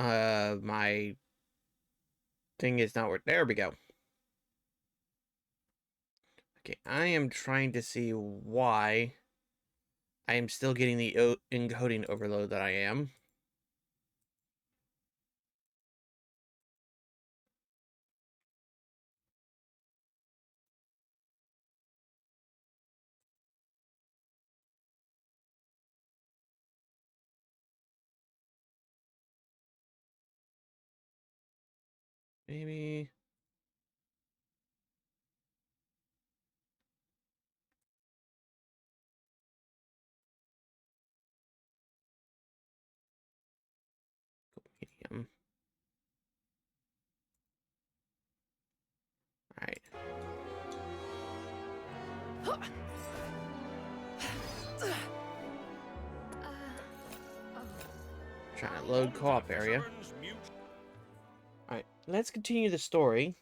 My thing is not where. There we go. Okay, I am trying to see why I am still getting the encoding overload that I am. Maybe. Medium. Alright. Trying to load co-op area. Alright, let's continue the story.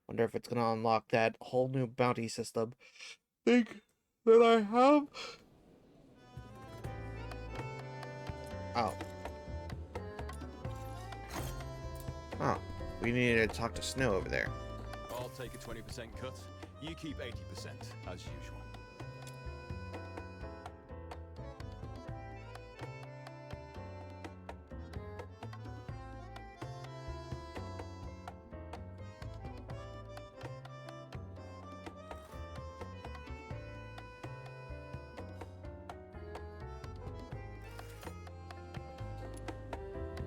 Wonder if it's gonna unlock that whole new bounty system. Think that I have. Oh. Oh. We needed to talk to Snow over there. I'll take a 20% cut. You keep 80%, as usual.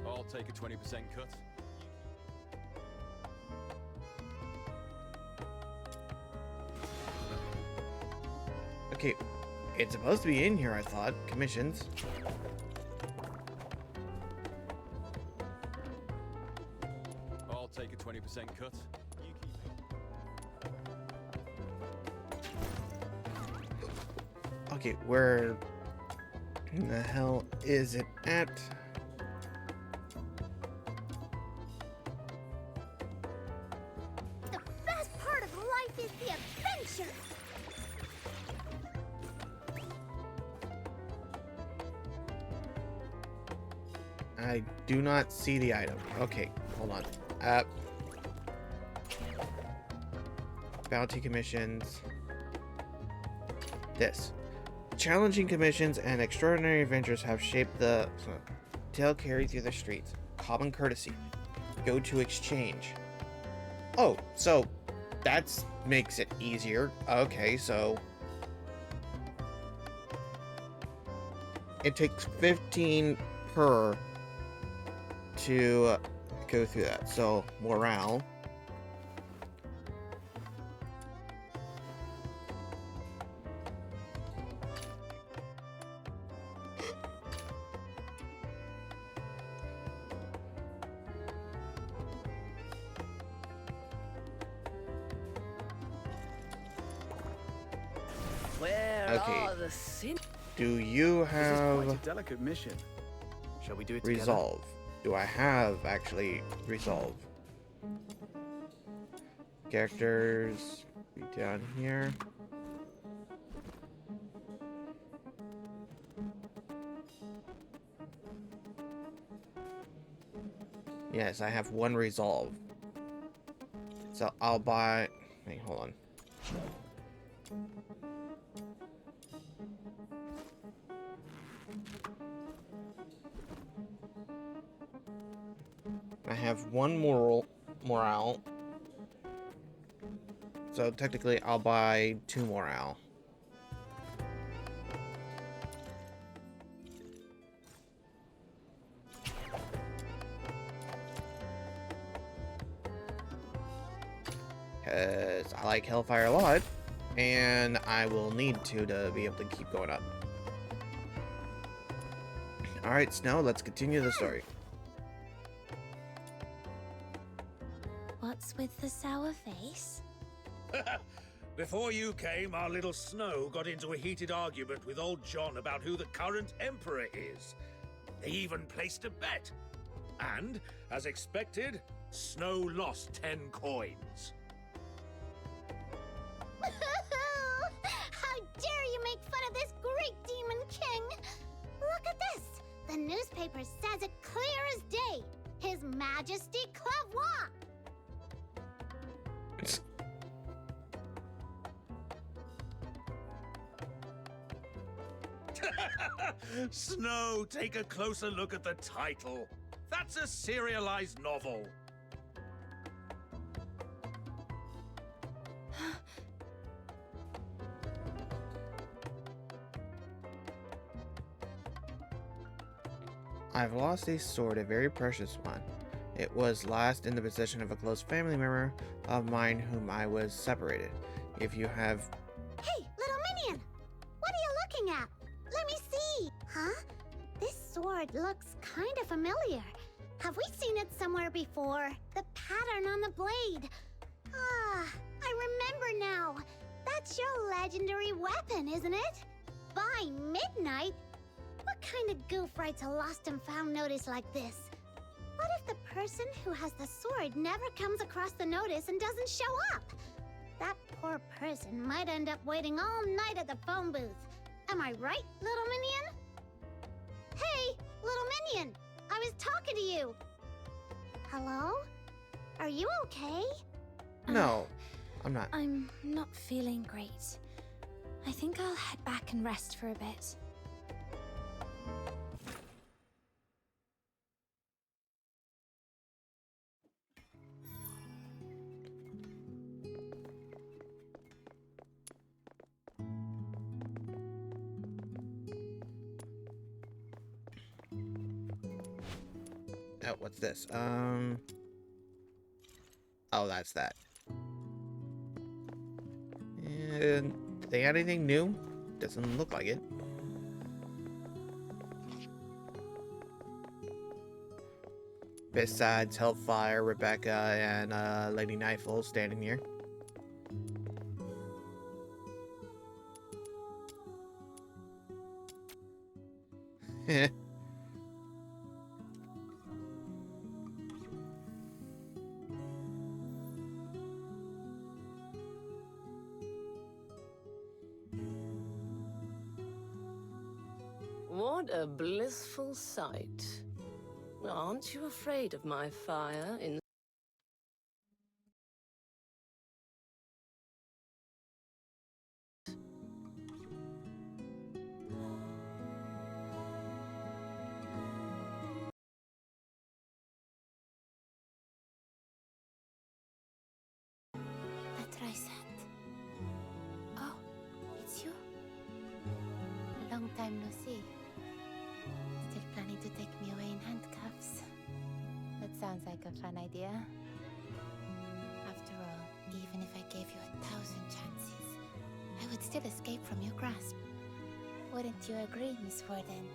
I'll take a 20% cut. Okay, it's supposed to be in here, I thought. Commissions. I'll take a 20% cut. You keep Okay, where in the hell is it at? The best part of life is the adventure! I do not see the item. Okay, hold on. Bounty commissions. This. Challenging commissions and extraordinary adventures have shaped the tale carried through the streets. Common courtesy. Go to exchange. Oh, so that makes it easier. Okay, so it takes 15 per to go through that. So morale. Where Okay. are the sin? Do you This is quite a have delicate mission. Shall we do it together? resolve? Do I have actually resolve? Characters be down here. Yes, I have one resolve. So I'll buy. Wait, hold on. I have one morale. So technically I'll buy 2 morale. Because I like Hellfire a lot. And I will need to be able to keep going up. Alright, Snow, let's continue the story. What's with the sour face? Before you came, our little Snow got into a heated argument with old John about who the current emperor is. They even placed a bet. And, as expected, Snow lost 10 coins. How dare you make fun of this great demon king! Look at this! The newspaper says it clear as day. His Majesty Clavois! Snow, take a closer look at the title. That's a serialized novel. I've lost a sword, a very precious one. It was last in the possession of a close family member of mine whom I was separated. If you have... Hey, little minion! What are you looking at? Let me see! Huh? This sword looks kind of familiar. Have we seen it somewhere before? The pattern on the blade. Ah, I remember now. That's your legendary weapon, isn't it? By midnight? What kind of goof writes a lost and found notice like this? What if the person who has the sword never comes across the notice and doesn't show up? That poor person might end up waiting all night at the phone booth. Am I right, little minion? Hey, little minion! I was talking to you! Hello? Are you okay? No, I'm not. I'm not feeling great. I think I'll head back and rest for a bit. Oh, what's this? Oh, that's that. And they got anything new? Doesn't look like it. Besides Hellfire, Rebecca, and Lady Nightfall standing here. Heh. What a blissful sight. Aren't you afraid of my fire in... That's what I said. Oh, it's you? Long time no see. Still planning to take me away in handcuffs? That sounds like a fun idea. After all, even if I gave you 1,000 chances, I would still escape from your grasp. Wouldn't you agree, Miss Warden?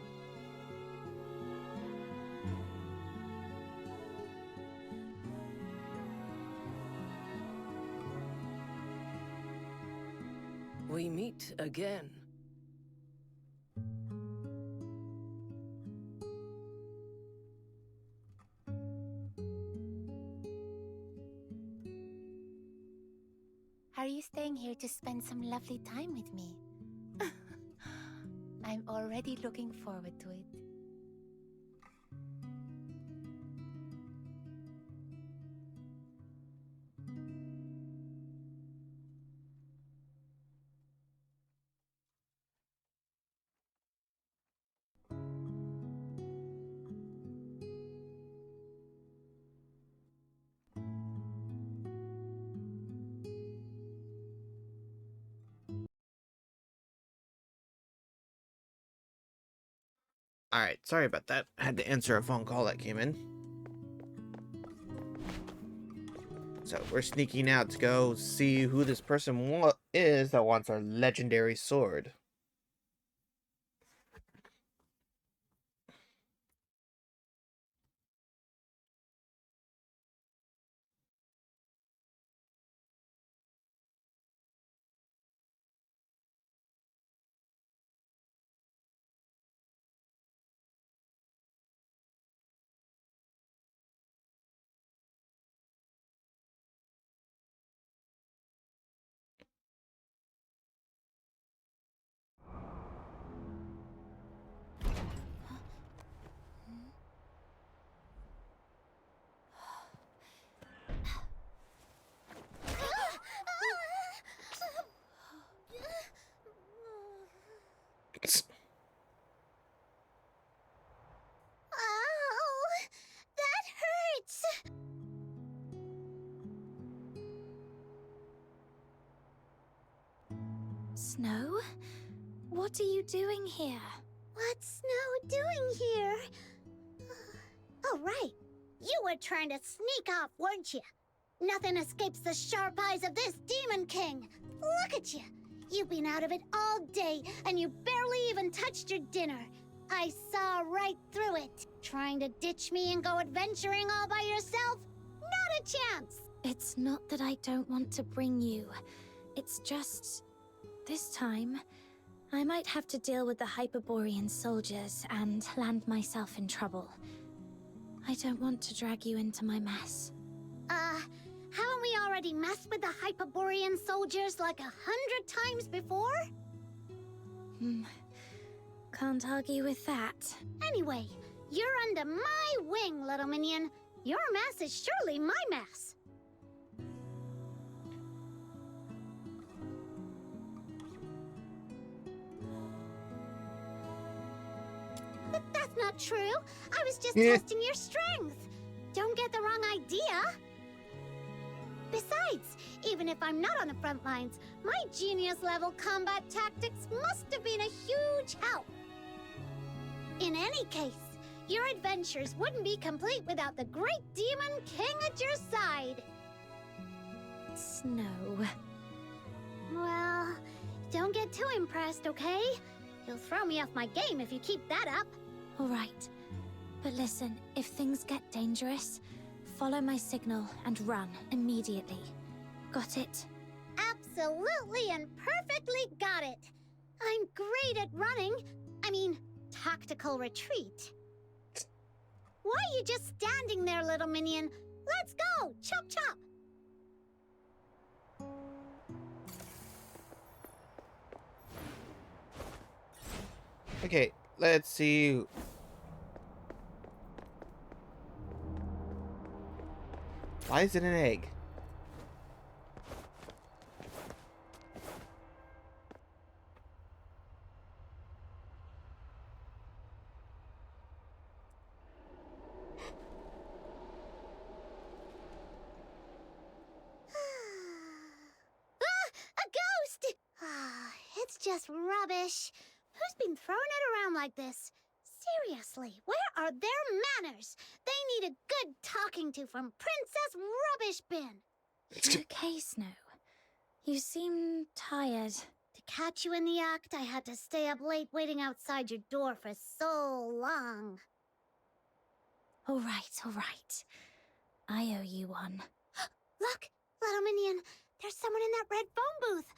We meet again. Are you staying here to spend some lovely time with me? I'm already looking forward to it. Alright, sorry about that. I had to answer a phone call that came in. So we're sneaking out to go see who this person is that wants our legendary sword. Oh, that hurts! Snow? What are you doing here? What's Snow doing here? Oh, right. You were trying to sneak off, weren't you? Nothing escapes the sharp eyes of this Demon King. Look at you. You've been out of it all day, and you barely even touched your dinner. I saw right through it. Trying to ditch me and go adventuring all by yourself? Not a chance. It's not that I don't want to bring you. It's just... this time, I might have to deal with the Hyperborean soldiers and land myself in trouble. I don't want to drag you into my mess. Haven't we already messed with the Hyperborean soldiers like 100 times before? Can't argue with that. Anyway, you're under my wing, little minion. Your mess is surely my mess. But that's not true. I was just testing your strength. Don't get the wrong idea. Besides, even if I'm not on the front lines, my genius-level combat tactics must have been a huge help. In any case, your adventures wouldn't be complete without the great Demon King at your side. Snow. Well, don't get too impressed, okay? You'll throw me off my game if you keep that up. All right. But listen, if things get dangerous, follow my signal and run immediately. Got it? Absolutely and perfectly got it. I'm great at running. I mean, tactical retreat. Why are you just standing there, little minion? Let's go! Chop chop! Okay, let's see. Why is it an egg? A ghost! It's just rubbish. Who's been throwing it around like this? Seriously, where are their manners? They need a good talking to from Princess Rubbish Bin. Okay, Snow. You seem tired. To catch you in the act, I had to stay up late waiting outside your door for so long. All right, all right. I owe you one. Look, little minion, there's someone in that red phone booth.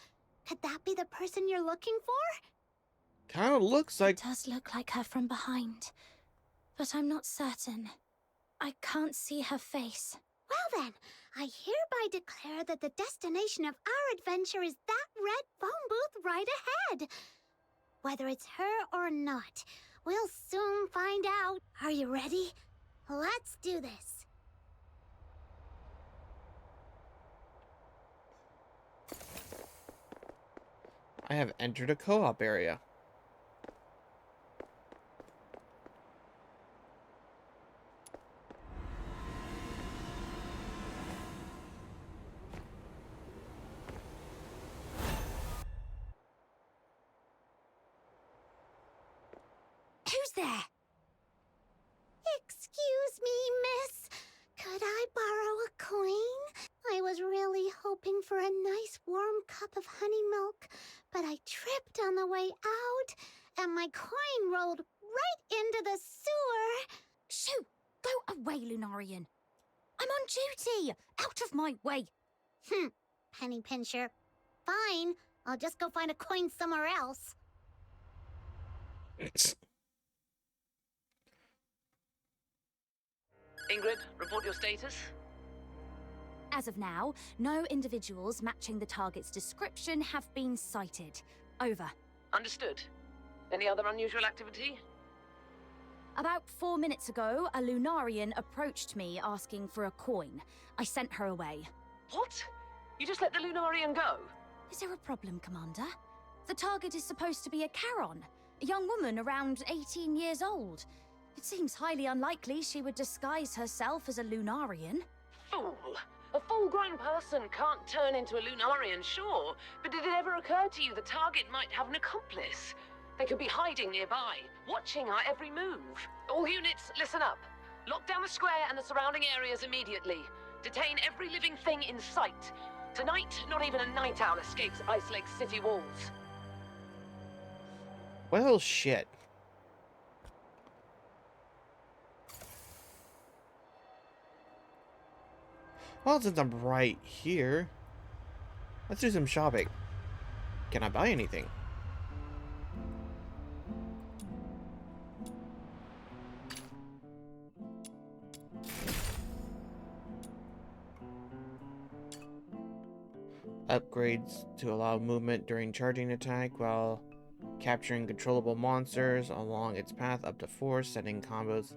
Could that be the person you're looking for? Kind of looks like... It does look like her from behind, but I'm not certain. I can't see her face. Well then, I hereby declare that the destination of our adventure is that red phone booth right ahead. Whether it's her or not, we'll soon find out. Are you ready? Let's do this. I have entered a co-op area. Who's there? Excuse me, miss. Could I borrow a coin? I was really hoping for a nice warm cup of honey milk, but I tripped on the way out, and my coin rolled right into the sewer. Shoo! Go away, Lunarian. I'm on duty! Out of my way! Penny pincher. Fine, I'll just go find a coin somewhere else. Ingrid, report your status. As of now, no individuals matching the target's description have been sighted. Over. Understood. Any other unusual activity? About 4 minutes ago, a Lunarian approached me asking for a coin. I sent her away. What? You just let the Lunarian go? Is there a problem, Commander? The target is supposed to be a Charon. A young woman around 18 years old. It seems highly unlikely she would disguise herself as a Lunarian. Fool! A full-grown person can't turn into a Lunarian, sure, but did it ever occur to you the target might have an accomplice? They could be hiding nearby, watching our every move. All units, listen up. Lock down the square and the surrounding areas immediately. Detain every living thing in sight. Tonight, not even a night owl escapes Ice Lake's city walls. Well, shit. Well, since I'm right here, let's do some shopping. Can I buy anything? Upgrades to allow movement during charging attack while capturing controllable monsters along its path up to 4, setting combos.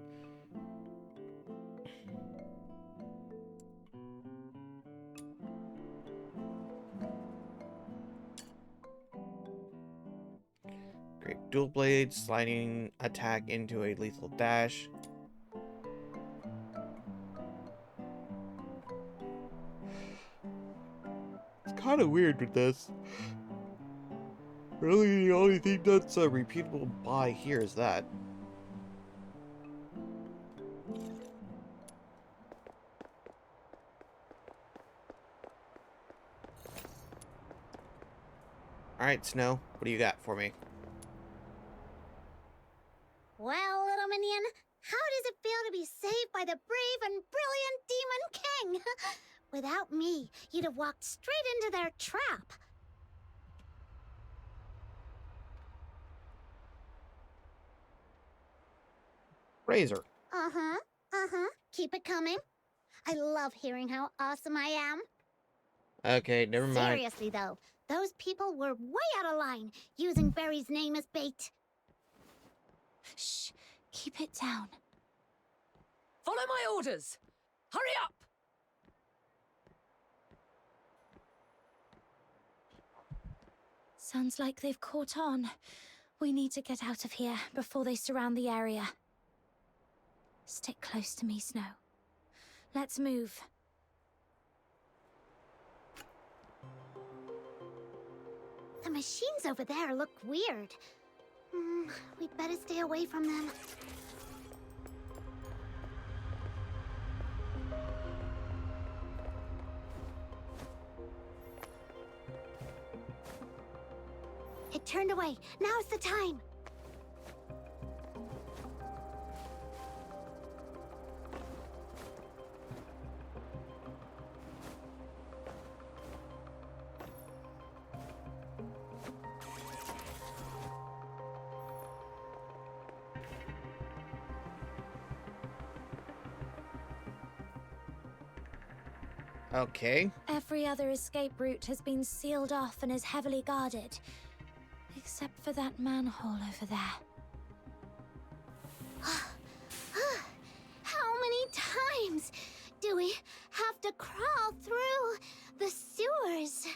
Great dual blade, sliding attack into a lethal dash. It's kind of weird with this. Really, the only thing that's a repeatable buy here is that. Alright, Snow, what do you got for me? Well, little minion, how does it feel to be saved by the brave and brilliant Demon King? Without me, you'd have walked straight into their trap. Razor. Uh-huh, uh-huh. Keep it coming. I love hearing how awesome I am. Okay, never mind. Seriously, though, those people were way out of line, using Barry's name as bait. Shh, keep it down. Follow my orders! Hurry up! Sounds like they've caught on. We need to get out of here before they surround the area. Stick close to me, Snow. Let's move. The machines over there look weird. We'd better stay away from them. It turned away. Now's the time. Okay. Every other escape route has been sealed off and is heavily guarded. Except for that manhole over there. How many times do we have to crawl through the sewers?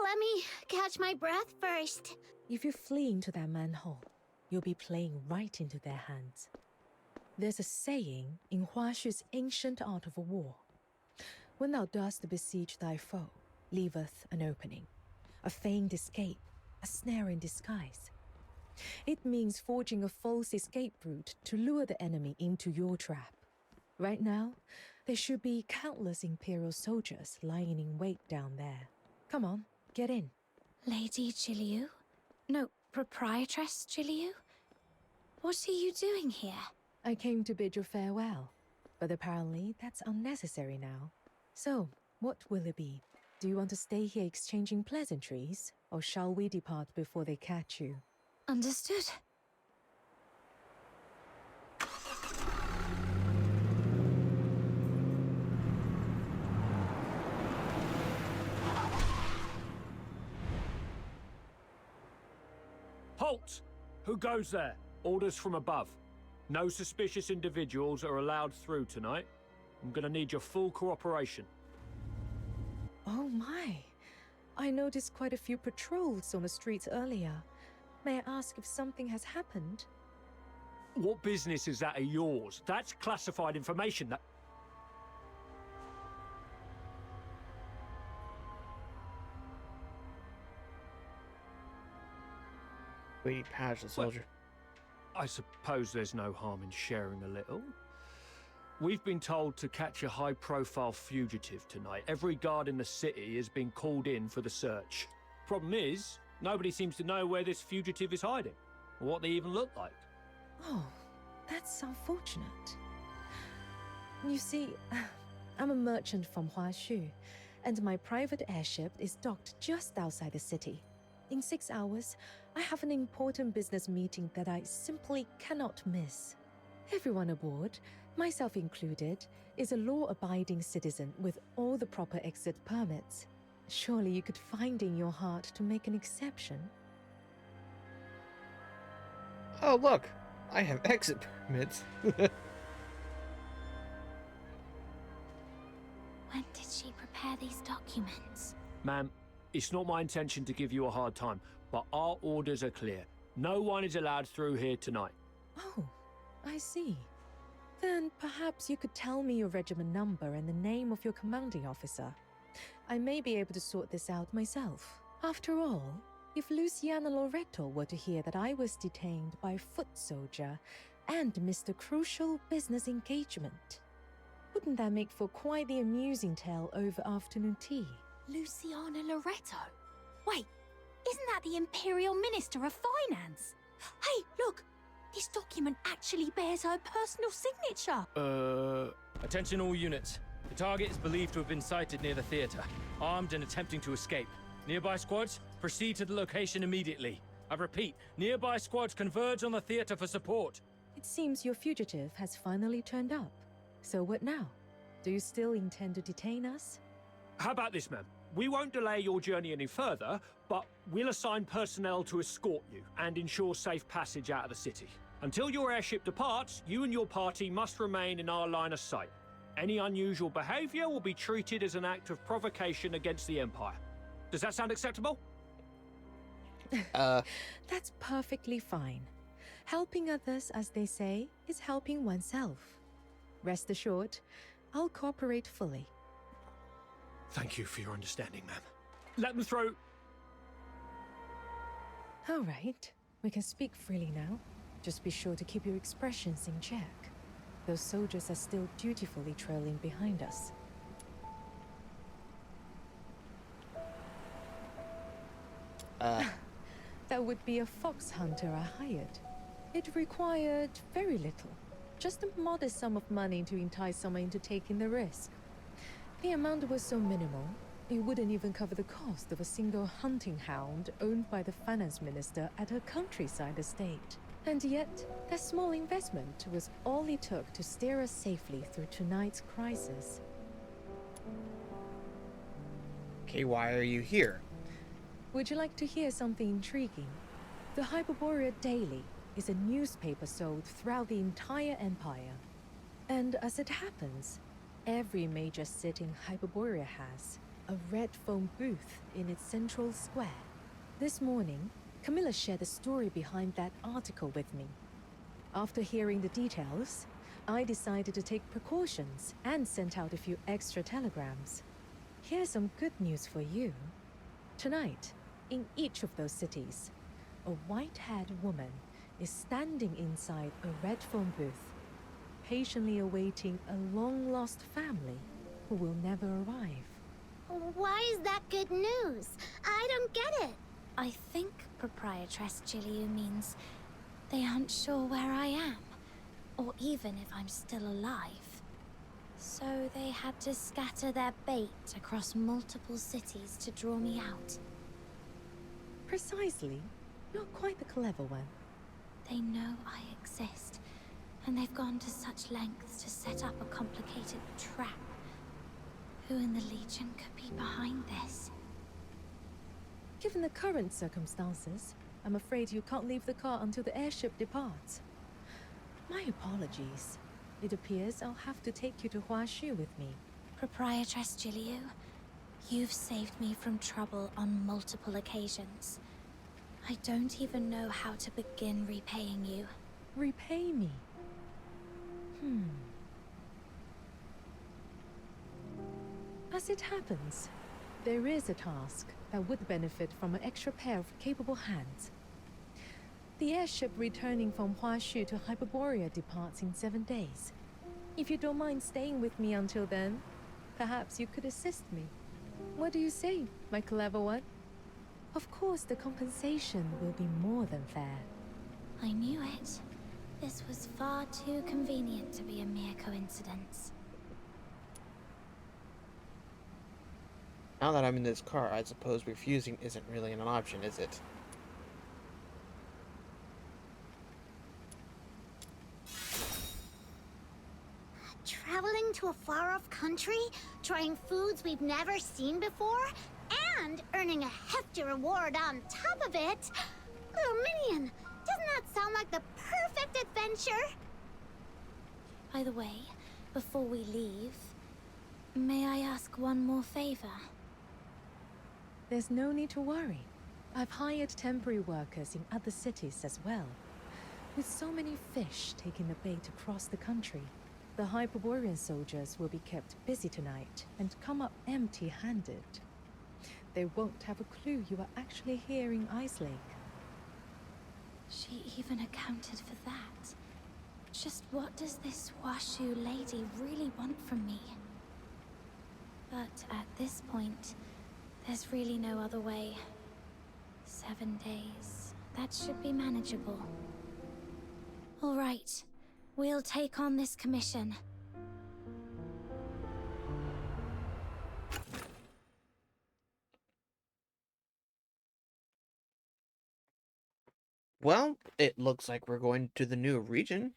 Let me catch my breath first. If you flee into that manhole, you'll be playing right into their hands. There's a saying in Huashu's ancient art of war. When thou dost besiege thy foe, leaveth an opening, a feigned escape, a snare in disguise. It means forging a false escape route to lure the enemy into your trap. Right now, there should be countless Imperial soldiers lying in wait down there. Come on, get in. Lady Jiliu? No, Proprietress Jiliu? What are you doing here? I came to bid you farewell, but apparently that's unnecessary now. So, what will it be? Do you want to stay here exchanging pleasantries, or shall we depart before they catch you? Understood. Halt! Who goes there? Orders from above. No suspicious individuals are allowed through tonight. I'm gonna need your full cooperation. Oh my! I noticed quite a few patrols on the streets earlier. May I ask if something has happened? What business is that of yours? That's classified information that... Wait, patch the soldier. I suppose there's no harm in sharing a little. We've been told to catch a high-profile fugitive tonight. Every guard in the city has been called in for the search. Problem is, nobody seems to know where this fugitive is hiding, or what they even look like. Oh, that's unfortunate. You see, I'm a merchant from Huashu, and my private airship is docked just outside the city. In 6 hours, I have an important business meeting that I simply cannot miss. Everyone aboard, myself included, is a law-abiding citizen with all the proper exit permits. Surely you could find in your heart to make an exception. Oh, look! I have exit permits. When did she prepare these documents? Ma'am, it's not my intention to give you a hard time, but our orders are clear. No one is allowed through here tonight. Oh, I see. Then perhaps you could tell me your regiment number and the name of your commanding officer. I may be able to sort this out myself. After all, if Luciana Loreto were to hear that I was detained by a foot soldier and missed a crucial business engagement, wouldn't that make for quite the amusing tale over afternoon tea? Luciana Loreto? Wait, isn't that the Imperial Minister of Finance? Hey, look! This document actually bears her personal signature! Attention all units. The target is believed to have been sighted near the theater, armed and attempting to escape. Nearby squads, proceed to the location immediately. I repeat, nearby squads converge on the theater for support. It seems your fugitive has finally turned up. So what now? Do you still intend to detain us? How about this, ma'am? We won't delay your journey any further, but we'll assign personnel to escort you and ensure safe passage out of the city. Until your airship departs, you and your party must remain in our line of sight. Any unusual behavior will be treated as an act of provocation against the Empire. Does that sound acceptable? That's perfectly fine. Helping others, as they say, is helping oneself. Rest assured, I'll cooperate fully. Thank you for your understanding, ma'am. Let them through. All right, we can speak freely now. Just be sure to keep your expressions in check. Those soldiers are still dutifully trailing behind us. That would be a fox hunter I hired. It required very little. Just a modest sum of money to entice someone into taking the risk. The amount was so minimal, it wouldn't even cover the cost of a single hunting hound owned by the finance minister at her countryside estate. And yet, that small investment was all it took to steer us safely through tonight's crisis. Okay, why are you here? Would you like to hear something intriguing? The Hyperborea Daily is a newspaper sold throughout the entire empire. And as it happens, every major city in Hyperborea has a red foam booth in its central square. This morning, Camilla shared the story behind that article with me. After hearing the details, I decided to take precautions and sent out a few extra telegrams. Here's some good news for you. Tonight, in each of those cities, a white-haired woman is standing inside a red phone booth, patiently awaiting a long-lost family who will never arrive. Why is that good news? I don't get it. I think Proprietress Jiliu means they aren't sure where I am, or even if I'm still alive. So they had to scatter their bait across multiple cities to draw me out. Precisely. You're quite the clever one. They know I exist, and they've gone to such lengths to set up a complicated trap. Who in the Legion could be behind this? Given the current circumstances, I'm afraid you can't leave the car until the airship departs. My apologies. It appears I'll have to take you to Huashu with me. Proprietress Jiliu, you've saved me from trouble on multiple occasions. I don't even know how to begin repaying you. Repay me? As it happens, there is a task that would benefit from an extra pair of capable hands. The airship returning from Huashu to Hyperborea departs in 7 days. If you don't mind staying with me until then, perhaps you could assist me. What do you say, my clever one? Of course, the compensation will be more than fair. I knew it. This was far too convenient to be a mere coincidence. Now that I'm in this car, I suppose refusing isn't really an option, is it? Traveling to a far-off country, trying foods we've never seen before, and earning a hefty reward on top of it. Little Minion, doesn't that sound like the perfect adventure? By the way, before we leave, may I ask one more favor? There's no need to worry. I've hired temporary workers in other cities as well. With so many fish taking the bait across the country, the Hyperborean soldiers will be kept busy tonight and come up empty-handed. They won't have a clue you are actually here in Ice Lake. She even accounted for that. Just what does this Huashu lady really want from me? But at this point, there's really no other way. 7 days. That should be manageable. All right. We'll take on this commission. Well, it looks like we're going to the new region.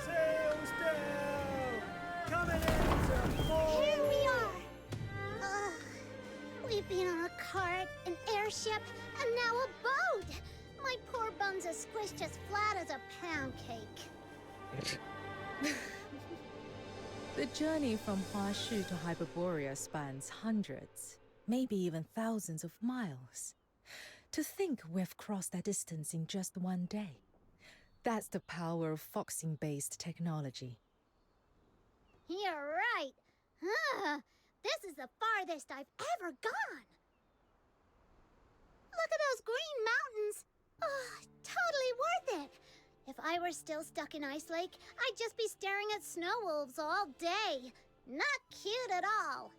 Sails down! Coming into full! Here we are! We've been on a cart, an airship, and now a boat! My poor buns are squished as flat as a pound cake. The journey from Huashu to Hyperborea spans hundreds, maybe even thousands of miles. To think we've crossed that distance in just 1 day. That's the power of foxing-based technology. You're right. This is the farthest I've ever gone. Look at those green mountains. Oh, totally worth it. If I were still stuck in Ice Lake, I'd just be staring at snow wolves all day. Not cute at all.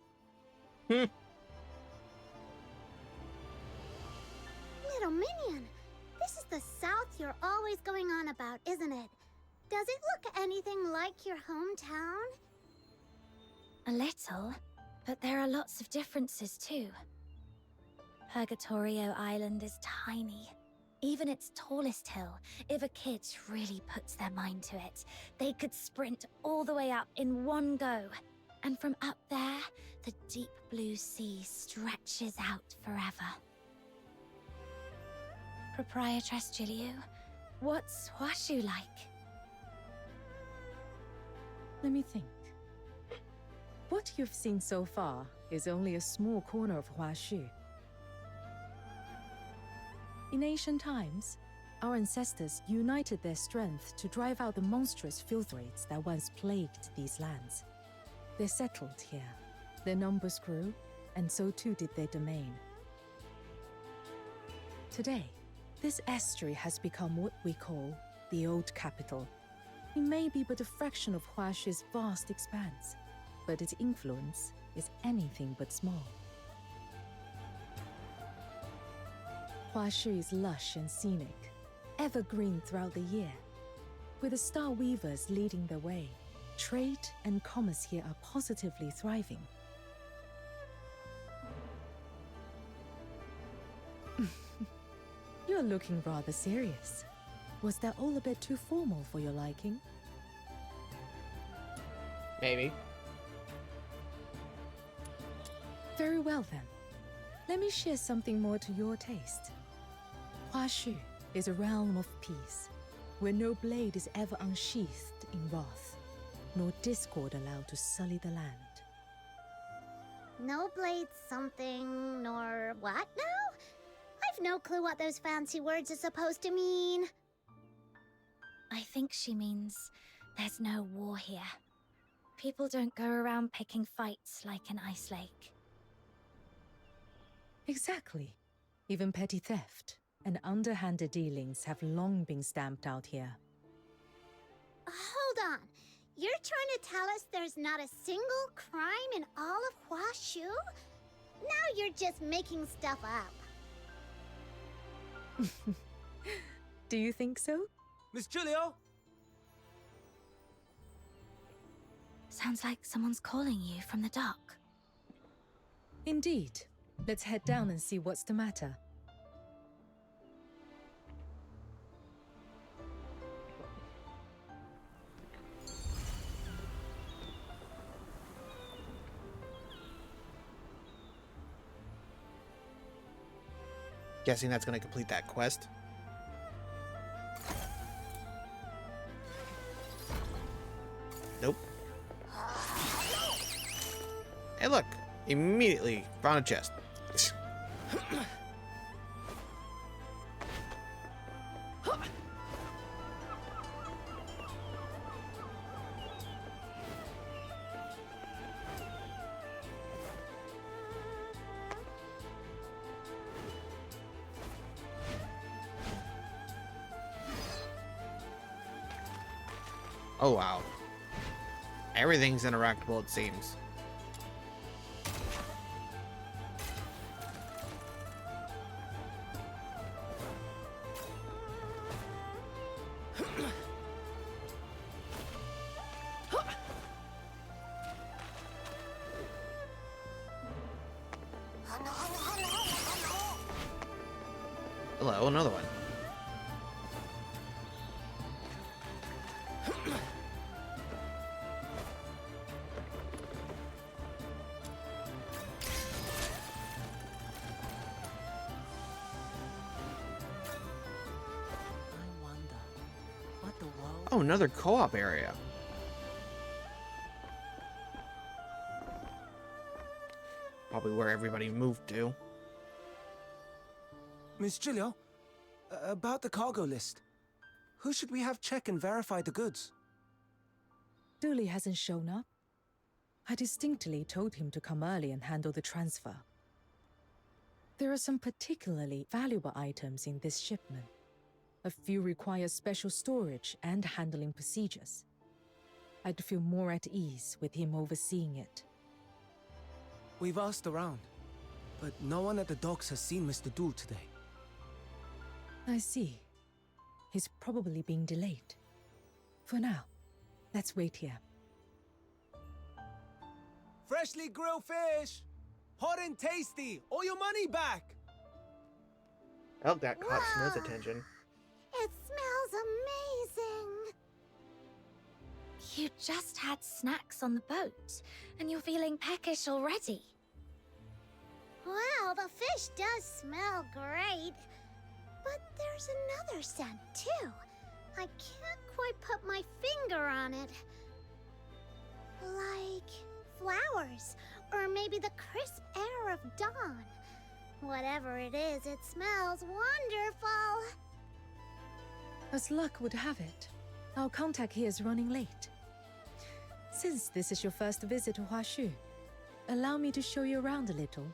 Little Minion, this is the South you're always going on about, isn't it? Does it look anything like your hometown? A little, but there are lots of differences too. Purgatorio Island is tiny. Even its tallest hill, if a kid really puts their mind to it, they could sprint all the way up in one go. And from up there, the deep blue sea stretches out forever. Proprietress Julio, what's Huashu like? Let me think. What you've seen so far is only a small corner of Huashu. In ancient times, Our ancestors united their strength to drive out the monstrous filth raids that once plagued these lands. They settled here. Their numbers grew, and so too did their domain. Today, this estuary has become what we call the Old Capital. It may be but a fraction of Huashu's vast expanse, but its influence is anything but small. Huashu is lush and scenic, evergreen throughout the year. With the Star Weavers leading the way, trade and commerce here are positively thriving. You're looking rather serious. Was that all a bit too formal for your liking? Maybe. Very well then. Let me share something more to your taste. Huashu is a realm of peace, where no blade is ever unsheathed in wrath, nor discord allowed to sully the land. No blade something, nor what now? I've no clue what those fancy words are supposed to mean. I think she means there's no war here. People don't go around picking fights like an ice lake. Exactly. Even petty theft and underhanded dealings have long been stamped out here. Hold on. You're trying to tell us there's not a single crime in all of Huashu? Now you're just making stuff up. Do you think so? Miss Julio? Sounds like someone's calling you from the dock. Indeed. Let's head down and see what's the matter. Guessing that's going to complete that quest. Nope. Hey, look! Immediately found a chest. Oh wow. Everything's interactable, it seems. Hello, another one. Oh, another co-op area. Probably where everybody moved to. Miss Julio, about the cargo list. Who should we have check and verify the goods? Dooley hasn't shown up. I distinctly told him to come early and handle the transfer. There are some particularly valuable items in this shipment. A few require special storage and handling procedures. I'd feel more at ease with him overseeing it. We've asked around, but no one at the docks has seen Mr. Dool today. I see. He's probably being delayed. For now, let's wait here. Freshly grilled fish! Hot and tasty! All your money back! Oh, that caught Snow's attention. It smells amazing. You just had snacks on the boat, and you're feeling peckish already. Well, the fish does smell great. But there's another scent, too. I can't quite put my finger on it. Like flowers, or maybe the crisp air of dawn. Whatever it is, it smells wonderful. As luck would have it, our contact here is running late. Since this is your first visit to Huashu, allow me to show you around a little.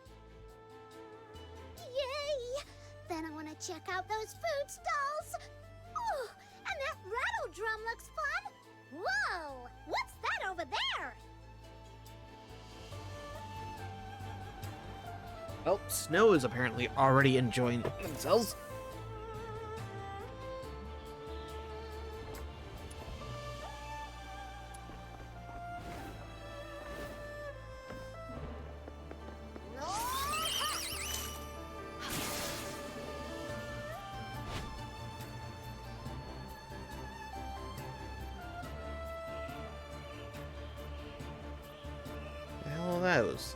Yay! Then I want to check out those food stalls. Oh, and that rattle drum looks fun. Whoa! What's that over there? Well, Snow is apparently already enjoying themselves. The hell are those?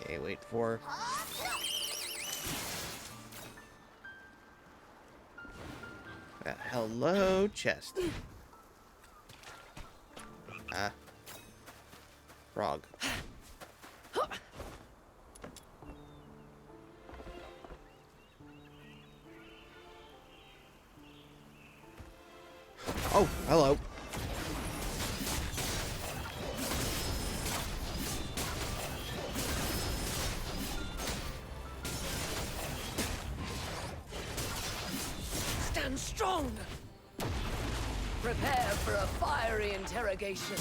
Okay, wait for... hello, chest. Frog. Oh, hello. Stand strong! Prepare for a fiery interrogation.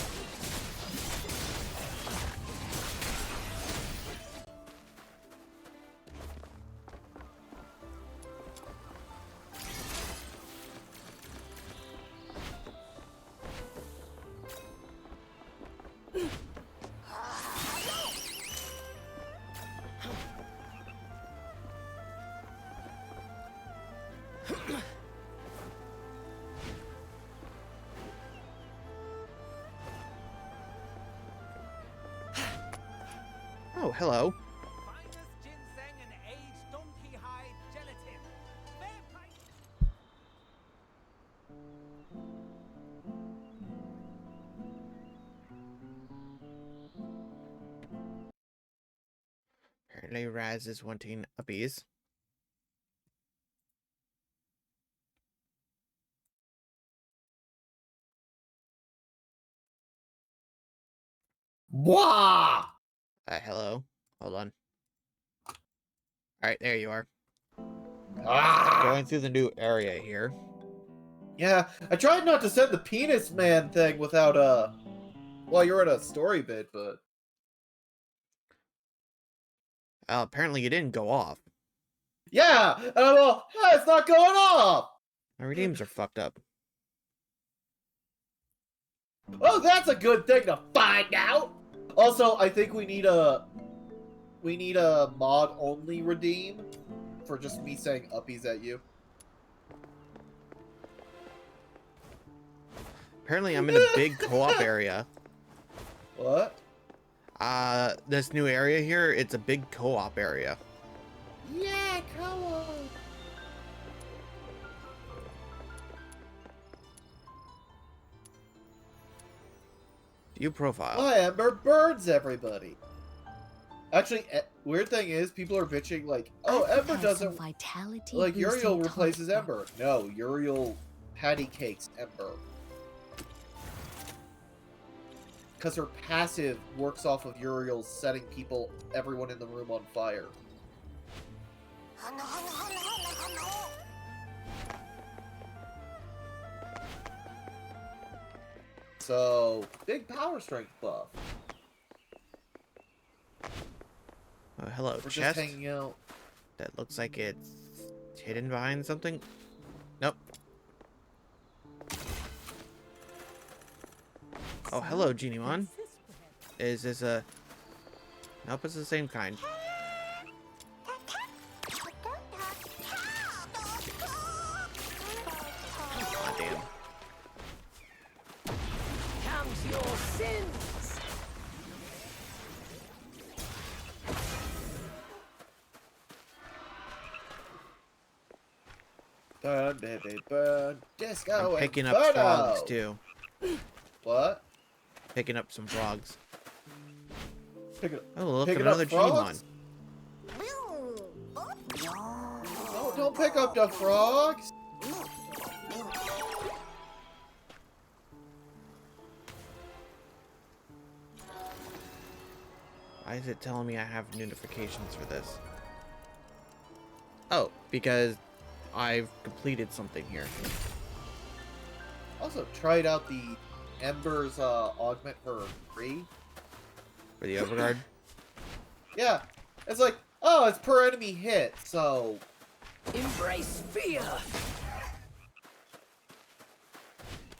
Oh, hello. Apparently Raz is wanting uppies. Wah! Hello. Hold on. Alright, there you are. Going through the new area here. Yeah, I tried not to send the penis man thing without, well, you're in a story bit, but... Apparently you didn't go off. Yeah! And I'm all, hey, it's not going off! My redeems are fucked up. Oh, that's a good thing to find out! Also, I think we need a mod-only redeem for just me saying uppies at you. Apparently I'm in a big co-op area. What? This new area here, it's a big co-op area. Yeah, come on. View profile. Oh, Ember burns everybody. Actually, weird thing is, people are bitching like, oh, Ember doesn't... Vitality Like, Uriel boosting replaces tonic. Ember. No, Uriel patty cakes Ember. Because her passive works off of Uriel setting everyone in the room on fire. So, big power strength buff. Oh, hello, We're chest. just hanging out. That looks like it's hidden behind something. Nope. Oh, hello, Geniemon. Is this a... Nope, it's the same kind. Aw, damn. Count your sins! Burn, baby, burn. Disco I'm picking Inferno. up frogs too. What? Picking up some frogs. Picking up, Oh, look, picking another up frogs? Genimon. No, don't pick up the frogs. Why is it telling me I have notifications for this? Oh, because I've completed something here. Also, tried out the Ember's augment for free. For the Overguard? Yeah, it's like, oh, it's per enemy hit, so... Embrace fear!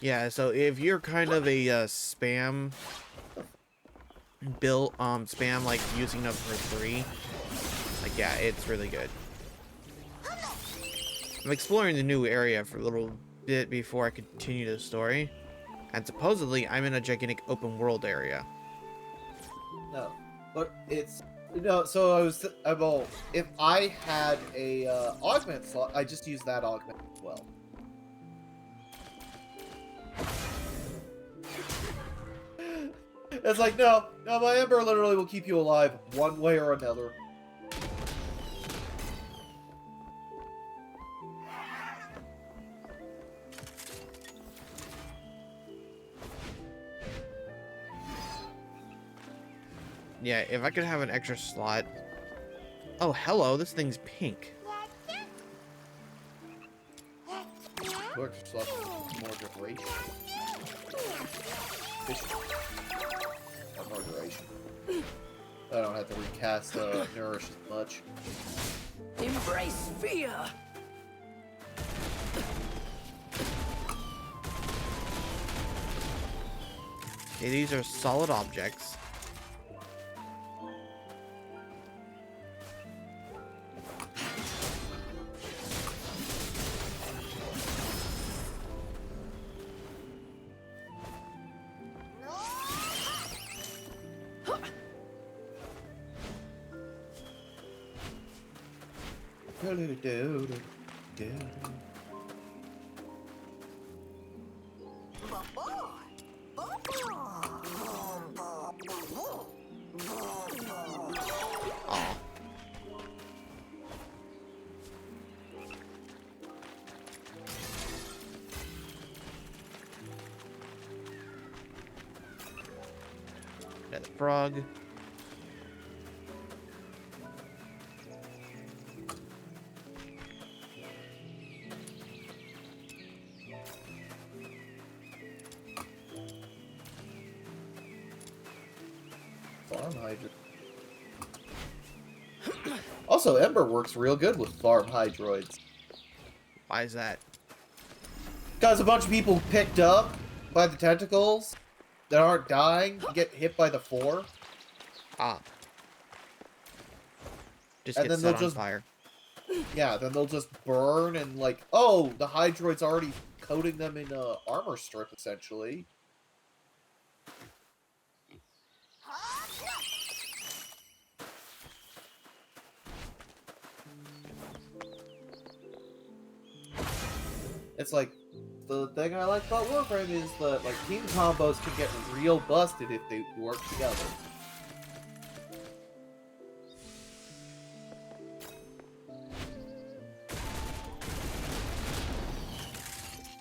Yeah, so if you're kind of a spam build, spam like using them for free, like yeah, it's really good. I'm exploring the new area for a little bit before I continue the story, and supposedly I'm in a gigantic open world area. No, but it's... No, so well, if I had a augment slot, I just use that augment as well. It's like, no, my Ember literally will keep you alive one way or another. Yeah, if I could have an extra slot... Oh, hello, this thing's pink. More slot, more duration. More duration. I don't have to recast Nourish as much. Embrace fear! Okay, these are solid objects. Aw. Another frog. Farm hydrant. Also, Ember works real good with farm hydroids. Why is that? Because a bunch of people picked up by the tentacles that aren't dying get hit by the 4. Ah. Just And get then they'll set on just- fire. Yeah, then they'll just burn and like, oh, the hydroid's already coating them in armor strip, essentially. It's like, the thing I like about Warframe is that, like, team combos can get real busted if they work together.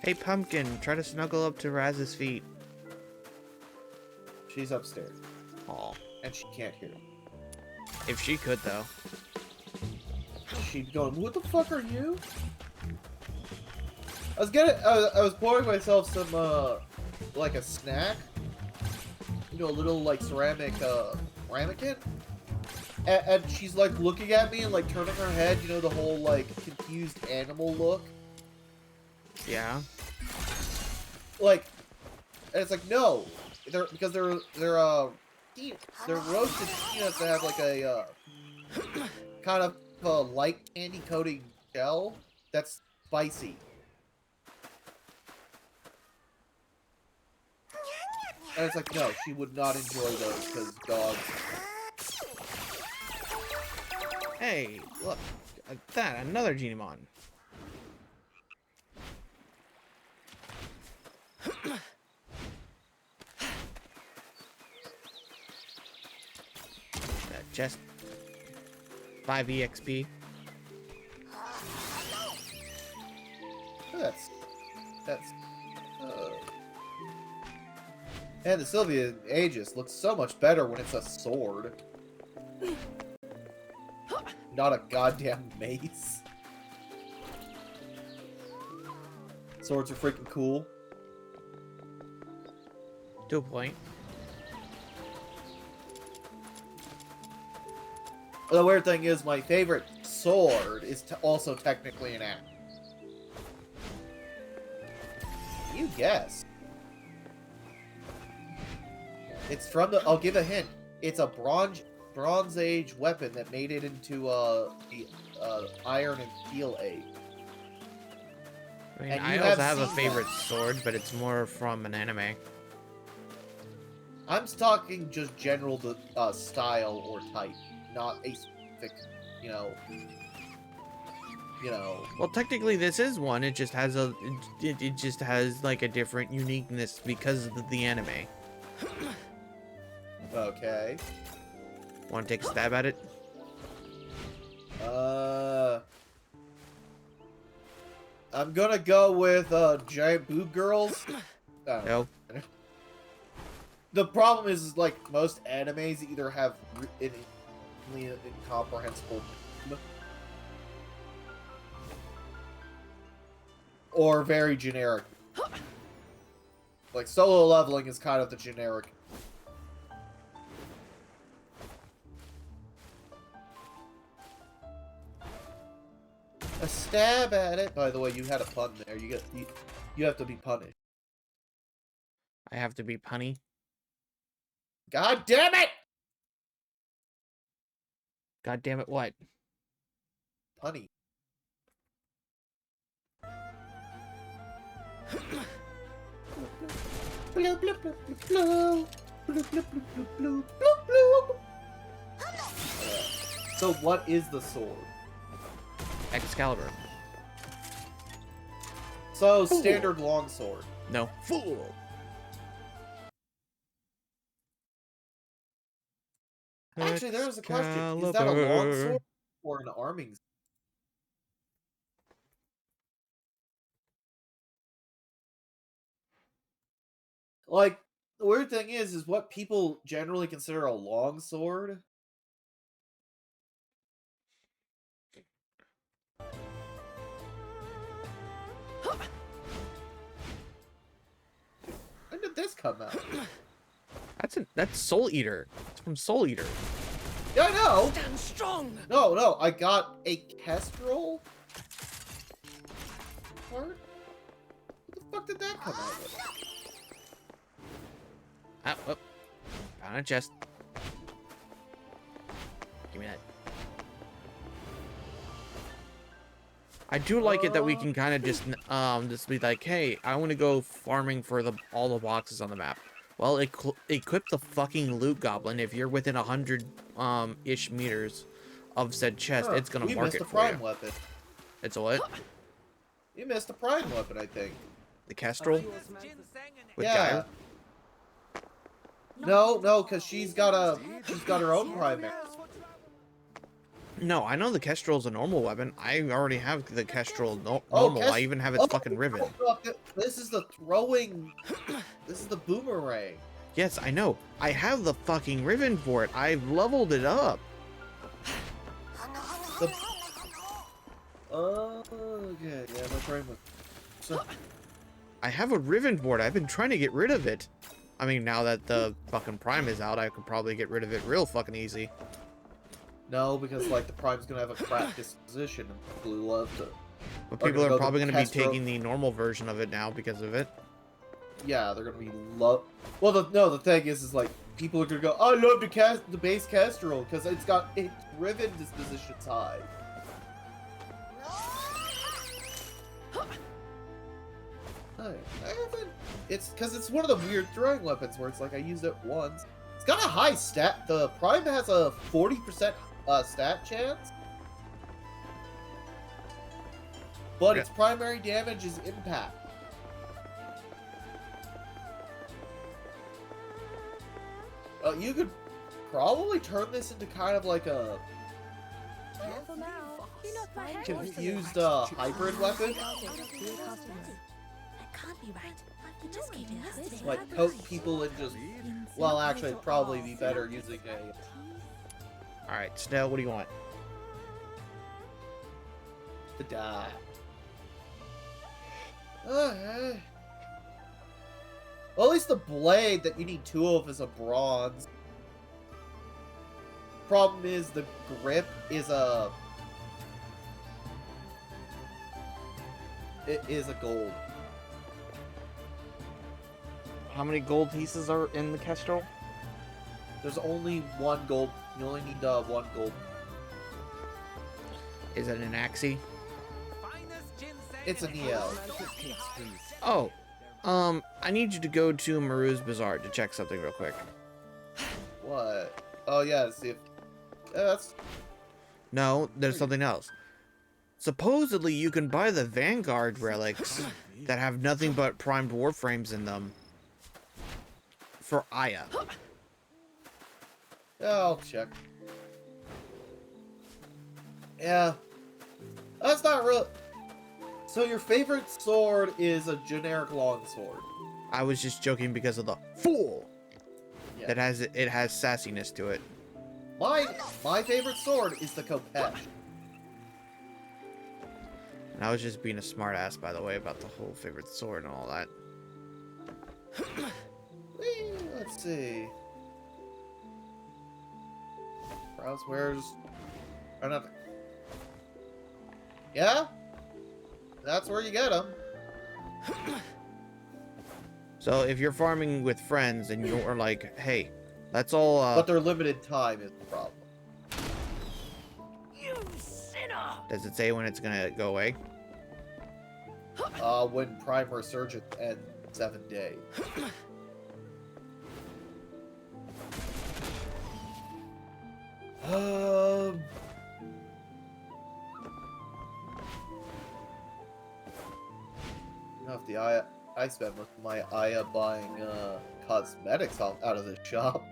Hey, Pumpkin, try to snuggle up to Raz's feet. She's upstairs. Aw. And she can't hear him. If she could, though. She'd going, what the fuck are you? I was pouring myself some, like a snack. You know, a little, like, ceramic, ramekin. And she's, like, looking at me and, like, turning her head, you know, the whole, like, confused animal look. Yeah. Like, and it's like, no. Because they're roasted peanuts that have, like, a, kind of a light candy coating shell that's spicy. And it's like, no, she would not enjoy those because dogs. Hey, look at that, another Genimon. chest. 5 EXP. That's and the Sylvia Aegis looks so much better when it's a sword. Not a goddamn mace. Swords are freaking cool. To a point. The weird thing is, my favorite sword is also technically an axe. You guess. It's from the. I'll give a hint. It's a Bronze Age weapon that made it into the Iron and Steel Age. I mean, And I you also have have a seen favorite that. sword, but it's more from an anime. I'm talking just general style or type, not a specific, you know. Well, technically, this is one. It just has it just has like a different uniqueness because of the anime. Okay. Want to take a stab at it? I'm gonna go with giant boob girls. No. The problem is like most animes either have an incomprehensible name or very generic. Like Solo Leveling is kind of the generic. A stab at it. By the way, you had a pun there. You have to be punished. I have to be punny. God damn it! God damn it! What? Punny. Bloop, bloop, bloop, bloop, bloop. Bloop, bloop, bloop, bloop, bloop, bloop, bloop. So what is the sword? Excalibur. So standard longsword. No. Fool. Actually, there was a question. Is that a longsword or an arming? Like, the weird thing is what people generally consider a longsword. When did this come out? That's Soul Eater. It's from Soul Eater. Yeah, I know. Stand strong. No, I got a Kestrel part. What the fuck did that come out of? Ah, oh. Found a chest. Give me that. I do like it that we can kind of just be like, hey, I want to go farming for all the boxes on the map. Well, equip the fucking loot goblin. If you're within 100 ish meters of said chest, it's gonna mark it for you. You missed a prime weapon. It's a what? You missed a prime weapon, I think. The Kestrel? With Yeah. Gyre? No, because she's got her own primary. No, I know the Kestrel is a normal weapon. I already have the Kestrel normal. Oh, I even have its fucking ribbon. This is the throwing. This is the boomerang. Yes, I know. I have the fucking ribbon for it. I've leveled it up. Okay, yeah, my brain was. So, I have a ribbon for it. I've been trying to get rid of it. I mean, now that the fucking Prime is out, I could probably get rid of it real fucking easy. no, because like the Prime's gonna have a crap disposition, and people who love to. But people are probably going to be taking the normal version of it now because of it. Yeah, they're gonna be Well, the thing is like people are gonna go, I love the base Kestrel because it's got its ribbon disposition's high. I haven't. It's because it's one of the weird throwing weapons where it's like I used it once. It's got a high stat. The Prime has a 40% stat chance, but its primary damage is impact. You could probably turn this into kind of like a Careful now. You knocked my head confused hybrid weapon. That can't be right. You just gave it yesterday. Like poke people and just. Well, actually, it'd probably be better using a. All right, Snow, what do you want? To die. Well, at least the blade that you need 2 of is a bronze. Problem is the grip is a. It is a gold. How many gold pieces are in the Kestrel? There's only 1 gold. You only need 1 gold. Is it an Axie? It's an EL. Oh, I need you to go to Maru's Bazaar to check something real quick. What? Oh yeah, see if. Yeah, that's. No, there's something else. Supposedly, you can buy the Vanguard relics that have nothing but primed warframes in them for Aya. Yeah, I'll check. Yeah. That's not real. So your favorite sword is a generic longsword. I was just joking because of the fool. Yeah. That has it has sassiness to it. My favorite sword is the Kopesh. And I was just being a smart ass, by the way, about the whole favorite sword and all that. Let's see. Browse wares. Or nothing. Yeah? That's where you get them. So if you're farming with friends and you're like, hey, let's all But their limited time is the problem. You sinner! does it say when it's gonna go away? When Prime Resurgence ends 7 days. Enough the I spent with my Aya buying cosmetics out of the shop.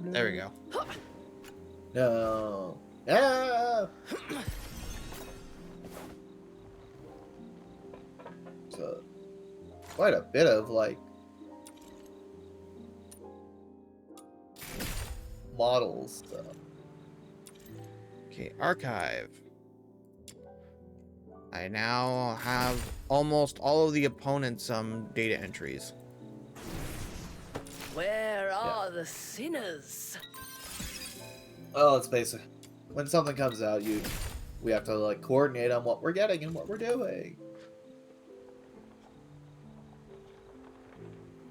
There we go. No. Ah! So, quite a bit of like models stuff. Okay, archive. I now have almost all of the opponent's data entries. Where are the sinners? Well, it's basic. When something comes out, we have to like coordinate on what we're getting and what we're doing.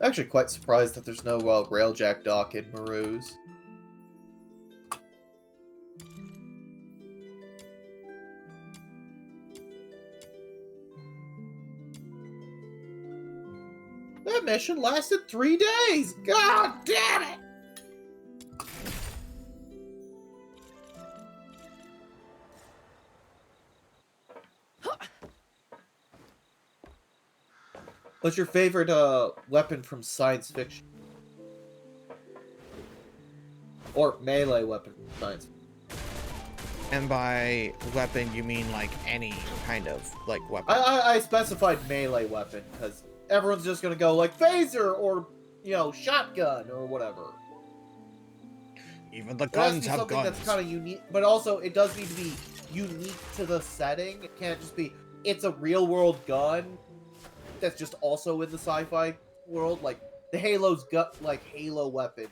Actually, quite surprised that there's no railjack dock in Maru's. That mission lasted 3 days! God damn it! What's your favorite weapon from science fiction? Or melee weapon from science fiction? And by weapon, you mean like any kind of like weapon? I specified melee weapon because everyone's just gonna go like phaser or, you know, shotgun or whatever. Even the guns have something guns. That's kind of unique, but also it does need to be unique to the setting. It can't just be it's a real world gun that's just also in the sci-fi world. Like the Halo's like Halo weapon,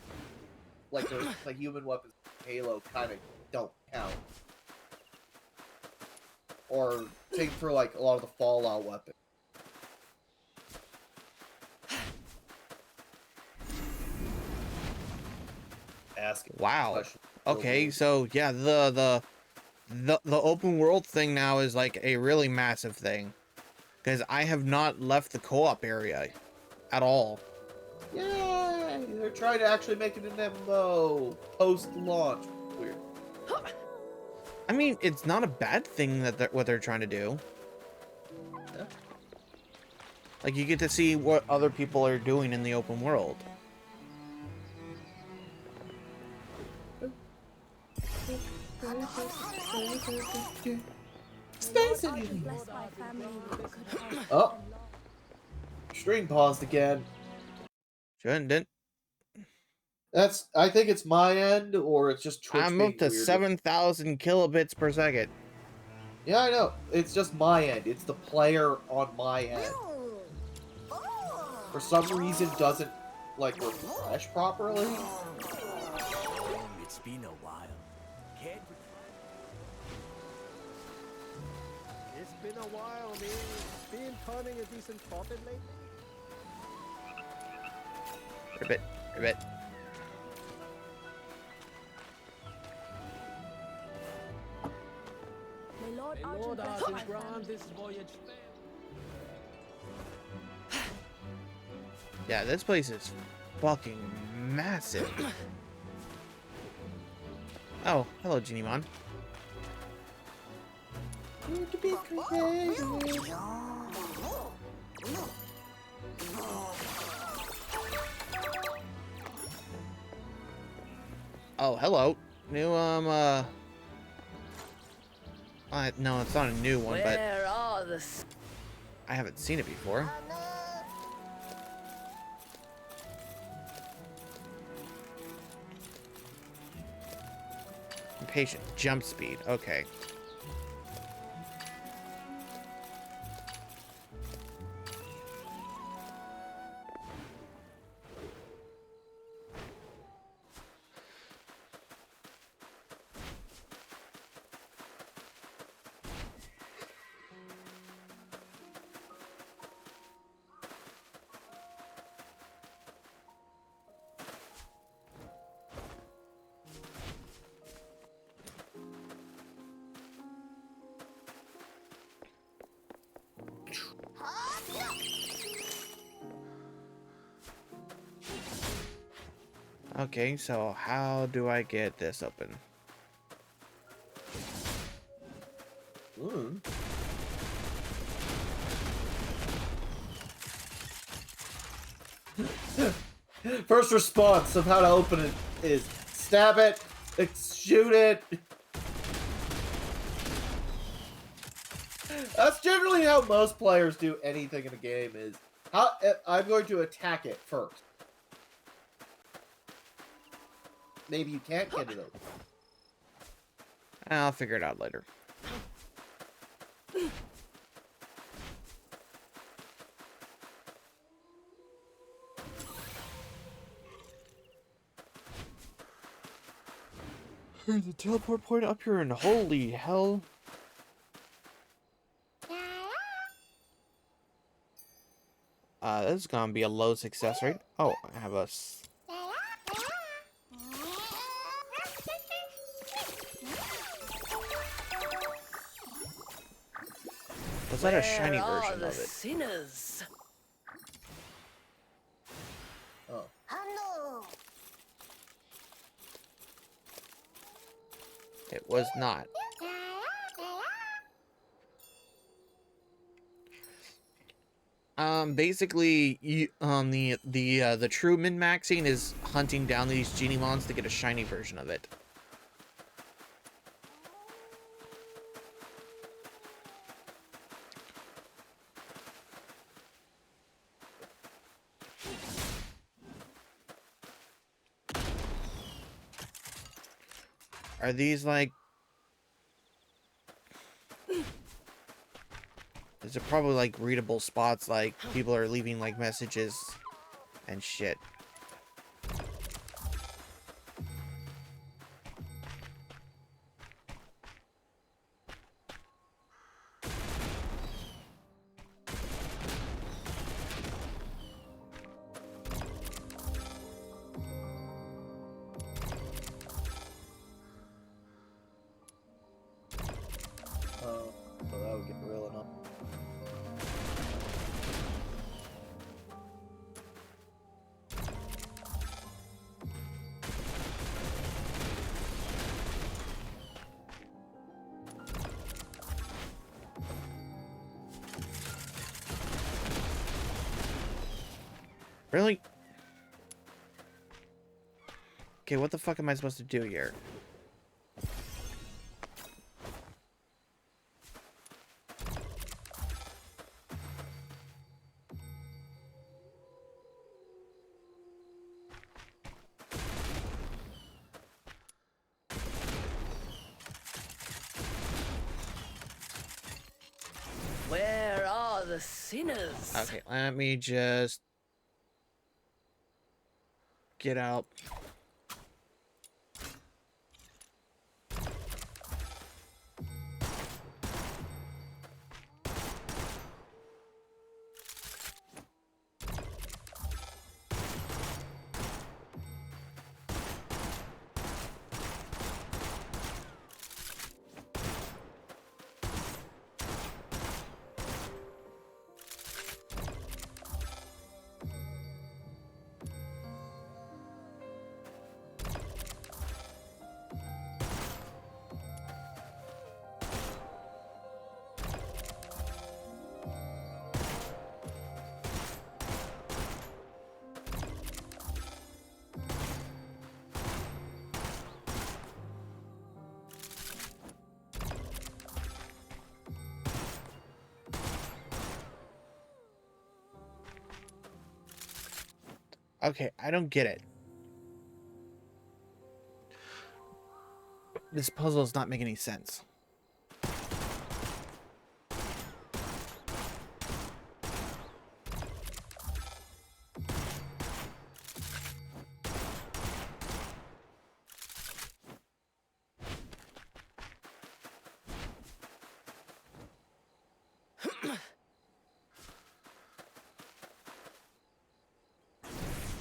like the like human weapons, Halo kind of don't count. Or same for like a lot of the Fallout weapons. Asking. Wow. Okay, so yeah, the open world thing now is like a really massive thing, because I have not left the co-op area at all. Yay! They're trying to actually make it an MMO post-launch. Weird. I mean, it's not a bad thing that what they're trying to do. Yeah. Like, you get to see what other people are doing in the open world. Oh. Stream paused again. Shouldn't. I think it's my end, or it's just Twitch I'm being up to weird. 7,000 kilobits per second. Yeah, I know. It's just my end. It's the player on my end. For some reason, doesn't, like, refresh properly. It's been a while. It's been a while, man. Been turning a decent profit lately? Ribbit. May Lord Arden grant this voyage fair. Yeah, this place is fucking massive. Oh, hello, Genimon. Oh, hello. New, no, it's not a new one, but Where are the... I haven't seen it before. Impatient jump speed. Okay. Okay, so how do I get this open? First response of how to open it is stab it, shoot it. That's generally how most players do anything in a game is, I'm going to attack it first. Maybe you can't get it open. I'll figure it out later. There's a teleport point up here, and holy hell. This is gonna be a low success rate. Oh, I have a... Was that a shiny version of it? Sinners? Oh. It was not. Basically, you, the true min-maxing is hunting down these Genimons to get a shiny version of it. Are these like... These are probably like readable spots, like people are leaving like messages and shit. Oh, so that would get real enough. Really? Okay, what the fuck am I supposed to do here? Where are the sinners? Okay, let me just get out. Okay, I don't get it. This puzzle is not making any sense.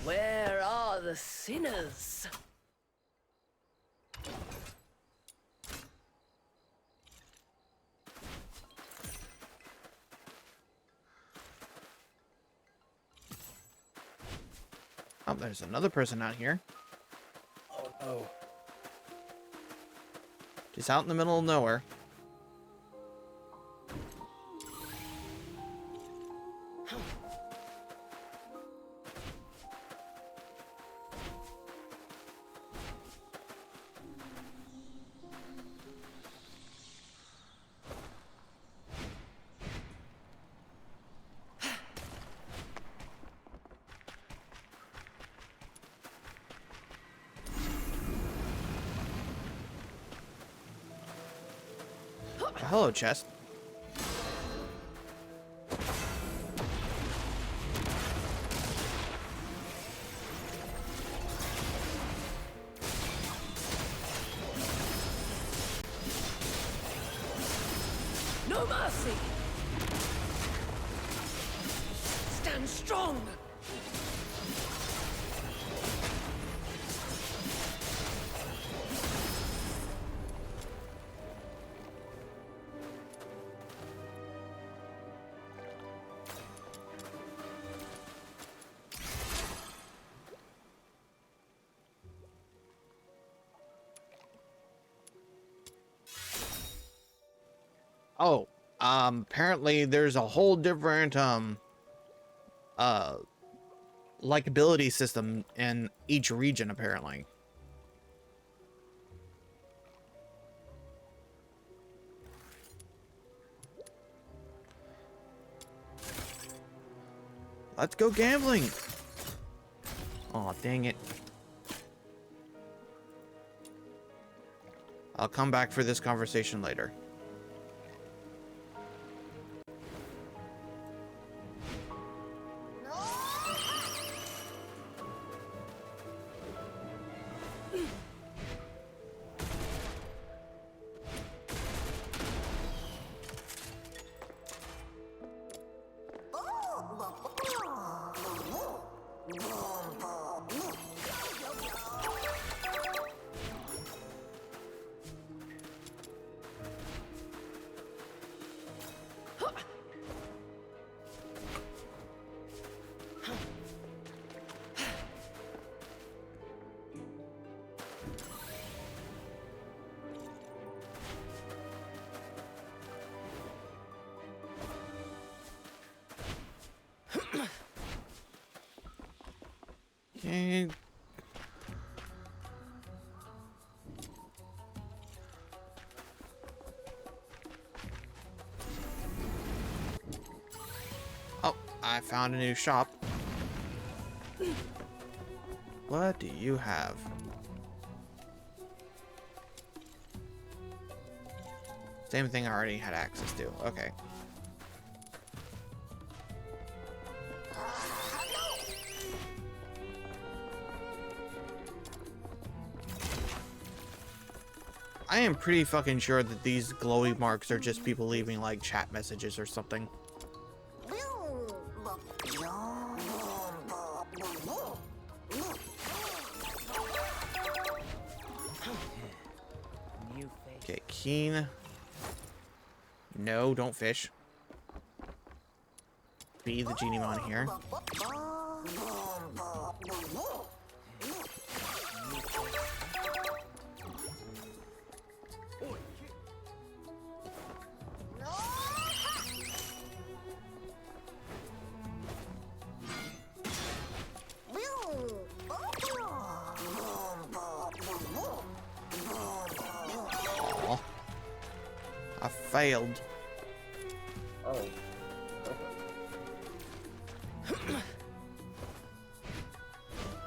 Where are the sinners? Oh, there's another person out here. Oh no. Just out in the middle of nowhere. Hello, chest. No mercy! Stand strong! Oh, apparently there's a whole different, likability system in each region, apparently. Let's go gambling! Aw, dang it. I'll come back for this conversation later. Okay. Oh, I found a new shop. What do you have? Same thing I already had access to. Okay. I am pretty fucking sure that these glowy marks are just people leaving like chat messages or something. Okay, keen. No, don't fish. Be the genie mon here. Aw. I failed. Oh.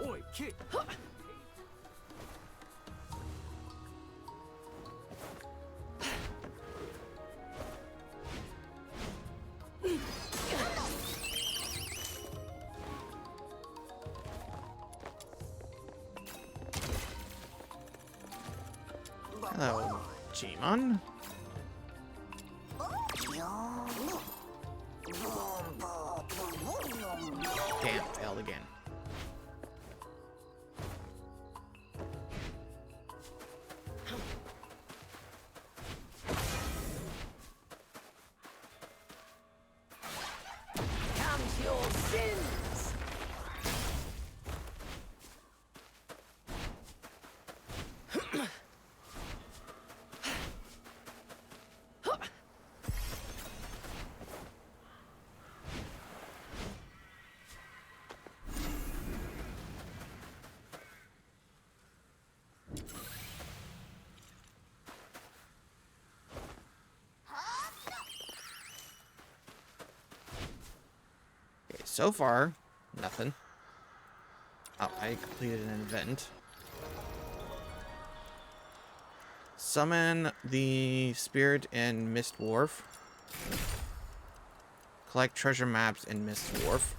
Oi, kid! Hello, Gmon. Damn, failed again. Count your sins. Okay, so far, nothing. Oh, I completed an event. Summon the spirit in Mist Wharf. Collect treasure maps in Mist Wharf.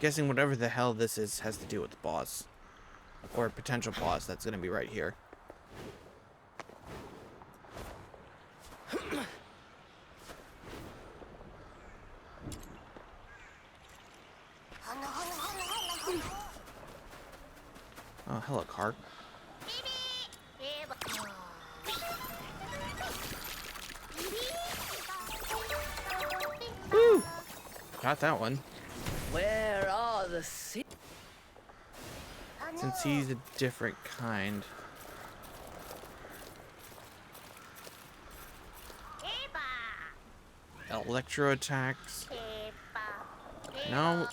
Guessing whatever the hell this is has to do with the boss. Or potential boss that's gonna be right here. Oh, hello, car. Woo! Got that one. Where are the sins? Since he's a different kind. Electro attacks. No.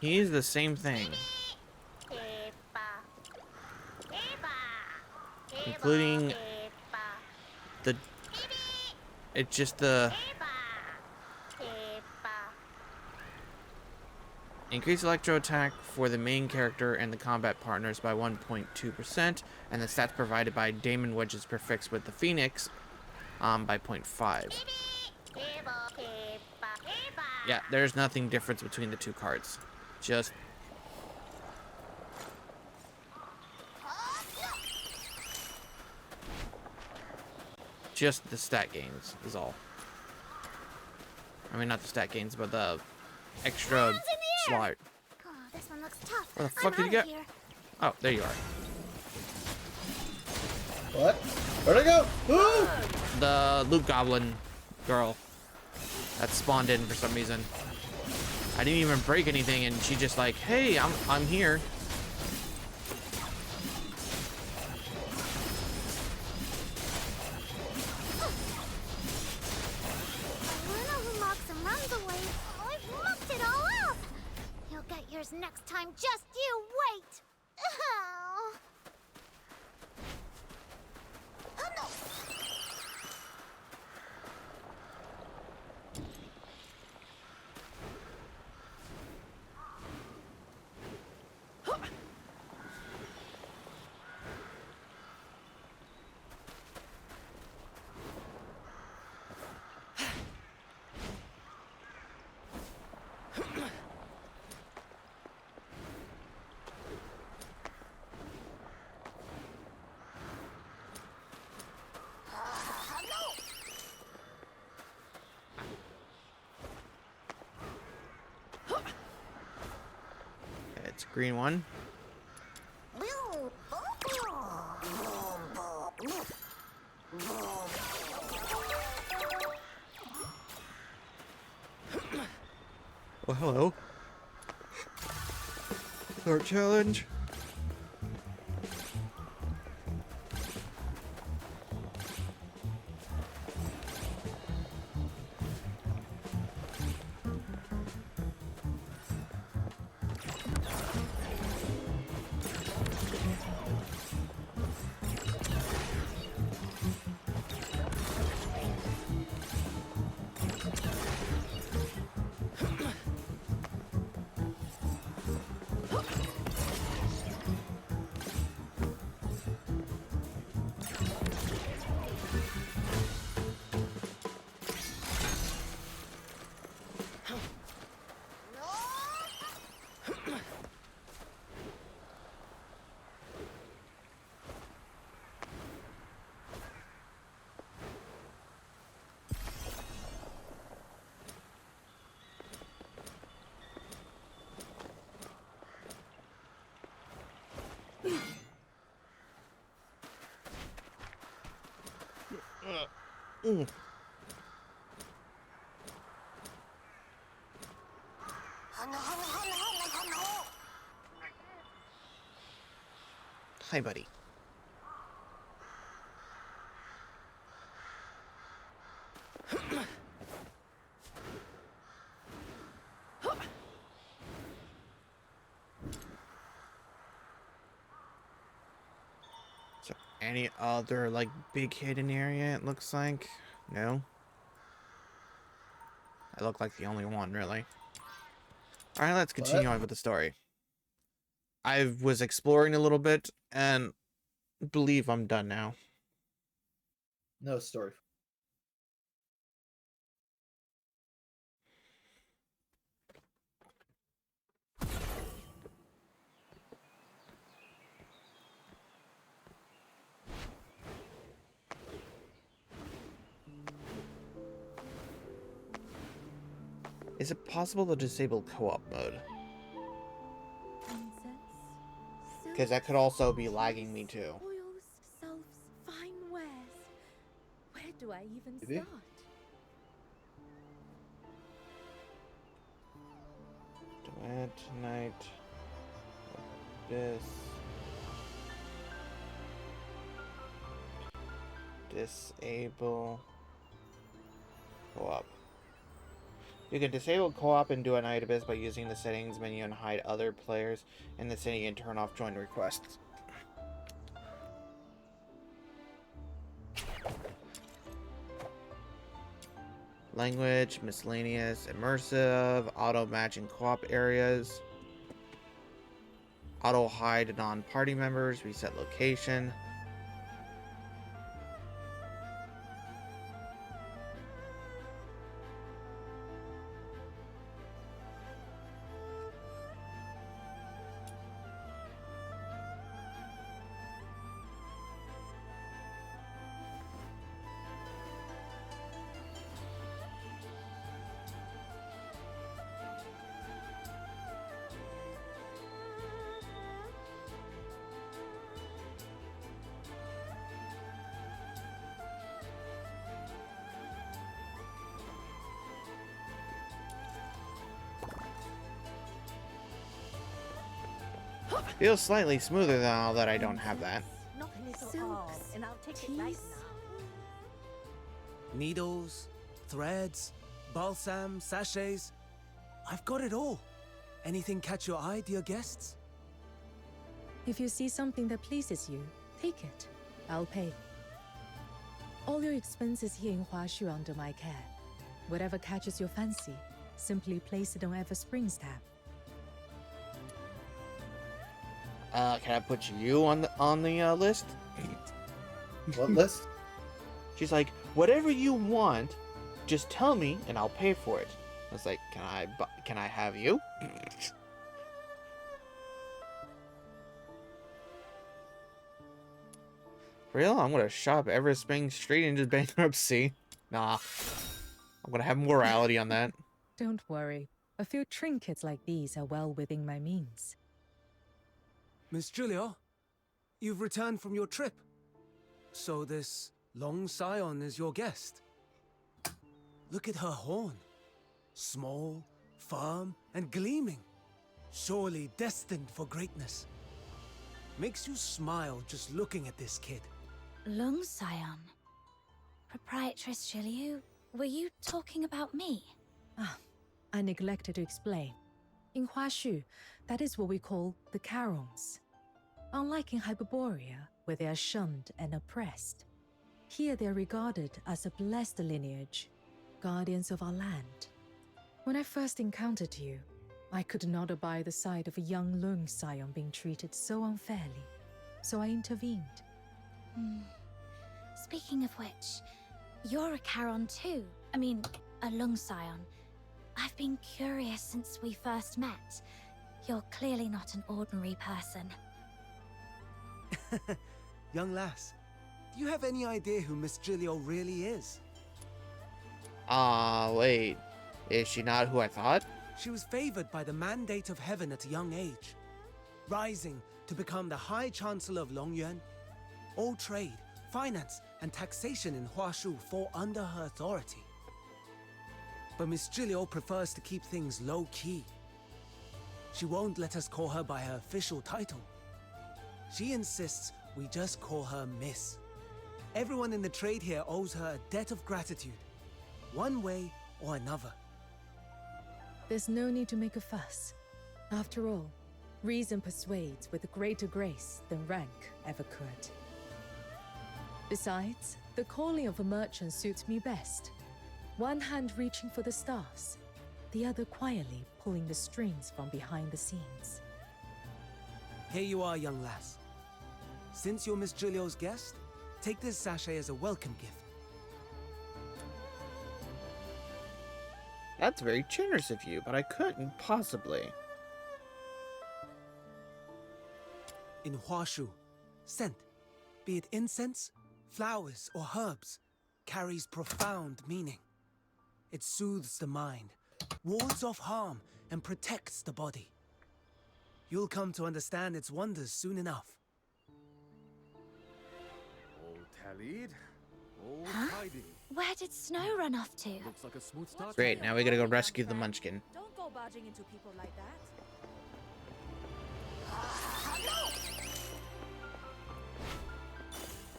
He's the same thing. Including the... It's just the... Increase electro attack for the main character and the combat partners by 1.2%, and the stats provided by Damon Wedge's prefix with the Phoenix by 0.5. Yeah, there's nothing difference between the two cards. Just the stat gains is all. I mean, not the stat gains, but the extra slot. Oh, this one looks tough. Where the fuck did you get? Oh, there you are. What? Where'd I go? Ooh! The loot goblin girl that spawned in for some reason. I didn't even break anything, and she just like, hey, I'm here. envoys. I've mucked it all up. You'll get yours next time. Just you wait. Oh. Oh no. It's a green one. Well, hello. Start challenge. Hi, buddy. So, any other, like, big hidden area, it looks like? No? I look like the only one, really. Alright, let's continue on with the story. I was exploring a little bit, and believe I'm done now. No story. Is it possible to disable co-op mode? Because that could also be lagging me too. Oils, salves, fine wares. Where do I even Maybe? start? Duet tonight. This. Disable co-op. You can disable co-op in Duet Night Abyss by using the settings menu and hide other players in the city and turn off join requests. Language, miscellaneous, immersive, auto match in co-op areas, auto hide non-party members, reset location. Feels slightly smoother now that I don't have that. Not a little arm, and I'll take it right now. Needles, threads, balsam, sachets. I've got it all. Anything catch your eye, dear guests? If you see something that pleases you, take it. I'll pay. All your expenses here in Huashu are under my care. Whatever catches your fancy, simply place it on Everspring's tab. Can I put you on the list? What list? She's like, whatever you want, just tell me and I'll pay for it. I was like, can I have you? Real? I'm gonna shop Everspring straight into bankruptcy. Nah. I'm gonna have morality on that. Don't worry. A few trinkets like these are well within my means. Miss Julia, you've returned from your trip. So this Long Scion is your guest. Look at her horn. Small, firm, and gleaming. Surely destined for greatness. Makes you smile just looking at this kid. Long Scion. Proprietress Shiliu, were you talking about me? I neglected to explain. In Huashu, that is what we call the Carons. Unlike in Hyperborea, where they are shunned and oppressed, here they are regarded as a blessed lineage, guardians of our land. When I first encountered you, I could not abide the sight of a young Lung Scion being treated so unfairly, so I intervened. Speaking of which, you're a Charon too. I mean, a Lung Scion. I've been curious since we first met. You're clearly not an ordinary person. Young lass, do you have any idea who Miss Gilio really is? Wait. Is she not who I thought? She was favored by the mandate of heaven at a young age, rising to become the High Chancellor of Longyuan. All trade, finance, and taxation in Huashu fall under her authority. But Miss Gilio prefers to keep things low-key. She won't let us call her by her official title. She insists we just call her Miss. Everyone in the trade here owes her a debt of gratitude, one way or another. There's no need to make a fuss. After all, reason persuades with greater grace than rank ever could. Besides, the calling of a merchant suits me best. One hand reaching for the stars, the other quietly pulling the strings from behind the scenes. Here you are, young lass. Since you're Miss Gilio's guest, take this sachet as a welcome gift. That's very generous of you, but I couldn't possibly. In Huashu, scent, be it incense, flowers, or herbs, carries profound meaning. It soothes the mind, wards off harm, and protects the body. You'll come to understand its wonders soon enough. All tallied, all tidy. Where did Snow run off to? Looks like a smooth start. Great, now we gotta go rescue the Munchkin. Don't go barging into people like that.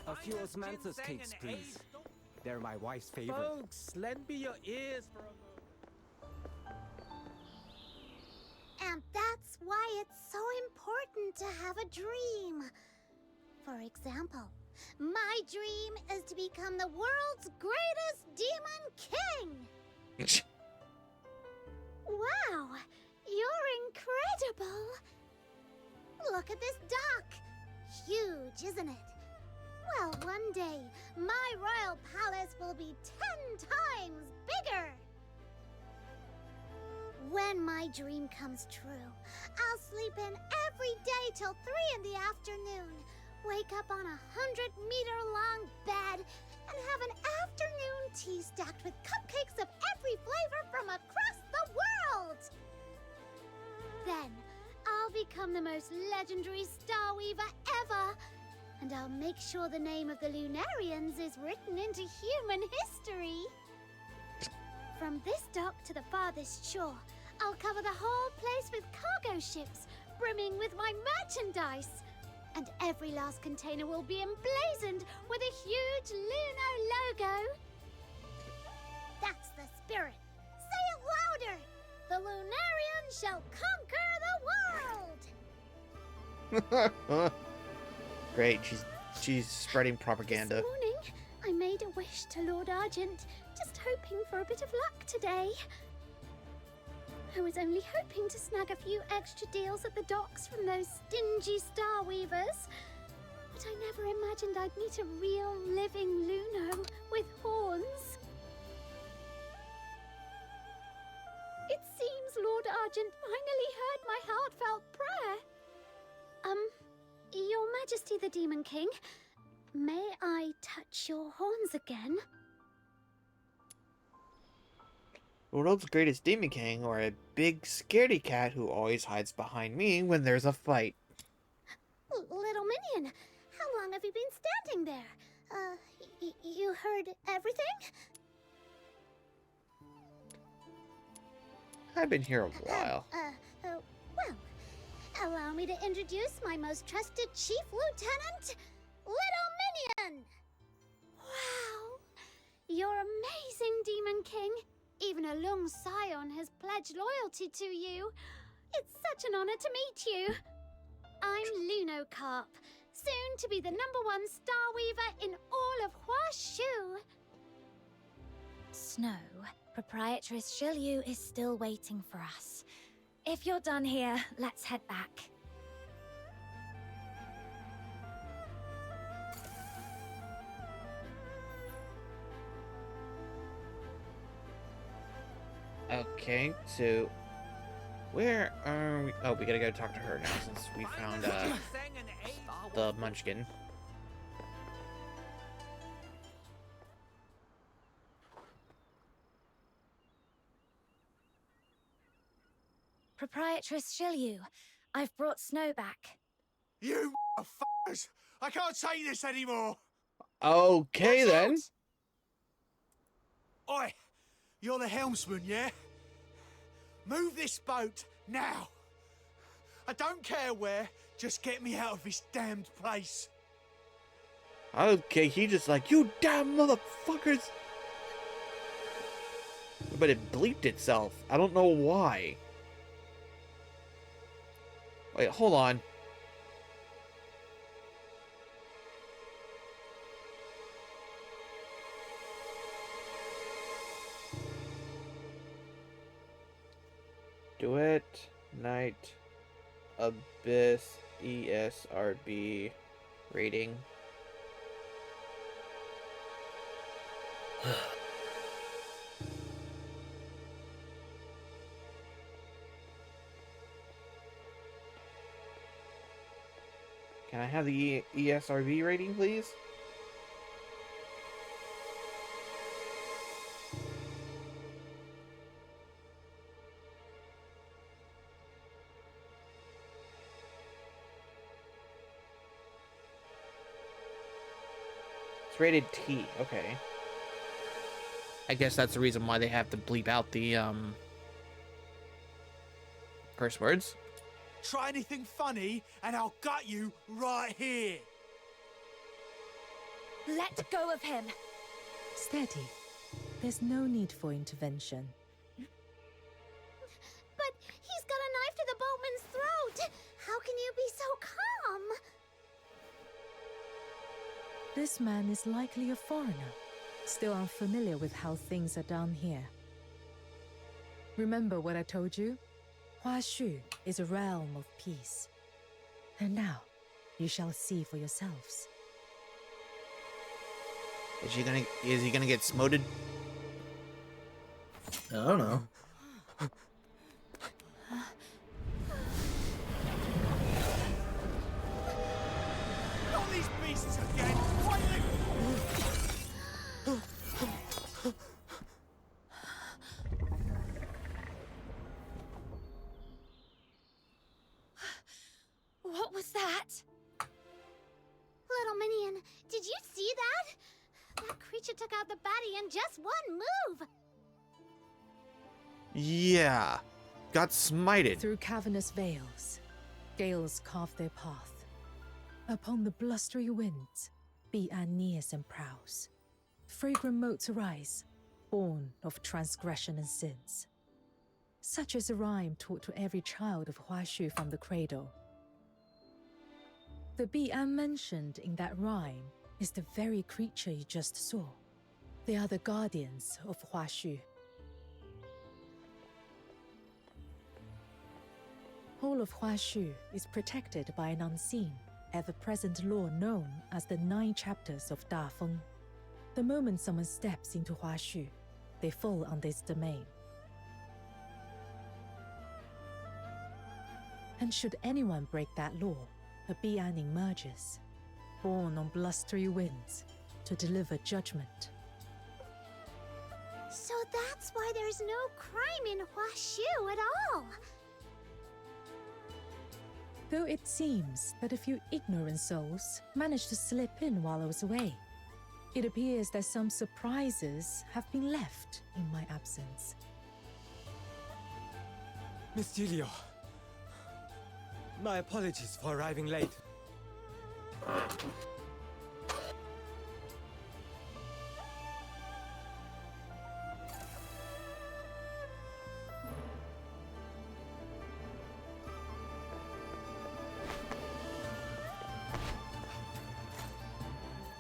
A few osmanthus cakes, please. They're my wife's favorite. Folks, lend me your ears for a moment. And that's why it's so important to have a dream. For example, my dream is to become the world's greatest demon king. Wow, you're incredible. Look at this dock. Huge, isn't it? Well, one day, my royal palace will be 10 times bigger. When my dream comes true, I'll sleep in every day till 3 in the afternoon, wake up on a 100-meter-long bed, and have an afternoon tea stacked with cupcakes of every flavor from across the world. Then, I'll become the most legendary star weaver ever, and I'll make sure the name of the Lunarians is written into human history. From this dock to the farthest shore, I'll cover the whole place with cargo ships, brimming with my merchandise. And every last container will be emblazoned with a huge Luno logo. That's the spirit. Great, she's spreading propaganda. This morning, I made a wish to Lord Argent, just hoping for a bit of luck today. I was only hoping to snag a few extra deals at the docks from those stingy Star Weavers. But I never imagined I'd meet a real living Luno with horns. It seems Lord Argent finally heard my heartfelt prayer. Your Majesty the Demon King, may I touch your horns again? The world's greatest demon king, or a big scaredy cat who always hides behind me when there's a fight. Little Minion, how long have you been standing there? You heard everything? I've been here a while. Well, allow me to introduce my most trusted Chief Lieutenant, Little Minion! Wow! You're amazing, Demon King. Even a Lung Scion has pledged loyalty to you. It's such an honor to meet you. I'm Luno Carp, soon to be the #1 Star Weaver in all of Huashu. Snow, Proprietress Shilyu is still waiting for us. If you're done here, let's head back. Okay, so where are we? Oh, we gotta go talk to her now since we found the Munchkin. Proprietress Shilyu, I've brought Snow back. You f***ers! I can't take this anymore! Okay then. Oi! You're the helmsman, yeah? Move this boat, now! I don't care where, just get me out of this damned place. Okay, he just like, you damn motherfuckers! But it bleeped itself. I don't know why. Wait, hold on. Duet, Night, Abyss, ESRB, rating. Can I have the ESRB rating, please? It's rated T, okay. I guess that's the reason why they have to bleep out the, curse words. Try anything funny, and I'll gut you right here. Let go of him. Steady. There's no need for intervention. But he's got a knife to the boatman's throat. How can you be so calm? This man is likely a foreigner, still unfamiliar with how things are done here. Remember what I told you? Huashu is a realm of peace. And now, you shall see for yourselves. Is he gonna get smoted? I don't know. Not these beasts again! Why What was that? Little Minion, did you see that? That creature took out the baddie in just one move. Yeah. Got smited. Through cavernous veils, gales carve their path. Upon the blustery winds, beat Aeneas and prows. Fragrant motes arise, born of transgression and sins. Such is a rhyme taught to every child of Huashu from the cradle. The Bi'an mentioned in that rhyme is the very creature you just saw. They are the guardians of Huashu. All of Huashu is protected by an unseen, ever-present law known as the 9 chapters of Dafeng. The moment someone steps into Huashu, they fall on this domain. And should anyone break that law, a Bi'an emerges, born on blustery winds, to deliver judgment. So that's why there's no crime in Huashu at all. Though it seems that a few ignorant souls managed to slip in while I was away, it appears that some surprises have been left in my absence. Miss Gilio, my apologies for arriving late.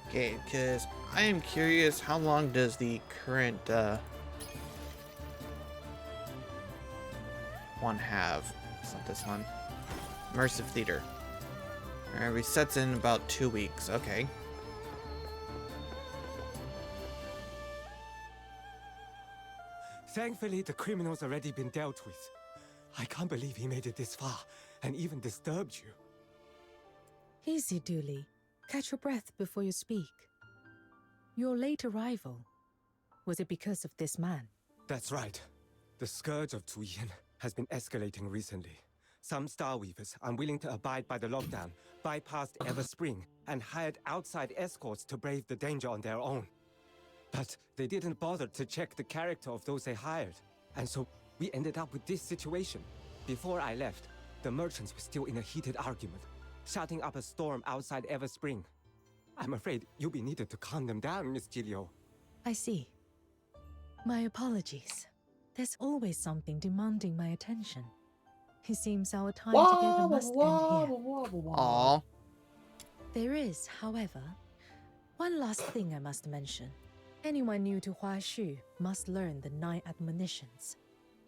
Okay, because I am curious, how long does the current one have? It's not this one. Immersive Theater. Alright, resets in about 2 weeks. Okay. Thankfully, the criminal's already been dealt with. I can't believe he made it this far, and even disturbed you. Easy, Dooley. Catch your breath before you speak. Your late arrival, was it because of this man? That's right. The scourge of Zuyin has been escalating recently. Some Starweavers, unwilling to abide by the lockdown, bypassed Everspring and hired outside escorts to brave the danger on their own. But they didn't bother to check the character of those they hired. And so we ended up with this situation. Before I left, the merchants were still in a heated argument, shutting up a storm outside Everspring. I'm afraid you'll be needed to calm them down, Miss Gilio. I see. My apologies. There's always something demanding my attention. It seems our time together must end here. Aww. There is, however, one last thing I must mention. Anyone new to Huashu must learn the 9 admonitions.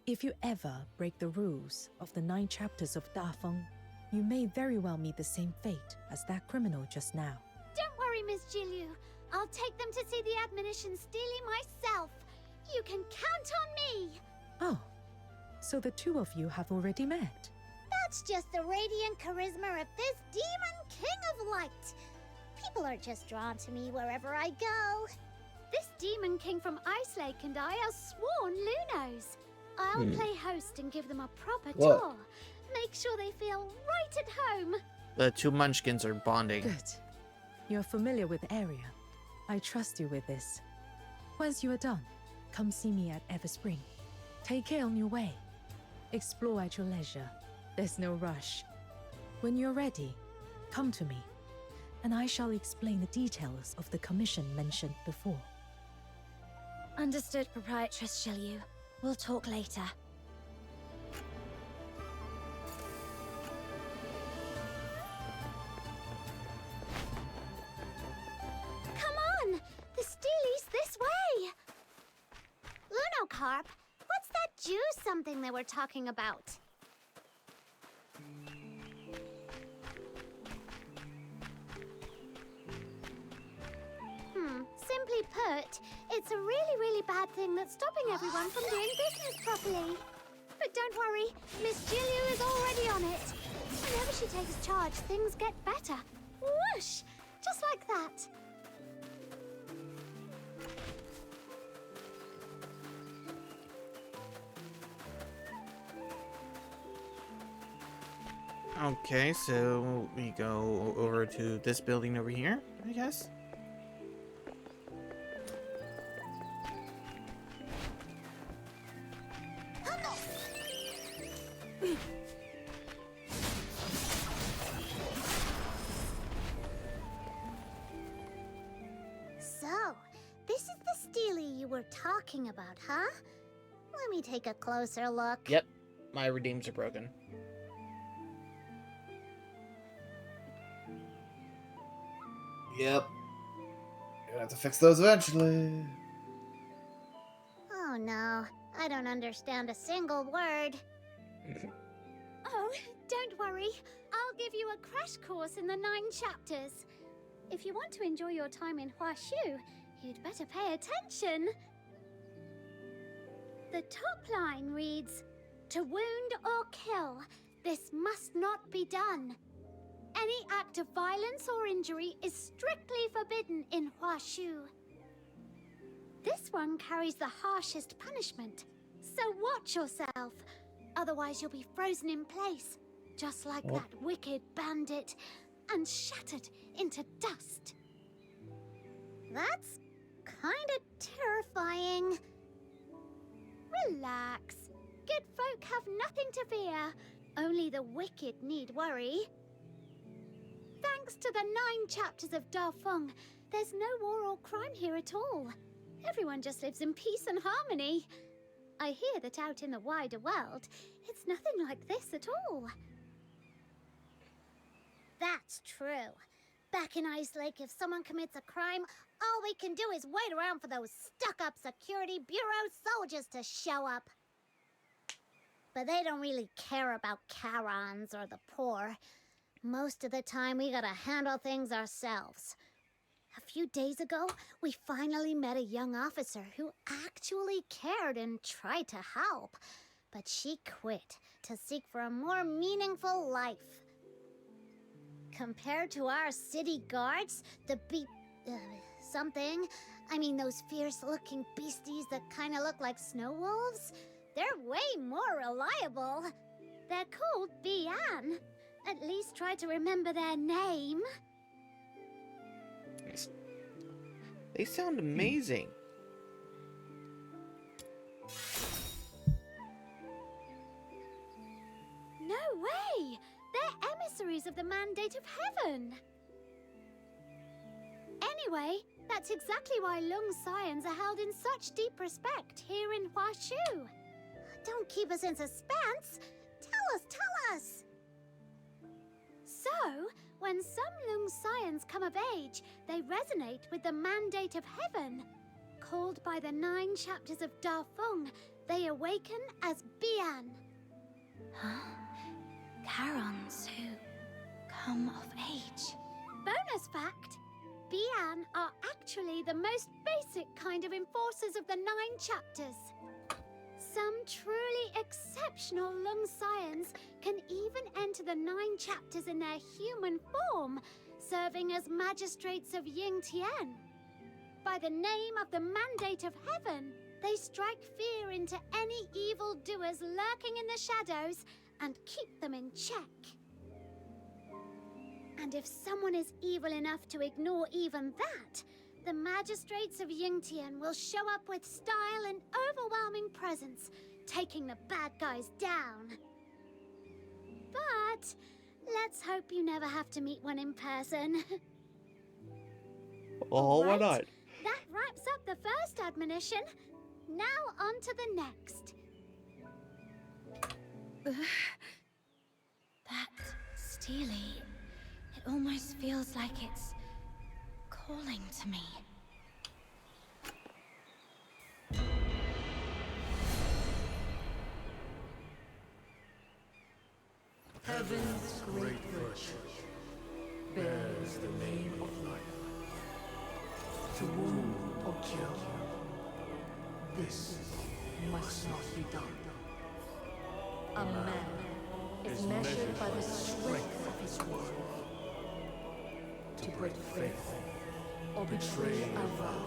If you ever break the rules of the 9 chapters of Dafeng, you may very well meet the same fate as that criminal just now. Don't worry, Miss Jilu. I'll take them to see the admonitions daily myself. You can count on me. Oh, so the 2 of you have already met. That's just the radiant charisma of this demon king of light. People are just drawn to me wherever I go. This demon king from Ice Lake and I are sworn Lunos. I'll play host and give them a proper tour. Make sure they feel right at home. The 2 munchkins are bonding. Good. You're familiar with the area. I trust you with this. Once you are done, come see me at Everspring. Take care on your way. Explore at your leisure. There's no rush. When you're ready, come to me, and I shall explain the details of the commission mentioned before. Understood, Proprietress Shilyu. We'll talk later. Come on! The Steely's this way! Lunocarp, what's that juice something they were talking about? Simply put, it's a really, really bad thing that's stopping everyone from doing business properly. But don't worry, Miss Jilu is already on it. Whenever she takes charge, things get better. Whoosh! Just like that. Okay, so we go over to this building over here, I guess. So, this is the Steely you were talking about, huh? Let me take a closer look. Yep, my redeems are broken. Yep. Gonna have to fix those eventually. Oh no, I don't understand a single word. Oh, don't worry. I'll give you a crash course in the 9 chapters. If you want to enjoy your time in Huashu, you'd better pay attention. The top line reads, "To wound or kill, this must not be done. Any act of violence or injury is strictly forbidden in Huashu." This one carries the harshest punishment, so watch yourself. Otherwise you'll be frozen in place, just like that wicked bandit, and shattered into dust. That's kinda terrifying. Relax. Good folk have nothing to fear. Only the wicked need worry. Thanks to the 9 chapters of Dafeng, there's no war or crime here at all. Everyone just lives in peace and harmony. I hear that out in the wider world, it's nothing like this at all. That's true. Back in Ice Lake, if someone commits a crime, all we can do is wait around for those stuck-up Security Bureau soldiers to show up. But they don't really care about Karons or the poor. Most of the time, we gotta handle things ourselves. A few days ago, we finally met a young officer who actually cared and tried to help. But she quit to seek for a more meaningful life. Compared to our city guards, the those fierce-looking beasties that kind of look like snow wolves, they're way more reliable. They're called Bian. At least try to remember their name. They sound amazing. No way! They're emissaries of the Mandate of Heaven! Anyway, that's exactly why Lung Scions are held in such deep respect here in Huashu. Don't keep us in suspense! Tell us! So, when some Lung Scions come of age, they resonate with the Mandate of Heaven. Called by the 9 chapters of Dafeng, they awaken as Bian. Huh? Karons who come of age. Bonus fact! Bian are actually the most basic kind of enforcers of the 9 chapters. Some truly exceptional Lung Scions can even enter the 9 chapters in their human form, serving as magistrates of Yingtian. By the name of the Mandate of Heaven, they strike fear into any evildoers lurking in the shadows and keep them in check. And if someone is evil enough to ignore even that, the magistrates of Yingtian will show up with style and overwhelming presence, taking the bad guys down. But let's hope you never have to meet one in person. Oh, why not? That wraps up the first admonition. Now on to the next. That Steely, it almost feels like it's calling to me. Heaven's great virtue bears the name of life. To wound or kill, this must not be done. A man is measured by the strength of his word. To break faith or betray a vow,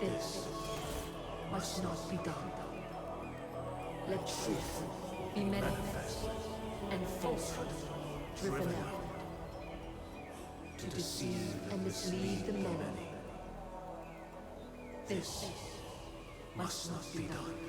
this must not be done. Let truth be manifest and falsehood driven out. To deceive and mislead the many, this must not be done.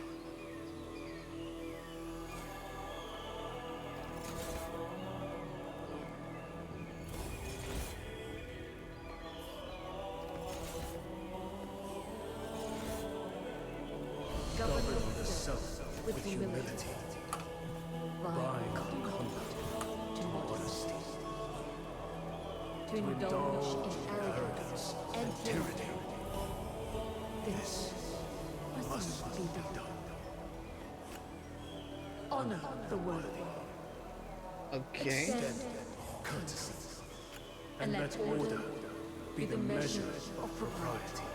Govern Yourself with humility. Bind conduct to modesty. to indulge in arrogance and tyranny. This must not be done. Honor the worthy. Okay. Extend courtesy. And let order be the measure of propriety.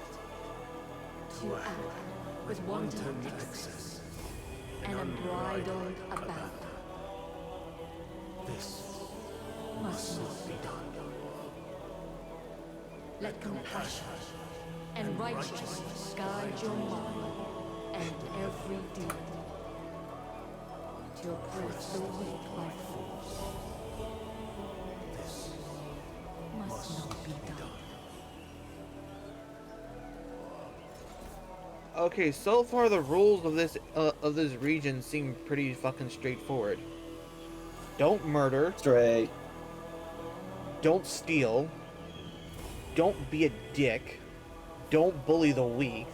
To act with wanton excess and unbridled abandon. This must not be done. Let compassion and righteousness guide your mind and every deed. To oppress the weak by force. This must not be done. Okay, so far the rules of this region seem pretty fucking straightforward. Don't murder. Straight. Don't steal. Don't be a dick. Don't bully the weak.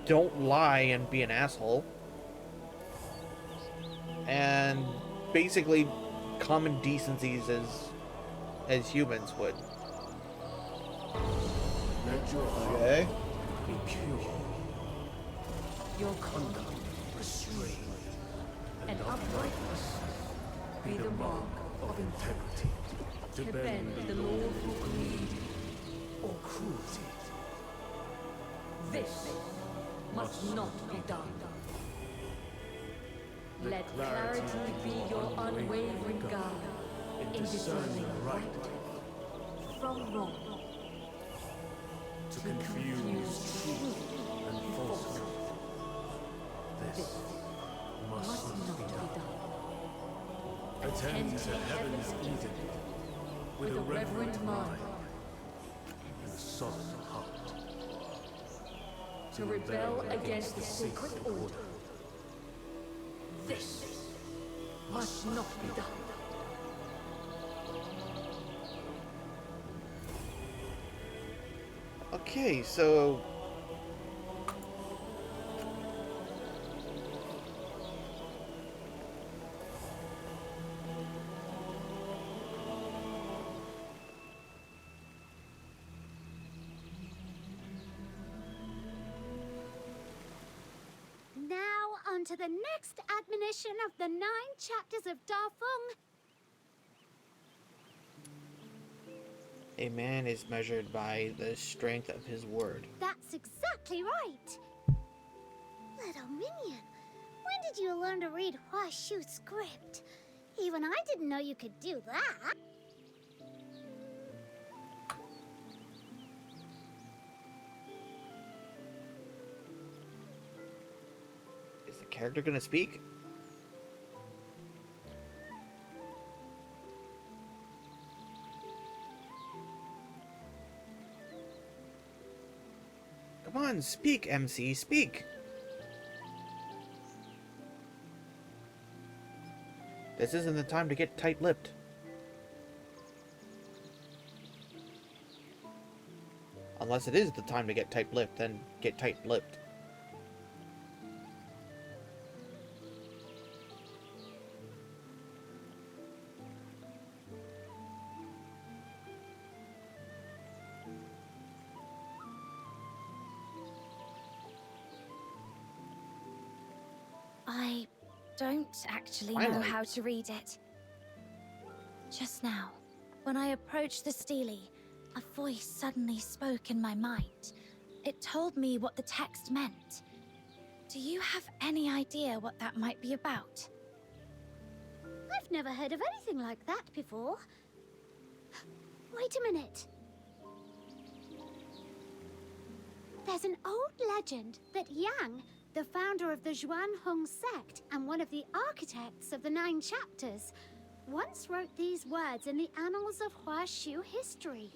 Don't lie and be an asshole. And basically common decencies as humans would. Let your Okay. heart be pure. Your conduct restrained. And uprightness be the mark of integrity. To bend the law for greed or cruelty. This must not be done. Let clarity be your unwavering guide in discerning right from wrong. To confuse truth and falsehood. This must not be done. Attend to heaven's Eden with a reverent mind and a solemn heart. To rebel against the sacred order. This must not be done. Okay, so Now on to the next admonition of the 9 chapters of Dafeng. a man is measured by the strength of his word. That's exactly right. Little minion, when did you learn to read Huashu script? Even I didn't know you could do that. Is the character gonna speak? Come on, speak, MC, speak! This isn't the time to get tight-lipped. Unless it is the time to get tight-lipped, then get tight-lipped. I don't actually know Finally. how to read it. Just now, when I approached the stele, a voice suddenly spoke in my mind. It told me what the text meant. Do you have any idea what that might be about? I've never heard of anything like that before. Wait a minute. There's an old legend that Yang, the founder of the Zhuanhong sect and one of the architects of the 9 chapters, once wrote these words in the annals of Huashu history.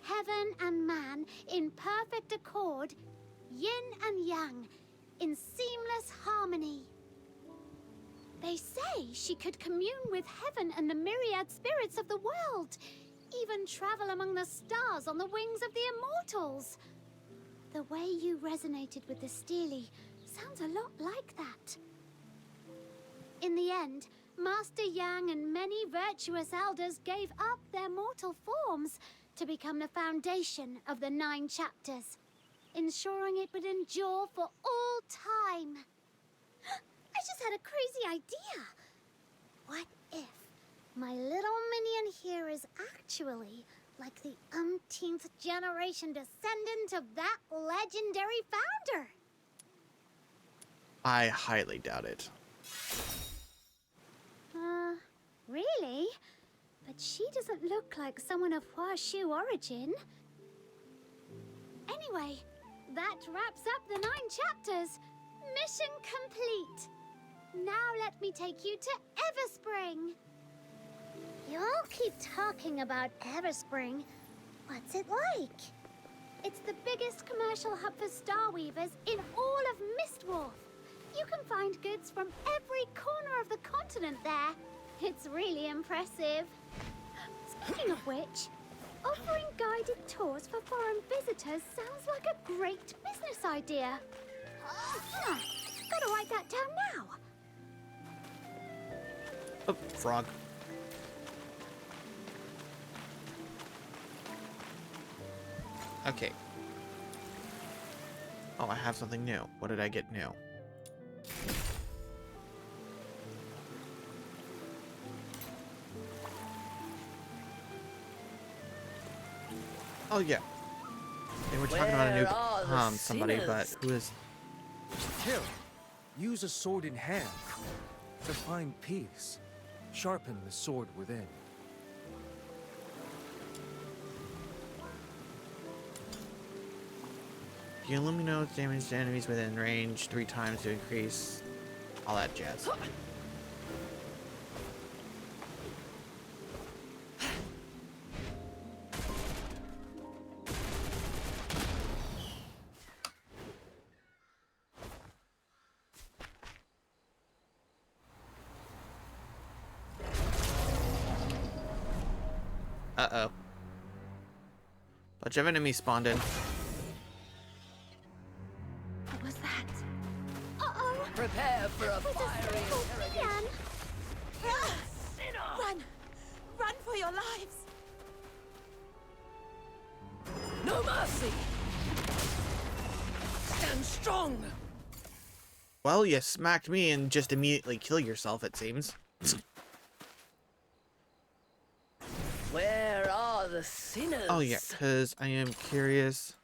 Heaven and man in perfect accord, yin and yang, in seamless harmony. They say she could commune with heaven and the myriad spirits of the world, even travel among the stars on the wings of the immortals. The way you resonated with the stele sounds a lot like that. In the end, Master Yang and many virtuous elders gave up their mortal forms to become the foundation of the 9 chapters, ensuring it would endure for all time. I just had a crazy idea. What if my little minion here is actually like the umpteenth generation descendant of that legendary founder? I highly doubt it. Really? But she doesn't look like someone of Huashu origin. Anyway, that wraps up the 9 chapters. Mission complete. Now let me take you to Everspring. You all keep talking about Everspring. What's it like? It's the biggest commercial hub for Starweavers in all of Mistwolf. You can find goods from every corner of the continent there. It's really impressive. Speaking of which, offering guided tours for foreign visitors sounds like a great business idea. Gotta write that down now. Oh, frog. Okay. Oh, I have something new. What did I get new? Oh, yeah. They were talking about a new somebody, but who is... Kill. Use a sword in hand. To find peace, sharpen the sword within. You illuminate damage to enemies within range 3 times to increase all that jazz. Uh-oh. Bunch of enemies spawned in. What was that? Uh-oh! Prepare for a fiery interrogation. Run! Run for your lives! No mercy! Stand strong! Well, you smacked me and just immediately kill yourself, it seems. Where are the sinners? Oh yeah, because I am curious.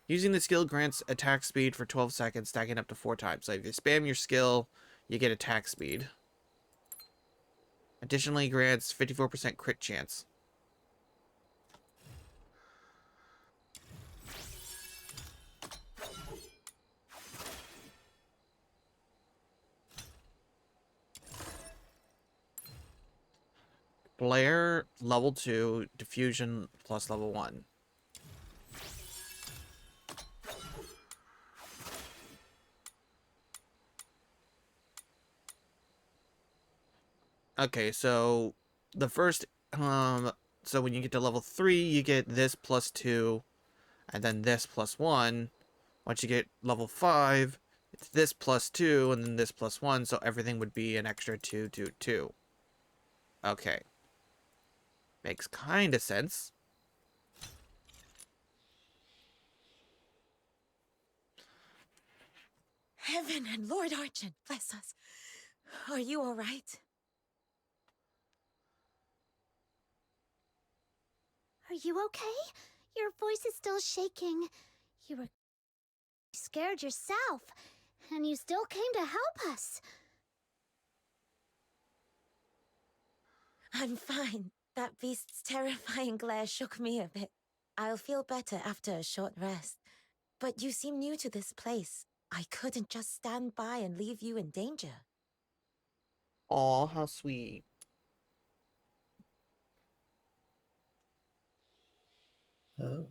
Using the skill grants attack speed for 12 seconds, stacking up to 4 times. So if you spam your skill, you get attack speed. Additionally, grants 54% crit chance. Blair, level 2, diffusion plus level 1. Okay, so the first, so when you get to level 3, you get this plus 2, and then this plus 1. Once you get level 5, it's this plus 2, and then this plus 1, so everything would be an extra 2, 2, 2. Okay. Makes kinda sense. Heaven and Lord Archon, bless us. Are you all right? Are you okay? Your voice is still shaking. You were scared yourself, and you still came to help us. I'm fine. That beast's terrifying glare shook me a bit. I'll feel better after a short rest. But you seem new to this place. I couldn't just stand by and leave you in danger. Aw, how sweet. Oh.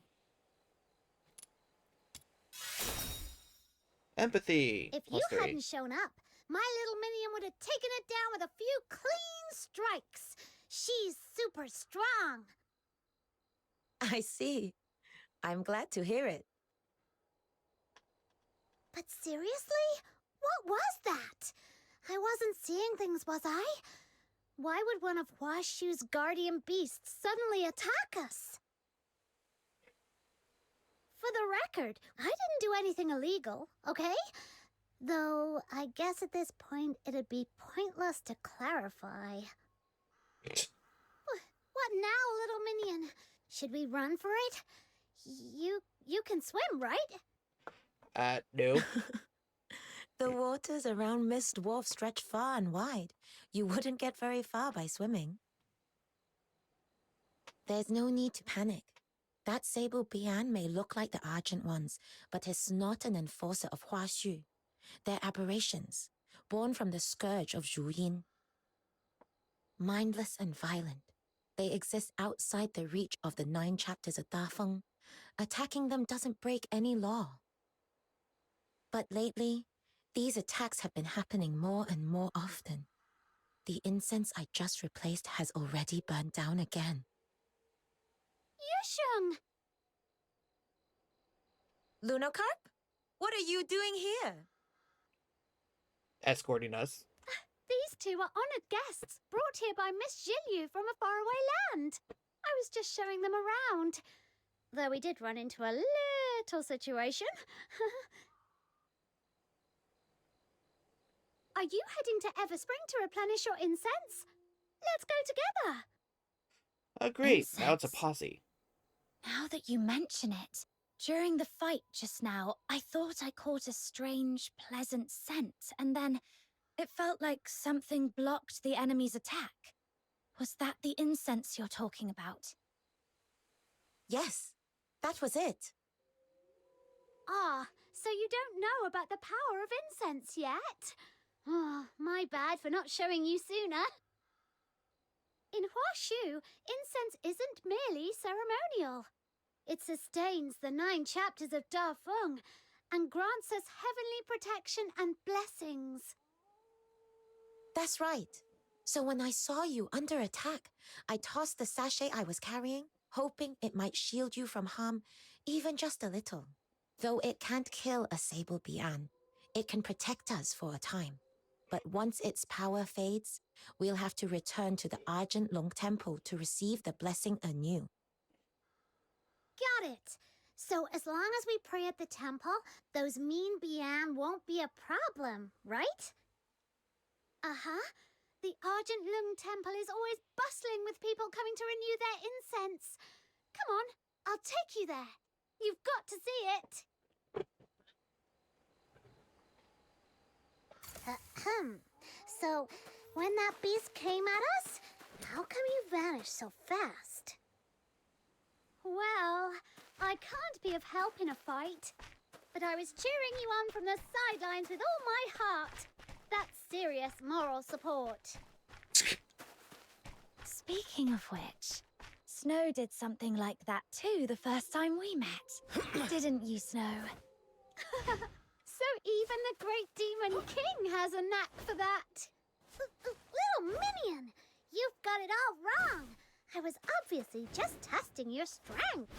Empathy. If you +3. hadn't shown up, my little minion would have taken it down with a few clean strikes. She's super strong. I see. I'm glad to hear it. But seriously? What was that? I wasn't seeing things, was I? Why would one of Huashu's guardian beasts suddenly attack us? For the record, I didn't do anything illegal, okay? Though, I guess at this point it'd be pointless to clarify. What now, little minion? Should we run for it? You can swim, right? No. The waters around Mist Wharf stretch far and wide. You wouldn't get very far by swimming. There's no need to panic. That sable Bian may look like the Argent ones, but is not an enforcer of Huashu. They're aberrations, born from the scourge of Zhuyin. Mindless and violent, they exist outside the reach of the 9 chapters of Dafeng. Attacking them doesn't break any law. But lately, these attacks have been happening more and more often. The incense I just replaced has already burned down again. Yusheng! Lunocarp? What are you doing here? Escorting us. These two are honored guests, brought here by Miss Zhilyu from a faraway land. I was just showing them around. Though we did run into a little situation. Are you heading to Everspring to replenish your incense? Let's go together. Great. Now it's a posse. Now that you mention it, during the fight just now, I thought I caught a strange, pleasant scent, and then it felt like something blocked the enemy's attack. Was that the incense you're talking about? Yes, that was it. Ah, so you don't know about the power of incense yet? Oh, my bad for not showing you sooner. In Huashu, incense isn't merely ceremonial. It sustains the 9 chapters of Dafeng and grants us heavenly protection and blessings. That's right. So when I saw you under attack, I tossed the sachet I was carrying, hoping it might shield you from harm, even just a little. Though it can't kill a Sable Bian, it can protect us for a time. But once its power fades, we'll have to return to the Argent Long Temple to receive the blessing anew. Got it. So as long as we pray at the temple, those mean Bian won't be a problem, right? Uh-huh. The Argent Lung Temple is always bustling with people coming to renew their incense. Come on, I'll take you there. You've got to see it. So, when that beast came at us, how come you vanished so fast? Well, I can't be of help in a fight, but I was cheering you on from the sidelines with all my heart. That's serious moral support. Speaking of which, Snow did something like that too the first time we met. Didn't you, Snow? So even the great demon king has a knack for that. Little minion, you've got it all wrong. I was obviously just testing your strength.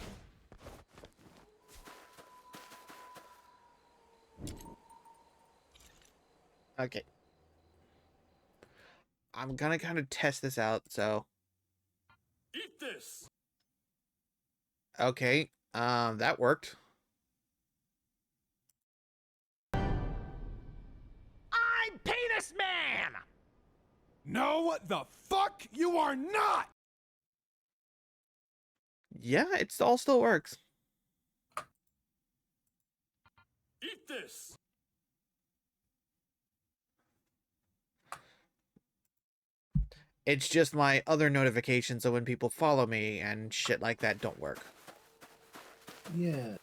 Okay. I'm gonna kind of test this out, so... Eat this! Okay, that worked. I'm Penis Man! No, the fuck you are not! Yeah, it all still works. Eat this! It's just my other notifications, so when people follow me and shit like that don't work. Yeah.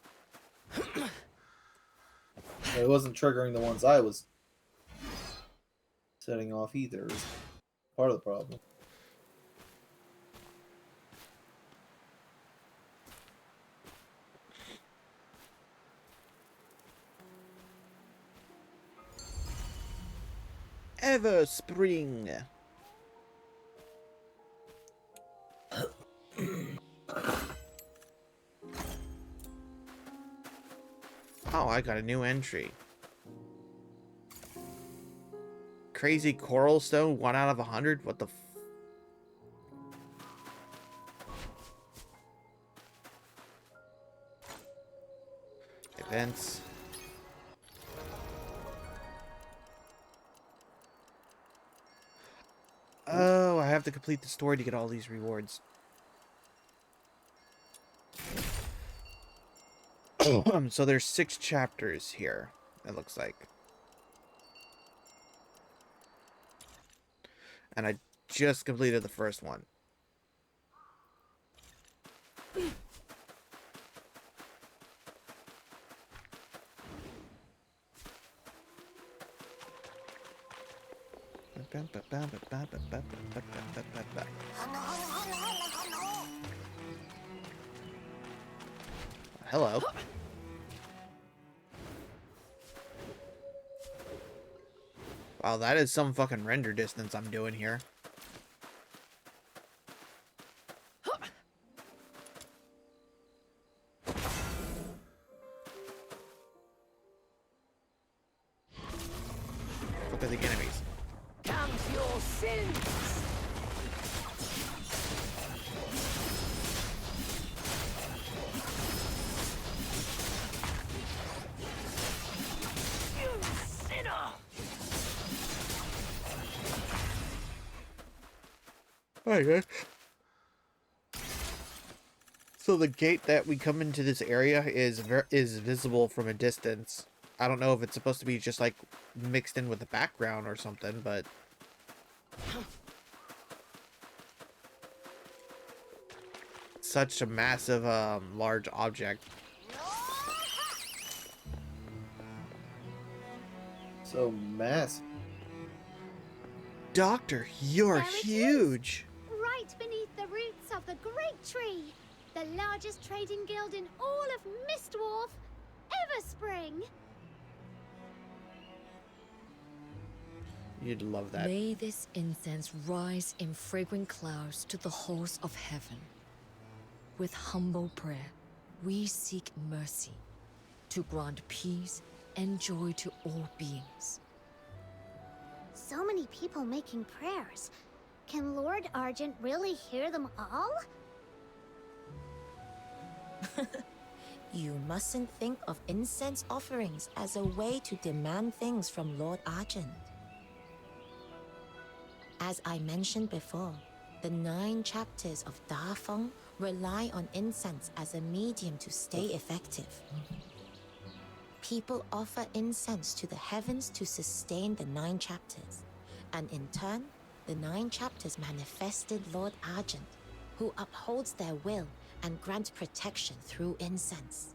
It wasn't triggering the ones I was setting off either. It was part of the problem. Everspring. Oh, I got a new entry. crazy coral stone, 1 out of 100? What the events. Oh, I have to complete the story to get all these rewards. So there's 6 chapters here, it looks like. And I just completed the first one. Hello. Wow, that is some fucking render distance I'm doing here. Look at the enemies. Count your sins! You sinner! Okay. So the gate that we come into this area is visible from a distance. I don't know if it's supposed to be just like mixed in with the background or something, but such a massive, large object. So massive. Doctor, you're There it is. huge. Right beneath the roots of the great tree. The largest trading guild in all of Mistwolf, Everspring. You'd love that. May this incense rise in fragrant clouds to the halls of heaven. With humble prayer, we seek mercy to grant peace and joy to all beings. So many people making prayers. Can Lord Argent really hear them all? You mustn't think of incense offerings as a way to demand things from Lord Argent. As I mentioned before, the 9 chapters of Dafeng rely on incense as a medium to stay effective. People offer incense to the heavens to sustain the 9 chapters, and in turn, the 9 chapters manifested Lord Argent, who upholds their will and grants protection through incense.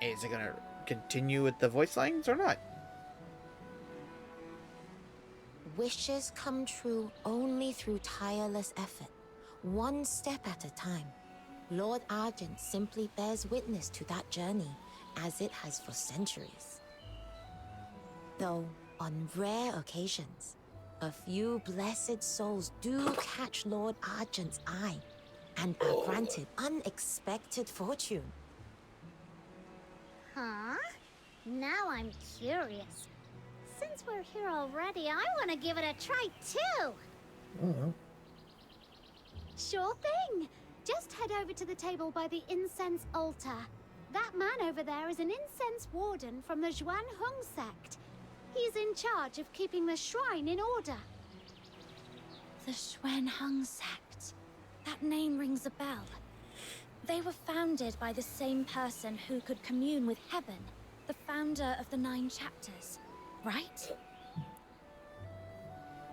Is it gonna continue with the voice lines or not? Wishes come true only through tireless effort, one step at a time. Lord Argent simply bears witness to that journey, as it has for centuries. Though, on rare occasions, a few blessed souls do catch Lord Argent's eye, and are granted unexpected fortune. Huh? Now I'm curious. Since we're here already, I want to give it a try too. Sure thing. Just head over to the table by the incense altar. That man over there is an incense warden from the Zhuan Hong sect. He's in charge of keeping the shrine in order. The Xuan Hung sect. That name rings a bell. They were founded by the same person who could commune with heaven, the founder of the 9 chapters, right?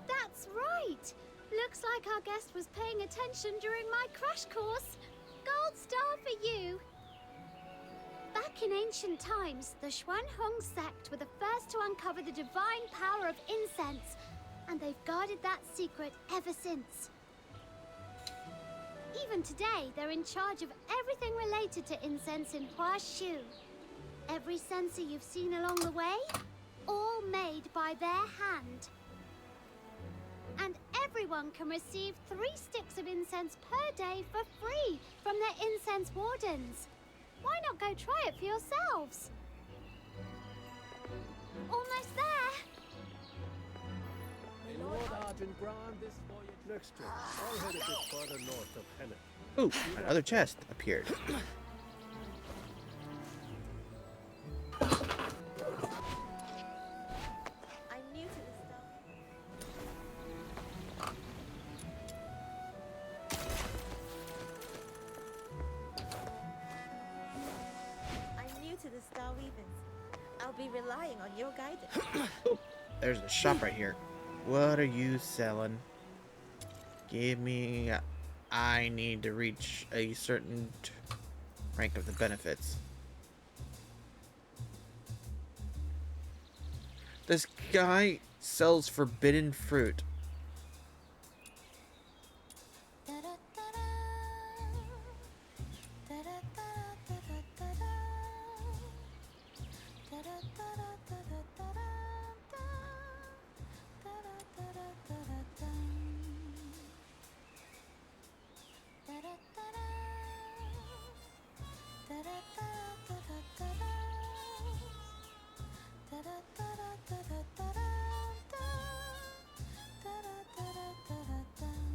That's right. Looks like our guest was paying attention during my crash course. Gold star for you. Back in ancient times, the Xuan Hong sect were the first to uncover the divine power of incense, and they've guarded that secret ever since. Even today, they're in charge of everything related to incense in Huashu. Every censer you've seen along the way, all made by their hand. And everyone can receive 3 sticks of incense per day for free from their incense wardens. Why not go try it for yourselves? Almost there. May Lord Arjun grant this voyage next trip. I'll head a bit further north of Hennet. Ooh, another chest appeared. I'm new to this stuff. I'm new to the Star Weavers. I'll be relying on your guidance. Oh, there's a shop right here. What are you selling? Give me... I need to reach a certain rank of the benefits. This guy sells forbidden fruit.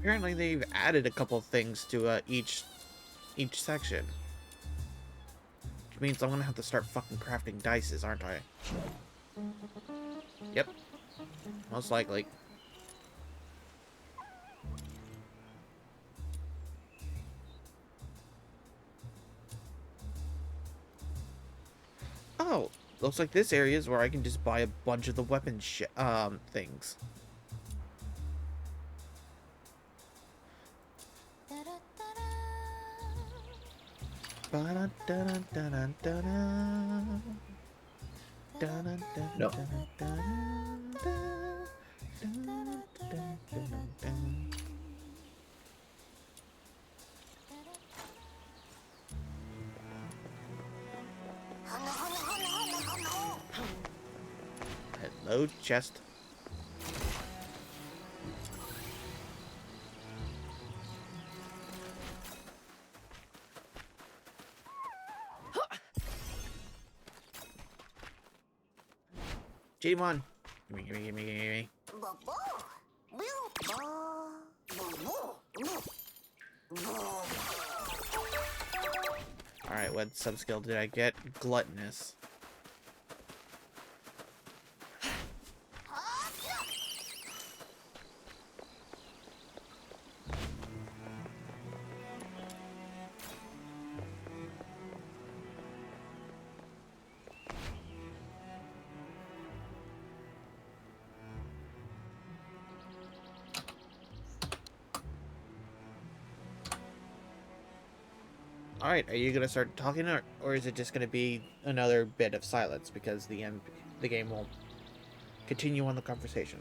Apparently they've added a couple things to each section. Which means I'm gonna have to start fucking crafting dices, aren't I? Yep. Most likely. Oh, looks like this area is where I can just buy a bunch of the weapon things. No. Hello, chest. G1. Gimme. Alright, what sub-skill did I get? Gluttonous. Alright, are you gonna start talking, or is it just gonna be another bit of silence because the game won't continue on the conversation?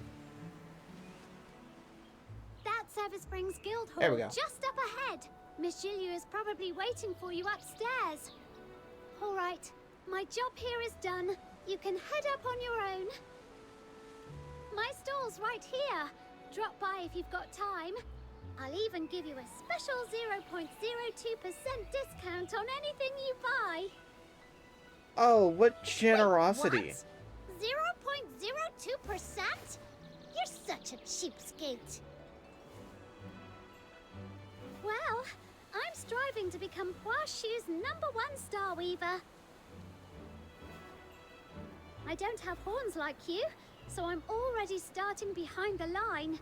That Service Springs Guild Hall, There we go. just up ahead. Miss Julia is probably waiting for you upstairs. All right, my job here is done. You can head up on your own. My stall's right here. Drop by if you've got time. I'll even give you a special 0.02% discount on anything you buy. Oh, what generosity. What? 0.02%? You're such a cheapskate. Well, I'm striving to become Huashu's #1 Star Weaver. I don't have horns like you, so I'm already starting behind the line.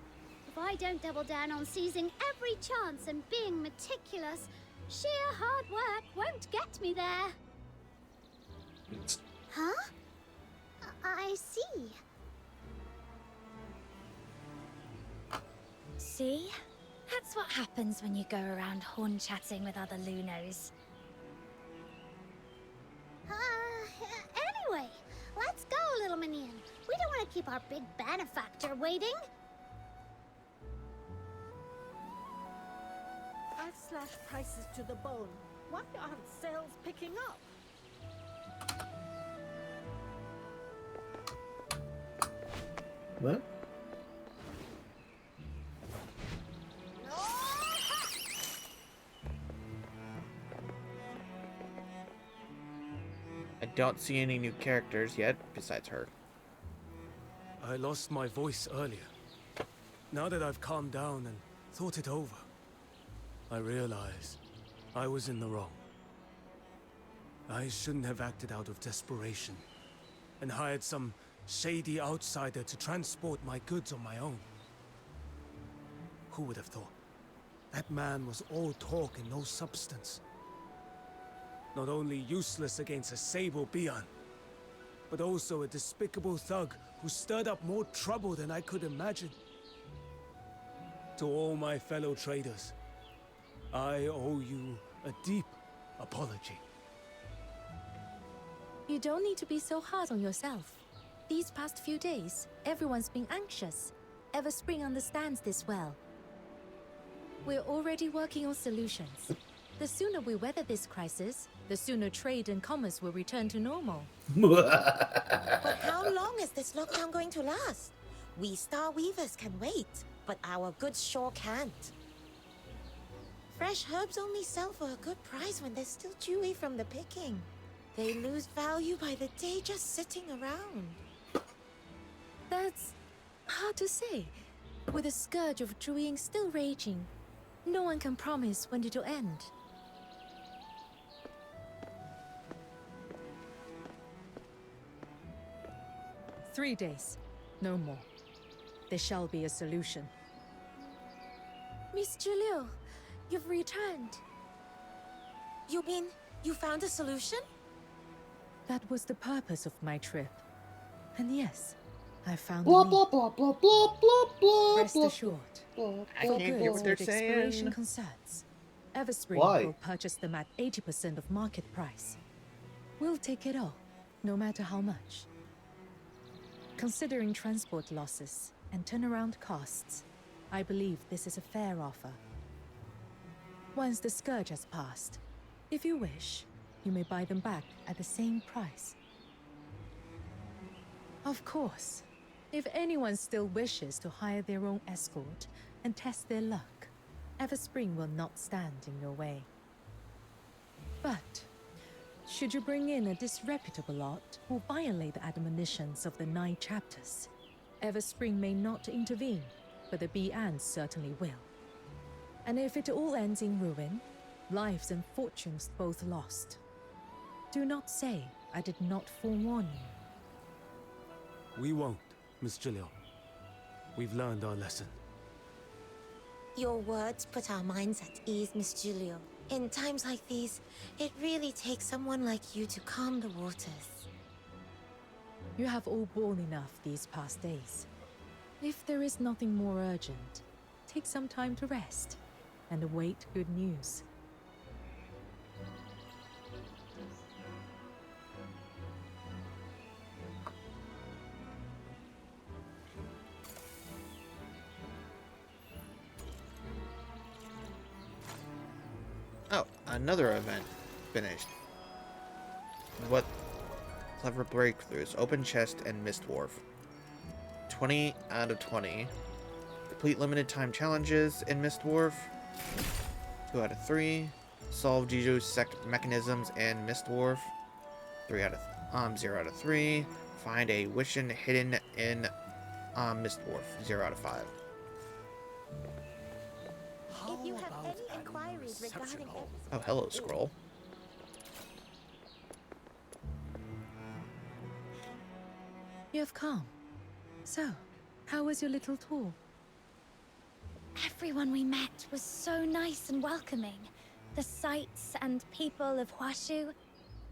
If I don't double down on seizing every chance and being meticulous, sheer hard work won't get me there. Huh? I see. See? That's what happens when you go around horn-chatting with other Lunos. Anyway, let's go, little minion. We don't want to keep our big benefactor waiting. I've slashed prices to the bone. Why aren't sales picking up? What? I don't see any new characters yet, besides her. I lost my voice earlier. Now that I've calmed down and thought it over, I realize I was in the wrong. I shouldn't have acted out of desperation and hired some shady outsider to transport my goods on my own. Who would have thought? That man was all talk and no substance. Not only useless against a sable Bian, but also a despicable thug who stirred up more trouble than I could imagine. To all my fellow traders, I owe you a deep apology. You don't need to be so hard on yourself. These past few days, everyone's been anxious. Everspring understands this well. We're already working on solutions. The sooner we weather this crisis, the sooner trade and commerce will return to normal. But how long is this lockdown going to last? We Star Weavers can wait, but our goods sure can't. Fresh herbs only sell for a good price when they're still dewy from the picking. They lose value by the day just sitting around. That's hard to say. With the scourge of Druiding still raging, no one can promise when it'll end. "3 days, no more. There shall be a solution." Miss Julio, you've returned. You mean you found a solution? That was the purpose of my trip. And yes, I found Blah a way. blah blah blah blah blah blah. Rest blah, assured, blah, I for can't hear goods what they're with expiration saying. concerns, Everspring Why? will purchase them at 80% of market price. We'll take it all, no matter how much. Considering transport losses and turnaround costs, I believe this is a fair offer. Once the scourge has passed, if you wish, you may buy them back at the same price. Of course, if anyone still wishes to hire their own escort and test their luck, Everspring will not stand in your way. But should you bring in a disreputable lot who violate the admonitions of the 9 chapters, Everspring may not intervene, but the Bian certainly will. And if it all ends in ruin, lives and fortunes both lost, do not say I did not forewarn you. We won't, Miss Julio. We've learned our lesson. Your words put our minds at ease, Miss Julio. In times like these, it really takes someone like you to calm the waters. You have all borne enough these past days. If there is nothing more urgent, take some time to rest and await good news. Oh, another event finished. What clever breakthroughs. Open chest and Mist Wharf. 20 out of 20. Complete limited time challenges in Mist Wharf. 2 out of 3. Solve Jiju's sect mechanisms in Mist Wharf. 0 out of 3. Find a Wishin hidden in Mist Wharf. 0 out of 5. If you have any inquiries regarding Oh, hello, Scroll. You have come. So, how was your little tour? Everyone we met was so nice and welcoming. The sights and people of Huashu,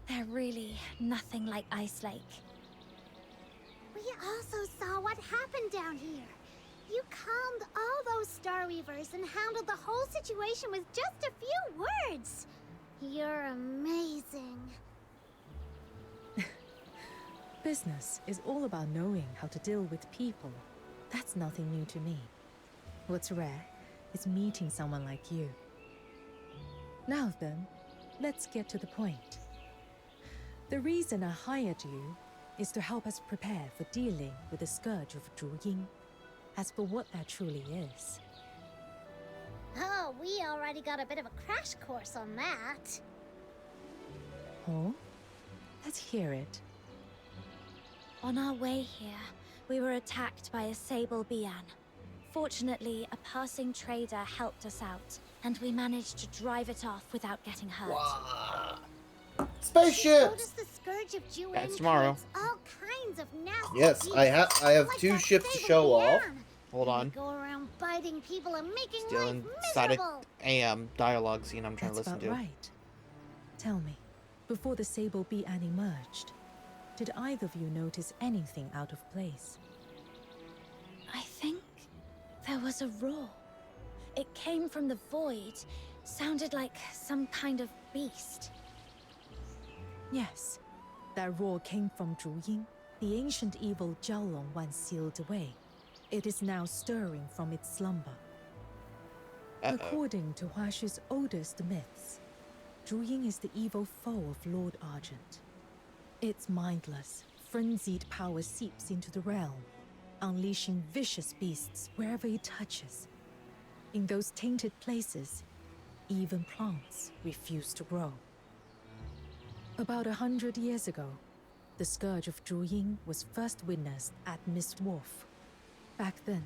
they're really nothing like Ice Lake. We also saw what happened down here. You calmed all those Star Weavers and handled the whole situation with just a few words. You're amazing. Business is all about knowing how to deal with people. That's nothing new to me. What's rare is meeting someone like you. Now then, let's get to the point. The reason I hired you is to help us prepare for dealing with the scourge of Zhuying. As for what that truly is, Oh, we already got a bit of a crash course on that. oh, let's hear it. On our way here, we were attacked by a sable Bian. Fortunately, a passing trader helped us out, and we managed to drive it off without getting hurt. Wow. She showed us Spaceships! the scourge of Juin That's tomorrow. creates all kinds of nasty Yes, beasts, I have like 2 that ships to sable show off. Bian. Hold They on. go around biting people and making Still life inside miserable. a dialogue scene I'm trying That's to listen about to. right. Tell me, before the sable Bian emerged, did either of you notice anything out of place? I think there was a roar. It came from the void, sounded like some kind of beast. Yes, that roar came from Zhuying, the ancient evil Jiaolong once sealed away. It is now stirring from its slumber. According to Huashu's oldest myths, Zhuying is the evil foe of Lord Argent. Its mindless, frenzied power seeps into the realm, unleashing vicious beasts wherever it touches. In those tainted places, even plants refuse to grow. About 100 years ago, the scourge of Zhuying was first witnessed at Mist Wolf. Back then,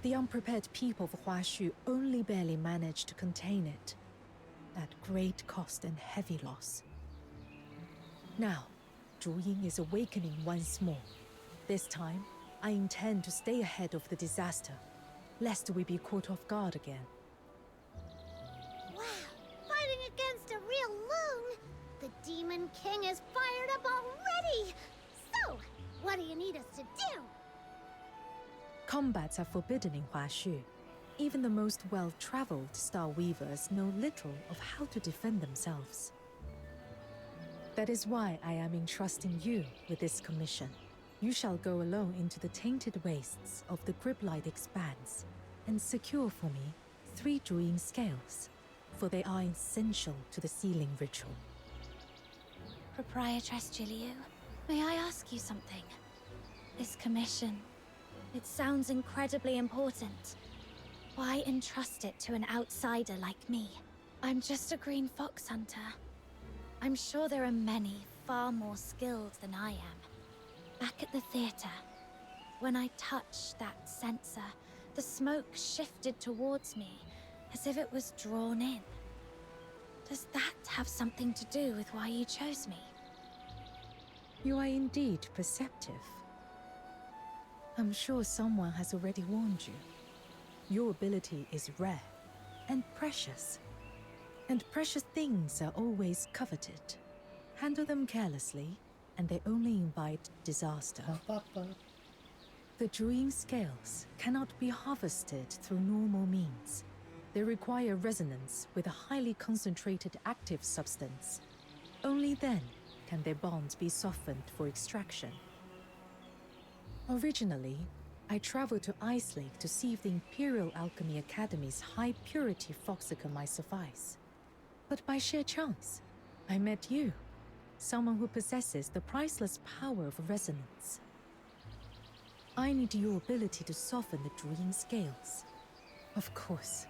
the unprepared people of Huashu only barely managed to contain it, at great cost and heavy loss. Now, Zhuying is awakening once more. This time, I intend to stay ahead of the disaster, lest we be caught off guard again. Wow, fighting against a real loon? The Demon King is fired up already! So, what do you need us to do? Combats are forbidden in Huashu. Even the most well-traveled Star Weavers know little of how to defend themselves. That is why I am entrusting you with this commission. You shall go alone into the tainted wastes of the Griblight Expanse and secure for me 3 Zhuying scales, for they are essential to the sealing ritual. Proprietress Jiliu, may I ask you something? This commission, it sounds incredibly important. Why entrust it to an outsider like me? I'm just a green fox hunter. I'm sure there are many far more skilled than I am. Back at the theater, when I touched that sensor, the smoke shifted towards me, as if it was drawn in. Does that have something to do with why you chose me? You are indeed perceptive. I'm sure someone has already warned you. Your ability is rare and precious. And precious things are always coveted. Handle them carelessly, and they only invite disaster. The Zhuying scales cannot be harvested through normal means. They require resonance with a highly concentrated active substance. Only then can their bonds be softened for extraction. Originally, I traveled to Ice Lake to see if the Imperial Alchemy Academy's high-purity foxicum might suffice. But by sheer chance, I met you, someone who possesses the priceless power of resonance. I need your ability to soften the Zhuying scales. Of course,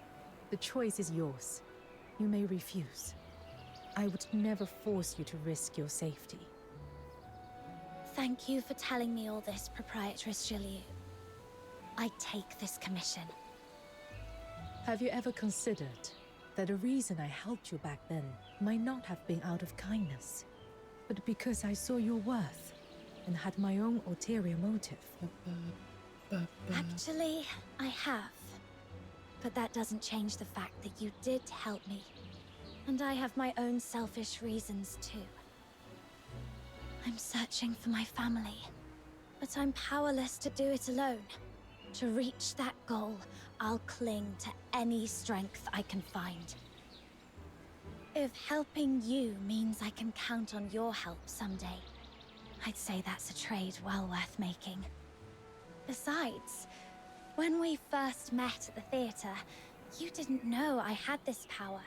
the choice is yours. You may refuse. I would never force you to risk your safety. Thank you for telling me all this, Proprietress Jiliu. I take this commission. Have you ever considered that the reason I helped you back then might not have been out of kindness, but because I saw your worth and had my own ulterior motive? Actually, I have. But that doesn't change the fact that you did help me. And I have my own selfish reasons too. I'm searching for my family, but I'm powerless to do it alone. To reach that goal, I'll cling to any strength I can find. If helping you means I can count on your help someday, I'd say that's a trade well worth making. Besides, when we first met at the theater, you didn't know I had this power.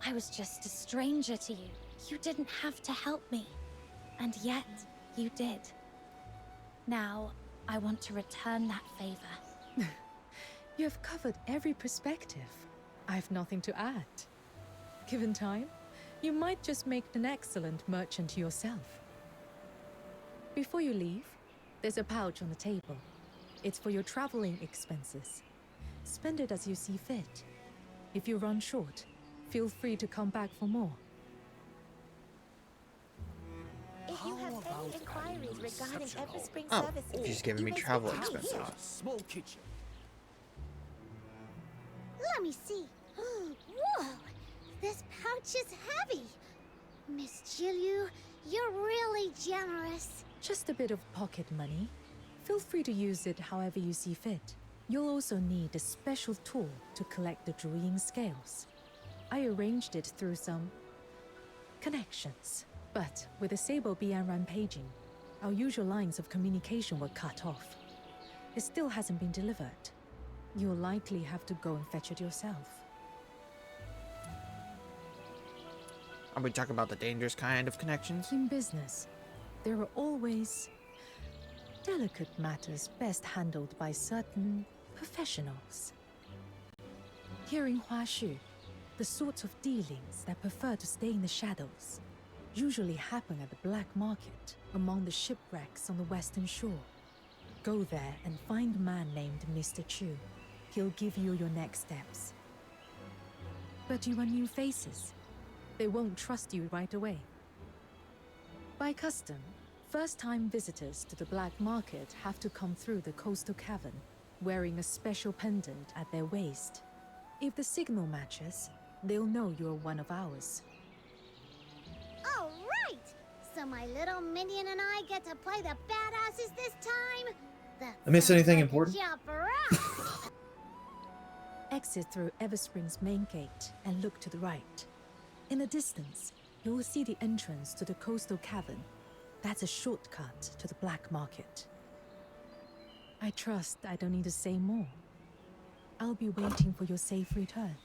I was just a stranger to you. You didn't have to help me. And yet, you did. Now, I want to return that favor. You have covered every perspective. I've nothing to add. Given time, you might just make an excellent merchant yourself. Before you leave, there's a pouch on the table. It's for your traveling expenses. Spend it as you see fit. If you run short, feel free to come back for more. If you have any inquiries regarding Everspring Oh, services, she's giving you me may travel speak to me. expenses. Small kitchen. Let me see. Whoa! This pouch is heavy. Miss Jilyu, you're really generous. Just a bit of pocket money. Feel free to use it however you see fit. You'll also need a special tool to collect the Druiding scales. I arranged it through some connections. But with the Sable Bian rampaging, our usual lines of communication were cut off. It still hasn't been delivered. You'll likely have to go and fetch it yourself. Are we talking about the dangerous kind of connections? In business, there are always delicate matters best handled by certain professionals. Here in Huashu, the sorts of dealings that prefer to stay in the shadows usually happen at the black market among the shipwrecks on the western shore. Go there and find a man named Mr. Chu. He'll give you your next steps. But you are new faces. They won't trust you right away. By custom, first-time visitors to the black market have to come through the coastal cavern, wearing a special pendant at their waist. If the signal matches, they'll know you're one of ours. All right! So my little minion and I get to play the badasses this time? That I missed anything sounds like a important? job for us. Exit through Everspring's main gate and look to the right. In the distance, you will see the entrance to the coastal cavern. That's a shortcut to the black market. I trust I don't need to say more. I'll be waiting for your safe return.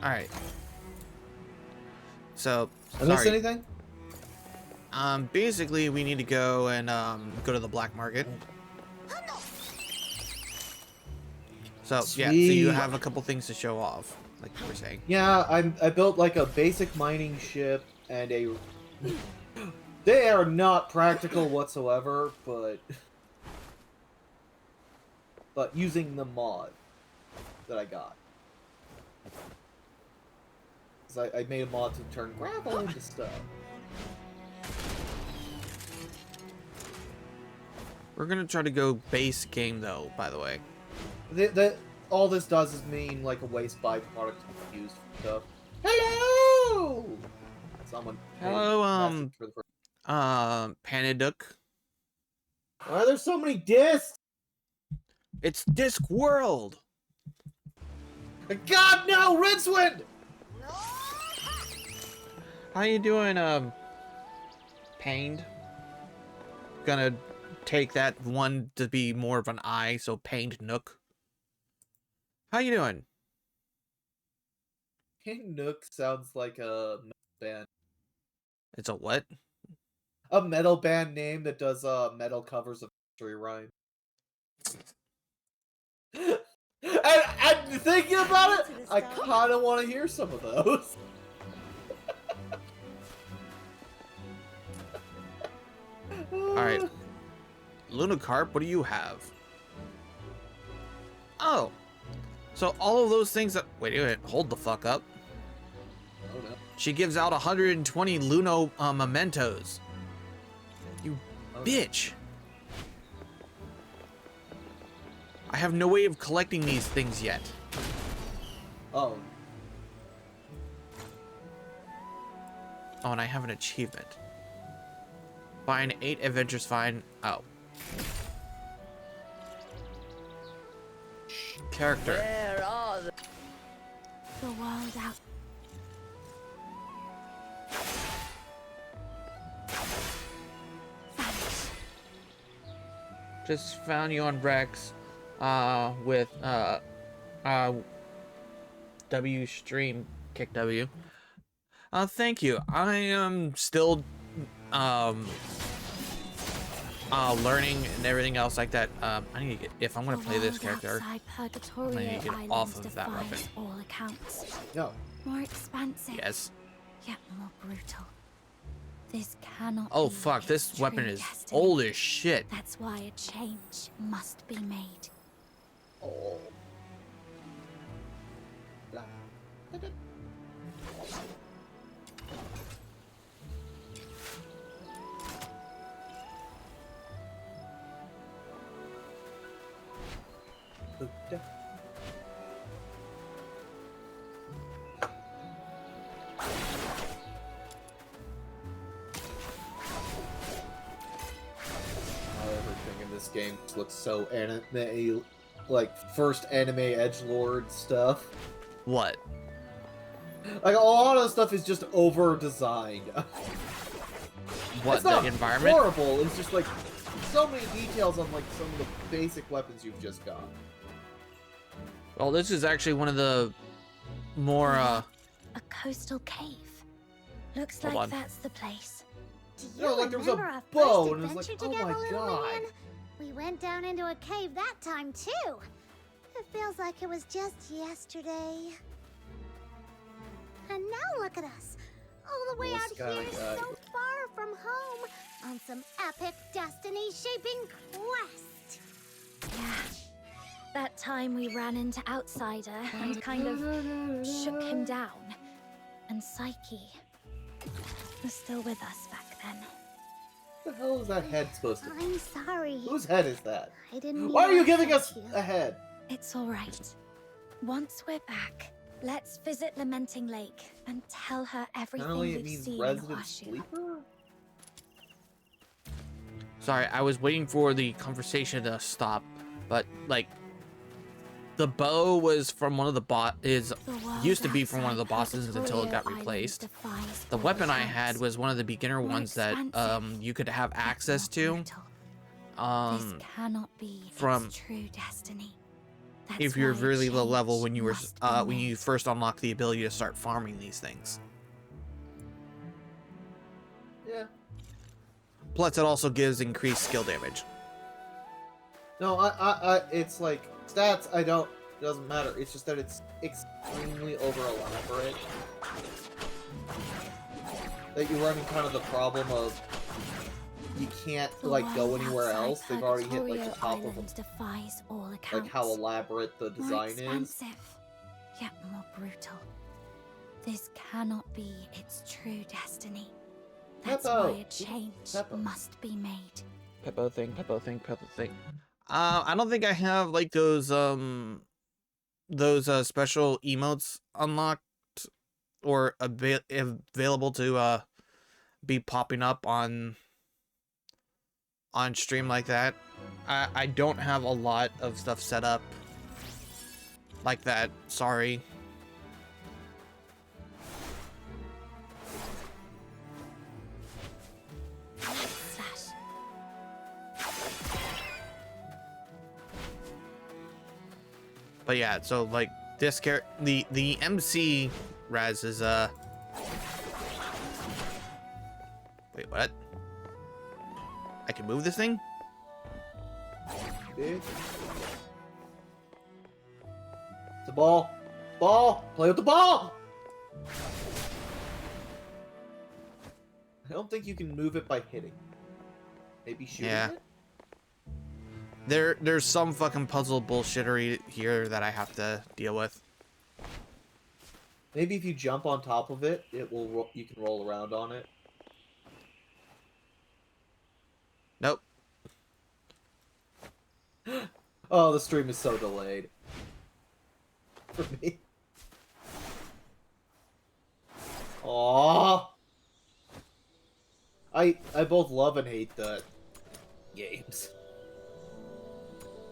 Alright. So, I missed sorry. anything? Basically, we need to go and, go to the black market. So, yeah, so you Sweet. have a couple things to show off, like you were saying. Yeah, I built like a basic mining ship and a... They are not practical whatsoever, but using the mod that I got. 'Cause I made a mod to turn gravel into stuff. We're gonna try to go base game, though, by the way. All this does is mean like a waste byproduct to be used for stuff. Hello! Someone. Hello, message for the first- Panaduk. Why are there so many discs? It's Disc World! God, no! Rincewind! How you doing, Pained? Gonna take that one to be more of an I, so Pained Nook. How you doing? King Nook sounds like a metal band. It's a what? A metal band name that does metal covers of history rhyme. And thinking about it, I kind of want to hear some of those. Alright. Lunacarp, what do you have? Oh! So all of those things that... Wait, hold the fuck up. Oh no. She gives out 120 Luno mementos. You bitch. I have no way of collecting these things yet. Oh. Oh, and I have an achievement. Find 8 adventures, find... Oh. Character. Where are the... The world out. Just found you on Rex, with, W stream, kick W. Thank you. I am still learning and everything else like that. I need to get, if I'm gonna play this character, Outside I'm Purgatorio gonna get Island off of that weapon. defies all accounts. No. More expansive. Yes. Yet more brutal. This cannot Oh be fuck, its this weapon true is destiny. old as shit. That's why a change must be made. Oh. Everything in this game looks so anime, like first anime edgelord stuff. What? Like a lot of the stuff is just over designed. What, it's not the environment? horrible. It's just like so many details on like some of the basic weapons you've just got. Well, this is actually one of the more A coastal cave. Looks Hold like on. that's the place. Do you No, like there was a remember our bow, first and it was adventure like, oh together, my little god. man? We went down into a cave that time too. It feels like it was just yesterday. And now look at us, all the way Well, out this guy, here, like, so far from home, on some epic destiny-shaping quest. That time we ran into Outsider and kind of shook him down. And Psyche was still with us back then. What the hell is that head supposed to be? I'm sorry. Whose head is that? I didn't mean Why are you to giving us upset you. a head? It's all right. Once we're back, let's visit Lamenting Lake and tell her everything Apparently it we've means seen in resident Washu. sleeper? Sorry, I was waiting for the conversation to stop, but like the bow was from one of the used to be from one of the bosses until it got replaced. The weapon I had was one of the beginner ones that you could have access to. This cannot be From its true destiny. if you're why really low level change when you were must be when you first unlock the ability to start farming these things. Yeah. Plus, it also gives increased skill damage. No, it's like stats. It doesn't matter. It's just that it's extremely over elaborate. That you're running kind of the problem of you can't like go anywhere else. They've already hit like the top of them. Defies all accounts. Like how elaborate the More design is. expensive, yet more brutal. This cannot be its true destiny. That's Peppo. why a change Peppo. must be made. Peppo thing, Peppo thing, Peppo thing. I don't think I have like those special emotes unlocked or available to be popping up on stream like that. I don't have a lot of stuff set up like that. Sorry. But yeah, so like this the MC Raz is wait, what? I can move this thing? It's a ball. Ball! Play with the ball! I don't think you can move it by hitting. Maybe shooting Yeah. it? There's some fucking puzzle bullshittery here that I have to deal with. Maybe if you jump on top of it, it will. You can roll around on it. Nope. Oh, the stream is so delayed. For me. Aww. I both love and hate the games.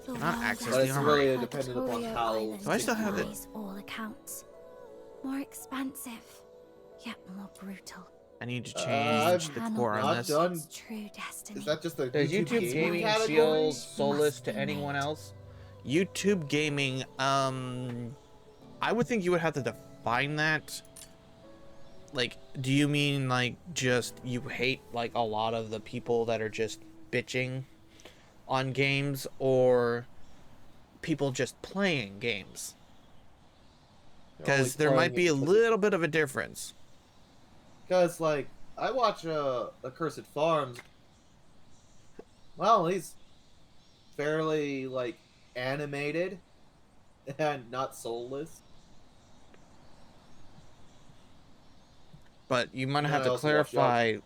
Cannot access But the it's armor. really dependent upon how. Do I still have it? Defies all accounts. More expansive, yet more brutal. I need to I've change the core on this. done. True destiny. Is that just a Does YouTube gaming category? feel soulless to anyone else? YouTube gaming, I would think you would have to define that. like, do you mean like just you hate like a lot of the people that are just bitching on games, or people just playing games? Because there might be a little bit of a difference. Because, like, I watch Accursed Farms. Well, he's fairly, like, animated and not soulless. But you might And have I to also watch Yard. clarify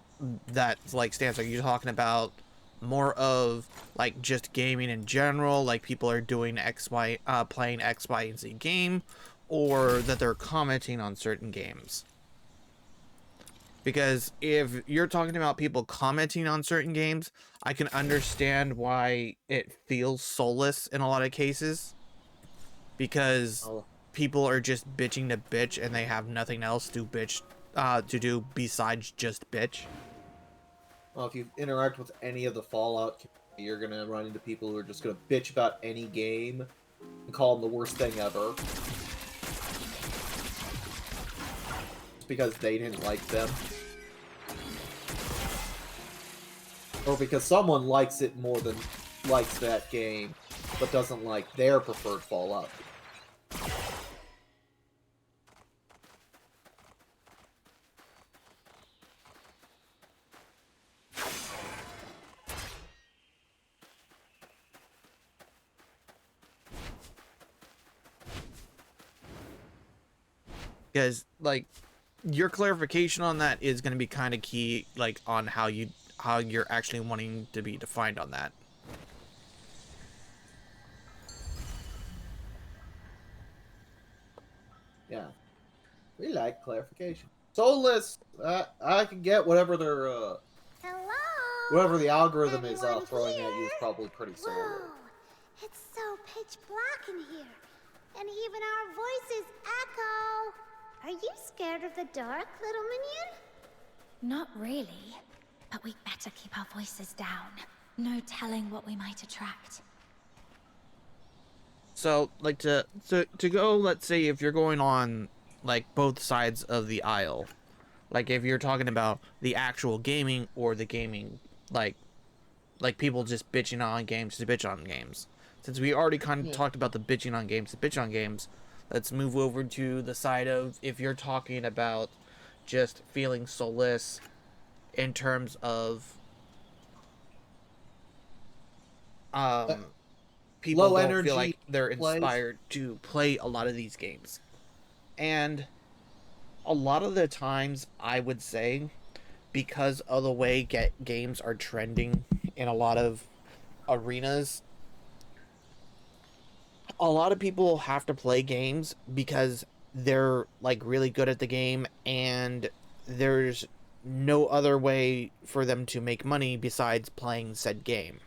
that, like, stance. Are you talking about more of like just gaming in general, like people are doing playing X, Y, and Z game, or that they're commenting on certain games? Because if you're talking about people commenting on certain games, I can understand why it feels soulless in a lot of cases. Because people are just bitching to bitch and they have nothing else to do besides just bitch. Well, if you interact with any of the Fallout community, you're gonna run into people who are just gonna bitch about any game and call them the worst thing ever. Because they didn't like them. Or because someone likes it more than likes that game, but doesn't like their preferred Fallout. Because, like, your clarification on that is going to be kind of key, like, on how you're actually wanting to be defined on that. Yeah. We like clarification. Soulless, I can get whatever their, whatever the algorithm is throwing at you is probably pretty soulless. Whoa, it's so pitch black in here. And even our voices echo. Are you scared of the dark, little minion? Not really, but we'd better keep our voices down. No telling what we might attract. So, like, to go, let's say, if you're going on, like, both sides of the aisle, like, if you're talking about the actual gaming or the gaming, like people just bitching on games to bitch on games. Since we already kind of talked about the bitching on games to bitch on games, let's move over to the side of if you're talking about just feeling soulless in terms of people don't feel like they're inspired to play a lot of these games. And a lot of the times, I would say, because of the way games are trending in a lot of arenas, a lot of people have to play games because they're like really good at the game and there's no other way for them to make money besides playing said game.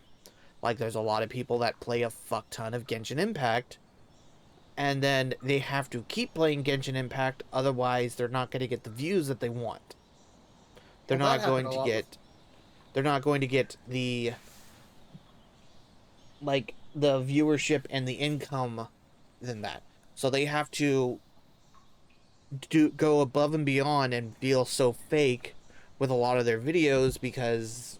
Like, there's a lot of people that play a fuck ton of Genshin Impact and then they have to keep playing Genshin Impact, otherwise they're not going to get the views that they want. They're not going to get the, like, the viewership and the income than that. So they have to go above and beyond and feel so fake with a lot of their videos because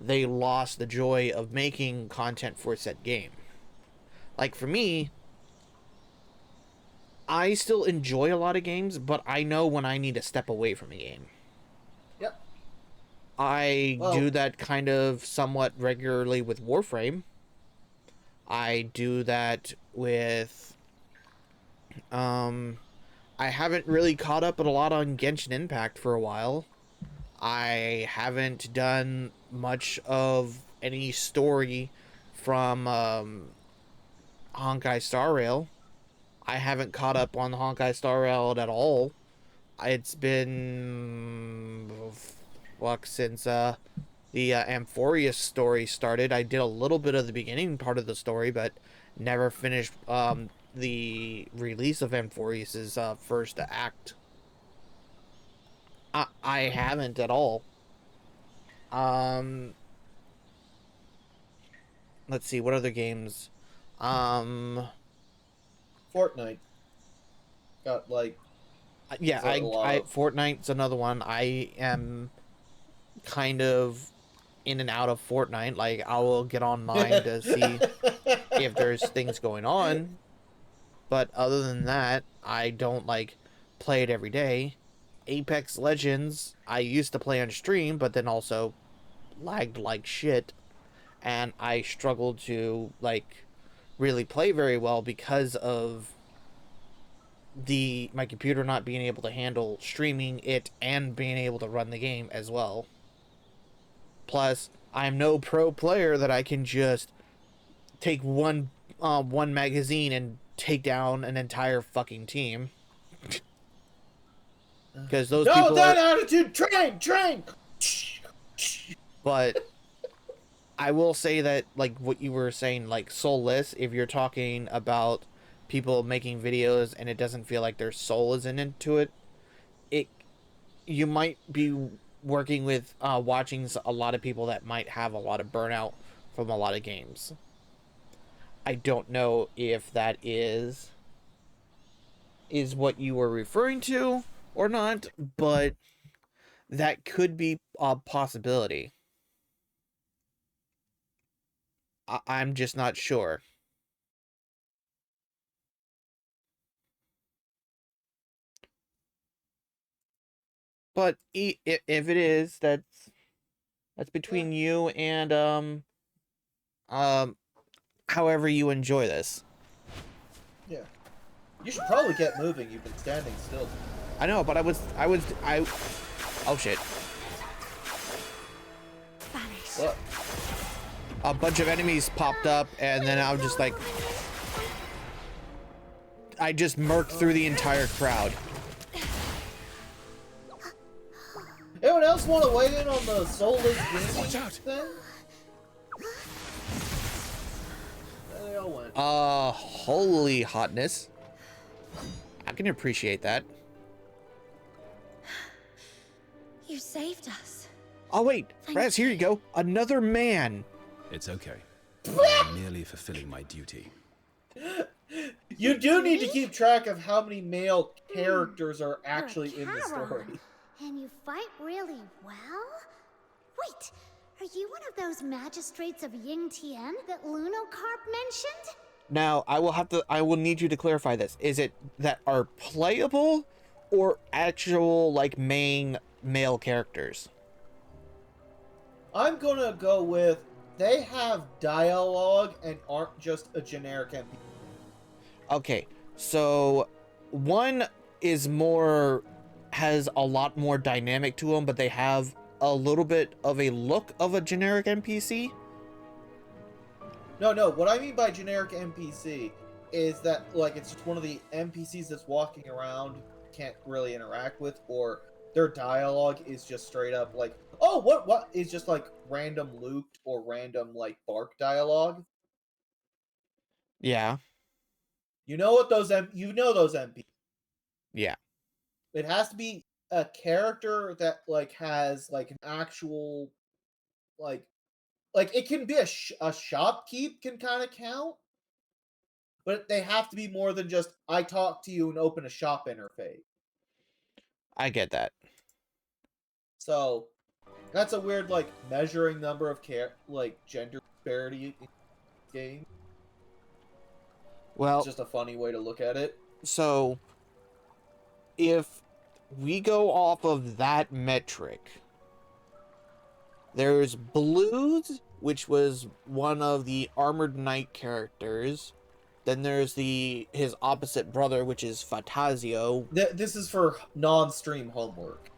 they lost the joy of making content for said game. Like, for me, I still enjoy a lot of games, but I know when I need to step away from a game. Yep. I do that kind of somewhat regularly with Warframe. I do that with I haven't really caught up a lot on Genshin Impact for a while. I haven't done much of any story from Honkai Star Rail. I haven't caught up on Honkai Star Rail at all. It's been since the Amphorius story started. I did a little bit of the beginning part of the story, but never finished the release of Amphorius's first act. I haven't at all. Let's see, what other games? Fortnite got, like, Yeah, Is that a lot of- Fortnite's another one. I am kind of in and out of Fortnite. Like, I will get online to see if there's things going on. But other than that, I don't, like, play it every day. Apex Legends, I used to play on stream, but then also lagged like shit. And I struggled to, like, really play very well because of my computer not being able to handle streaming it and being able to run the game as well. Plus, I'm no pro player that I can just take one magazine and take down an entire fucking team. Because those no, people that attitude, train. But I will say that, like what you were saying, like soulless, if you're talking about people making videos and it doesn't feel like their soul is into it, you might be working with watching a lot of people that might have a lot of burnout from a lot of games. I don't know if that is what you were referring to or not, but that could be a possibility. I'm just not sure. But if it is, that's between you and however you enjoy this. Yeah. You should probably get moving. You've been standing still. I know, but I oh shit. What? A bunch of enemies popped up, and then I was just like, I just murked through the entire crowd. Anyone else want to weigh in on the soulless gaming thing? There they all went. Holy hotness. I can appreciate that. You saved us. Oh wait, Raz, here you go. Another man. It's okay. I'm merely fulfilling my duty. You do need to keep track of how many male characters are actually in the story. And you fight really well? Wait, are you one of those magistrates of Ying Tian that Lunocarp mentioned? Now, I will need you to clarify this. Is it that are playable or actual, like, main male characters? I'm gonna go with they have dialogue and aren't just a generic NPC. Okay, so one is has a lot more dynamic to them, but they have a little bit of a look of a generic NPC. No, what I mean by generic NPC is that, like, it's just one of the NPCs that's walking around, can't really interact with, or their dialogue is just straight up like, oh, what is just like random looped or random like bark dialogue. Yeah. You know what those those NPCs. Yeah. It has to be a character that like has like an actual like it can be a shopkeep can kind of count, but they have to be more than just I talk to you and open a shop interface. I get that. So that's a weird like measuring number of gender disparity in the game. Well, it's just a funny way to look at it. So if we go off of that metric, there's Blues, which was one of the Armored Knight characters. Then there's his opposite brother, which is Fatazio. This is for non-stream homework.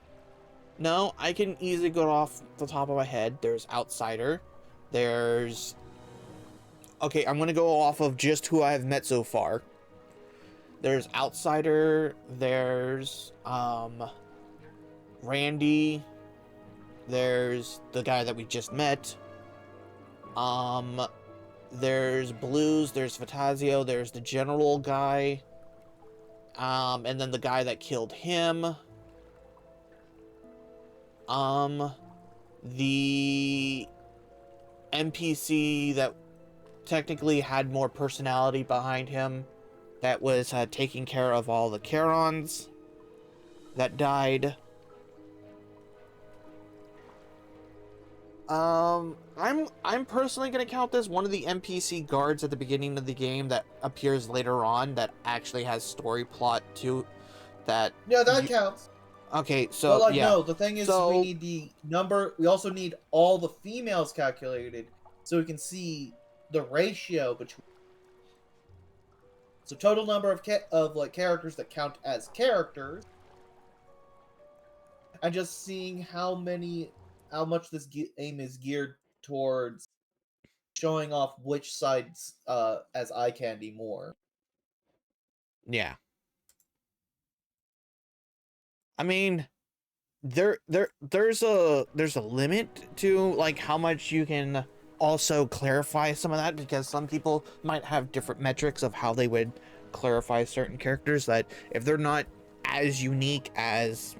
No, I can easily go off the top of my head. There's Outsider. There's... Okay, I'm going to go off of just who I've met so far. There's Outsider. There's Randy. There's the guy that we just met. There's Blues. There's Fatazio. There's the general guy. And then the guy that killed him. The NPC that technically had more personality behind him, that was taking care of all the Charons. that died. I'm personally gonna count this one of the NPC guards at the beginning of the game that appears later on that actually has story plot to that. Yeah, that counts. Okay, so But like, yeah. no, the thing is, we need the number. We also need all the females calculated so we can see the ratio between. So total number of like characters that count as characters, and just seeing how much this game is geared towards showing off which sides as eye candy more. Yeah. I mean, there's a limit to like how much you can also clarify some of that, because some people might have different metrics of how they would clarify certain characters, that if they're not as unique as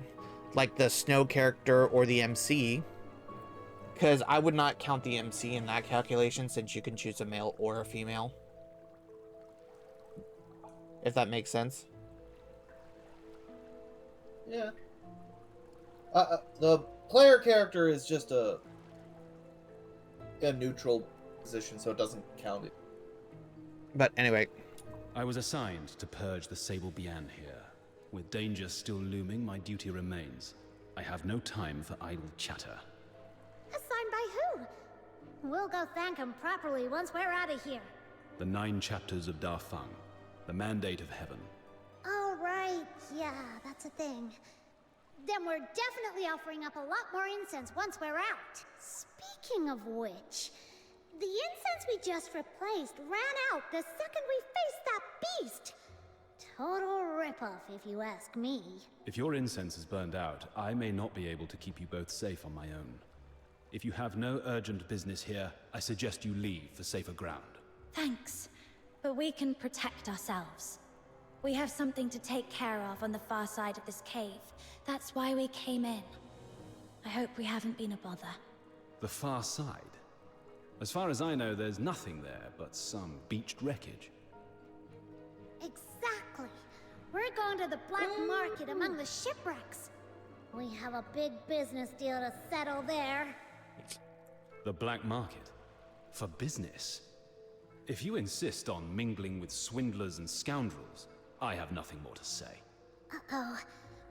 like the Snow character or the MC, because I would not count the MC in that calculation, since you can choose a male or a female, if that makes sense. Yeah. The player character is just a neutral position, so it doesn't count it. But anyway, I was assigned to purge the Sable Bian here. With danger still looming, my duty remains. I have no time for idle chatter. Assigned by who? We'll go thank him properly once we're out of here. The 9 chapters of Darfang, the mandate of heaven. All right, yeah, that's a thing. Then we're definitely offering up a lot more incense once we're out. Speaking of which, the incense we just replaced ran out the second we faced that beast. Total ripoff, if you ask me. If your incense is burned out, I may not be able to keep you both safe on my own. If you have no urgent business here, I suggest you leave for safer ground. Thanks, but we can protect ourselves. We have something to take care of on the far side of this cave. That's why we came in. I hope we haven't been a bother. The far side? As far as I know, there's nothing there but some beached wreckage. Exactly. We're going to the black market among the shipwrecks. We have a big business deal to settle there. The black market? For business? If you insist on mingling with swindlers and scoundrels, I have nothing more to say. Uh-oh.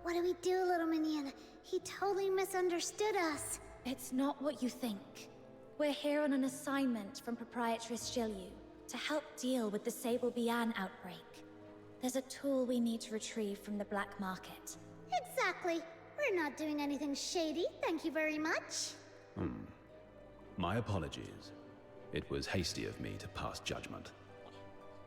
What do we do, little minion? He totally misunderstood us. It's not what you think. We're here on an assignment from Proprietress Jilyu to help deal with the Sable Bian outbreak. There's a tool we need to retrieve from the black market. Exactly. We're not doing anything shady, thank you very much. My apologies. It was hasty of me to pass judgment.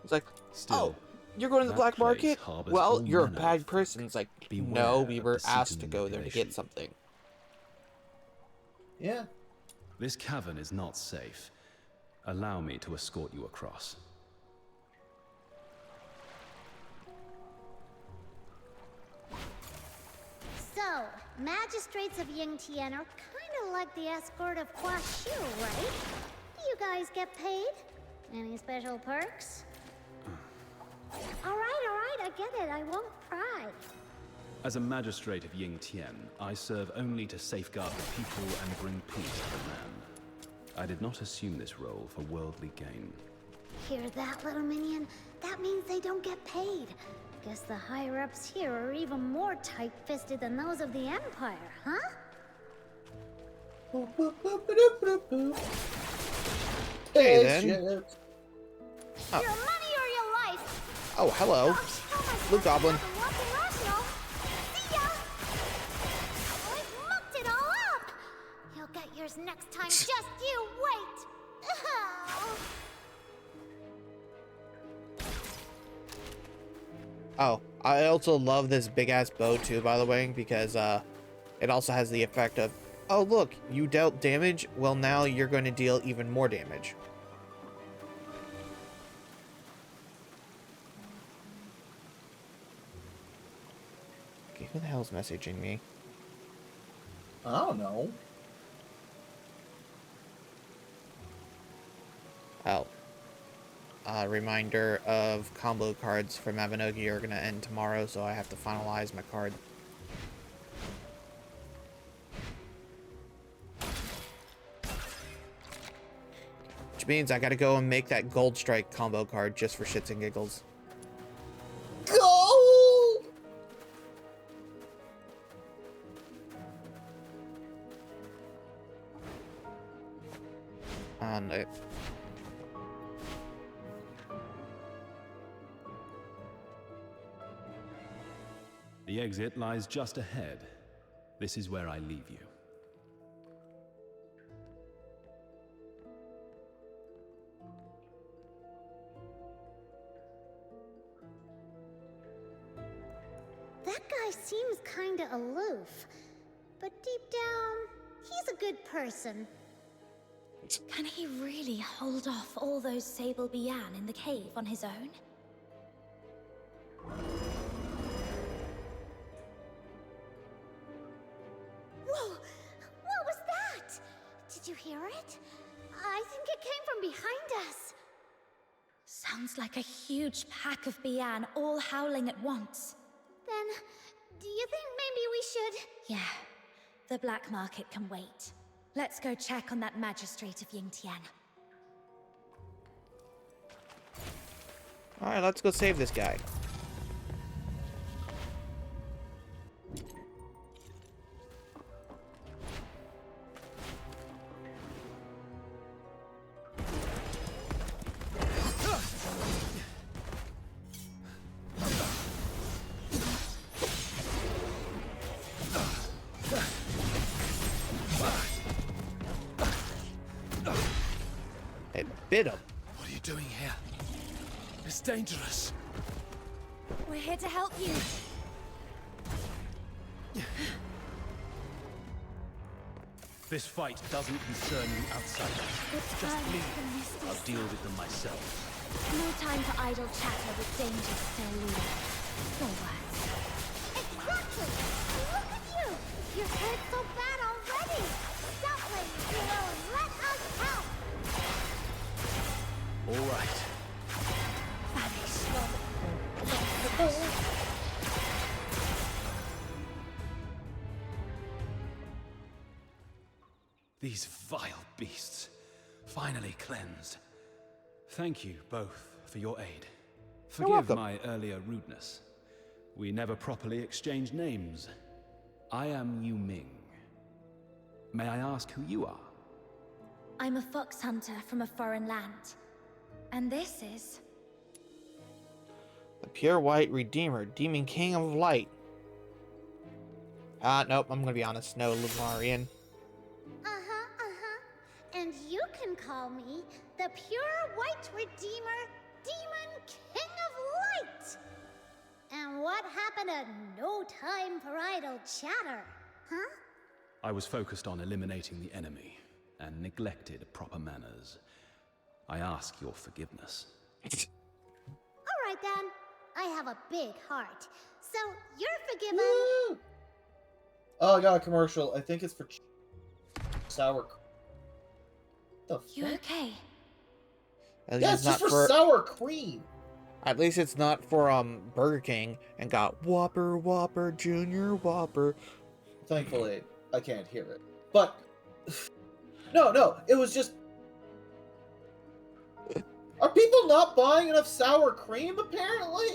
It's like, Still, you're going to the that black place market? harbors Well, all you're a manner bad of person. It's like, Beware no, we of were deceit asked and to go there to get manipulation. something. Yeah. This cavern is not safe. Allow me to escort you across. So, magistrates of Yingtian are kind of like the escort of Huashu, right? Do you guys get paid? Any special perks? All right, I get it. I won't pry. As a magistrate of Yingtian, I serve only to safeguard the people and bring peace to the land. I did not assume this role for worldly gain. Hear that, little minion? That means they don't get paid. Guess the higher-ups here are even more tight-fisted than those of the Empire, huh? Hey, then. Oh. Your money or your life. Oh, hello. Blue Goblin. See ya. I mucked it all up. You'll get yours next time. Just you wait. Oh, I also love this big-ass bow, too, by the way, because, it also has the effect of, oh, look, you dealt damage, well, now you're going to deal even more damage. Okay, who the hell's messaging me? I don't know. Oh. Reminder of combo cards for Mabinogi are going to end tomorrow, so I have to finalize my card. Which means I gotta go and make that Gold Strike combo card just for shits and giggles. Gold! And The exit lies just ahead. This is where I leave you. That guy seems kinda aloof, but deep down, he's a good person. Can he really hold off all those Sable Bian in the cave on his own? Whoa! What was that? Did you hear it? I think it came from behind us. Sounds like a huge pack of Bian all howling at once. Then, do you think maybe we should? Yeah, the black market can wait. Let's go check on that magistrate of Yingtian. alright, let's go save this guy. It bit him. What are you doing here? It's dangerous. We're here to help you. This fight doesn't concern you outsiders. Just leave. I'll deal with them myself. No time for idle chatter with danger still looming. No words. Exactly! Look at you! You're hurt so bad already! Stop playing hero and let us help! All right. These vile beasts, finally cleansed. Thank you both for your aid. Forgive my earlier rudeness. We never properly exchanged names. I am Yu Ming. May I ask who you are? I'm a fox hunter from a foreign land. And this is... The Pure White Redeemer, Demon King of Light. Nope, I'm gonna be honest. No, Lumarian. And you can call me the Pure White Redeemer, Demon King of Light! And what happened to no time for idle chatter, huh? I was focused on eliminating the enemy and neglected proper manners. I ask your forgiveness. Alright then, I have a big heart, so you're forgiven. Woo! Oh, I got a commercial. I think it's for sour cream. The You fuck? okay? Yeah, it's just for sour cream. At least it's not for Burger King and got Whopper, Whopper, Junior Whopper. Thankfully, I can't hear it. But no, it was just. Are people not buying enough sour cream? Apparently.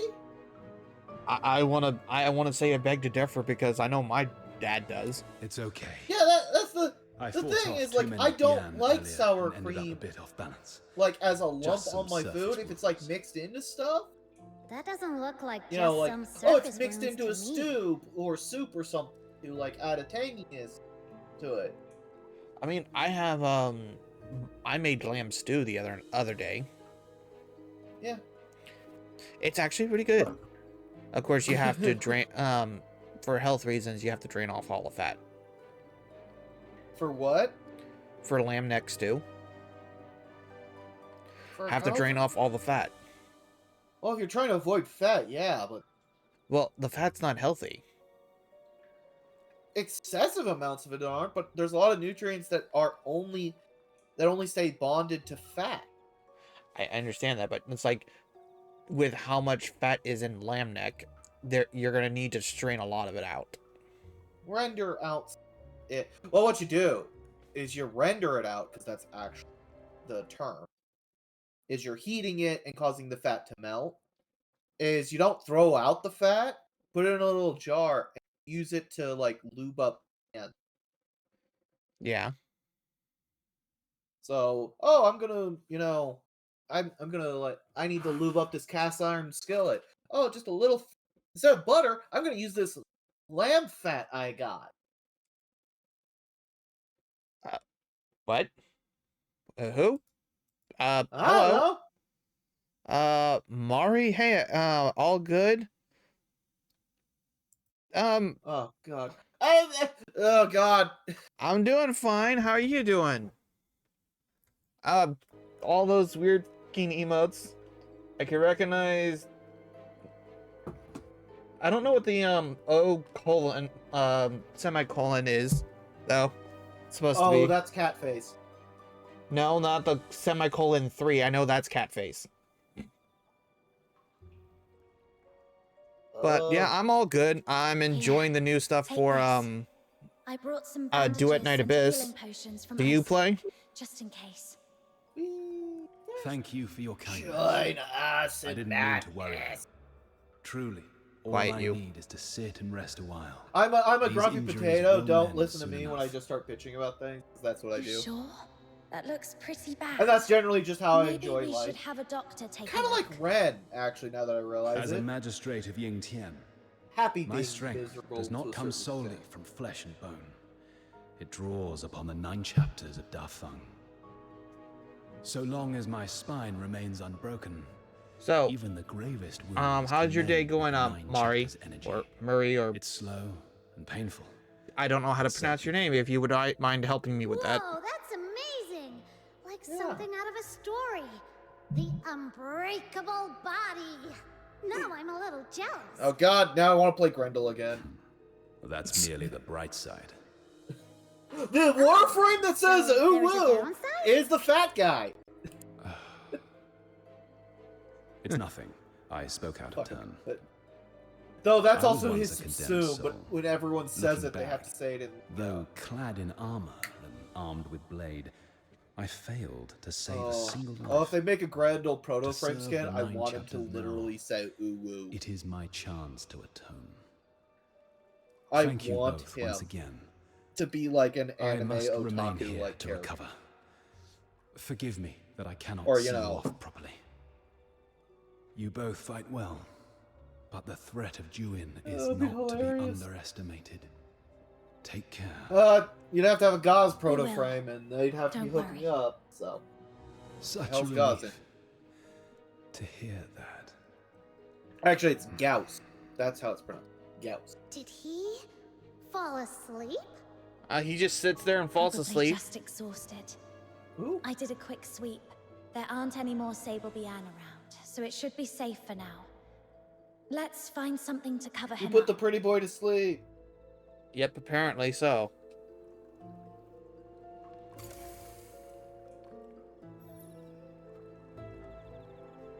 I wanna say I beg to differ because I know my dad does. It's okay. Yeah, that's the thing is, like, I don't like sour cream a bit off balance. like as a lump Just on some my surface food if it's like mixed into stuff. That doesn't look like You just know, like, some oh, surface it's mixed wounds into a to me. stew or soup or something to like add a tanginess to it. I mean, I have I made lamb stew the other day. Yeah. It's actually pretty good. Of course, you have to drain for health reasons, you have to drain off all the fat. For what? For lamb neck stew. For Have to health? drain off all the fat. Well, if you're trying to avoid fat, yeah, but Well, the fat's not healthy. excessive amounts of it aren't. But there's a lot of nutrients that only stay bonded to fat. I understand that, but it's like with how much fat is in lamb neck, you're gonna need to strain a lot of it out. Render out it. Well, what you do is you render it out because that's actually the term. is you're heating it and causing the fat to melt. Is you don't throw out the fat, put it in a little jar, and use it to like lube up the pan. Yeah. So, oh, I'm gonna, I'm gonna like, I need to lube up this cast iron skillet. Oh, just a little, instead of butter, I'm gonna use this lamb fat I got. What? Who? I Hello? don't know. Mari, hey, all good? Oh, God. Oh, God. I'm doing fine. How are you doing? All those weird fucking emotes. I can recognize... I don't know what the, O colon, semicolon is, though. It's supposed to be. Oh, that's cat face. No, not the semicolon 3. I know that's cat face. But yeah, I'm all good. I'm enjoying the new stuff for I brought some Duet Night Abyss. Do you play? Just in case. Thank you for your kindness. Join us I in didn't mean to worry. madness. Truly, all Quiet I you. need is to sit and rest a while. I'm a These grumpy injuries potato. will Don't mend listen to soon me when enough. I just start bitching about things. 'Cause that's what I do. Sure? That looks pretty bad. And that's generally just how I Maybe enjoy we life. should have a doctor take Kind a of look. like Ren, actually, now that I realize As it. a magistrate of Ying Tian, Happy my being strength miserable does to not a come certain solely extent. from flesh and bone. It draws upon the 9 chapters of Da Feng. So long as my spine remains unbroken, So, even the gravest wounds how's your can day mend going, with 9 Mari? chapters energy. Or Murray, or... It's slow and painful. I don't know how to pronounce your name, if you would mind helping me with that. Whoa, that's amazing! Like something out of a story. The unbreakable body. Now I'm a little jealous. Oh god, now I want to play Grendel again. That's merely the bright side. The Warframe that says So ooh there's a woo downside? is the fat guy. It's nothing. I spoke out of turn. Though that's I was also once his a condemned subsume, but soul. when everyone says Looking it, they have back, to say it in... Though clad in armor and armed with blade, I failed to save a Oh. single life. Oh, if they make a Grendel proto To frame serve skin, the I 9 want him to chapters now. literally say ooh woo. It is my chance to atone. I Thank you want both him once again. to be like an I anime must remain otaku here like to character. recover. Forgive me that I cannot Or, see you you know. off properly. You both fight well, but the threat of Juin is That'd be not to be hilarious. underestimated. Take care. You'd have to have a Gauss will. proto frame, and they'd have to be Don't hooking worry. up, so... Such a hell's Gauss in? relief to hear that. Actually, it's Gauss. That's how it's pronounced. Gauss. Did he fall asleep? He just sits there and falls Probably asleep. just exhausted. Who? I did a quick sweep. There aren't any more Sable Bian around, so it should be safe for now. Let's find something to cover You him put up. the pretty boy to sleep. Yep, apparently so.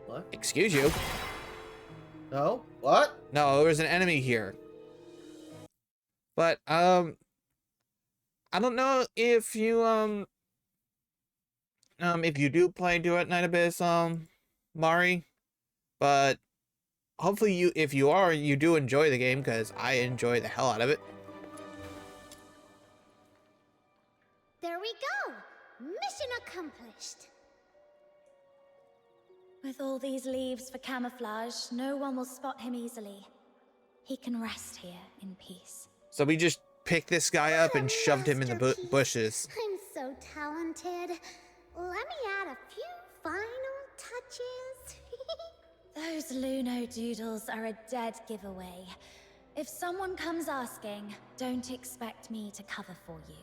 What? Excuse you? No? What? No, there's an enemy here. But, I don't know if you, if you do play Duet Night Abyss, Mari, but hopefully if you are, you do enjoy the game, because I enjoy the hell out of it. There we go! Mission accomplished! With all these leaves for camouflage, no one will spot him easily. He can rest here in peace. So we just picked this guy up and shoved him in the bushes. I'm so talented. Let me add a few final touches. Those Luno doodles are a dead giveaway. If someone comes asking, don't expect me to cover for you.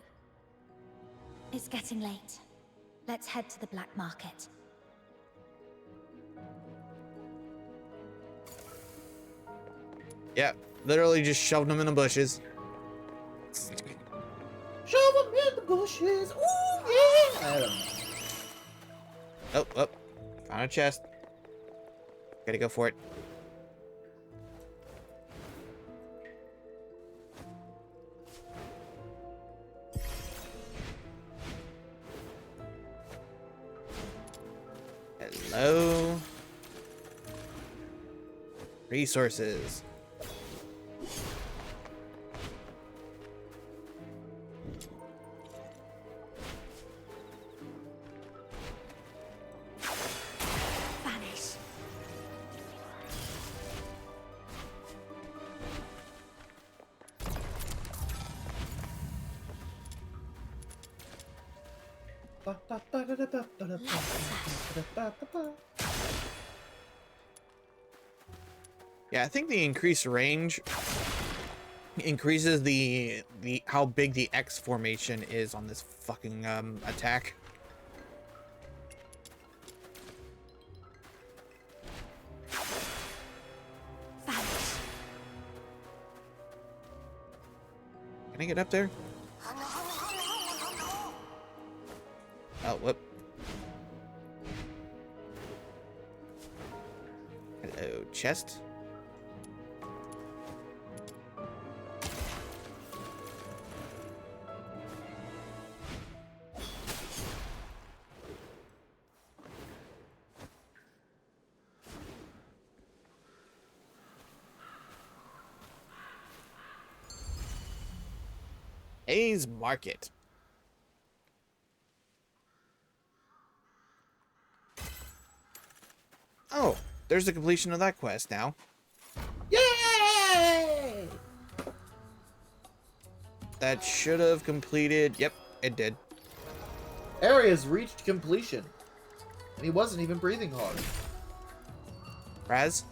It's getting late. Let's head to the black market. Yeah, literally just shoved him in the bushes. Shove him in the bushes. Ooh, yeah! I don't know. Oh, found a chest. Gotta go for it. Hello. Resources. Vanish. Yeah, I think the increased range increases the how big the X formation is on this fucking attack. Can I get up there? Oh, whoop. Hello, chest. A's Market. Oh, there's the completion of that quest now. Yay! That should have completed. Yep, it did. Area's reached completion. And he wasn't even breathing hard. Raz,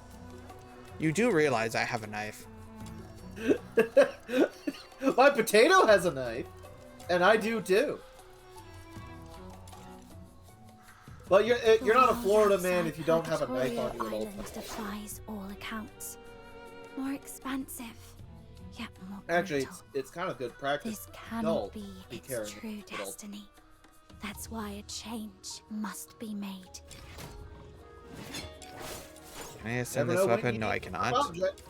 you do realize I have a knife. My potato has a knife. And I do too. But you're not a Florida man if you don't have a knife on you at all times. Defies all accounts. More expansive, yet more Actually, brutal. it's kind of good practice. This cannot be its carrying true it at all. destiny. That's why a change must be made. Can I ascend Never this know when weapon? you No, I need cannot. object.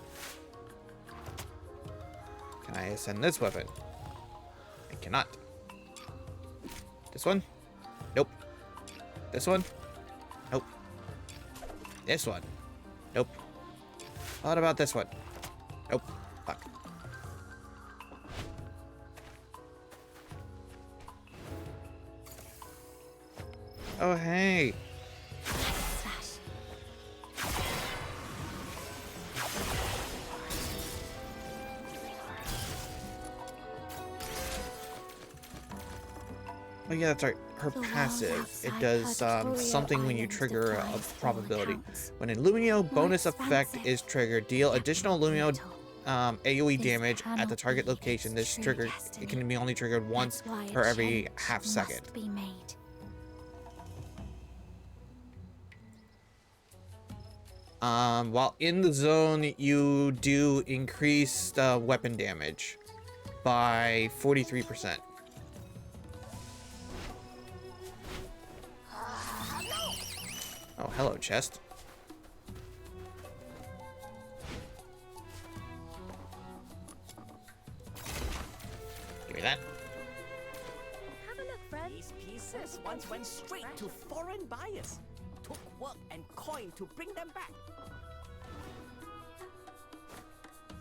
Can I ascend this weapon? I cannot. This one? Nope. This one? Nope. This one? Nope. What about this one? Nope. Fuck. Oh, hey. Oh yeah, that's right. Her The walls passive. It outside does Purgatorio something when you Island trigger a defies all probability. accounts. When an Illumio bonus effect expansive, is triggered, deal additional Illumio AoE This damage at the cannot target be location. This true trigger destiny. it can be only triggered once That's why a per every change half second. must be made. While in the zone, you do increase weapon damage by 43%. Oh, hello, chest. Give me that. Have a look, friend. These pieces once went straight to foreign buyers. Took work and coin to bring them back.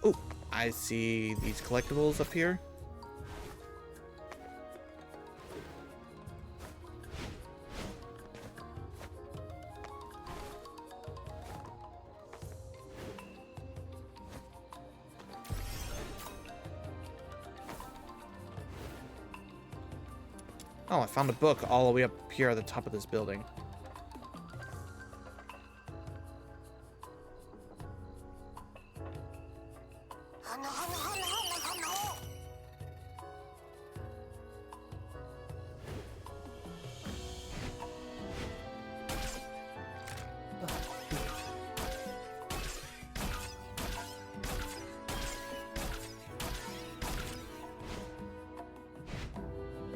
Oh, I see these collectibles up here. Oh, I found a book all the way up here at the top of this building.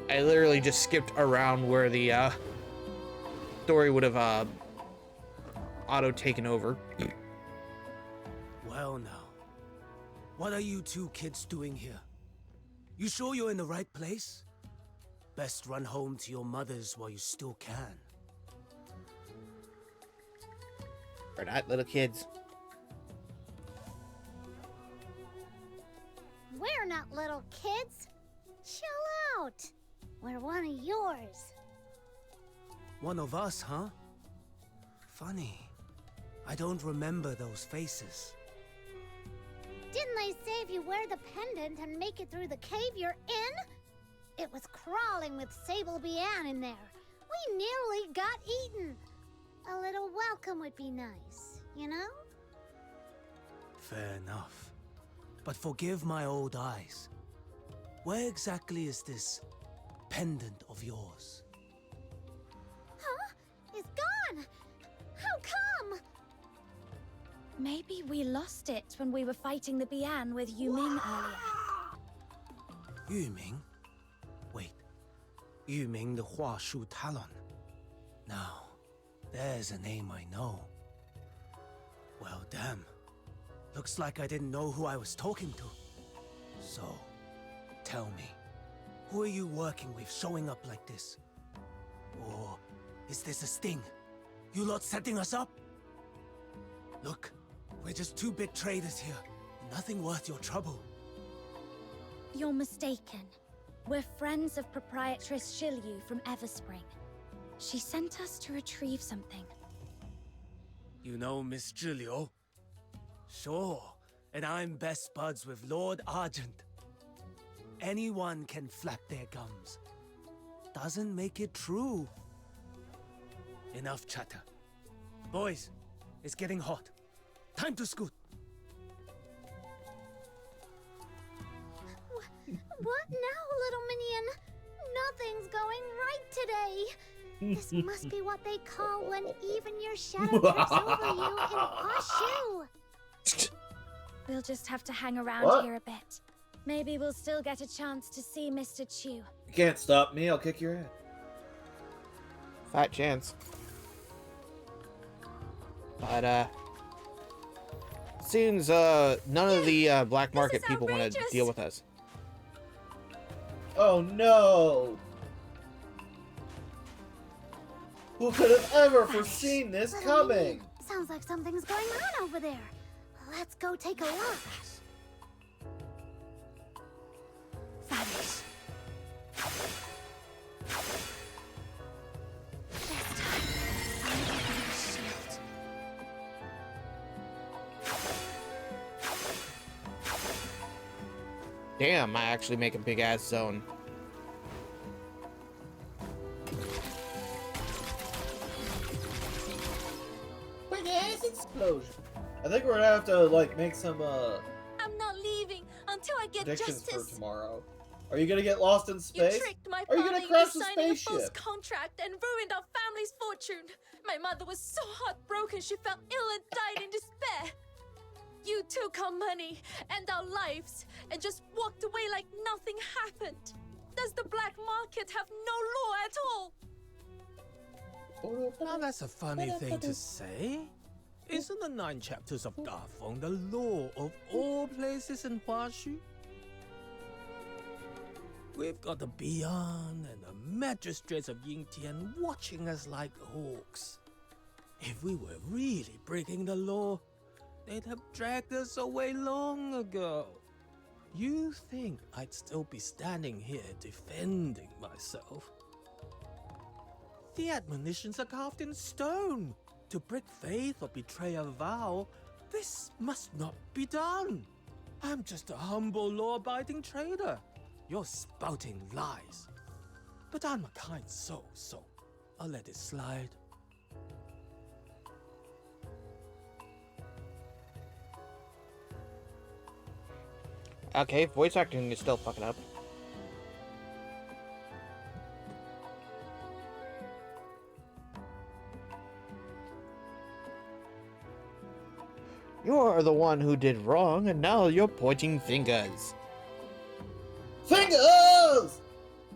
I literally just skipped around where the story would have auto taken over. Well now, what are you two kids doing here? You sure you're in the right place? Best run home to your mothers while you still can. We're not little kids. We're not little kids. Chill out. We're one of yours. One of us, huh? Funny. I don't remember those faces. Didn't they say if you wear the pendant and make it through the cave, you're in? It was crawling with Sable Bian in there. We nearly got eaten. A little welcome would be nice, you know? Fair enough. But forgive my old eyes. Where exactly is this pendant of yours? Huh? It's gone! How come? Maybe we lost it when we were fighting the Bian with Yu Ming earlier. Yu Ming? Wait. Yu Ming the Huashu Talon. Now, there's a name I know. Well, damn. Looks like I didn't know who I was talking to. So, tell me, who are you working with showing up like this? Or is this a sting? You lot setting us up? Look, we're just two big traders here. Nothing worth your trouble. You're mistaken. We're friends of Proprietress Shilyu from Everspring. She sent us to retrieve something. You know Miss Julio? Sure, and I'm best buds with Lord Argent. Anyone can flap their gums. Doesn't make it true. Enough chatter. Boys, it's getting hot. Time to scoot. What now, little minion? Nothing's going right today. This must be what they call when even your shadow trips over you in Washu. We'll just have to hang around What? here a bit. Maybe we'll still get a chance to see Mr. Chu. You can't stop me, I'll kick your ass. Fat chance. But, seems, none of the, black market people want to deal with us. Oh no! Who could have ever foreseen this Little coming? minion, sounds like something's going on over there. Let's go take a look. Vanish. This time, I'm opening a shield. Damn, I actually make a big ass zone. Big ass explosion. I think we're gonna have to like make some I'm not leaving until I get predictions for justice. tomorrow. Are you gonna get lost in You space? tricked my Are you father gonna crash into the signing a false spaceship? contract and ruined our family's fortune. My mother was so heartbroken she fell ill and died in despair. You took our money and our lives and just walked away like nothing happened. Does the black market have no law at all? Now that's a funny thing to say. Isn't the 9 chapters of Dafeng the law of all places in Huashu? We've got the Bian and the magistrates of Yingtian watching us like hawks. If we were really breaking the law, they'd have dragged us away long ago. You think I'd still be standing here defending myself? The admonitions are carved in stone. To break faith or betray a vow, this must not be done. I'm just a humble law-abiding trader. You're spouting lies. But I'm a kind soul, so I'll let it slide. Okay, voice acting is still fucking up. You're the one who did wrong, and now you're pointing fingers. Fingers!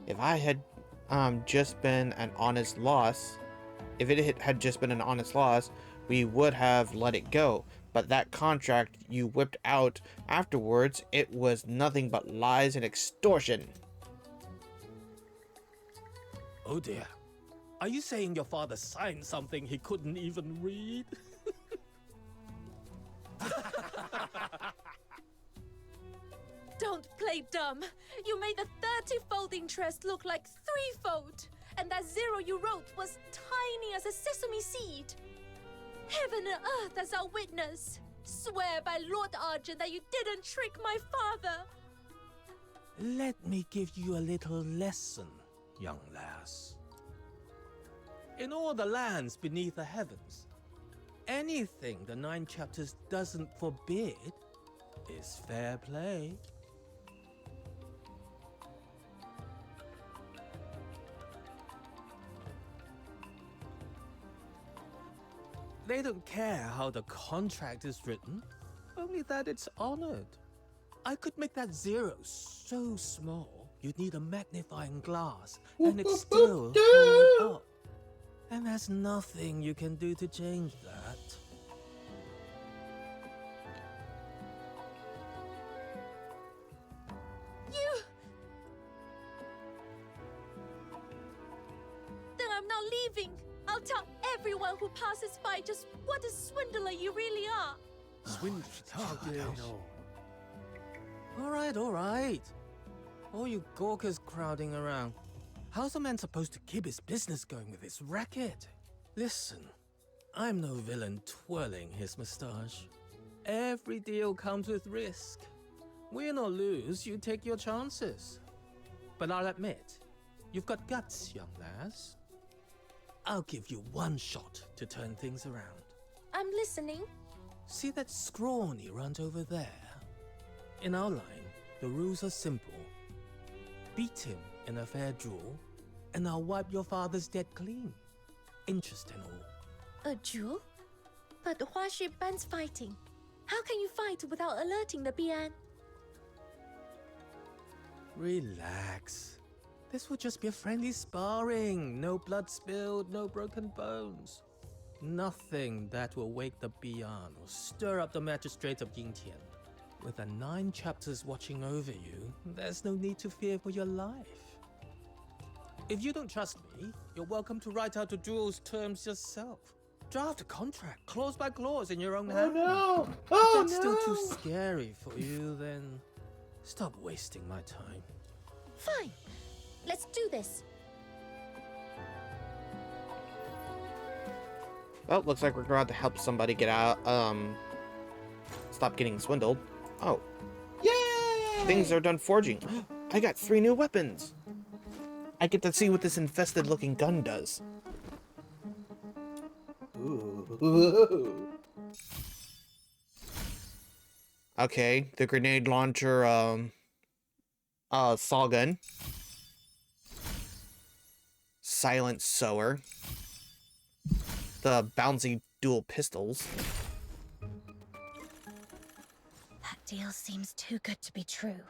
If I had just been an honest loss, if it had just been an honest loss, we would have let it go. But that contract you whipped out afterwards, it was nothing but lies and extortion. Oh dear. Are you saying your father signed something he couldn't even read? play dumb. You made the 30-fold interest look like 3-fold. And that 0 you wrote was tiny as a sesame seed. Heaven and earth as our witness. Swear by Lord Argent that you didn't trick my father. Let me give you a little lesson, young lass. In all the lands beneath the heavens, anything the 9 chapters doesn't forbid is fair play. They don't care how the contract is written, only that it's honored. I could make that 0 so small, you'd need a magnifying glass, and it's still hold up. And there's nothing you can do to change that. You... Then I'm not leaving. I'll tell everyone who passes by just what a swindler you really are. Swindler? How dare you? All right. All you gawkers crowding around. How's a man supposed to keep his business going with this racket? Listen, I'm no villain twirling his moustache. Every deal comes with risk. Win or lose, you take your chances. But I'll admit, you've got guts, young lass. I'll give you one shot to turn things around. I'm listening. See that scrawny runt over there? In our line, the rules are simple. Beat him in a fair duel, and I'll wipe your father's debt clean. Interest and all. A duel? But the Huaxu bans fighting. How can you fight without alerting the Bian? Relax. This will just be a friendly sparring. No blood spilled, no broken bones. Nothing that will wake the Bian or stir up the magistrates of Yingtian. With the 9 chapters watching over you, there's no need to fear for your life. If you don't trust me, you're welcome to write out the duel's terms yourself. Draft a contract, clause by clause, in your own hand. No! If that's still too scary for you, then stop wasting my time. Fine. Let's do this. Well, looks like we're going to help somebody get out, stop getting swindled. Oh. Yay! Things are done forging. I got 3 new weapons. I get to see what this infested-looking gun does. Ooh. Okay, the grenade launcher, saw gun. Silent sower. The bouncy dual pistols. That deal seems too good to be true.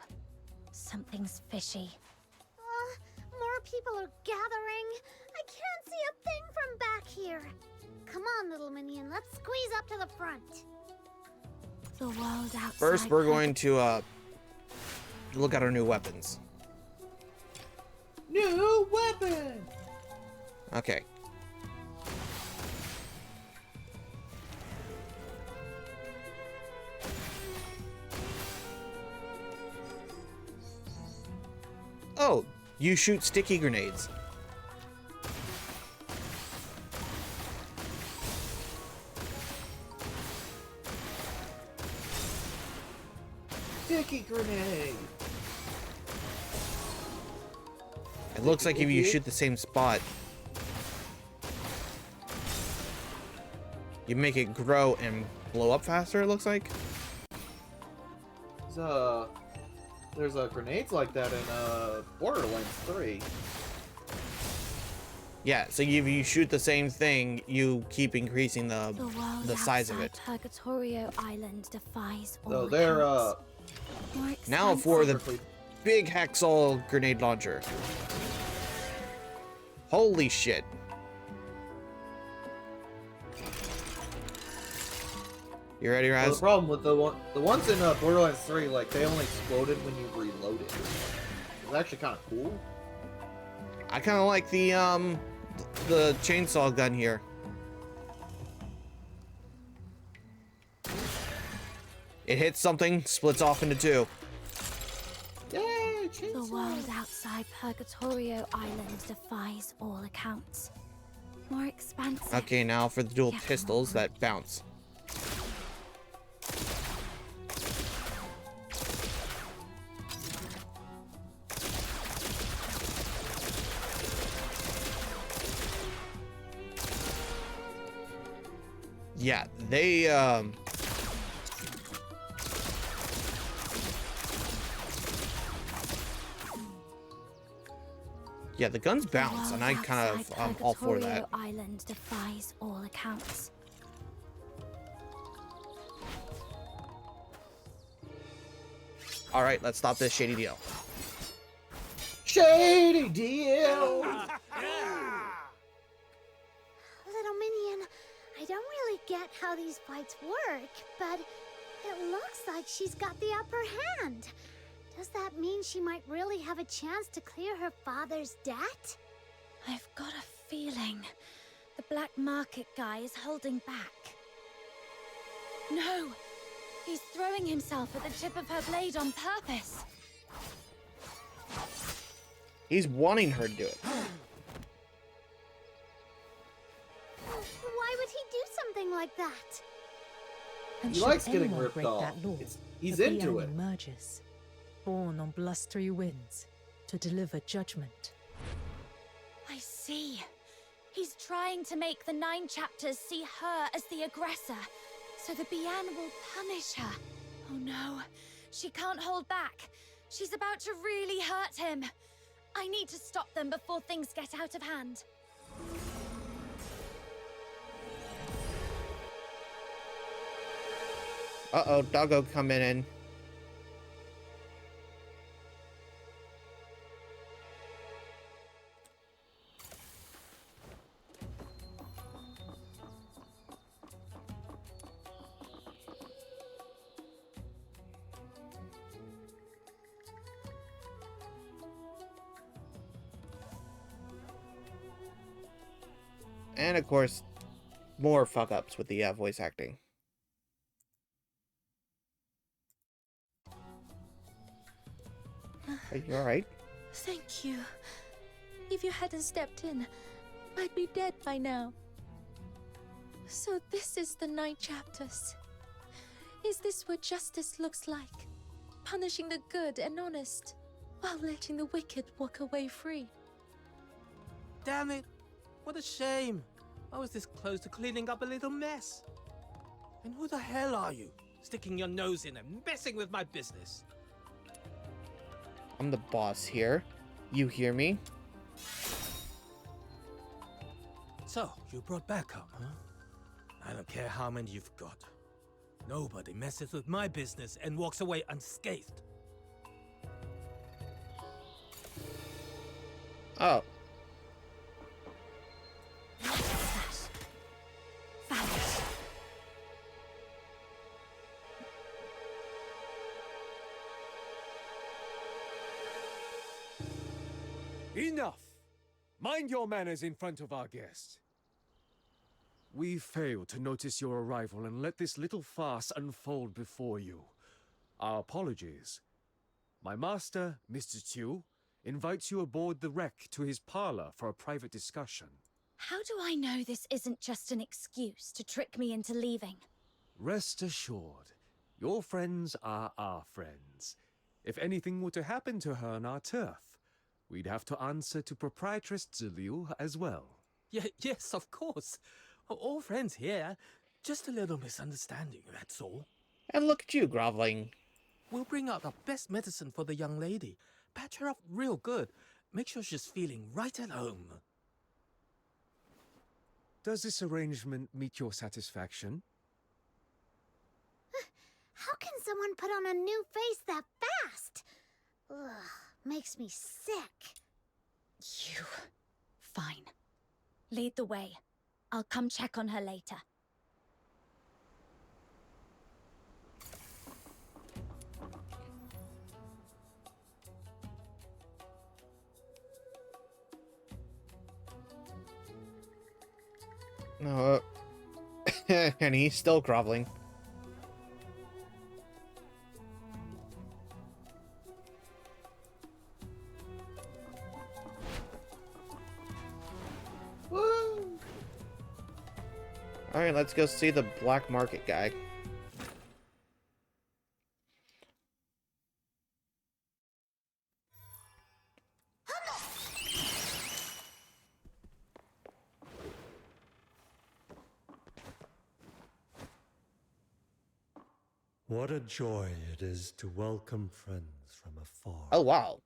Something's fishy. More people are gathering. I can't see a thing from back here. Come on, little minion. Let's squeeze up to the front. The world outside. First, we're going to, look at our new weapons. New weapon! Okay. Oh, you shoot sticky grenades. Sticky grenade! It looks like if you shoot the same spot, you make it grow and blow up faster, it looks like. There's grenades like that in Borderlands 3. Yeah, so if you shoot the same thing, you keep increasing the size of it. Purgatorio Island defies all So they're accounts. Now for the big Hexal grenade launcher. Holy shit. You ready, Raz? Well, the problem with the ones in Borderlands 3, like, they only exploded when you reloaded. It's actually kind of cool. I kind of like the chainsaw gun here. It hits something, splits off into 2. Yay! The world outside Purgatorio Island defies all accounts. More expansive. Okay, now for the dual yet pistols that bounce. Yeah, they yeah, the guns bounce, and I kind of I'm all for that. Island defies all accounts. All right, let's stop this shady deal. Shady deal. Little Minion, I don't really get how these fights work, but it looks like she's got the upper hand. Does that mean she might really have a chance to clear her father's debt? I've got a feeling the black market guy is holding back. No! He's throwing himself at the tip of her blade on purpose. He's wanting her to do it. Why would he do something like that? And He should likes getting anyone ripped break off. that law, He's the into Beyond it. emerges, born on blustery winds, to deliver judgment. I see. He's trying to make the 9 chapters see her as the aggressor, so the Bian will punish her. Oh no, she can't hold back. She's about to really hurt him. I need to stop them before things get out of hand. Uh-oh, doggo coming in. And of course, more fuck-ups with the voice acting. Are you alright? Thank you. If you hadn't stepped in, I'd be dead by now. So this is the 9 chapters. Is this what justice looks like? Punishing the good and honest, while letting the wicked walk away free. Damn it! What a shame. I was this close to cleaning up a little mess. And who the hell are you? Sticking your nose in and messing with my business. I'm the boss here. You hear me? So, you brought backup, huh? I don't care how many you've got. Nobody messes with my business and walks away unscathed. Oh. Enough! Mind your manners in front of our guest. We failed to notice your arrival and let this little farce unfold before you. Our apologies. My master, Mr. Tew, invites you aboard the wreck to his parlor for a private discussion. How do I know this isn't just an excuse to trick me into leaving? Rest assured, your friends are our friends. If anything were to happen to her on our turf, we'd have to answer to Proprietress Ziliu as well. Yes, of course. All friends here. Just a little misunderstanding, that's all. And look at you groveling. We'll bring out the best medicine for the young lady. Patch her up real good. Make sure she's feeling right at home. Does this arrangement meet your satisfaction? How can someone put on a new face that fast? Ugh, makes me sick. You. Fine. Lead the way. I'll come check on her later. No. And he's still groveling. Alright, let's go see the black market guy. What a joy it is to welcome friends from afar. Oh, wow.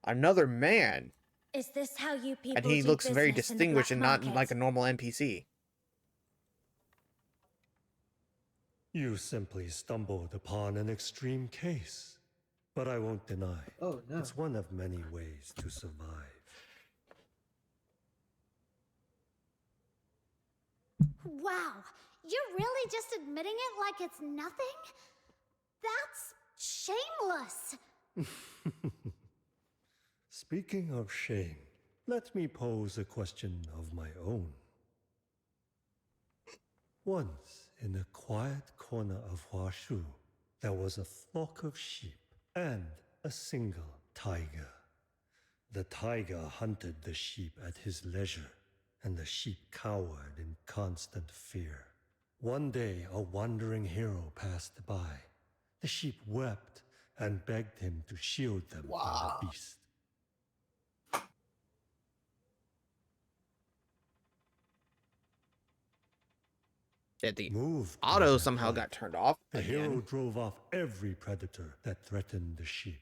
Another man. Is this how you people And he do looks very business in the distinguished black and not market? like a normal NPC. You simply stumbled upon an extreme case. But I won't deny, oh, no. It's one of many ways to survive. Wow, you're really just admitting it like it's nothing? That's shameless. Speaking of shame, let me pose a question of my own. Once, in a quiet corner of Huashu, there was a flock of sheep and a single tiger. The tiger hunted the sheep at his leisure, and the sheep cowered in constant fear. One day, a wandering hero passed by. The sheep wept and begged him to shield them from the beast. Yeah, the Moved by auto that somehow plight, got turned off The again. hero drove off every predator that threatened the sheep.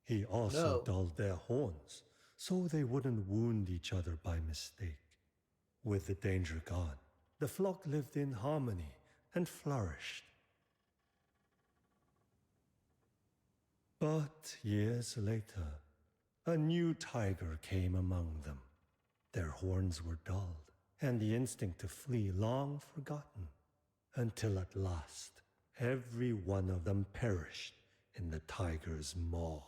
He also dulled their horns, so they wouldn't wound each other by mistake. With the danger gone, the flock lived in harmony and flourished. But years later, a new tiger came among them. Their horns were dulled, and the instinct to flee long forgotten, until at last, every one of them perished in the tiger's maw.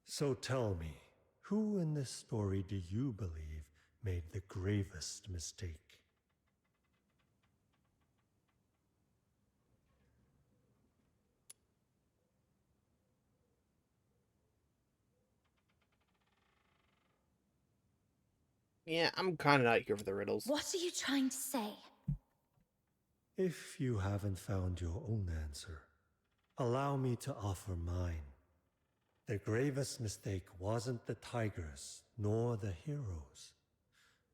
So tell me, who in this story do you believe made the gravest mistake? Yeah, I'm kind of not here for the riddles. What are you trying to say? If you haven't found your own answer, allow me to offer mine. The gravest mistake wasn't the tigers nor the heroes,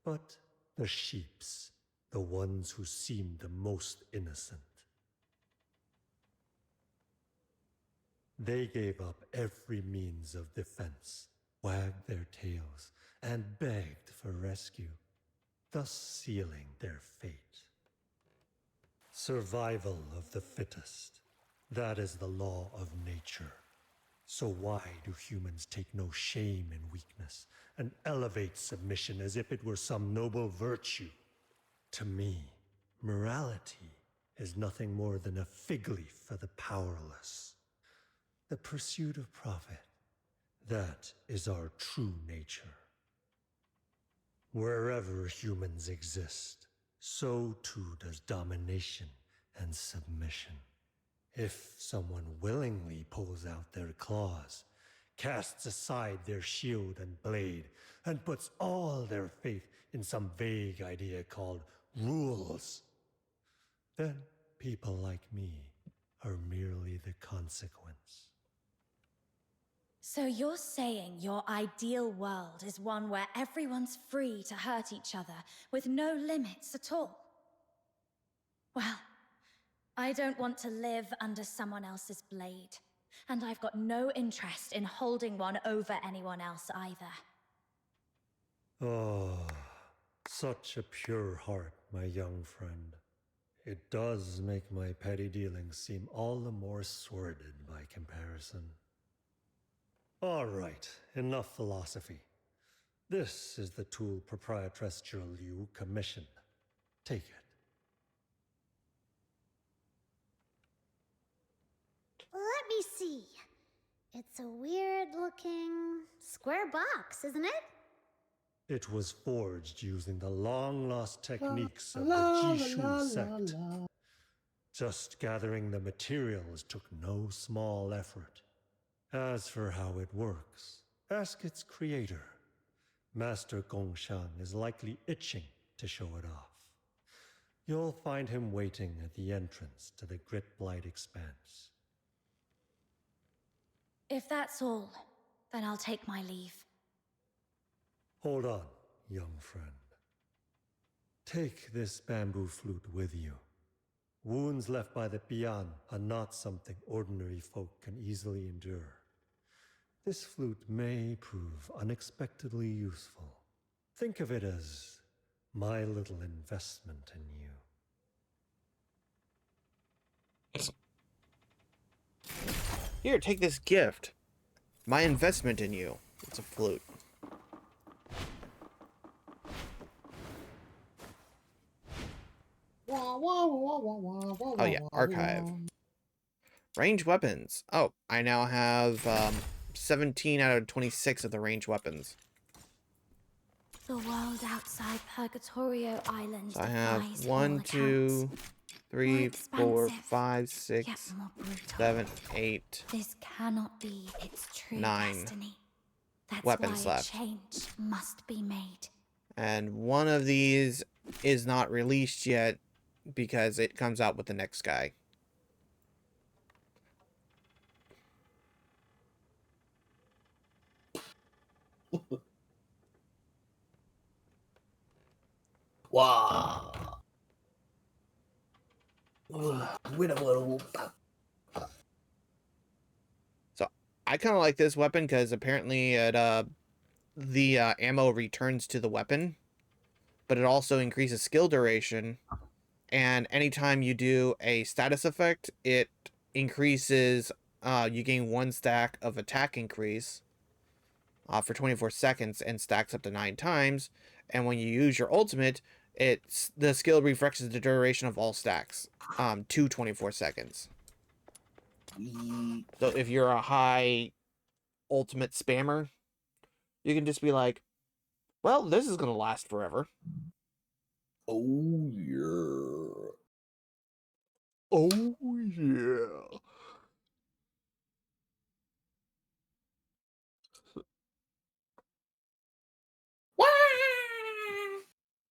but the sheeps, the ones who seemed the most innocent. They gave up every means of defense, wagged their tails, and begged for rescue, thus sealing their fate. Survival of the fittest. That is the law of nature. So why do humans take no shame in weakness and elevate submission as if it were some noble virtue? To me, morality is nothing more than a fig leaf for the powerless. The pursuit of profit, that is our true nature. Wherever humans exist, so too does domination and submission. If someone willingly pulls out their claws, casts aside their shield and blade, and puts all their faith in some vague idea called rules, then people like me are merely the consequence. So you're saying your ideal world is one where everyone's free to hurt each other with no limits at all? Well, I don't want to live under someone else's blade, and I've got no interest in holding one over anyone else either. Oh, such a pure heart, my young friend. It does make my petty dealings seem all the more sordid by comparison. All right, enough philosophy. This is the tool Proprietress Liu commissioned. Take it. Let me see. It's a weird-looking square box, isn't it? It was forged using the long-lost techniques of the Jishu sect. Just gathering the materials took no small effort. As for how it works, Ask its creator. Master Gongshan is likely itching to show it off. You'll find him waiting at the entrance to the Grit-Blight Expanse. If that's all, then I'll take my leave. Hold on, young friend. Take this bamboo flute with you. Wounds left by the Bian are not something ordinary folk can easily endure. This flute may prove unexpectedly useful. Think of it as my little investment in you. Here, take this gift. My investment in you. It's a flute. Oh yeah, archive. Range weapons. Oh, I now have 17 out of 26 of the range weapons. The world outside Purgatorio Island So I have defies 1, all 2, 3, 4, 5, 6, yet more brutal. 7, 8. This cannot be its true 9 destiny. That's weapons why left. a change must be made. And one of these is not released yet because it comes out with the next guy. Wow. So I kind of like this weapon because apparently it the ammo returns to the weapon, but it also increases skill duration. And anytime you do a status effect, it increases. You gain 1 stack of attack increase for 24 seconds and stacks up to 9 times. And when you use your ultimate, the skill refreshes the duration of all stacks to 24 seconds. So if you're a high ultimate spammer, you can just be like, well, this is going to last forever. Oh, yeah. Oh, yeah.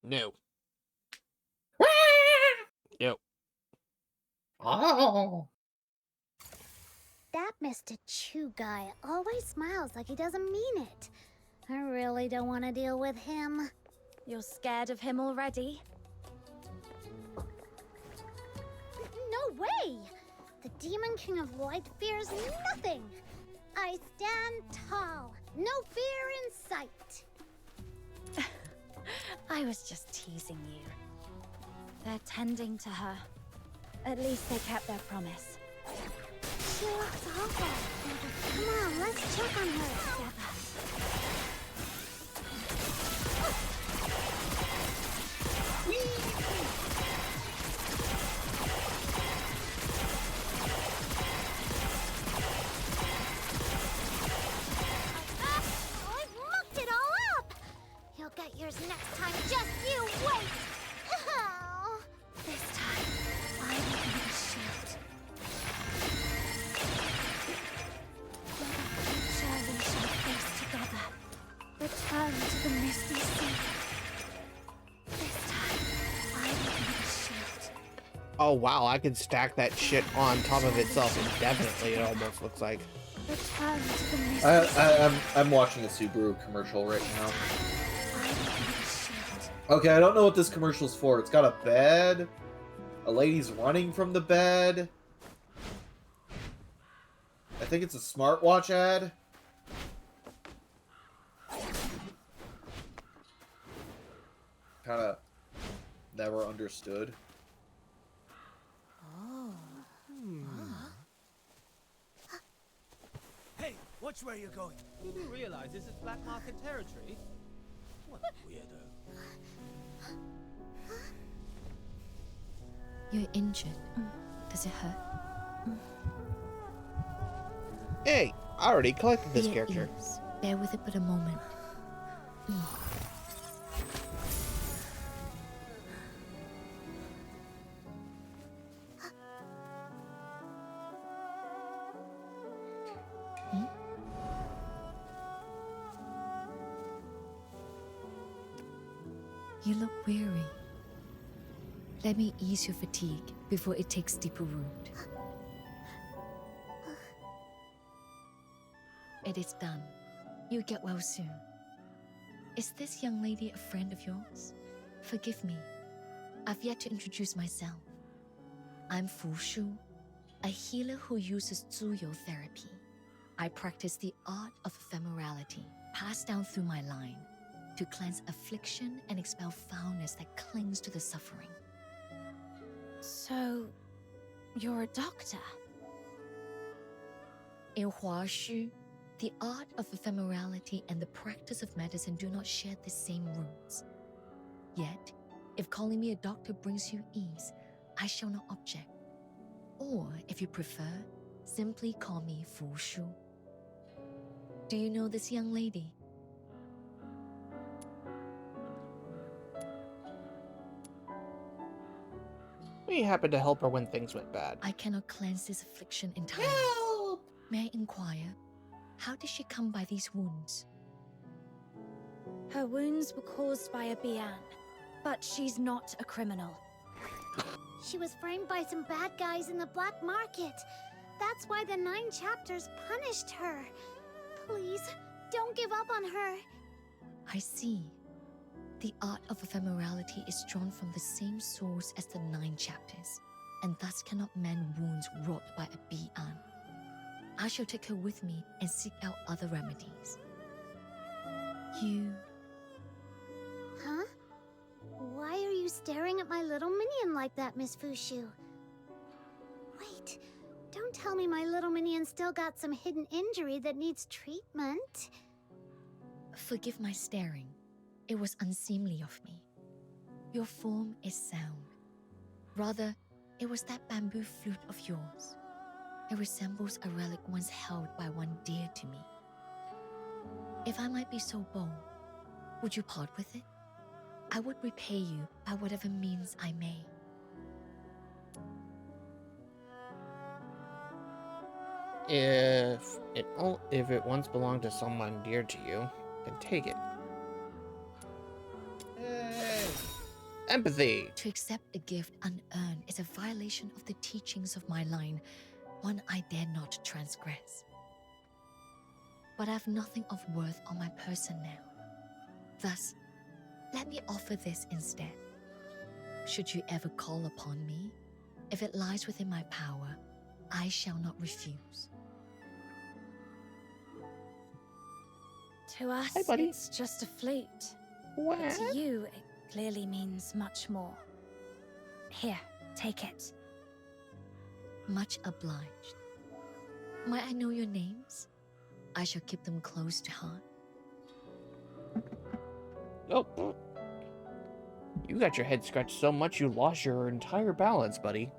No. Yep. Oh. That Mr. Chu guy always smiles like he doesn't mean it. I really don't want to deal with him. You're scared of him already? No way! The Demon King of Light fears nothing. I stand tall, no fear in sight. I was just teasing you. They're tending to her. At least they kept their promise. She looks awful. Come on, let's check on her together. I've mucked it all up! You'll get yours next time, just you wait! Oh. This time, I will be the shield. For the future we shall face together. Return to the misty sea. This time, I will be the shield. Oh, wow, I can stack that shit on top of itself indefinitely, it almost looks like. Return to the misty sea. I'm watching a Subaru commercial right now. Okay, I don't know what this commercial's for. It's got a bed. A lady's running from the bed. I think it's a smartwatch ad. Kinda never understood. Hey, watch where you're going. Didn't realize this is black market territory. What a weirdo. You're injured. Does it hurt? Hey, I already collected this Be at character. ease. Bear with it but a moment. You look weary. Let me ease your fatigue before it takes deeper root. It is done. You get well soon. Is this young lady a friend of yours? Forgive me. I've yet to introduce myself. I'm Fu Shu, a healer who uses Zuyou therapy. I practice the art of ephemerality, passed down through my line, to cleanse affliction and expel foulness that clings to the suffering. So, you're a doctor? In Huashu, the art of ephemerality and the practice of medicine do not share the same roots. Yet, if calling me a doctor brings you ease, I shall not object. Or, if you prefer, simply call me Fu Shu. Do you know this young lady? We happened to help her when things went bad. I cannot cleanse this affliction entirely. Help! May I inquire, how did she come by these wounds? Her wounds were caused by a Bian, but she's not a criminal. She was framed by some bad guys in the black market. That's why the 9 chapters punished her. Please, don't give up on her. I see. The art of ephemerality is drawn from the same source as the 9 chapters, and thus cannot mend wounds wrought by a Bian. I shall take her with me and seek out other remedies. You... Huh? Why are you staring at my little minion like that, Miss Fushu? Wait, don't tell me my little minion still got some hidden injury that needs treatment. Forgive my staring. It was unseemly of me. Your form is sound. Rather, it was that bamboo flute of yours. It resembles a relic once held by one dear to me. If I might be so bold, would you part with it? I would repay you by whatever means I may. If it once belonged to someone dear to you, then take it. Hey. Empathy! To accept a gift unearned is a violation of the teachings of my line, one I dare not transgress. But I have nothing of worth on my person now. Thus, let me offer this instead. Should you ever call upon me, if it lies within my power, I shall not refuse. To us, Hi, buddy. it's just a flute. What? But to you, it clearly means much more. Here, take it. Much obliged. Might I know your names? I shall keep them close to heart. Oh. You got your head scratched so much you lost your entire balance, buddy.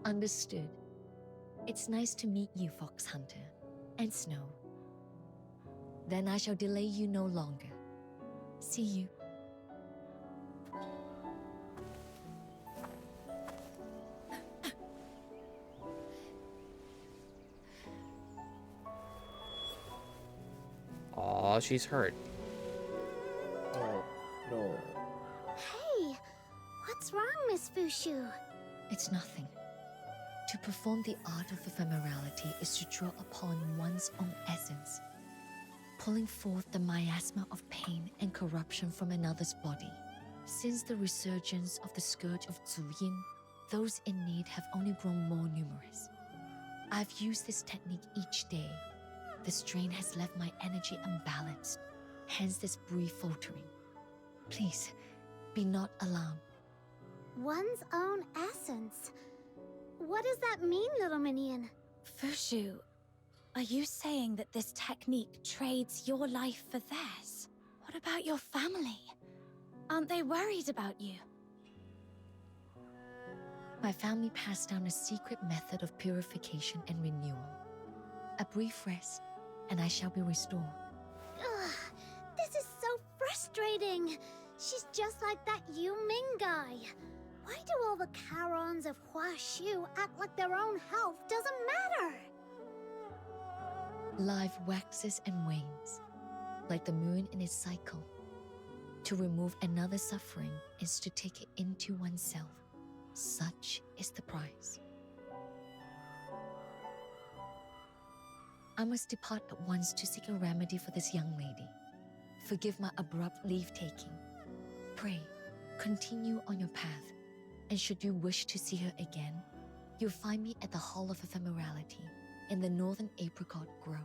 Understood. It's nice to meet you, Fox Hunter. And Snow. Then I shall delay you no longer. See you. Aw, she's hurt. Oh, no. Hey, what's wrong, Miss Fushu? It's nothing. To perform the art of ephemerality is to draw upon one's own essence, pulling forth the miasma of pain and corruption from another's body. Since the resurgence of the scourge of Zuyin, those in need have only grown more numerous. I've used this technique each day. The strain has left my energy unbalanced, hence this brief faltering. Please, be not alarmed. One's own essence. What does that mean, little minion? Fushu, are you saying that this technique trades your life for theirs? What about your family? Aren't they worried about you? My family passed down a secret method of purification and renewal. A brief rest, and I shall be restored. Ugh, this is so frustrating. She's just like that Yu Ming guy. Why do all the Karons of Huashu act like their own health doesn't matter? Life waxes and wanes, like the moon in its cycle. To remove another suffering is to take it into oneself. Such is the price. I must depart at once to seek a remedy for this young lady. Forgive my abrupt leave-taking. Pray, continue on your path, and should you wish to see her again, you'll find me at the Hall of Ephemerality in the Northern Apricot Grove.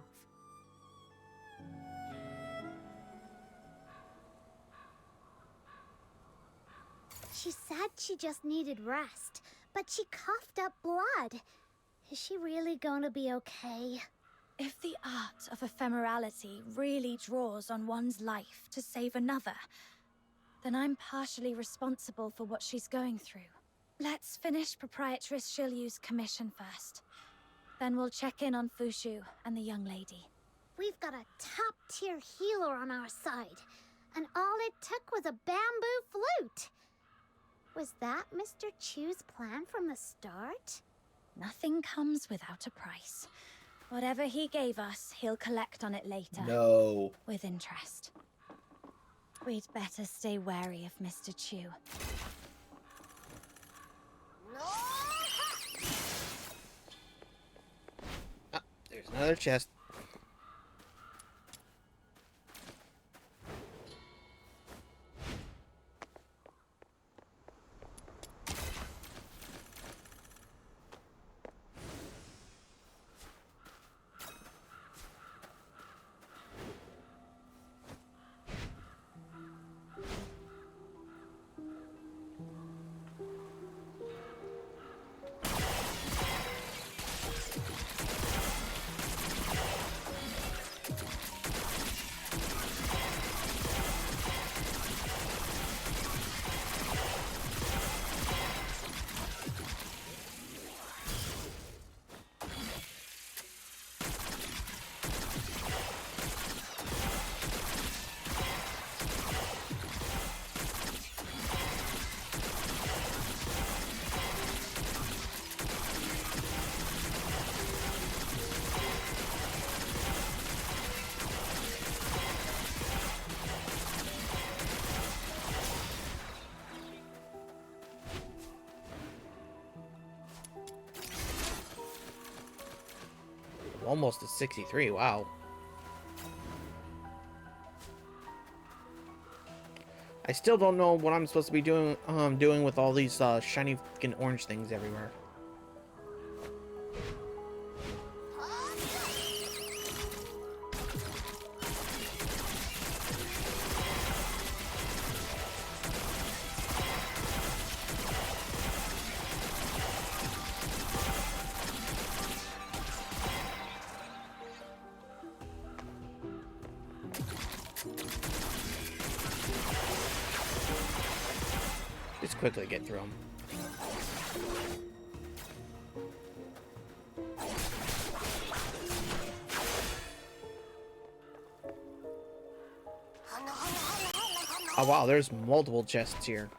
She said she just needed rest, but she coughed up blood. Is she really going to be okay? If the art of ephemerality really draws on one's life to save another, then I'm partially responsible for what she's going through. Let's finish Proprietress Shilyu's commission first. Then we'll check in on Fushu and the young lady. We've got a top-tier healer on our side, and all it took was a bamboo flute. Was that Mr. Chu's plan from the start? Nothing comes without a price. Whatever he gave us, he'll collect on it later. No. With interest. We'd better stay wary of Mr. Chu. Ah, there's another chest. Almost at 63, wow. I still don't know what I'm supposed to be doing with all these shiny fucking orange things everywhere. Just quickly get through them. Oh wow, there's multiple chests here.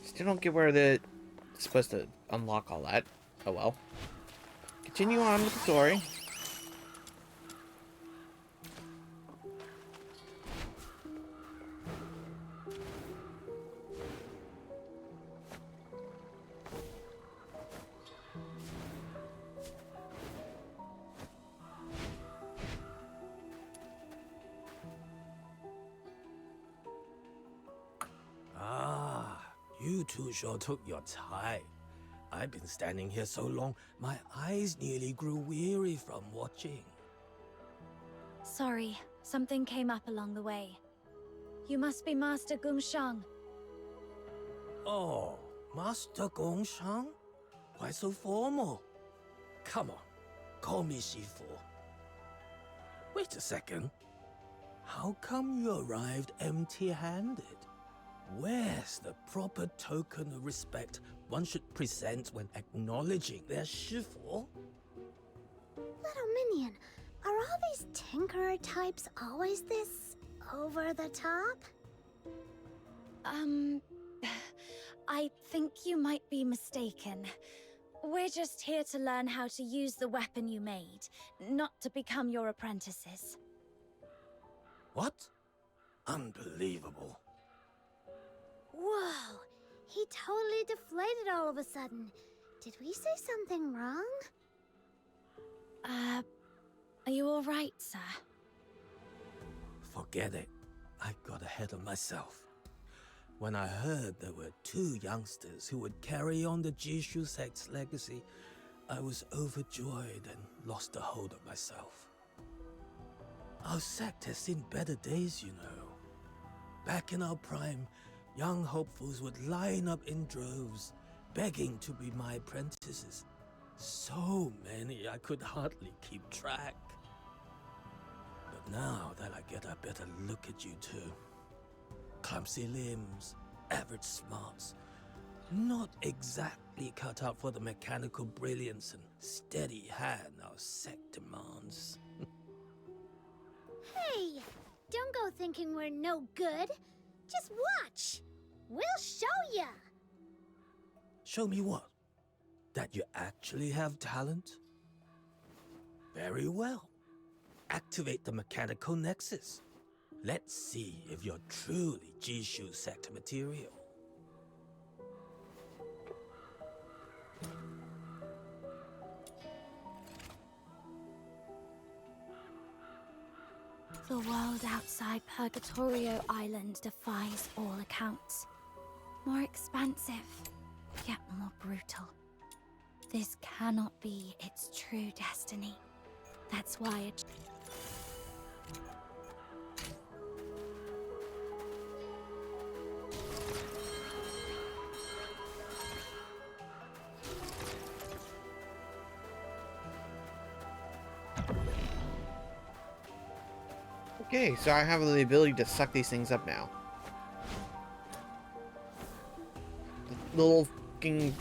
Still don't get where the supposed to unlock all that. Oh well. Continue on with the story. two sure took your time. I've been standing here so long, my eyes nearly grew weary from watching. Sorry, something came up along the way. You must be Master Gongshang. Oh, Master Gongshang? Why so formal? Come on, call me Shifu. Wait a second. How come you arrived empty-handed? Where's the proper token of respect one should present when acknowledging their Shifu? Little Minion, are all these tinkerer types always this over the top? I think you might be mistaken. We're just here to learn how to use the weapon you made, not to become your apprentices. What? Unbelievable. Whoa, he totally deflated all of a sudden. Did we say something wrong? Are you all right, sir? Forget it. I got ahead of myself. When I heard there were 2 youngsters who would carry on the Jishu sect's legacy, I was overjoyed and lost the hold of myself. Our sect has seen better days, you know. Back in our prime, young hopefuls would line up in droves, begging to be my apprentices. So many I could hardly keep track. But now that I get a better look at you two, clumsy limbs, average smarts, not exactly cut out for the mechanical brilliance and steady hand our sect demands. Hey, don't go thinking we're no good. Just watch. We'll show ya. Show me what? That you actually have talent? Very well. Activate the mechanical nexus. Let's see if you're truly Jishu sect material. The world outside Purgatorio Island defies all accounts. More expansive, yet more brutal. This cannot be its true destiny. That's why it... Okay, so I have the ability to suck these things up now. The little fucking...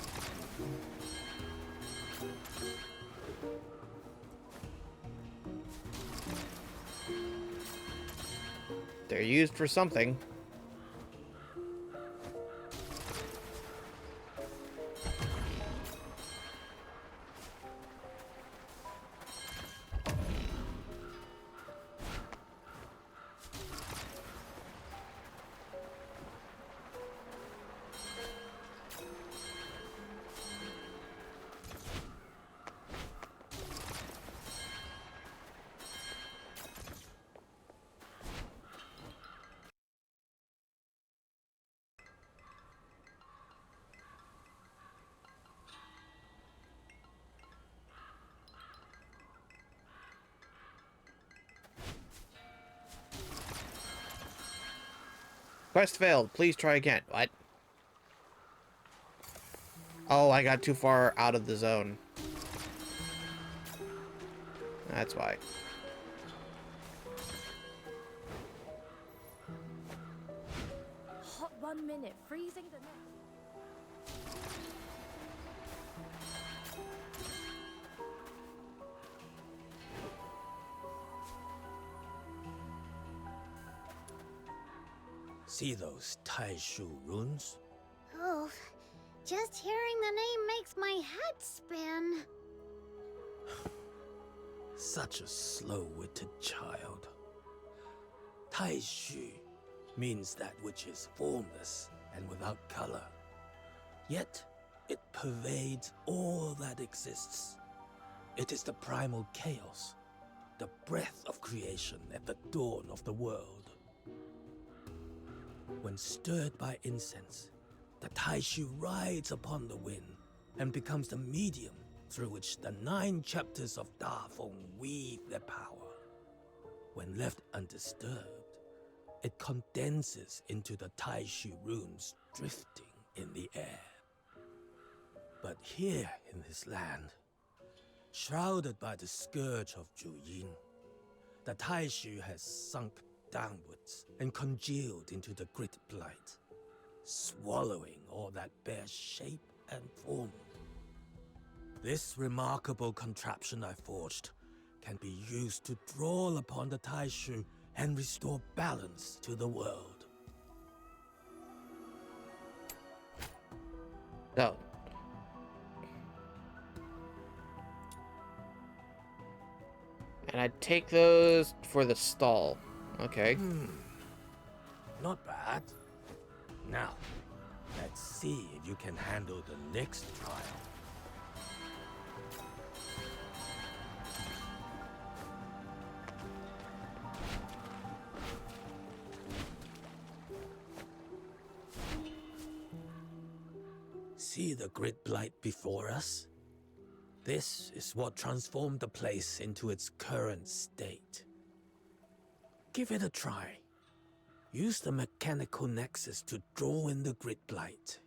They're used for something. Quest failed. Please try again. What? Oh, I got too far out of the zone. That's why. Hot 1 minute, freezing the next. See those Taishu runes? Oh, just hearing the name makes my head spin. Such a slow-witted child. Taishu means that which is formless and without color. Yet, it pervades all that exists. It is the primal chaos, the breath of creation at the dawn of the world. When stirred by incense, the Taishu rides upon the wind and becomes the medium through which the 9 chapters of Da Feng weave their power. When left undisturbed, it condenses into the Taishu runes drifting in the air. But here in this land, shrouded by the scourge of Juyin, the Taishu has sunk downwards and congealed into the Grit Blight, swallowing all that bears shape and form. This remarkable contraption I forged can be used to draw upon the Taishu and restore balance to the world. Oh. And I take those for the stall. Okay. Not bad. Now, let's see if you can handle the next trial. See the Grit Blight before us? This is what transformed the place into its current state. Give it a try. Use the mechanical nexus to draw in the Grit Blight.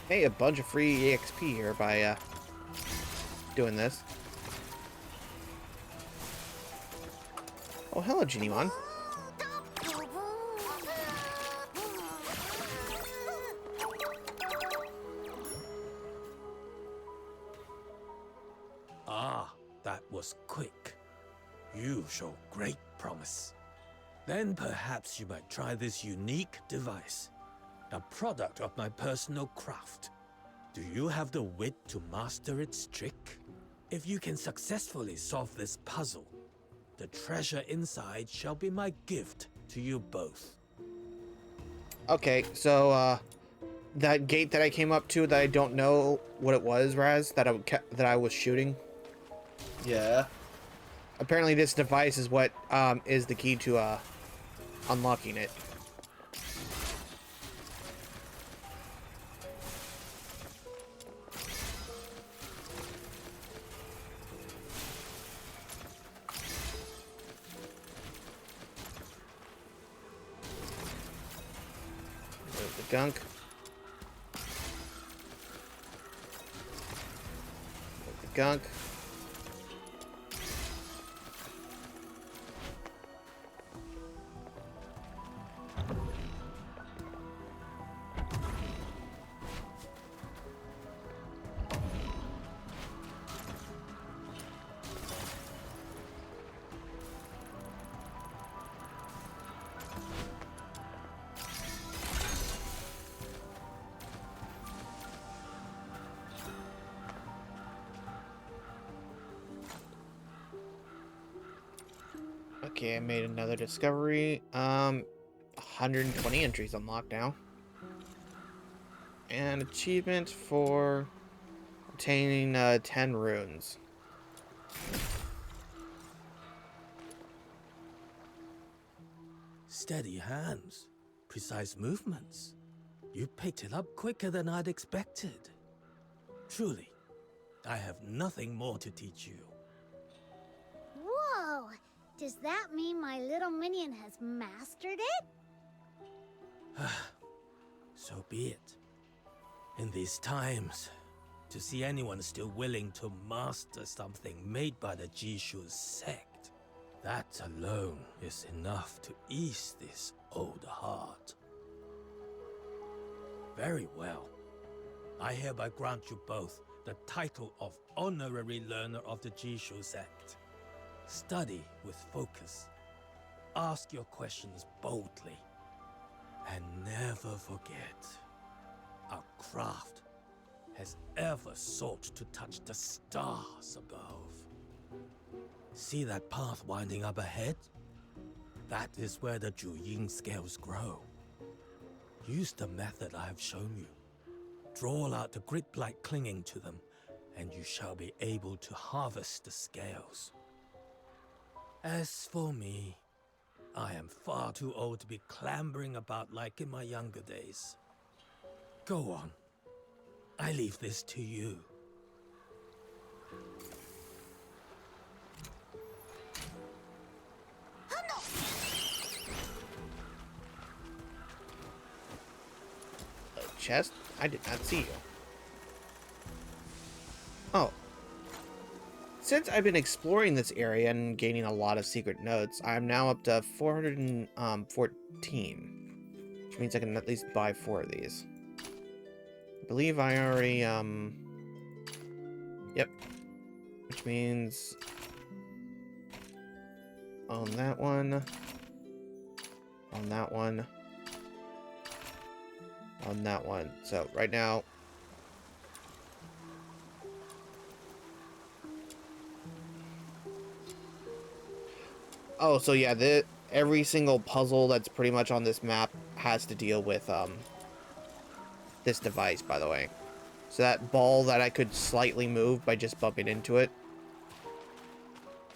Hey, a bunch of free EXP here by doing this. Oh, hello, Genemon. Ah, that was quick. You show great promise. Then perhaps you might try this unique device, a product of my personal craft. Do you have the wit to master its trick? If you can successfully solve this puzzle, the treasure inside shall be my gift to you both. Okay, so that gate that I came up to that I don't know what it was, Raz, that I was shooting. Yeah. Apparently, this device is what is the key to unlocking it. There's the gunk. There's the gunk. Okay, I made another discovery. 120 entries unlocked now. And achievement for obtaining 10 runes. Steady hands, precise movements. You picked it up quicker than I'd expected. Truly, I have nothing more to teach you. Whoa! Does that mean my little minion has mastered it? So be it. In these times, to see anyone still willing to master something made by the Jishu sect, that alone is enough to ease this old heart. Very well. I hereby grant you both the title of Honorary Learner of the Jishu sect. Study with focus. Ask your questions boldly. And never forget, our craft has ever sought to touch the stars above. See that path winding up ahead? That is where the Juying scales grow. Use the method I have shown you. Draw out the grit blight clinging to them, and you shall be able to harvest the scales. As for me, I am far too old to be clambering about like in my younger days. Go on. I leave this to you. Chest? I did not see you. Oh. Since I've been exploring this area and gaining a lot of secret notes, I'm now up to 414. Which means I can at least buy 4 of these. I believe I already, Yep. Which means... on that one. On that one. On that one. So, right now... oh, so yeah, every single puzzle that's pretty much on this map has to deal with, this device, by the way. So that ball that I could slightly move by just bumping into it.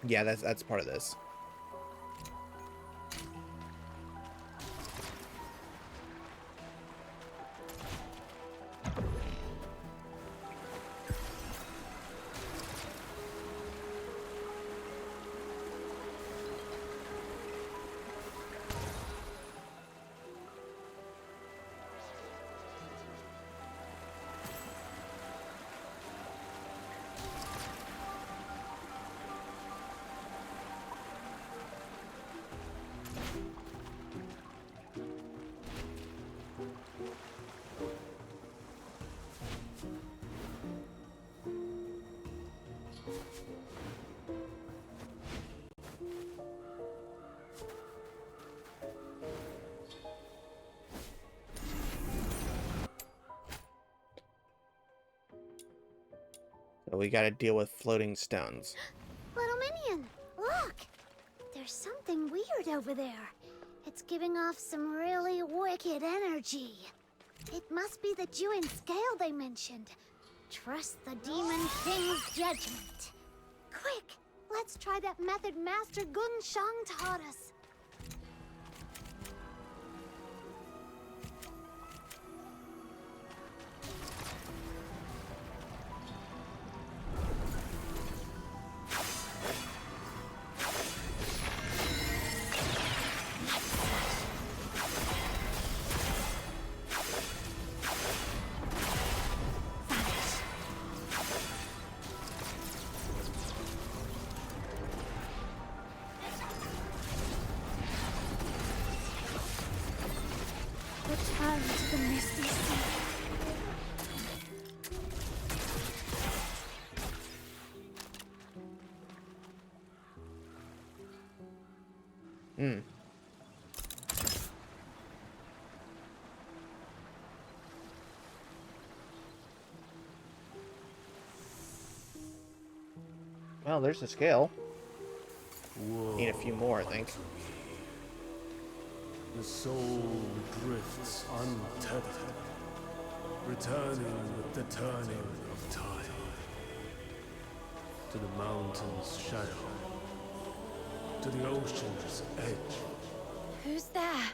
Yeah, that's part of this. So we gotta deal with floating stones. Little Minion, look! There's something weird over there. It's giving off some really wicked energy. It must be the Duet scale they mentioned. Trust the Demon King's judgment. Quick, let's try that method Master Gun Shang taught us. Return to the misty sea. Hmm. Well, there's the scale. Need a few more, I think. The soul drifts untethered, returning with the turning of time, to the mountain's shadow, to the ocean's edge. Who's there?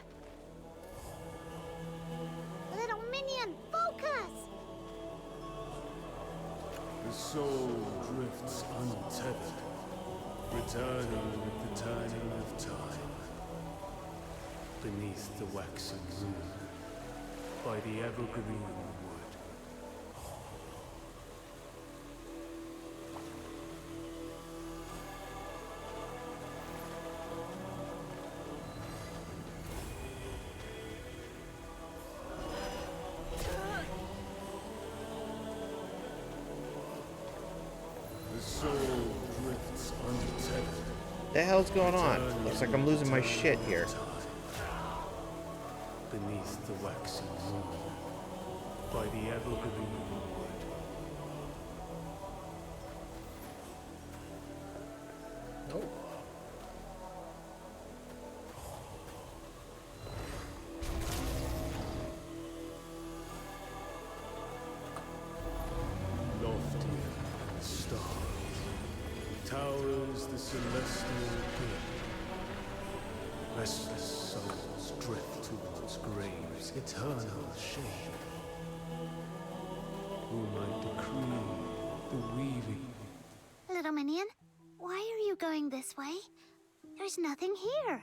Little Minion, focus! The soul drifts untethered, returning with the turning of time. Beneath the waxing moon, by the evergreen wood. The soul drifts untethered. The hell's going on? Looks like I'm losing my shit here. Beneath the waxing moon, by the evergreen wood. Nope. is the celestial pit. Restless souls drift towards graves, eternal shame. Who might decree the weaving? Little minion, why are you going this way? There's nothing here.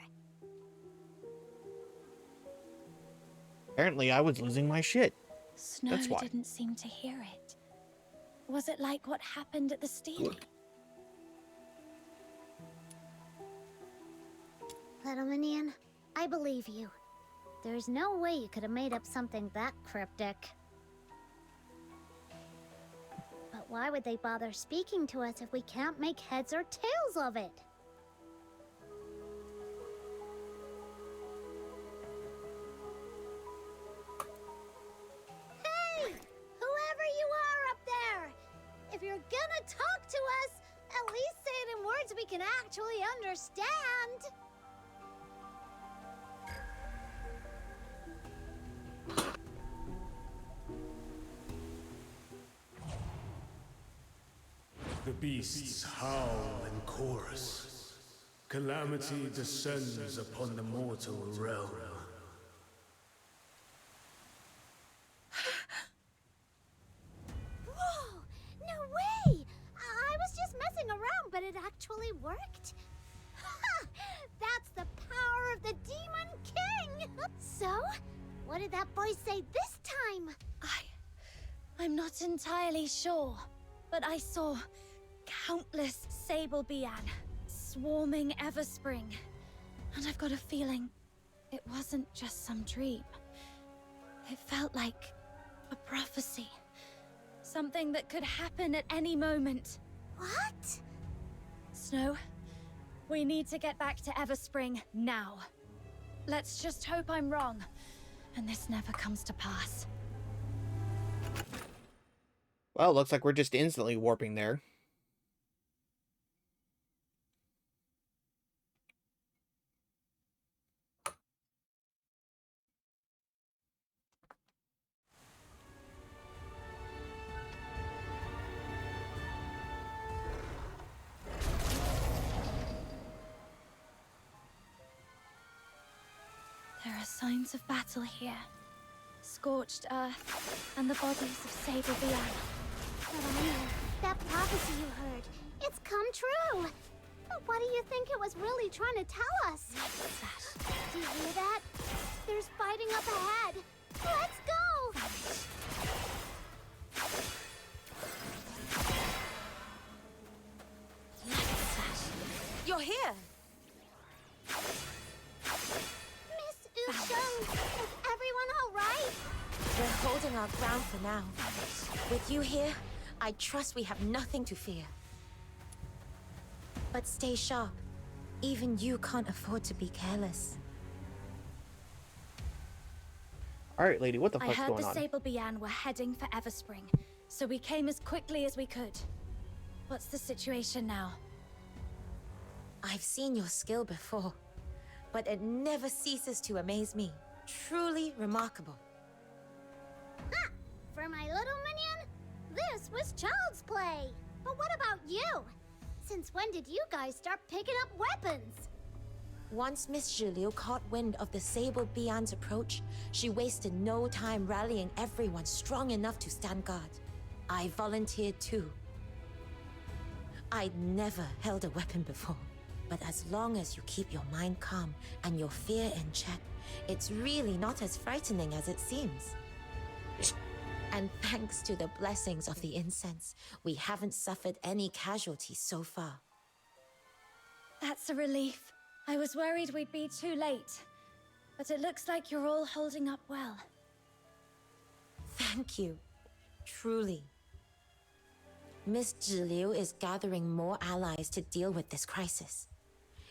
Apparently, I was losing my shit. Snow That's why. didn't seem to hear it. Was it like what happened at the stealing? Little minion, I believe you. There's no way you could have made up something that cryptic. But why would they bother speaking to us if we can't make heads or tails of it? Hey! Whoever you are up there! If you're gonna talk to us, at least say it in words we can actually understand! The beasts howl in chorus. Calamity descends upon the mortal realm. Whoa! No way! I was just messing around, but it actually worked. Ha! That's the power of the Demon King! So, what did that voice say this time? I'm not entirely sure, but I saw countless Sable Bian swarming Everspring. And I've got a feeling it wasn't just some dream. It felt like a prophecy. Something that could happen at any moment. What? Snow, we need to get back to Everspring now. Let's just hope I'm wrong, and this never comes to pass. Well, looks like we're just instantly warping there. There are signs of battle here. Scorched earth, and the bodies of Sable Bian. Little minion, that prophecy you heard, it's come true! But what do you think it was really trying to tell us? Do you hear that? There's fighting up ahead. Let's go! You're here! Miss Usheng, is everyone alright? We're holding our ground for now. With you here, I trust we have nothing to fear. But stay sharp. Even you can't afford to be careless. Alright, lady, what the I fuck's heard going the on? Sable Bian were heading for Everspring, so we came as quickly as we could. What's the situation now? I've seen your skill before, but it never ceases to amaze me. Truly remarkable. Ha! For my little minion, this was child's play. But what about you? Since when did you guys start picking up weapons? Once Miss Zhiliu caught wind of the Sable Bian's approach, she wasted no time rallying everyone strong enough to stand guard. I volunteered too. I'd never held a weapon before, but as long as you keep your mind calm and your fear in check, it's really not as frightening as it seems. And thanks to the blessings of the incense, we haven't suffered any casualties so far. That's a relief. I was worried we'd be too late. But it looks like you're all holding up well. Thank you. Truly. Miss Zhiliu is gathering more allies to deal with this crisis.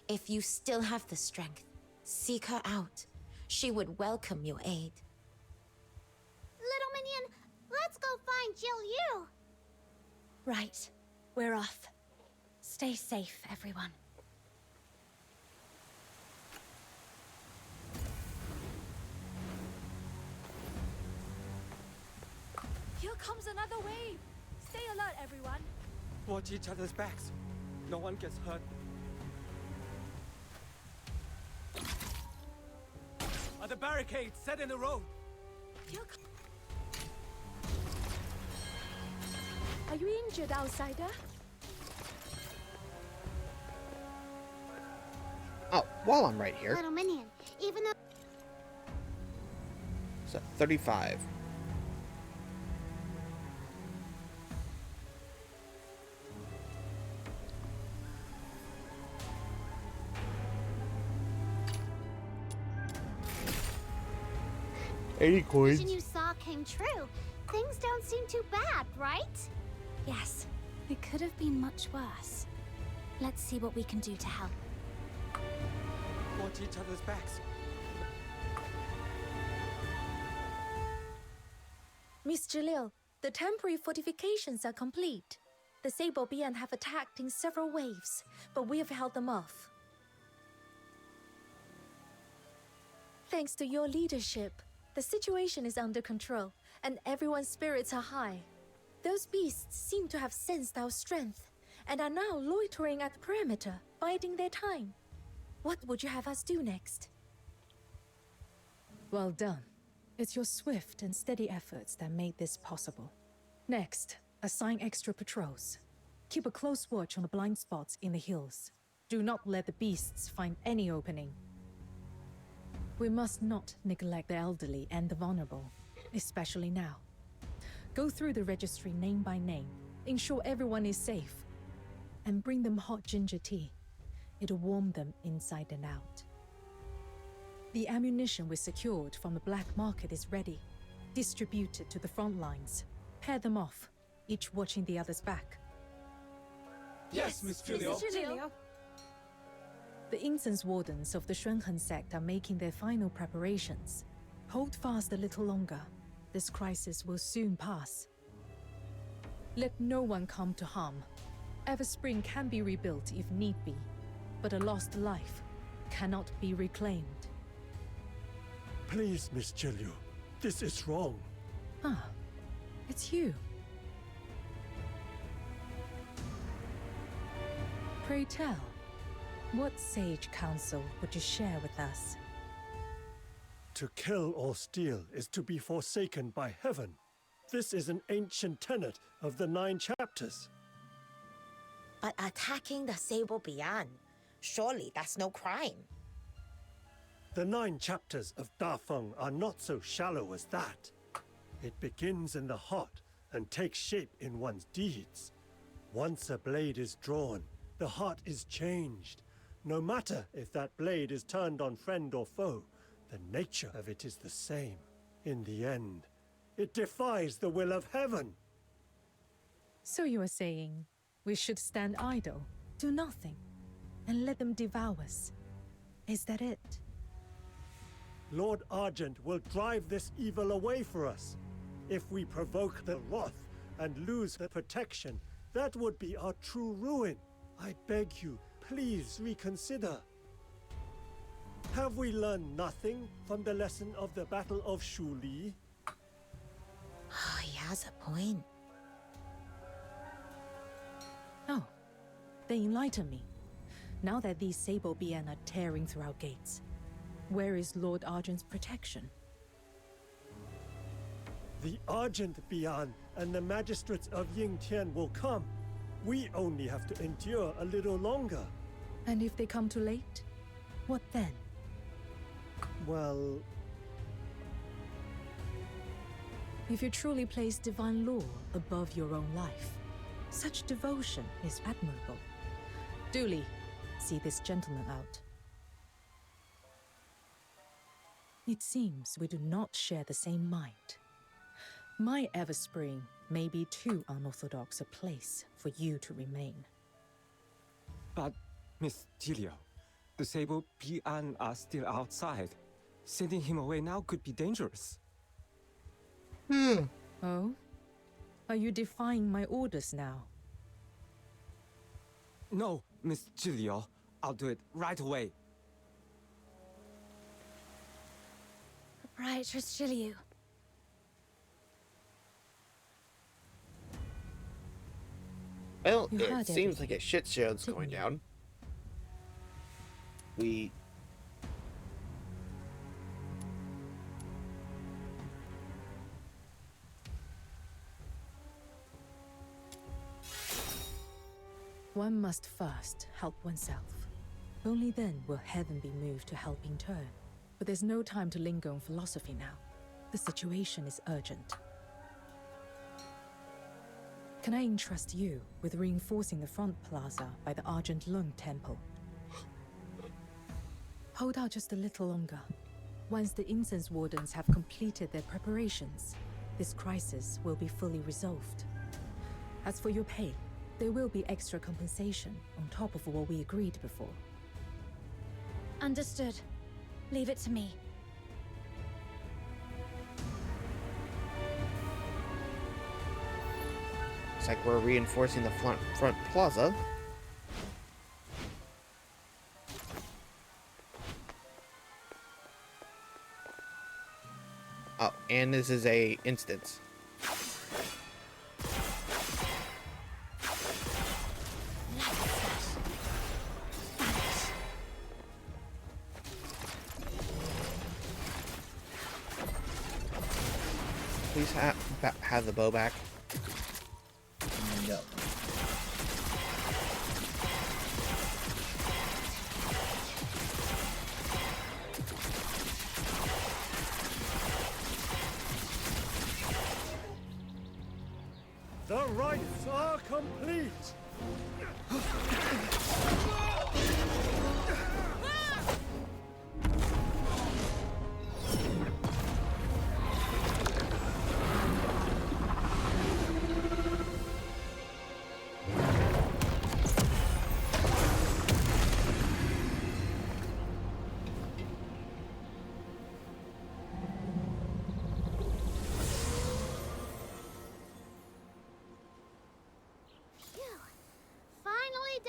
If you still have the strength, seek her out. She would welcome your aid. Little minion, let's go find Zhiliu. Right. We're off. Stay safe, everyone. Here comes another wave. Stay alert, everyone. Watch each other's backs. No one gets hurt. barricade set in the road. Are you injured, outsider? Oh, while I'm right here. Little minion, even though... So 35. The vision you saw came true. Things don't seem too bad, right? Yes, it could have been much worse. Let's see what we can do to help. Watch each other's backs. Miss Jalil, the temporary fortifications are complete. The Sable Bian have attacked in several waves, but we have held them off. Thanks to your leadership, the situation is under control, and everyone's spirits are high. Those beasts seem to have sensed our strength, and are now loitering at the perimeter, biding their time. What would you have us do next? Well done. It's your swift and steady efforts that made this possible. Next, assign extra patrols. Keep a close watch on the blind spots in the hills. Do not let the beasts find any opening. We must not neglect the elderly and the vulnerable, especially now. Go through the registry name by name, ensure everyone is safe, and bring them hot ginger tea. It'll warm them inside and out. The ammunition we secured from the black market is ready. Distribute it to the front lines. Pair them off, each watching the other's back. Yes, Miss Julio. The incense wardens of the Shunhen sect are making their final preparations. Hold fast a little longer. This crisis will soon pass. Let no one come to harm. Everspring can be rebuilt if need be, but a lost life cannot be reclaimed. Please, Miss Jilu, this is wrong. Ah, it's you. Pray tell, what sage counsel would you share with us? To kill or steal is to be forsaken by heaven. This is an ancient tenet of the 9 chapters. But attacking the Sable Bian, surely that's no crime. The 9 chapters of Dafeng are not so shallow as that. It begins in the heart and takes shape in one's deeds. Once a blade is drawn, the heart is changed. No matter if that blade is turned on friend or foe, the nature of it is the same. In the end, it defies the will of heaven. So you are saying we should stand idle, do nothing, and let them devour us. Is that it? Lord Argent will drive this evil away for us. If we provoke the wrath and lose the protection, that would be our true ruin. I beg you, please reconsider. Have we learned nothing from the lesson of the Battle of Shuli? He has a point. Oh, then enlighten me. Now that these Sable Bian are tearing through our gates, where is Lord Argent's protection? The Argent Bian and the magistrates of Yingtian will come. We only have to endure a little longer. And if they come too late, what then? Well... If you truly place divine law above your own life, such devotion is admirable. Duly, see this gentleman out. It seems we do not share the same mind. My Everspring may be too unorthodox a place for you to remain. But, Miss Gilio, the Sable Bian are still outside. Sending him away now could be dangerous. Oh? Are you defying my orders now? No, Miss Gilio. I'll do it right away. Proprietress Jiliu. Well, You it heard seems like everything, a shit show's didn't going you? down. One must first help oneself. Only then will heaven be moved to help in turn. But there's no time to linger on philosophy now. The situation is urgent. Can I entrust you with reinforcing the front plaza by the Argent Lung Temple? Hold out just a little longer. Once the incense wardens have completed their preparations, this crisis will be fully resolved. As for your pay, there will be extra compensation on top of what we agreed before. Understood. Leave it to me. Looks like we're reinforcing the front plaza. Oh, and this is a instance. Please have the bow back. No. The rites are complete!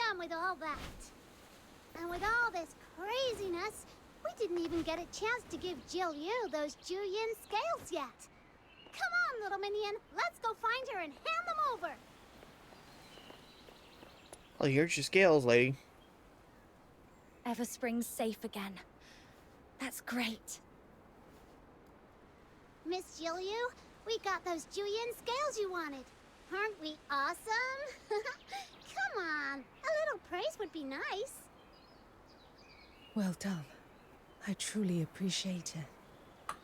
Done with all that. And with all this craziness, we didn't even get a chance to give Jill Yu those Juyin scales yet. Come on, little minion, let's go find her and hand them over. Well, here's your scales, lady. Everspring's safe again. That's great. Miss Jill Yu, we got those Juyin scales you wanted. Aren't we awesome? Come on, a little praise would be nice. Well done. I truly appreciate it.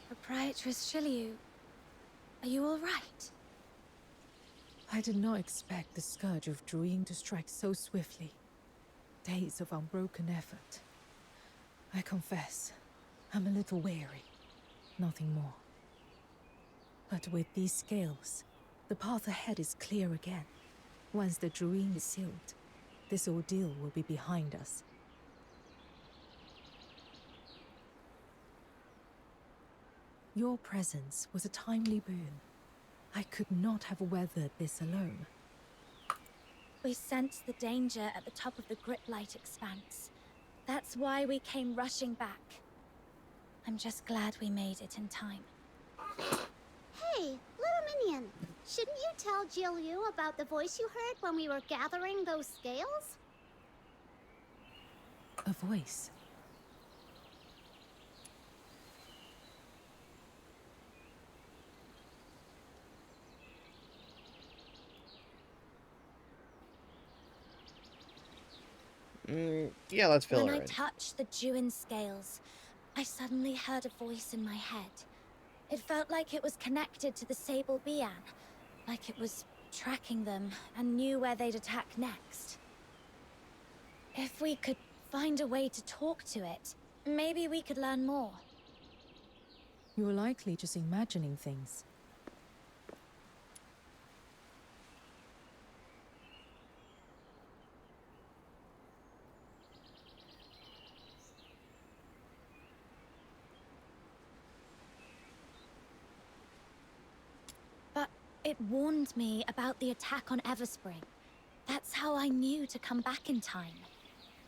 Proprietress Shiliu, are you all right? I did not expect the scourge of Druin to strike so swiftly. Days of unbroken effort. I confess, I'm a little weary. Nothing more. But with these scales, the path ahead is clear again. Once the Druin is sealed, this ordeal will be behind us. Your presence was a timely boon. I could not have weathered this alone. We sensed the danger at the top of the Griplight expanse. That's why we came rushing back. I'm just glad we made it in time. Hey, little minion, shouldn't you tell Jill Yu about the voice you heard when we were gathering those scales? A voice? Yeah, let's fill When her I in. touched the Juin scales, I suddenly heard a voice in my head. It felt like it was connected to the Sable Bian, like it was tracking them and knew where they'd attack next. If we could find a way to talk to it, maybe we could learn more. You're likely just imagining things. But it warned me about the attack on Everspring. That's how I knew to come back in time.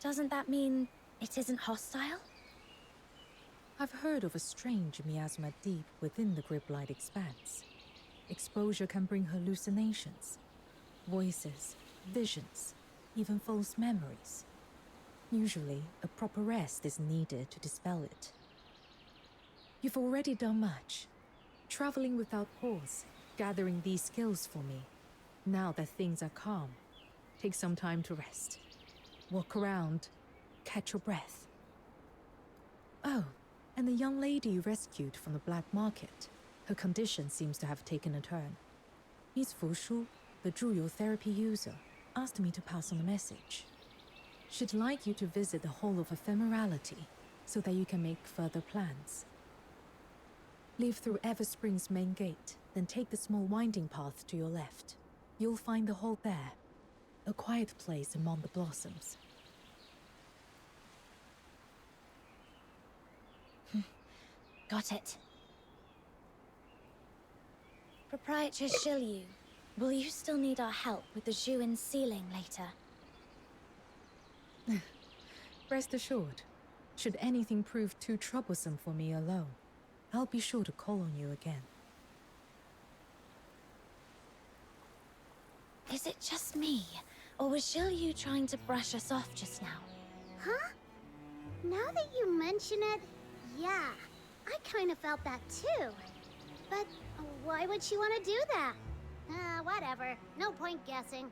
Doesn't that mean it isn't hostile? I've heard of a strange miasma deep within the Griplight expanse. Exposure can bring hallucinations, voices, visions, even false memories. Usually, a proper rest is needed to dispel it. You've already done much, traveling without pause, gathering these skills for me. Now that things are calm, take some time to rest. Walk around, catch your breath. Oh, and the young lady you rescued from the black market. Her condition seems to have taken a turn. Miss Fushu, the Zhuyu therapy user, asked me to pass on a message. She'd like you to visit the Hall of Ephemerality so that you can make further plans. Leave through Everspring's main gate, then take the small winding path to your left. You'll find the hall there, a quiet place among the blossoms. Got it. Proprietor Shilyu, will you still need our help with the Zhuin ceiling later? Rest assured, should anything prove too troublesome for me alone, I'll be sure to call on you again. Is it just me, or was Shilyu trying to brush us off just now? Huh? Now that you mention it, yeah, I kind of felt that too. But why would she want to do that? Whatever. No point guessing.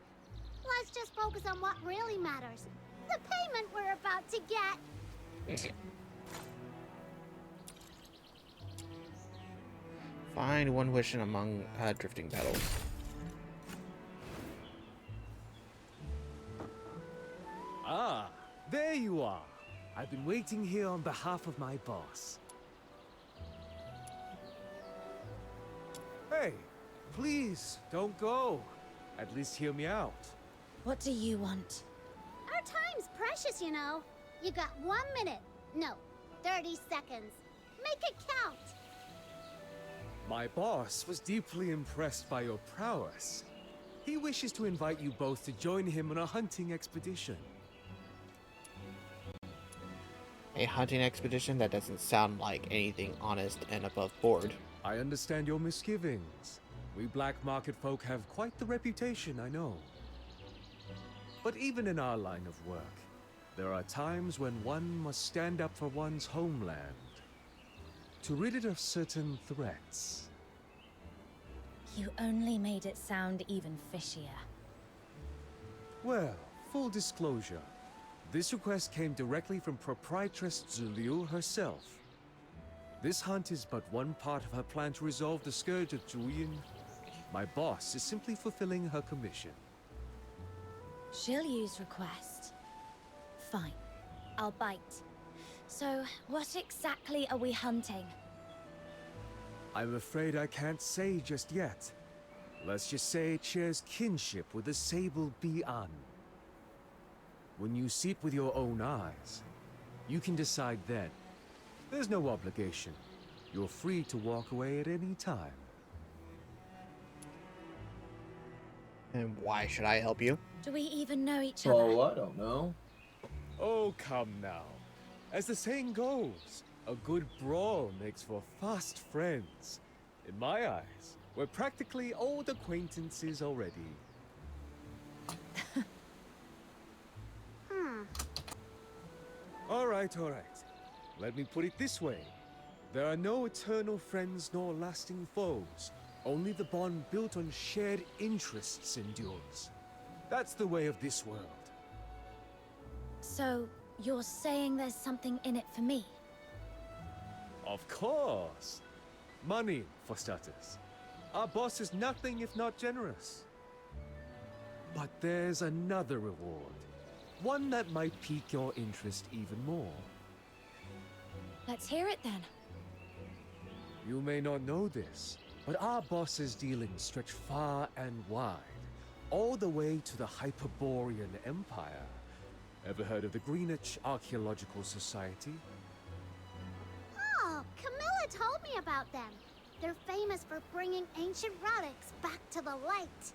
Let's just focus on what really matters. The payment we're about to get. Find one wish among drifting petals. Ah, there you are. I've been waiting here on behalf of my boss. Hey, please, don't go. At least hear me out. What do you want? Our time's precious, you know. You got 1 minute. No, 30 seconds. Make it count. My boss was deeply impressed by your prowess. He wishes to invite you both to join him on a hunting expedition. A hunting expedition? That doesn't sound like anything honest and above board. I understand your misgivings. We black market folk have quite the reputation, I know. But even in our line of work, there are times when one must stand up for one's homeland, to rid it of certain threats. You only made it sound even fishier. Well, full disclosure, this request came directly from Proprietress Zhu herself. This hunt is but one part of her plan to resolve the scourge of Zhuyin. My boss is simply fulfilling her commission. Shilyu's request. Fine, I'll bite. So, what exactly are we hunting? I'm afraid I can't say just yet. Let's just say it shares kinship with the sable Bi'an. When you see it with your own eyes, you can decide then. There's no obligation. You're free to walk away at any time. And why should I help you? Do we even know each other? Oh, I don't know. Oh, come now. As the saying goes, a good brawl makes for fast friends. In my eyes, we're practically old acquaintances already. All right. Let me put it this way. There are no eternal friends nor lasting foes. Only the bond built on shared interests endures. That's the way of this world. So, you're saying there's something in it for me? Of course. Money, for starters. Our boss is nothing if not generous. But there's another reward. One that might pique your interest even more. Let's hear it then. You may not know this, but our boss's dealings stretch far and wide, all the way to the Hyperborean Empire. Ever heard of the Greenwich Archaeological Society? Oh, Camilla told me about them. They're famous for bringing ancient relics back to the light.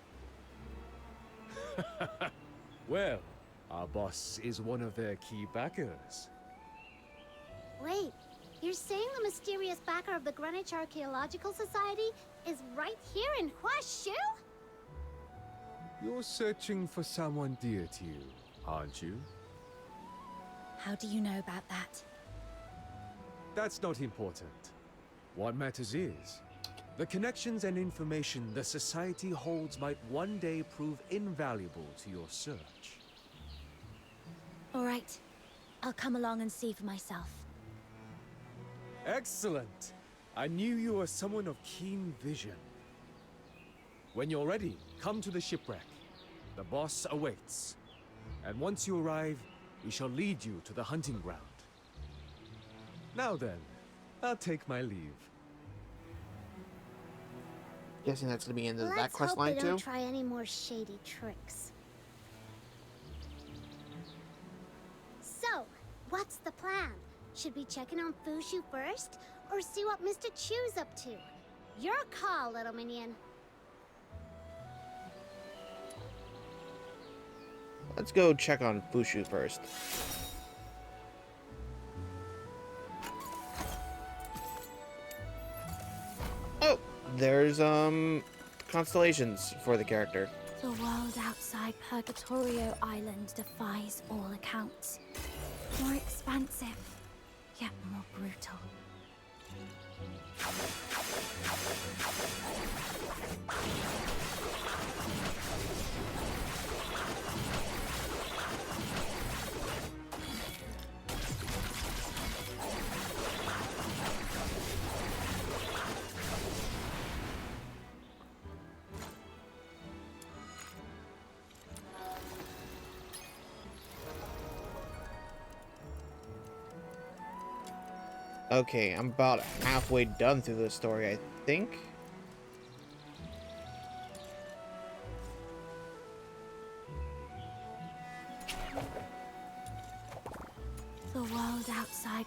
Well, our boss is one of their key backers. Wait, you're saying the mysterious backer of the Greenwich Archaeological Society is right here in Huashu? You're searching for someone dear to you, aren't you? How do you know about that? That's not important. What matters is, The connections and information the Society holds might one day prove invaluable to your search. All right. I'll come along and see for myself. Excellent! I knew you were someone of keen vision. When you're ready, come to the shipwreck. The boss awaits. And once you arrive, we shall lead you to the hunting ground. Now then, I'll take my leave. Guessing that's gonna be into that Let's quest hope line they too. don't try any more shady tricks. So, what's the plan? Should we check in on Fushu first, or see what Mr. Chu's up to? Your call, little minion. Let's go check on Fushu first. Oh, there's constellations for the character. The world outside Purgatorio Island defies all accounts. More expansive, yet more brutal. Okay, I'm about halfway done through this story, I think. The world outside.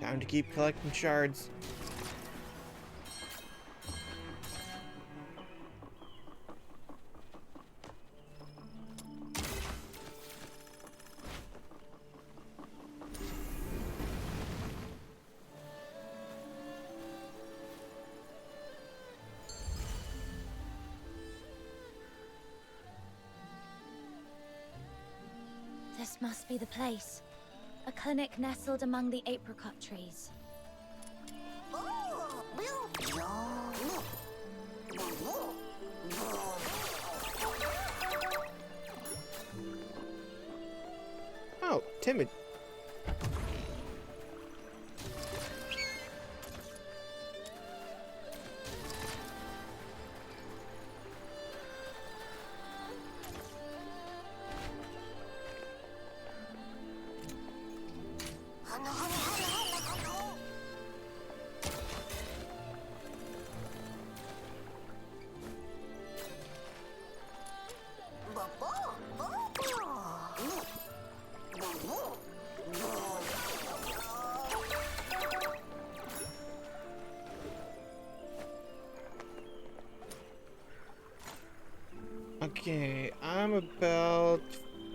Time to keep collecting shards. This must be the place. A clinic nestled among the apricot trees. Oh, timid. Okay, I'm about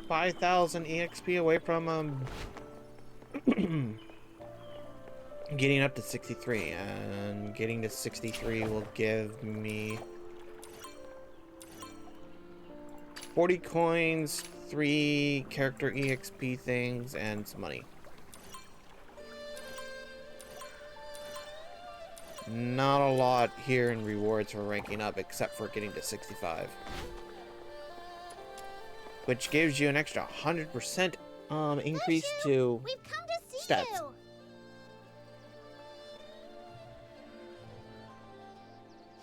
5,000 EXP away from getting up to 63, and getting to 63 will give me 40 coins, 3 character EXP things, and some money. Not a lot here in rewards for ranking up, except for getting to 65. Which gives you an extra 100% increase to We've come to see stats.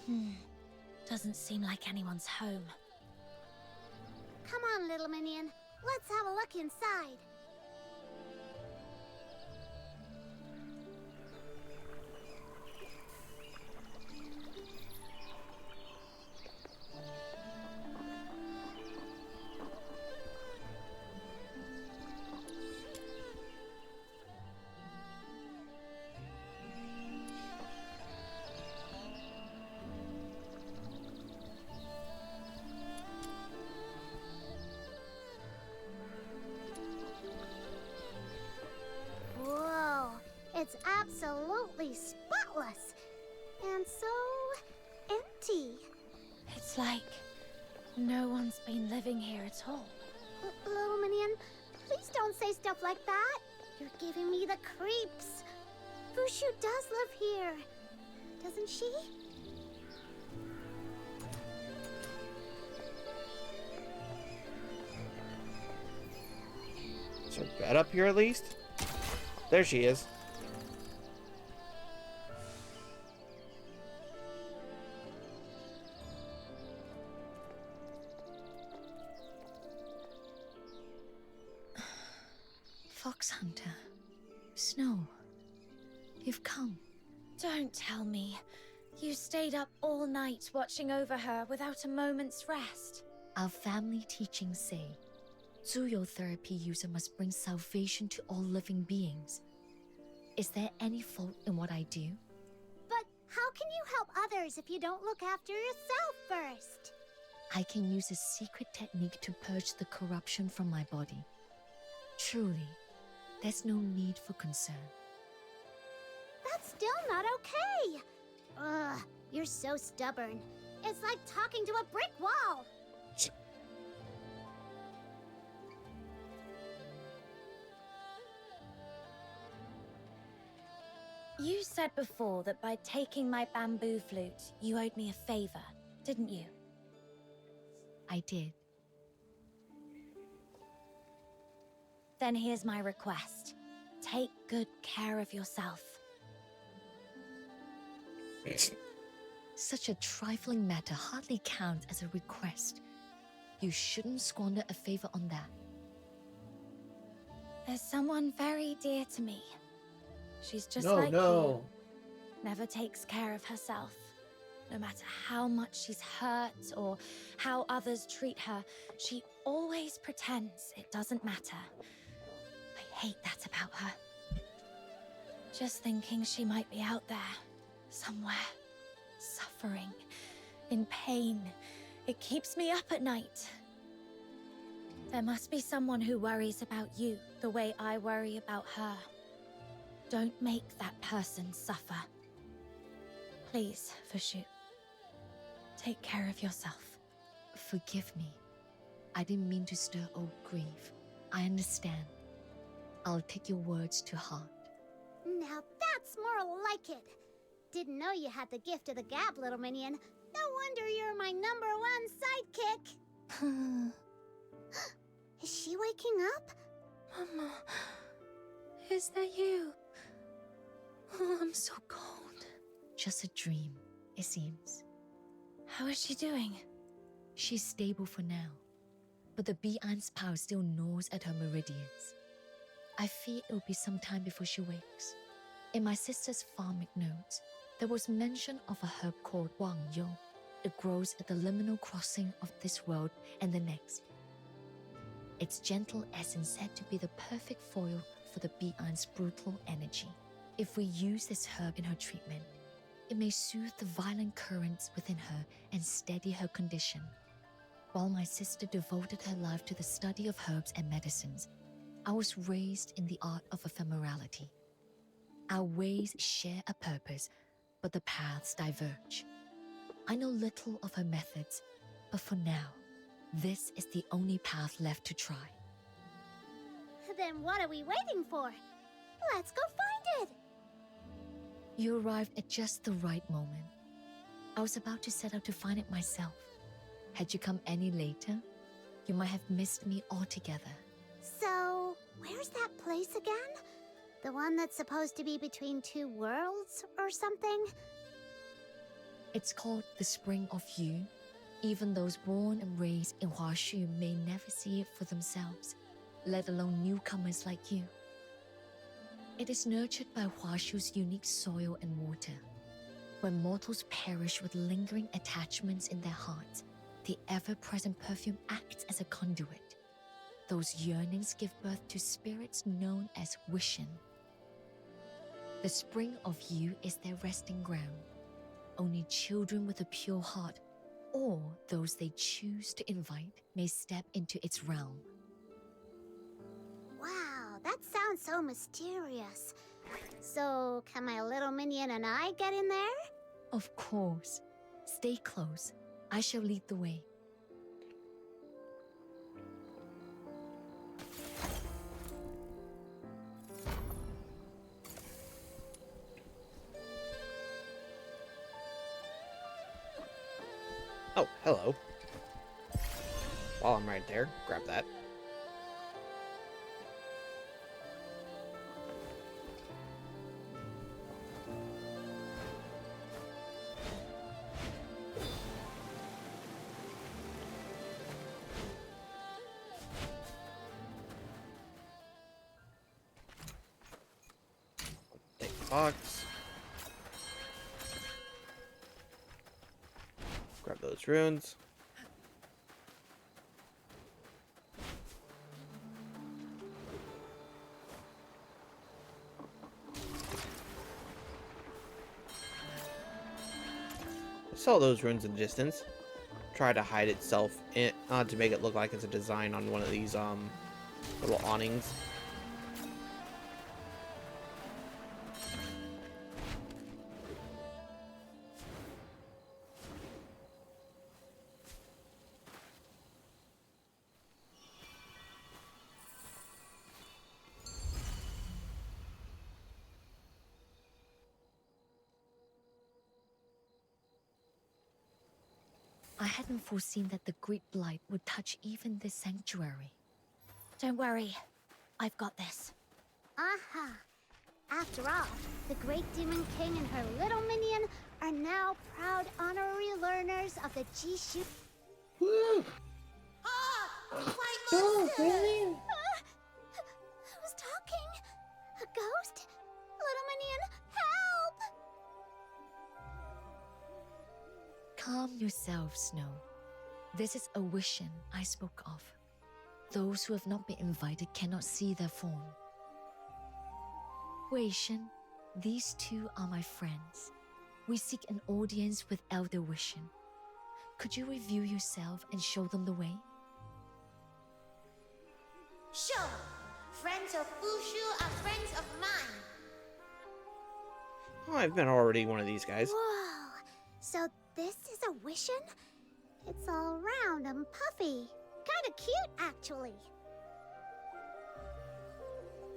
you. Doesn't seem like anyone's home. Come on, little minion. Let's have a look inside. absolutely spotless. And so empty. It's like no one's been living here at all. Little Minion, please don't say stuff like that. You're giving me the creeps. Fushu does live here, doesn't she? Is her bed up here at least? There she is. Fox Hunter. Snow. You've come. Don't tell me. You stayed up all night watching over her without a moment's rest. Our family teachings say, Zuyo therapy user must bring salvation to all living beings. Is there any fault in what I do? But how can you help others if you don't look after yourself first? I can use a secret technique to purge the corruption from my body. Truly, there's no need for concern. That's still not okay. Ugh, you're so stubborn. It's like talking to a brick wall. You said before that by taking my bamboo flute, you owed me a favor, didn't you? I did. Then here's my request. Take good care of yourself. Such a trifling matter hardly counts as a request. You shouldn't squander a favor on that. There's someone very dear to me. She's just No, like no. you. Never takes care of herself. No matter how much she's hurt or how others treat her, she always pretends it doesn't matter. I hate that about her. Just thinking she might be out there, somewhere, suffering, in pain. It keeps me up at night. There must be someone who worries about you the way I worry about her. Don't make that person suffer. Please, Fushu. Take care of yourself. Forgive me. I didn't mean to stir old grief. I understand. I'll take your words to heart. Now that's more like it. Didn't know you had the gift of the gab, little minion. No wonder you're my #1 sidekick. Is she waking up? Mama, is that you? Oh, I'm so cold. Just a dream, it seems. How is she doing? She's stable for now, but the Bi-An's power still gnaws at her meridians. I fear it will be some time before she wakes. In my sister's farming notes, there was mention of a herb called Wang Yo. It grows at the liminal crossing of this world and the next. Its gentle essence said to be the perfect foil for the Bi-An's brutal energy. If we use this herb in her treatment, it may soothe the violent currents within her and steady her condition. While my sister devoted her life to the study of herbs and medicines, I was raised in the art of ephemerality. Our ways share a purpose, but the paths diverge. I know little of her methods, but for now, this is the only path left to try. Then what are we waiting for? Let's go find it! You arrived at just the right moment. I was about to set out to find it myself. Had you come any later, you might have missed me altogether. So, where's that place again? The one that's supposed to be between two worlds or something? It's called the Spring of You. Even those born and raised in Huashu may never see it for themselves, let alone newcomers like you. It is nurtured by Huashu's unique soil and water. When mortals perish with lingering attachments in their hearts, the ever-present perfume acts as a conduit. Those yearnings give birth to spirits known as Wishin. The Spring of You is their resting ground. Only children with a pure heart, or those they choose to invite, may step into its realm. Wow, that sounds so mysterious. So, can my little minion and I get in there? Of course. Stay close. I shall lead the way. Oh, hello. While I'm right there, grab that. Take the box. Grab those runes. I saw those runes in the distance. Try to hide itself in, to make it look like it's a design on one of these little awnings. I hadn't foreseen that the Great Blight would touch even this sanctuary. Don't worry. I've got this. Aha! After all, the Great Demon King and her little minion are now proud honorary learners of the Jishu. Woo! Oh, really? Who's talking? A ghost? Little minion, help! Calm yourself, Snow. This is a Wishen I spoke of. Those who have not been invited cannot see their form. Wishen, these two are my friends. We seek an audience with Elder Wishen. Could you review yourself and show them the way? Sure. Friends of Fushu are friends of mine. Oh, I've been already one of these guys. Whoa. So this is a Wishen? It's all round and puffy. Kinda cute, actually.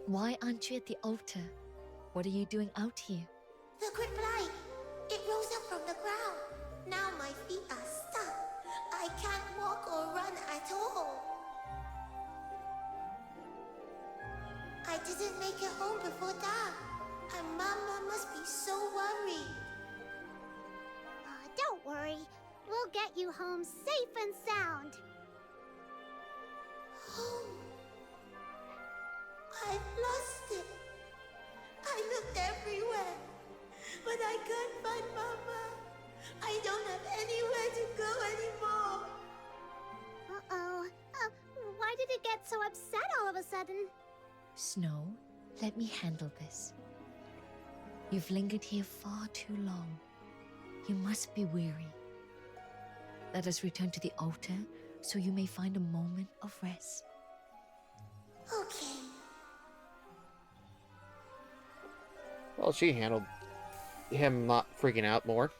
Why aren't you at the altar? What are you doing out here? The Great Blight. It rose up from the ground. Now my feet are stuck. I can't walk or run at all. I didn't make it home before dark. And Mama must be so worried. Don't worry. We'll get you home safe and sound. Home. I've lost it. I looked everywhere, but I can't find Mama. I don't have anywhere to go anymore. Uh-oh. Why did it get so upset all of a sudden? Snow, let me handle this. You've lingered here far too long. You must be weary. Let us return to the altar so you may find a moment of rest. Okay. Well, she handled him not freaking out more.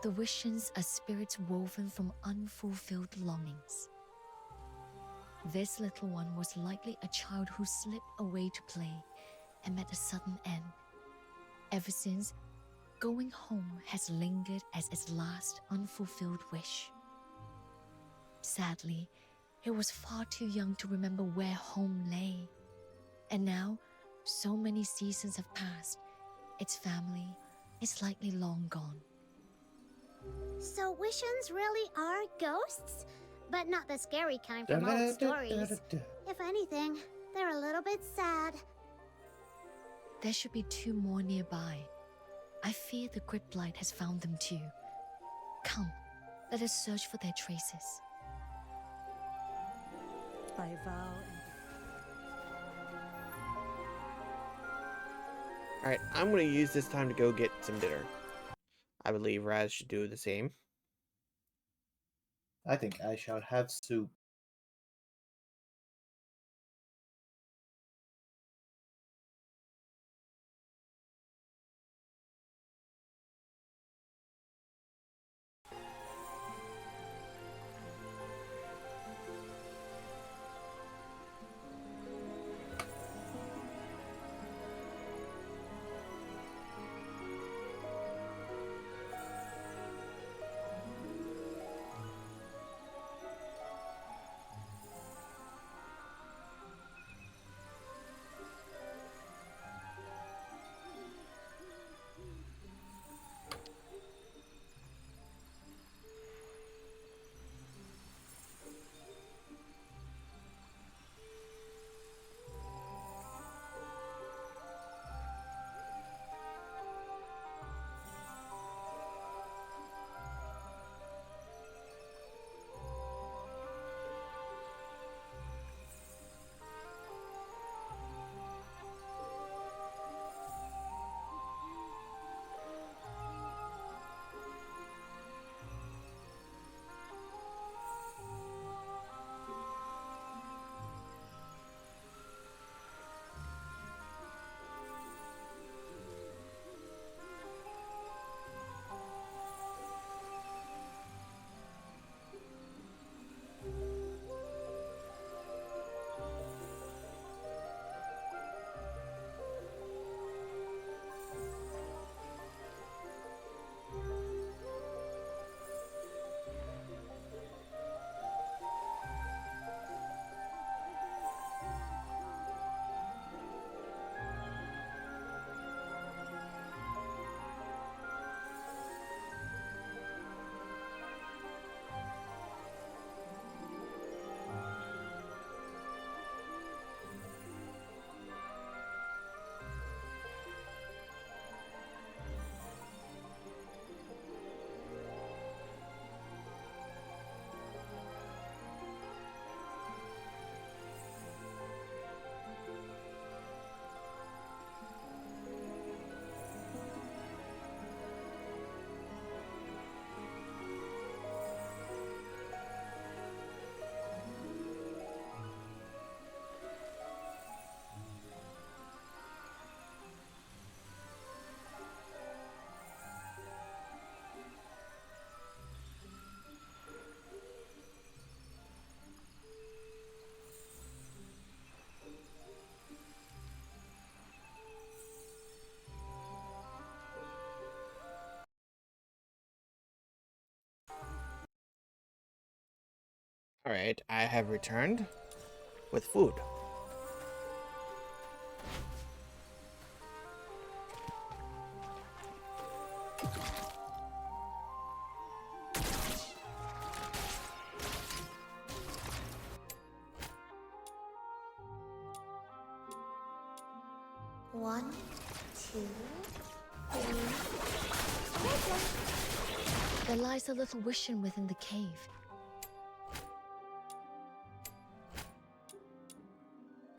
The Wishens are spirits woven from unfulfilled longings. This little one was likely a child who slipped away to play and met a sudden end. Ever since, going home has lingered as its last unfulfilled wish. Sadly, it was far too young to remember where home lay. And now, so many seasons have passed, its family is likely long gone. So Wishens really are ghosts? But not the scary kind from old stories. If anything, they're a little bit sad. There should be two more nearby. I fear the Great Blight has found them too. Come, let us search for their traces. by vow and Alright, I'm gonna use this time to go get some dinner. I believe Raz should do the same. I think I shall have soup. Alright, I have returned with food. One, two, three. There lies a little wishing within the cave.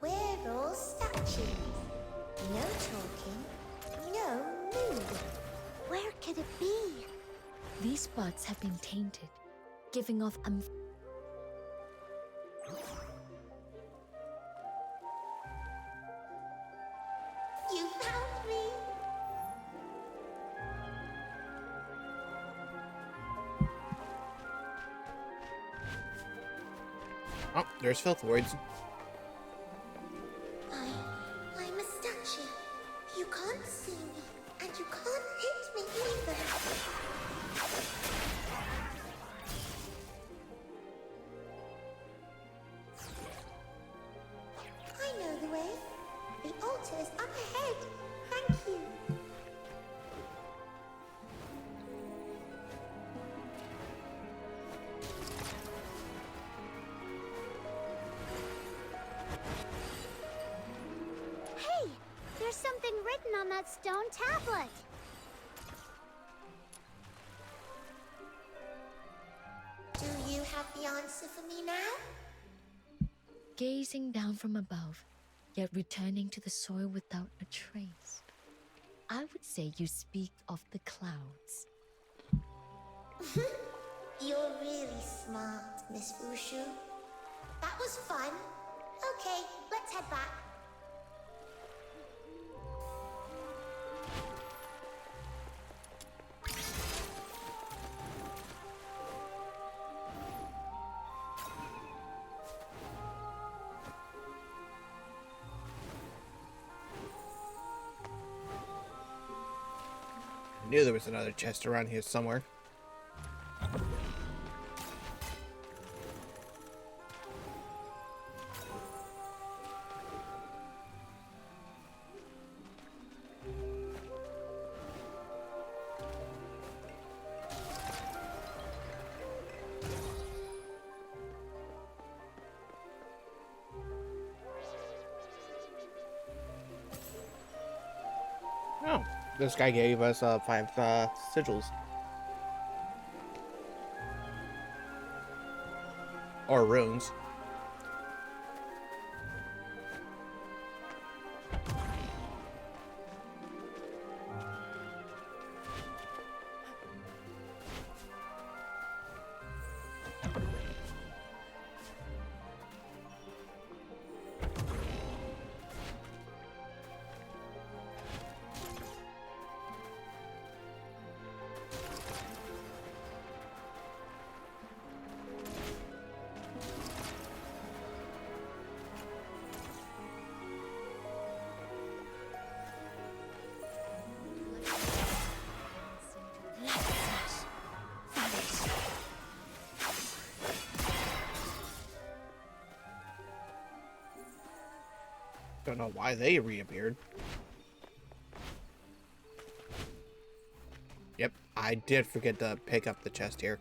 We're all statues. No talking, no mood. Where could it be? These buds have been tainted, giving off You found me. Oh, there's Filthwoids. I'm a statue. You can't see me, and you can't hit me either. I know the way. The altar is up ahead. Thank you. Hey, there's something written on that stone tablet. Do you have the answer for me now? gazing down from above, yet returning to the soil without a trace. I would say you speak of the clouds. You're really smart, Miss Wushu. That was fun. Okay, let's head back. I knew there was another chest around here somewhere. Oh, this guy gave us 5 sigils. Or runes. Don't know why they reappeared. Yep, I did forget to pick up the chest here.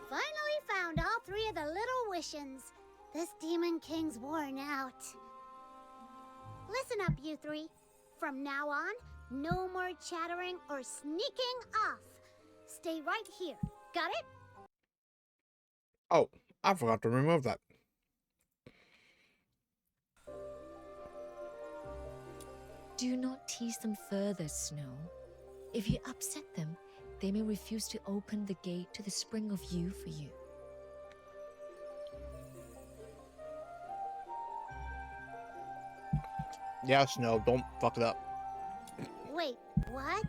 Finally found all 3 of the little Wishins. This Demon King's worn out. Listen up, you 3. From now on, no more chattering or sneaking off. Stay right here. Got it? Oh, I forgot to remove that. Do not tease them further, Snow. If you upset them, they may refuse to open the gate to the spring of you for you. Yes, no, don't fuck it up. Wait, what?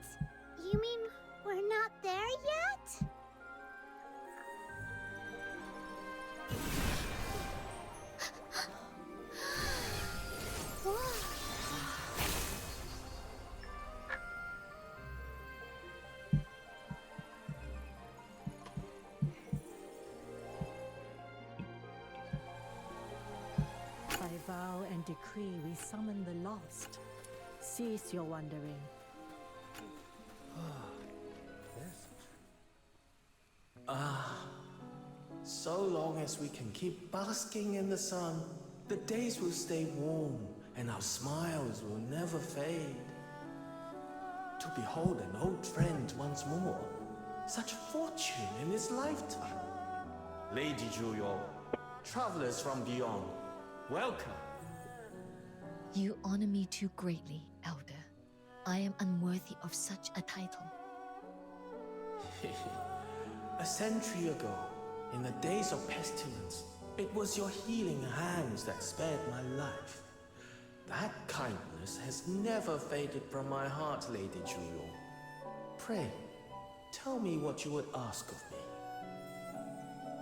You mean we're not there yet? Whoa. By vow and decree, we summon the lost. Cease your wandering. So long as we can keep basking in the sun, the days will stay warm and our smiles will never fade. To behold an old friend once more, such fortune in his lifetime. Lady Zhuyo, travelers from beyond, welcome. You honor me too greatly, Elder. I am unworthy of such a title. A century ago, in the days of pestilence, it was your healing hands that spared my life. That kindness has never faded from my heart, Lady Zhuyo. Pray, tell me what you would ask of me.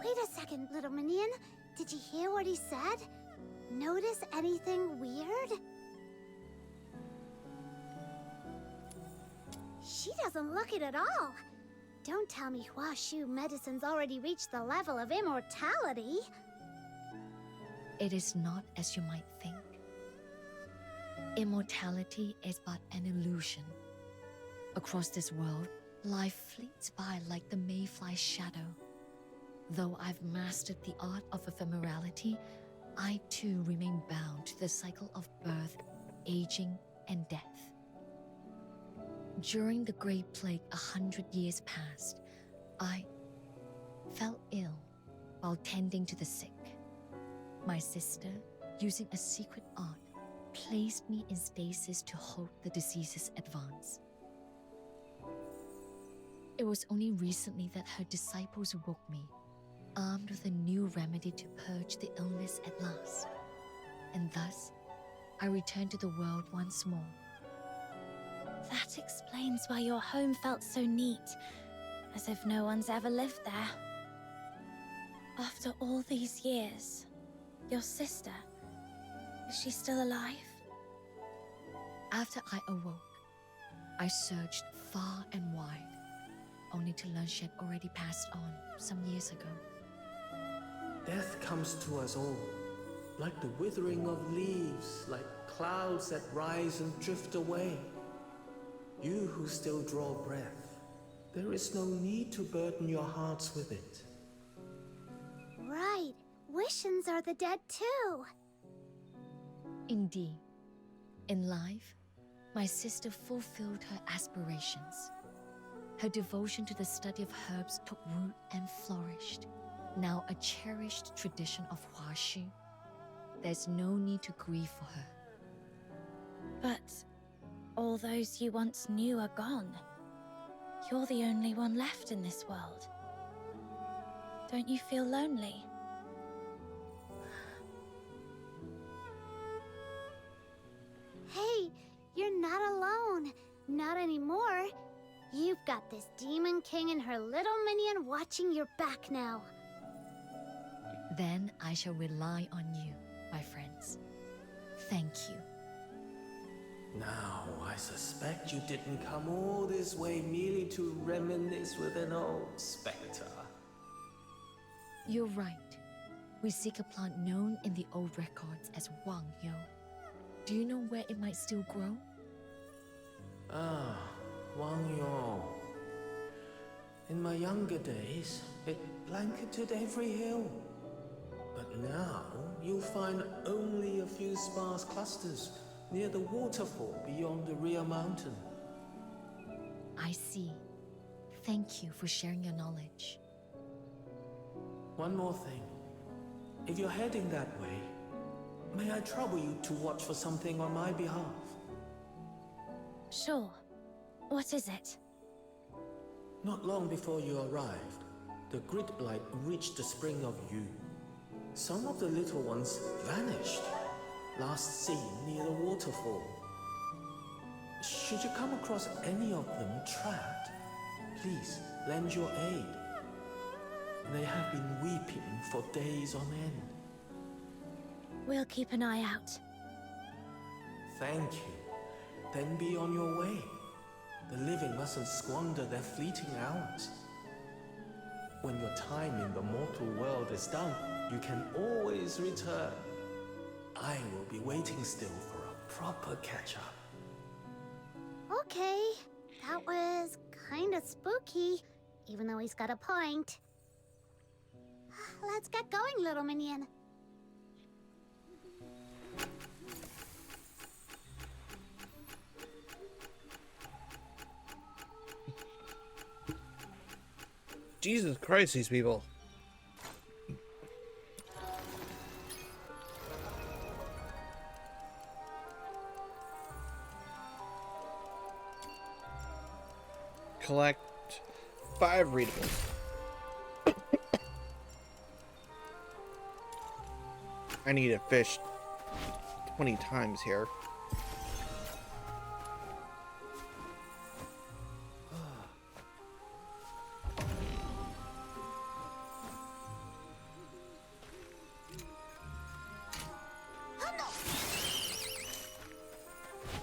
Wait a second, little minion. Did you hear what he said? Notice anything weird? She doesn't look it at all. Don't tell me Huashu medicine's already reached the level of immortality. It is not as you might think. Immortality is but an illusion, Across this world, life fleets by like the mayfly's shadow. Though I've mastered the art of ephemerality, I too remain bound to the cycle of birth, aging, and death. During the Great Plague 100 years past, I fell ill while tending to the sick. My sister, using a secret art, placed me in stasis to halt the disease's advance. It was only recently that her disciples woke me, armed with a new remedy to purge the illness at last. And thus, I returned to the world once more. That explains why your home felt so neat, as if no one's ever lived there. After all these years, your sister, is she still alive? After I awoke, I searched far and wide, only to learn she had already passed on some years ago. Death comes to us all, like the withering of leaves, like clouds that rise and drift away. You who still draw breath, there is no need to burden your hearts with it. Right. Wishins are the dead too. Indeed, in life, my sister fulfilled her aspirations. Her devotion to the study of herbs took root and flourished, now a cherished tradition of Huaxu. There's no need to grieve for her. But all those you once knew are gone. You're the only one left in this world. Don't you feel lonely? Hey, you're not alone. Not anymore. You've got this Demon King and her little minion watching your back now. Then I shall rely on you, my friends. Thank you. Now, I suspect you didn't come all this way merely to reminisce with an old spectre. You're right. We seek a plant known in the old records as Wang Yo. Do you know where it might still grow? Ah, Wang Yo. In my younger days, it blanketed every hill. But now, you'll find only a few sparse clusters near the waterfall beyond the rear mountain. I see. Thank you for sharing your knowledge. One more thing. If you're heading that way, may I trouble you to watch for something on my behalf? Sure. What is it? Not long before you arrived, the Grid Blight reached the spring of Yu. Some of the little ones vanished, last seen near the waterfall. Should you come across any of them trapped, please lend your aid. They have been weeping for days on end. We'll keep an eye out. Thank you. Then be on your way. The living mustn't squander their fleeting hours. When your time in the mortal world is done, you can always return. I will be waiting still for a proper catch-up. Okay, that was kinda spooky, even though he's got a point. Let's get going, little minion. Jesus Christ, these people. Collect 5 readables. I need to fish 20 times here.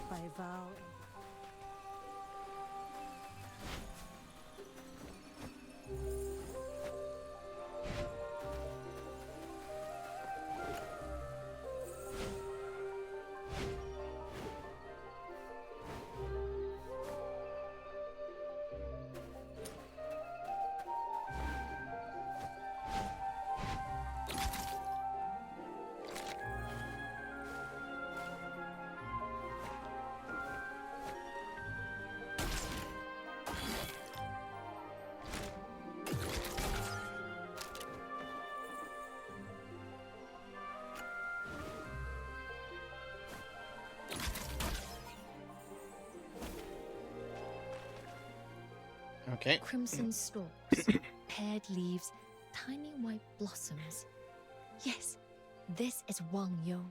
By vow. Okay. Crimson stalks, paired leaves, tiny white blossoms. Yes, this is Wang Yo.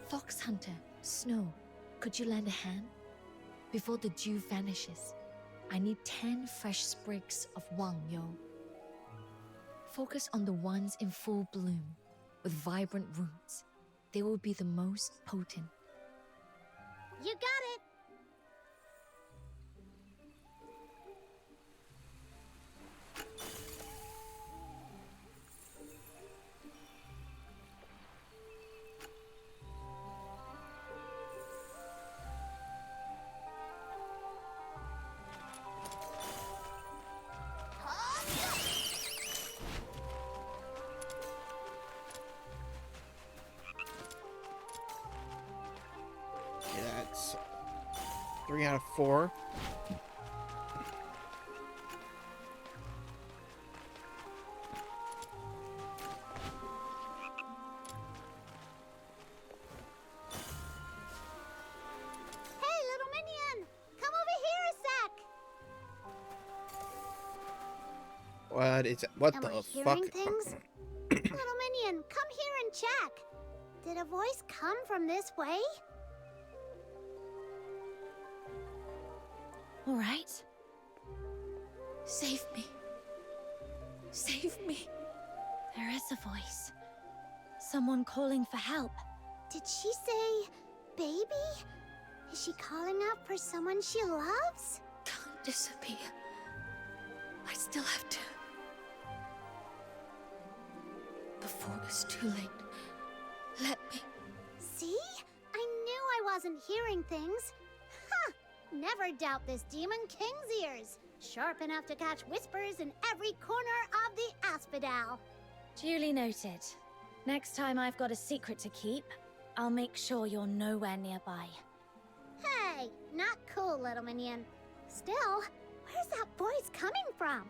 Fox Hunter, Snow, could you lend a hand? Before the dew vanishes, I need 10 fresh sprigs of Wang Yo. Focus on the ones in full bloom, with vibrant roots. They will be the most potent. You got it! Okay, that's 3 out of 4. Hey, little minion! Come over here a sec! What is what Am the I fuck? hearing things? Little minion, come here and check. Did a voice come from this way? All right. Save me. Save me. There is a voice. Someone calling for help. Did she say baby? Is she calling out for someone she loves? Can't disappear. I still have to. Before it's too late, let me. See? I knew I wasn't hearing things. Ha! Never doubt this demon king's ears. Sharp enough to catch whispers in every corner of the asphodel. Duly noted. Next time I've got a secret to keep, I'll make sure you're nowhere nearby. Hey, not cool, little minion. Still, where's that voice coming from?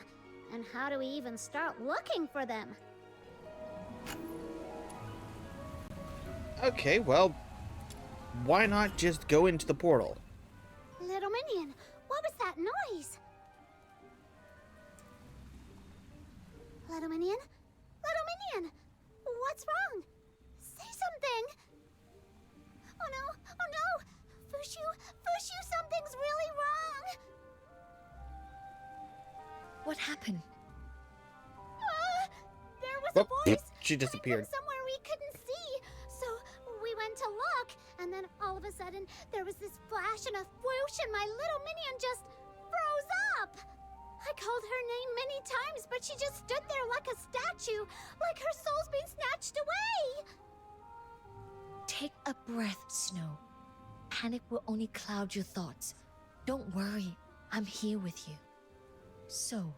And how do we even start looking for them? Okay, well, why not just go into the portal? Little minion, what was that noise? Little minion? Little minion! What's wrong? Say something! Oh no! Oh no! Fushu! Fushu, something's really wrong! What happened? There was Oh, a voice! she disappeared. From somewhere we couldn't see! So we went to look, and then all of a sudden, there was this flash and a whoosh, and my little minion just froze up! I called her name many times, but she just stood there like a statue, like her soul's been snatched away! Take a breath, Snow. Panic will only cloud your thoughts. Don't worry, I'm here with you. So,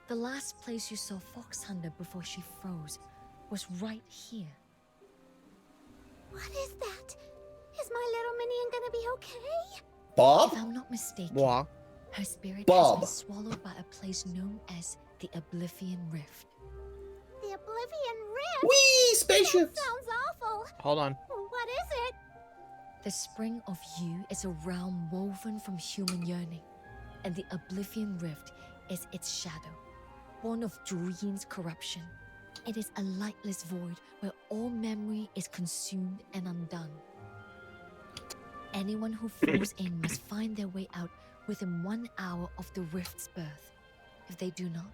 the last place you saw Fox Hunter before she froze was right here. What is that? Is my little minion gonna be okay? Bob? If I'm not mistaken, What? her spirit Bob. has been swallowed by a place known as the Oblivion Rift. The Oblivion Rift? Whee! Spaceships! That sounds awful! Hold on. What is it? The spring of you is a realm woven from human yearning, and the Oblivion Rift is its shadow, born of Druid's corruption. It is a lightless void where all memory is consumed and undone. Anyone who falls in must find their way out within 1 hour of the rift's birth. If they do not,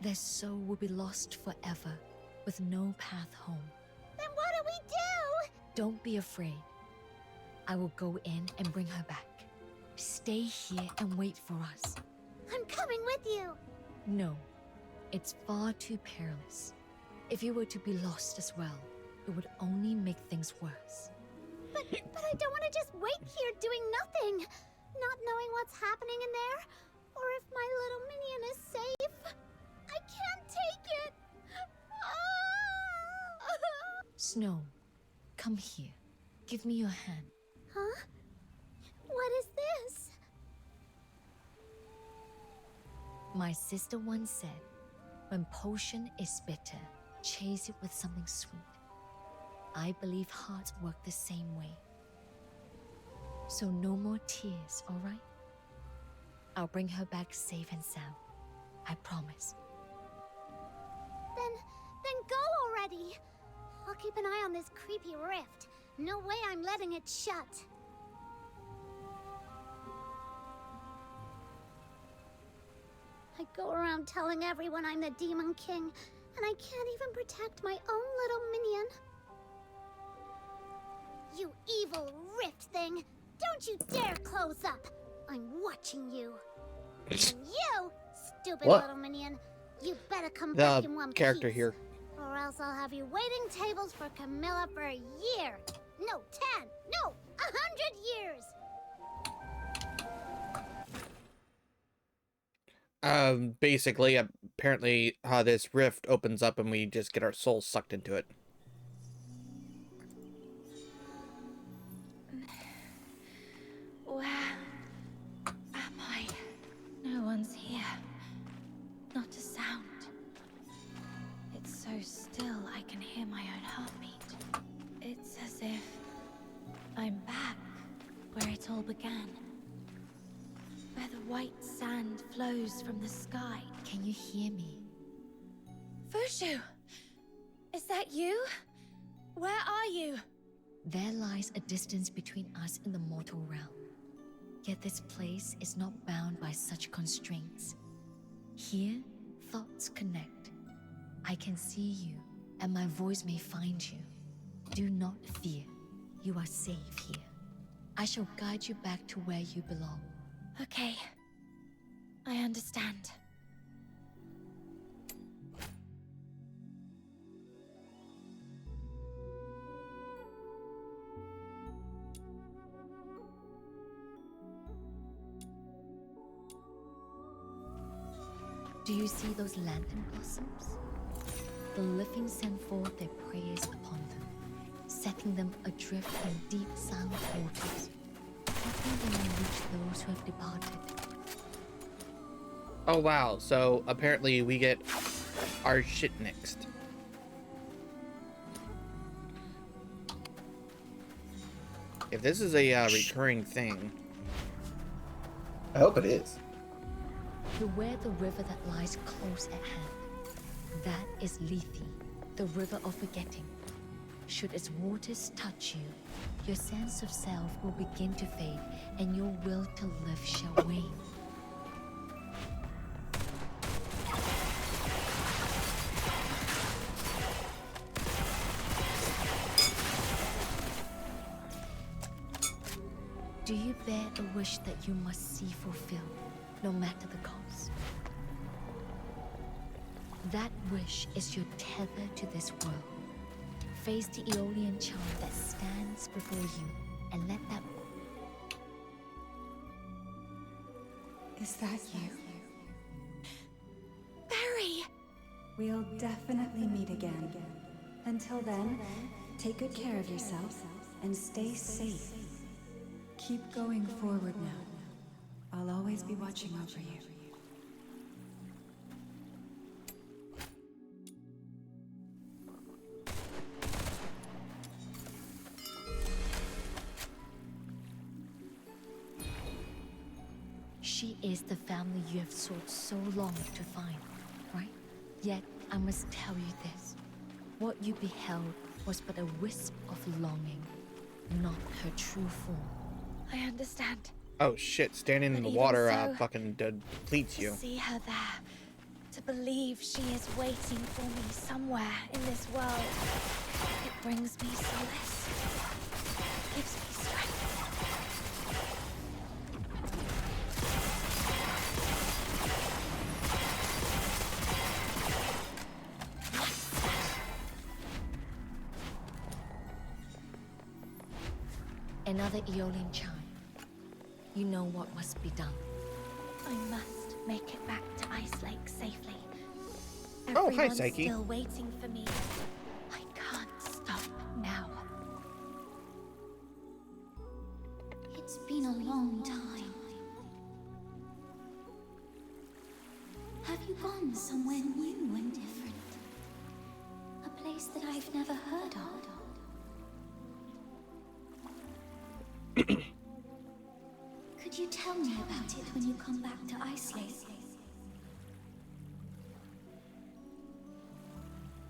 their soul will be lost forever, with no path home. Then what do we do? Don't be afraid. I will go in and bring her back. Stay here and wait for us. I'm coming with you. No, it's far too perilous. If you were to be lost as well, it would only make things worse. But I don't want to just wait here doing nothing, not knowing what's happening in there, or if my little minion is safe. I can't take it. Snow, come here. Give me your hand. Huh? What is this? My sister once said, when potion is bitter, chase it with something sweet. I believe hearts work the same way. So no more tears, all right? I'll bring her back safe and sound. I promise. Then go already. I'll keep an eye on this creepy rift. No way I'm letting it shut. I go around telling everyone I'm the Demon King, and I can't even protect my own little minion. You evil rift thing! Don't you dare close up! I'm watching you. And you, stupid little minion, you better come back in one character piece. here. Or else I'll have you waiting tables for Camilla for a year. No, 10. No, 100 years. Basically, apparently, this rift opens up and we just get our souls sucked into it. Where am I? No one's here. Not a sound. It's so still I can hear my own heartbeat. It's as if I'm back where it all began. Where the white sand flows from the sky. Can you hear me? Fushu! Is that you? Where are you? There lies a distance between us in the mortal realm. Yet this place is not bound by such constraints. Here, thoughts connect. I can see you, and my voice may find you. Do not fear. You are safe here. I shall guide you back to where you belong. Okay. I understand. Do you see those lantern blossoms? The living send forth their prayers upon them, setting them adrift in deep sound waters, hoping they may reach those who have departed. Oh wow, so apparently we get our shit next. If this is a recurring thing... I hope it is. Beware the river that lies close at hand. That is Lethe, the river of forgetting. Should its waters touch you, your sense of self will begin to fade, and your will to live shall wane. Do you bear a wish that you must see fulfilled, no matter the cost? That wish is your tether to this world. Face the Aeolian charm that stands before you, and let that... Is that you? Barry! We'll definitely meet again. Until then, take good care of yourself and stay safe. Keep going forward now. I'll always be watching over you. She is the family you have sought so long to find, right? Yet, I must tell you this. What you beheld was but a wisp of longing, not her true form. I understand. Oh shit, standing in the But water even so, fucking depletes you. To see her there, to believe she is waiting for me somewhere in this world, it brings me solace, gives me strength. Another Aeolian chime. You know what must be done. I must make it back to Ice Lake safely. Oh, hi, Everyone's Psyche. still waiting for me. I can't stop now. It's been a long time. Have you gone somewhere new and different? A place that I've never heard of? Could you tell me about it when you come back to Ice Lake.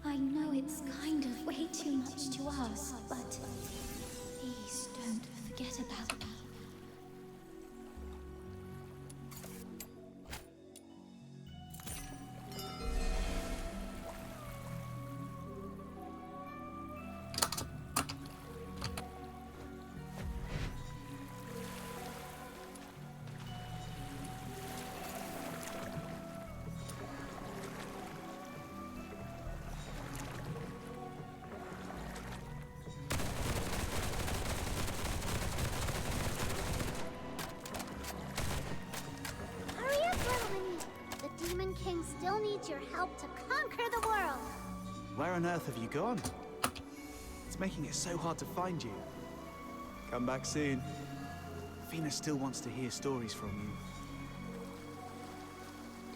I know it's kind of way too much to ask, but please don't forget about me. Hurry up, little Minnie. The Demon King still needs your help to conquer the world. Where on earth have you gone? It's making it so hard to find you. Come back soon. Fina still wants to hear stories from you.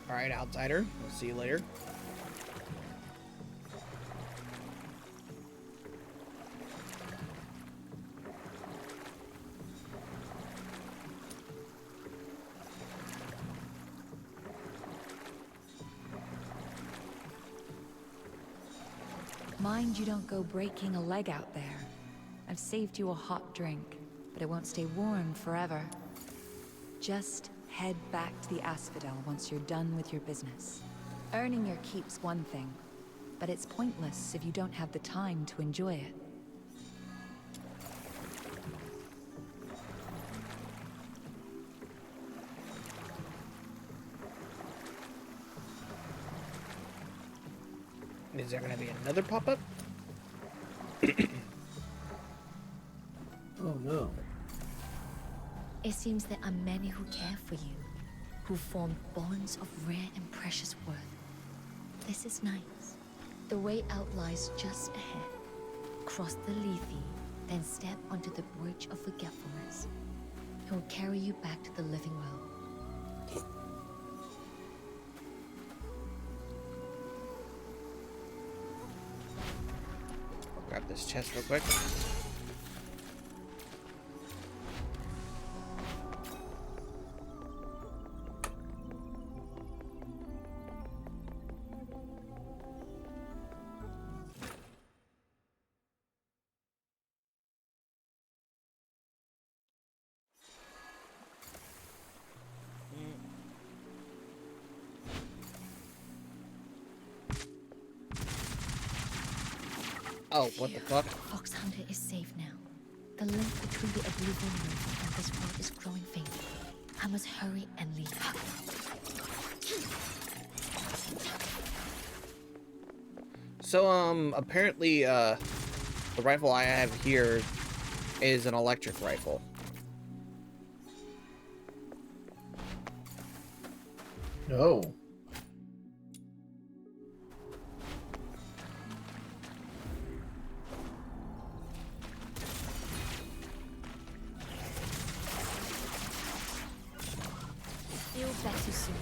Alright, outsider. We'll see you later. Mind you don't go breaking a leg out there. I've saved you a hot drink, but it won't stay warm forever. Just head back to the Asphodel once you're done with your business. Earning your keep's one thing, but it's pointless if you don't have the time to enjoy it. Is there gonna be another pop-up? Oh no. It seems there are many who care for you, who form bonds of rare and precious worth. This is nice. The way out lies just ahead. Cross the Lethe, then step onto the Bridge of Forgetfulness. It will carry you back to the living world. Grab this chest real quick. Oh, what the fuck? Fox Hunter is safe now. The link between the Oblivion Rift and this world is growing faint. I must hurry and leave. So, apparently, the rifle I have here is an electric rifle. No. Feel better soon.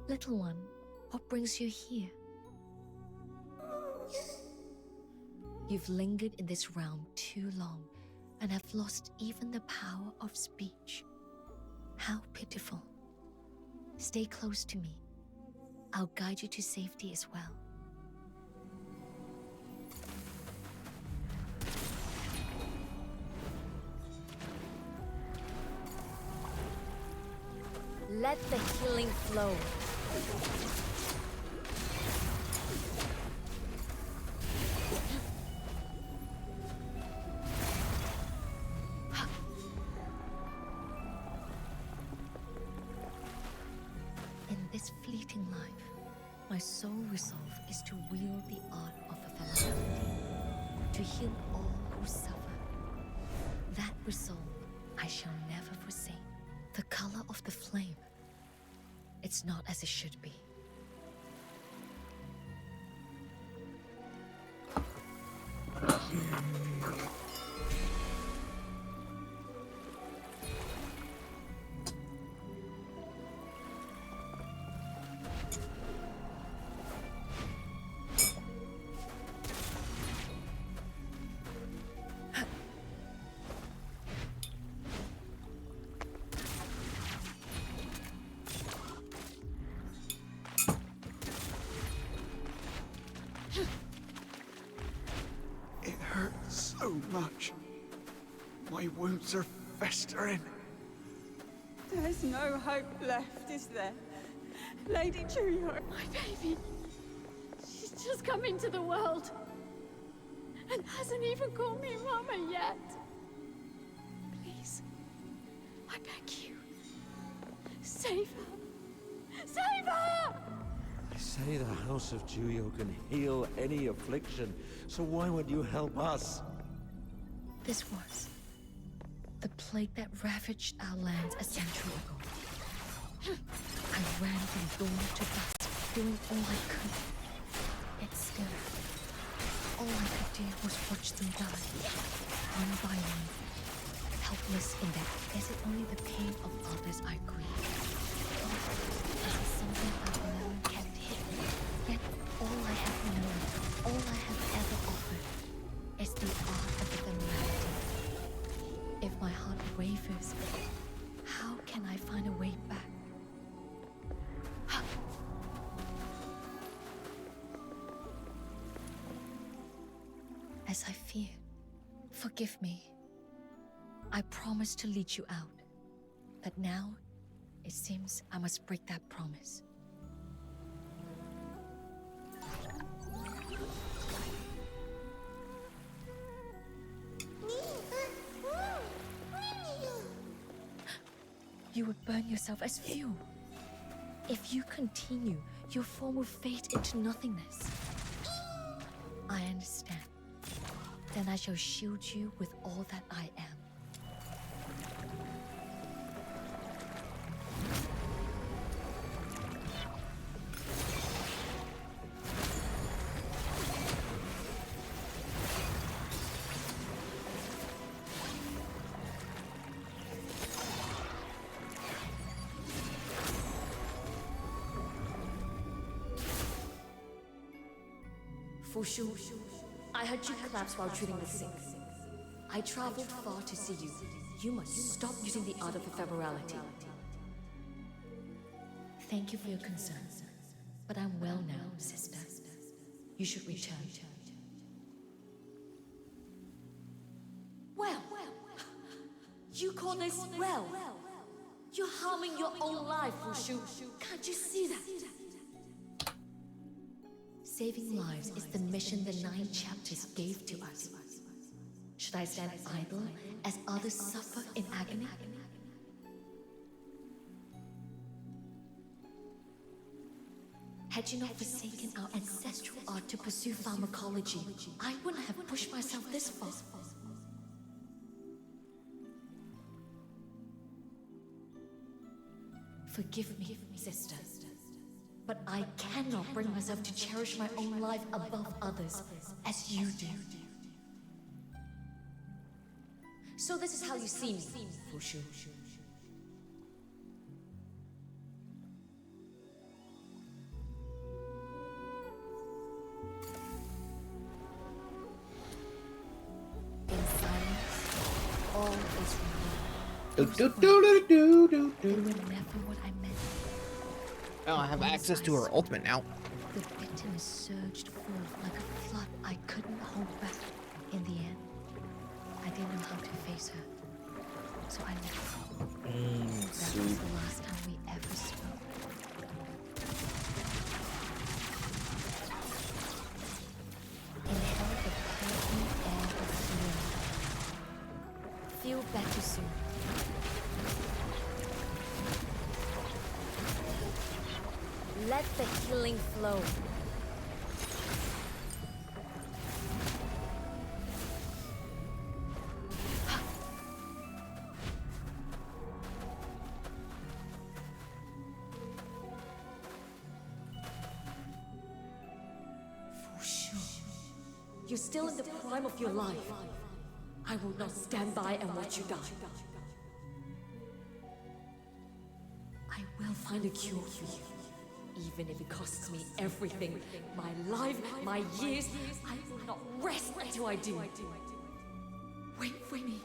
Little one, what brings you here? You've lingered in this realm too long and have lost even the power of speech. How pitiful. Stay close to me. I'll guide you to safety as well. Let the healing flow. In this fleeting life, my sole resolve is to wield the art of ephemerality, to heal all who suffer. That resolve I shall never forsake. The color of the flame. It's not as it should be. hurts so much. My wounds are festering. There's no hope left, is there? Lady Julio. My baby. She's just come into the world. And hasn't even called me Mama yet. Please. I beg you. Save her. Save her! They say the House of Juyo can heal any affliction, so why would you help us? This was the plague that ravaged our lands a century ago. I ran from dawn to dusk, doing all I could. Yet still, all I could do was watch them die, one by one, helpless in that is it only the pain of others I grieve? Or is it something I've known kept hidden? Yet all I have known, all I have ever offered, is the art of ephemerality. If my heart wavers, how can I find a way back? As I feared, forgive me. I promised to lead you out, but now it seems I must break that promise. You would burn yourself as fuel. If you continue, your form will fade into nothingness. I understand. Then I shall shield you with all that I am. Fushu, I heard you collapse while treating the sick. I traveled far to see you. You must stop using the art of ephemerality. Thank you for your concern, but I'm well now, sister. You should return. Well, you call this well? You're harming your own life, Fushu. Can't you see that? Saving lives is the mission the 9 chapters gave to us. Should I stand idle as others suffer in agony? Had you not forsaken our ancestral art to pursue pharmacology, I wouldn't have pushed myself this far. Forgive me, sister. But I cannot bring myself to cherish my own life above others, as you do. So this is how you see me, Fushu. In silence, all is revealed. You were never what I meant. Oh, I have access to her ultimate now. The bitterness surged forth like a flood I couldn't hold back. In the end, I didn't know how to face her. So I left. That was the last time we ever spoke. Inhale the perfume air of healing. Feel better soon. Let the healing flow. Fushu, you're still in the prime of your life. I will not stand by and watch you die. I will find a cure for you. Even if it costs me everything, my life, my years, I will not rest until I do. Wait for me.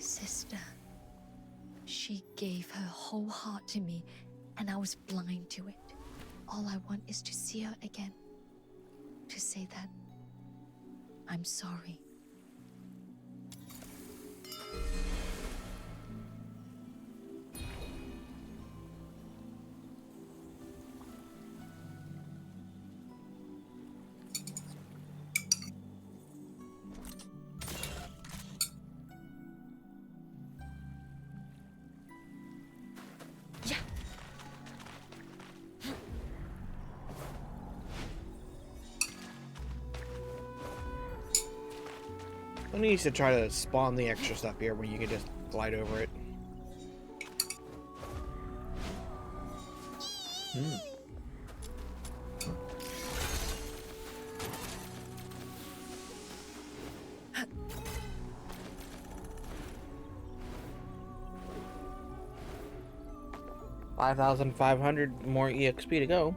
Sister. She gave her whole heart to me, and I was blind to it. All I want is to see her again. To say that I'm sorry. I need to try to spawn the extra stuff here where you can just glide over it. Hmm. $5,500 more EXP to go.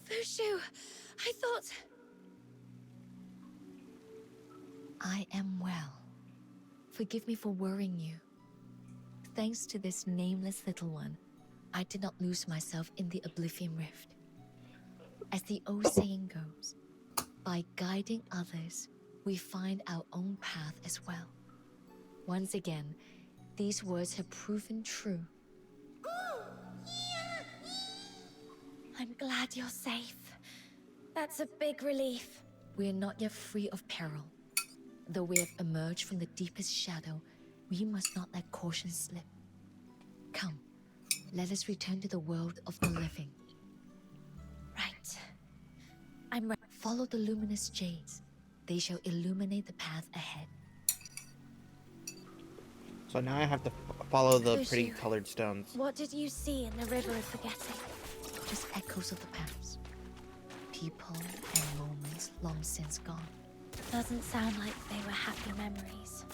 Fushu, I thought... I am well. Forgive me for worrying you. Thanks to this nameless little one, I did not lose myself in the Oblivion Rift. As the old saying goes, by guiding others, we find our own path as well. Once again, these words have proven true. I'm glad you're safe. That's a big relief. We are not yet free of peril. Though we have emerged from the deepest shadow, we must not let caution slip. Come, let us return to the world of the living. Right. I'm ready. Follow the luminous jades. They shall illuminate the path ahead. So now I have to follow the Fushu, pretty colored stones. What did you see in the River of Forgetting? Just echoes of the past. People and moments long since gone. Doesn't sound like they were happy memories.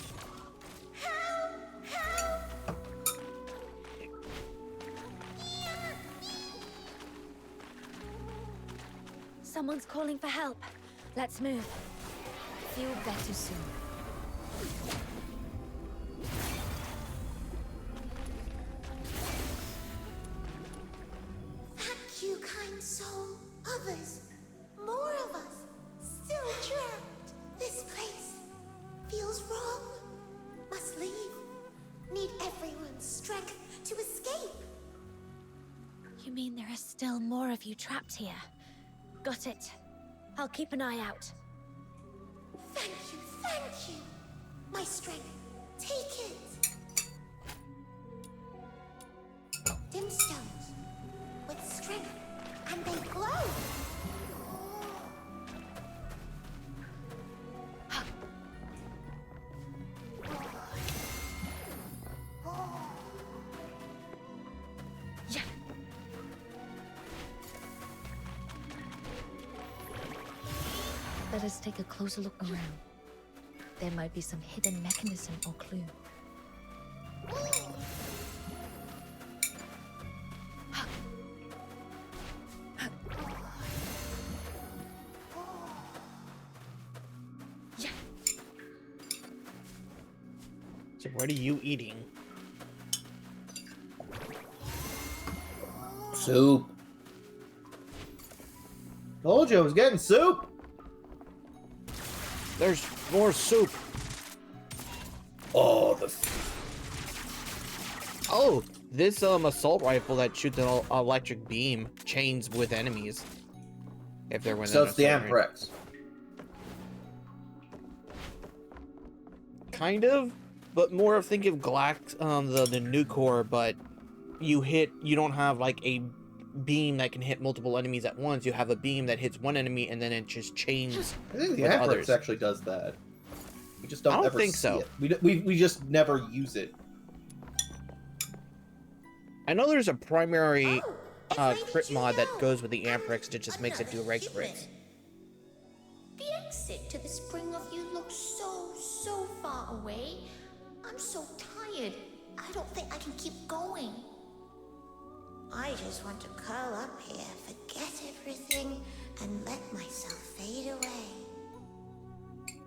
Someone's calling for help. Let's move. Feel better soon. Thank you, kind soul. Others, more of us, still trapped. This place feels wrong. Must leave. Need everyone's strength to escape. You mean there are still more of you trapped here? Got it. I'll keep an eye out. Thank you. My strength, take it. Dim stones with strength, and they glow. Let us take a closer look around. There might be some hidden mechanism or clue. So what are you eating? Soup. Told you I was getting soup. There's more soup. Oh, this assault rifle that shoots an electric beam chains with enemies. If they're within so it's the a certain range. Amprex. Kind of, but more of think of Glax, the Nucor, but you don't have like a beam that can hit multiple enemies at once. You have a beam that hits one enemy and then it just chains. I think the with Amprex others. actually does that. We just don't ever think see so. it. We just never use it. I know there's a primary crit mod that goes with the Amprex that just makes it do regular crits. The exit to the spring of you looks so far away. I'm so tired. I don't think I can keep going. I just want to curl up here, forget everything, and let myself fade away.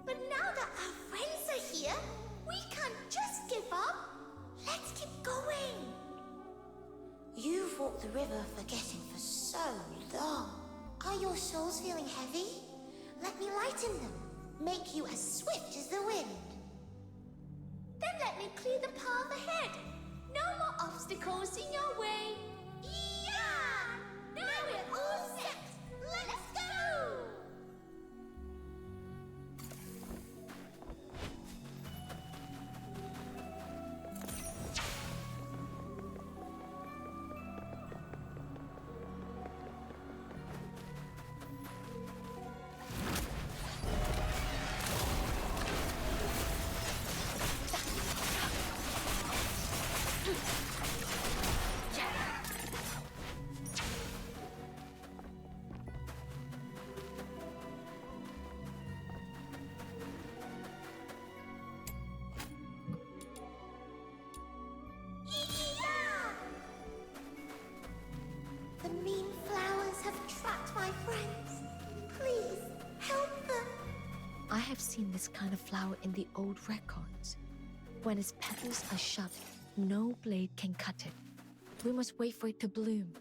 But now that our friends are here, we can't just give up. Let's keep going. You've walked the river forgetting for so long. Are your souls feeling heavy? Let me lighten them, make you as swift as the wind. Then let me clear the path ahead. No more obstacles in your way. Yeah! Now we're all set. Let's go! The mean flowers have trapped my friends. Please, help them. I have seen this kind of flower in the old records. When its petals are sharp, no blade can cut it. We must wait for it to bloom.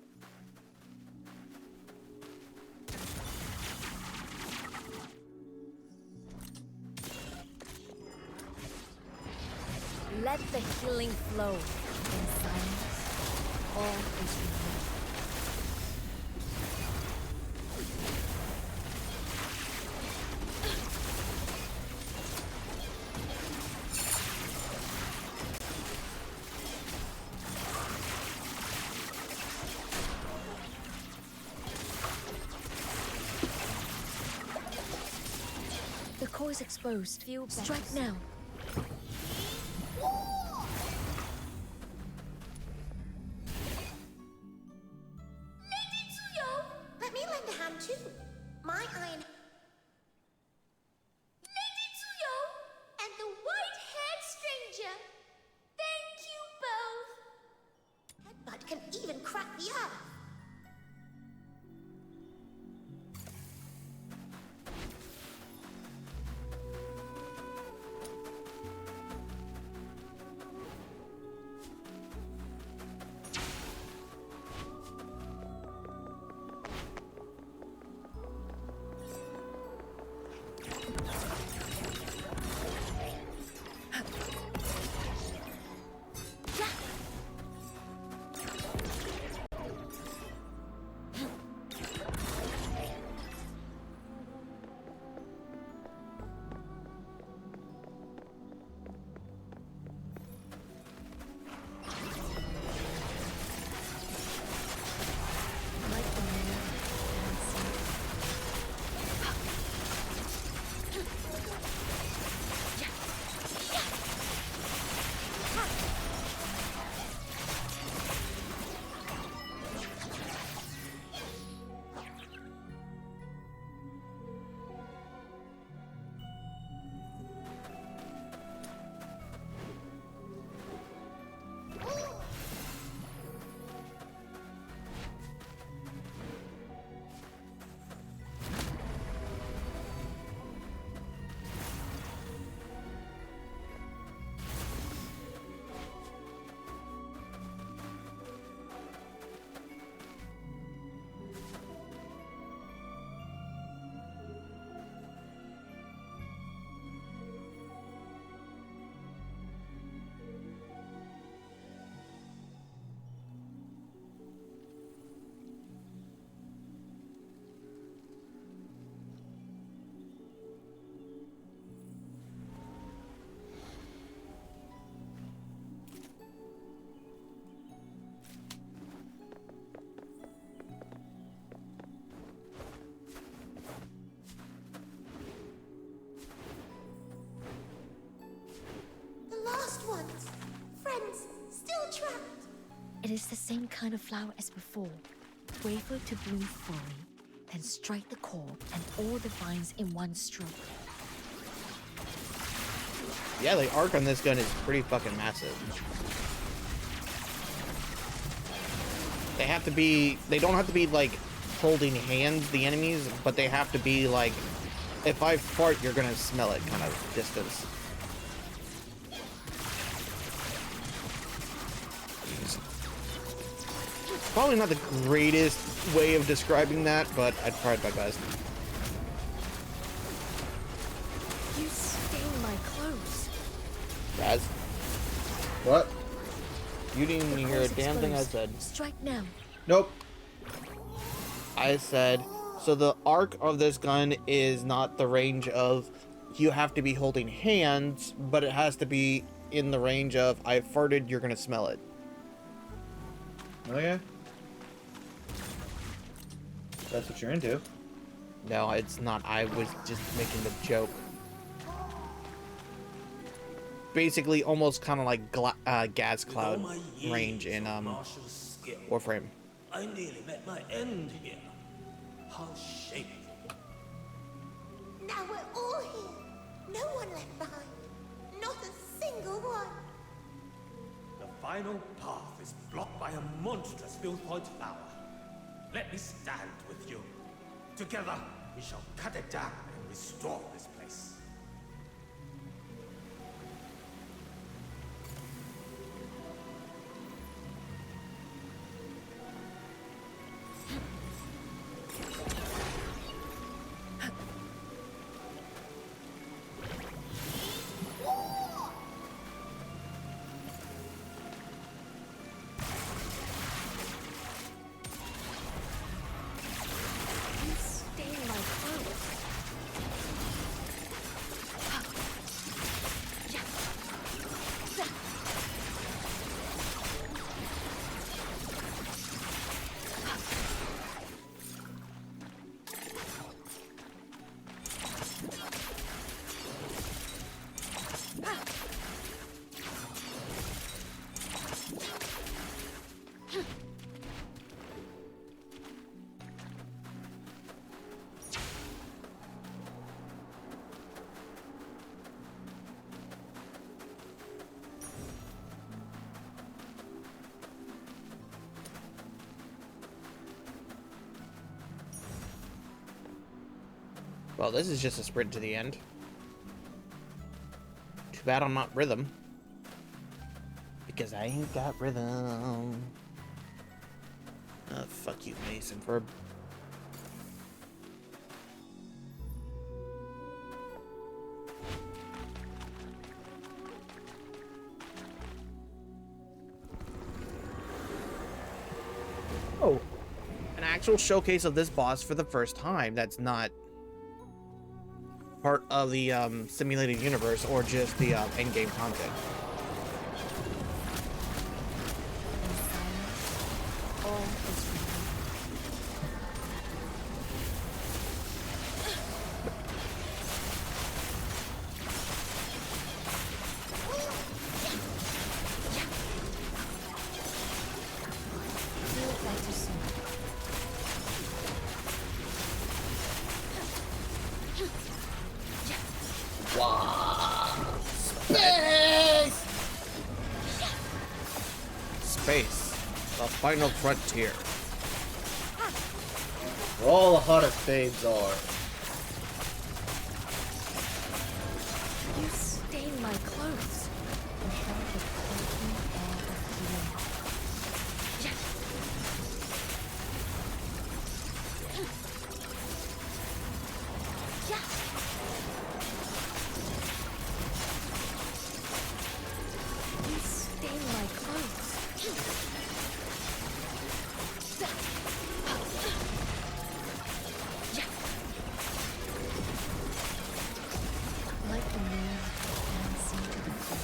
Let the healing flow. In silence, all is renewed. The core is exposed. Strike now. Lady Tsuyo! Let me lend a hand too. My iron... Lady Tsuyo! And the white-haired stranger! Thank you both! Headbutt can even crack the earth! It is the same kind of flower as before, wafer to bloom fully, then strike the core and all the vines in one stroke. Yeah, the arc on this gun is pretty fucking massive. They have to be, they don't have to be like holding hands, the enemies, but they have to be like, if I fart, you're gonna smell it kind of distance. Probably not the greatest way of describing that, but I tried my best. You stain my clothes. Raz? What? You didn't even hear a damn thing I said. Strike now. Nope. I said, so the arc of this gun is not the range of you have to be holding hands, but it has to be in the range of I farted, you're gonna smell it. Okay. That's what you're into. No, it's not. I was just making the joke. Basically, almost kind of like gas cloud range in Warframe. I nearly met my end here. How shameful. Now we're all here. No one left behind. Not a single one. The final path is blocked by a monstrous Vilthoid flower. Let me stand with you. Together, we shall cut it down and restore this place. Well, this is just a sprint to the end. Too bad I'm not rhythm. Because I ain't got rhythm. Fuck you, Mason, for... Oh. An actual showcase of this boss for the first time. That's not part of the simulated universe or just the endgame content. Space! Space. The final frontier. Where all the hottest babes are. You stain my clothes. And held the potent air of healing. You stain my clothes. Like the moon dancing to the floor.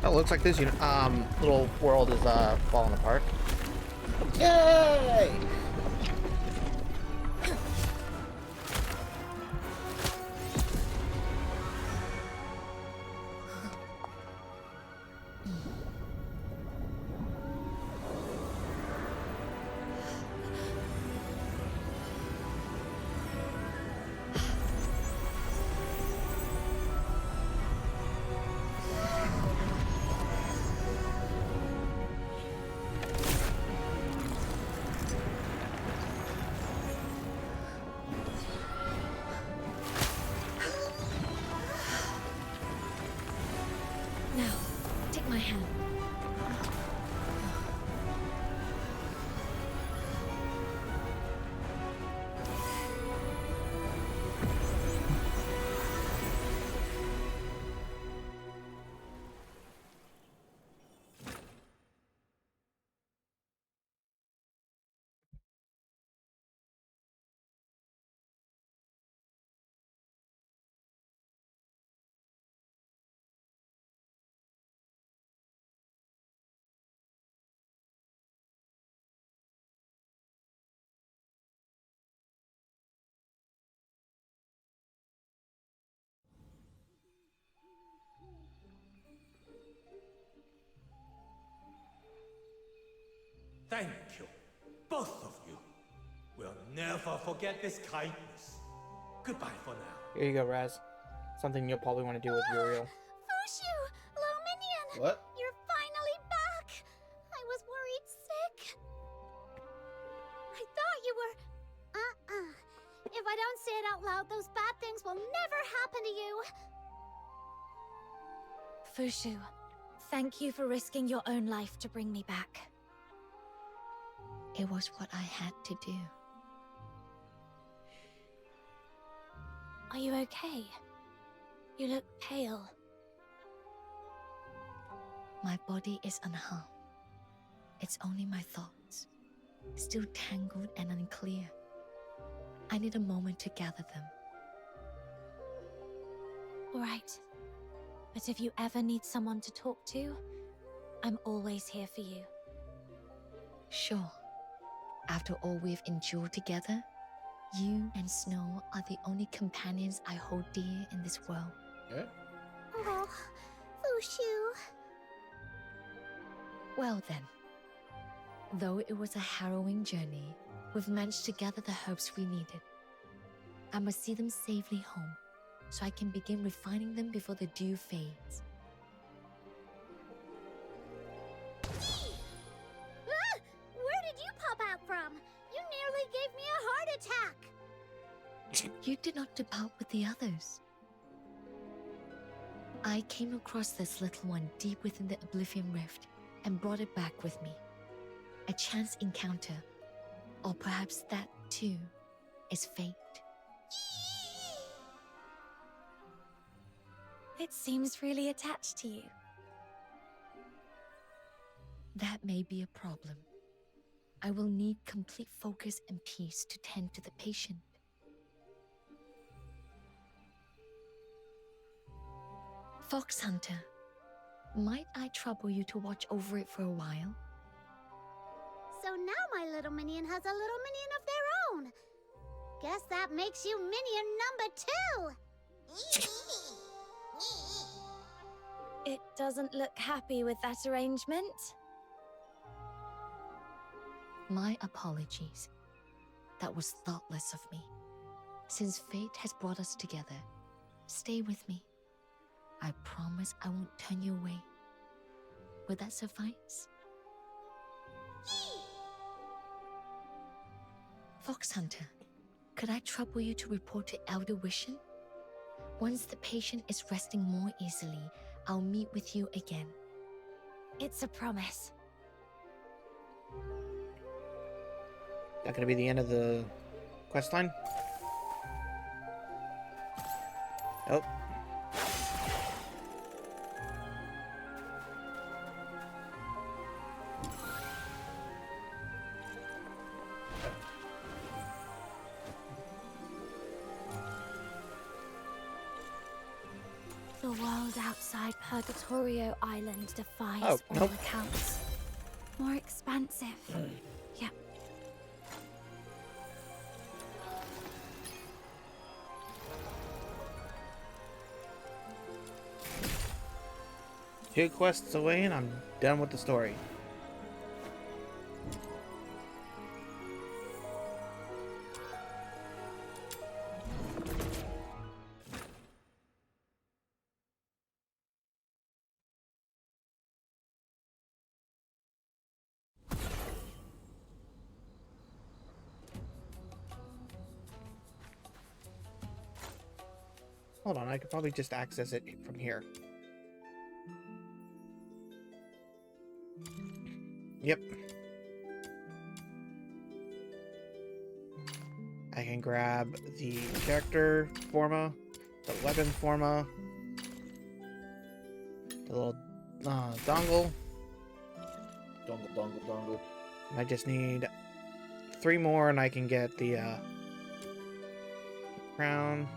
Oh, looks like this little world is falling apart. Yay! Now, take my hand. Thank you, both of you. We'll never forget this kindness. Goodbye for now. Here you go, Raz. Something you'll probably want to do with Uriel. Fushu! Little minion! What? You're finally back! I was worried sick. I thought you were... If I don't say it out loud, those bad things will never happen to you. Fushu, thank you for risking your own life to bring me back. It was what I had to do. Are you okay? You look pale. My body is unharmed. It's only my thoughts, still tangled and unclear. I need a moment to gather them. All right. But if you ever need someone to talk to, I'm always here for you. Sure. After all we've endured together, you and Snow are the only companions I hold dear in this world. Yeah? Oh, Fushu. Well then. Though it was a harrowing journey, we've managed to gather the herbs we needed. I must see them safely home, so I can begin refining them before the dew fades. Where did you pop out from? You nearly gave me a heart attack. You did not depart with the others. I came across this little one deep within the Oblivion Rift and brought it back with me. A chance encounter, or perhaps that too is fate. It seems really attached to you. That may be a problem. I will need complete focus and peace to tend to the patient. Fox Hunter, might I trouble you to watch over it for a while? So now my little minion has a little minion of their own. Guess that makes you minion number 2. It doesn't look happy with that arrangement. My apologies. That was thoughtless of me. Since fate has brought us together, stay with me. I promise I won't turn you away. Would that suffice? Fox Hunter, could I trouble you to report to Elder Wishen? Once the patient is resting more easily, I'll meet with you again. It's a promise. That gonna be the end of the quest line? Oh. The world outside Purgatorio Island defies Oh, all nope. accounts. More expansive. Yep. Two quests away and I'm done with the story. Hold on, I could probably just access it from here. Yep. I can grab the character forma, the weapon forma, the little dongle. Dongle. I just need 3 more and I can get the crown.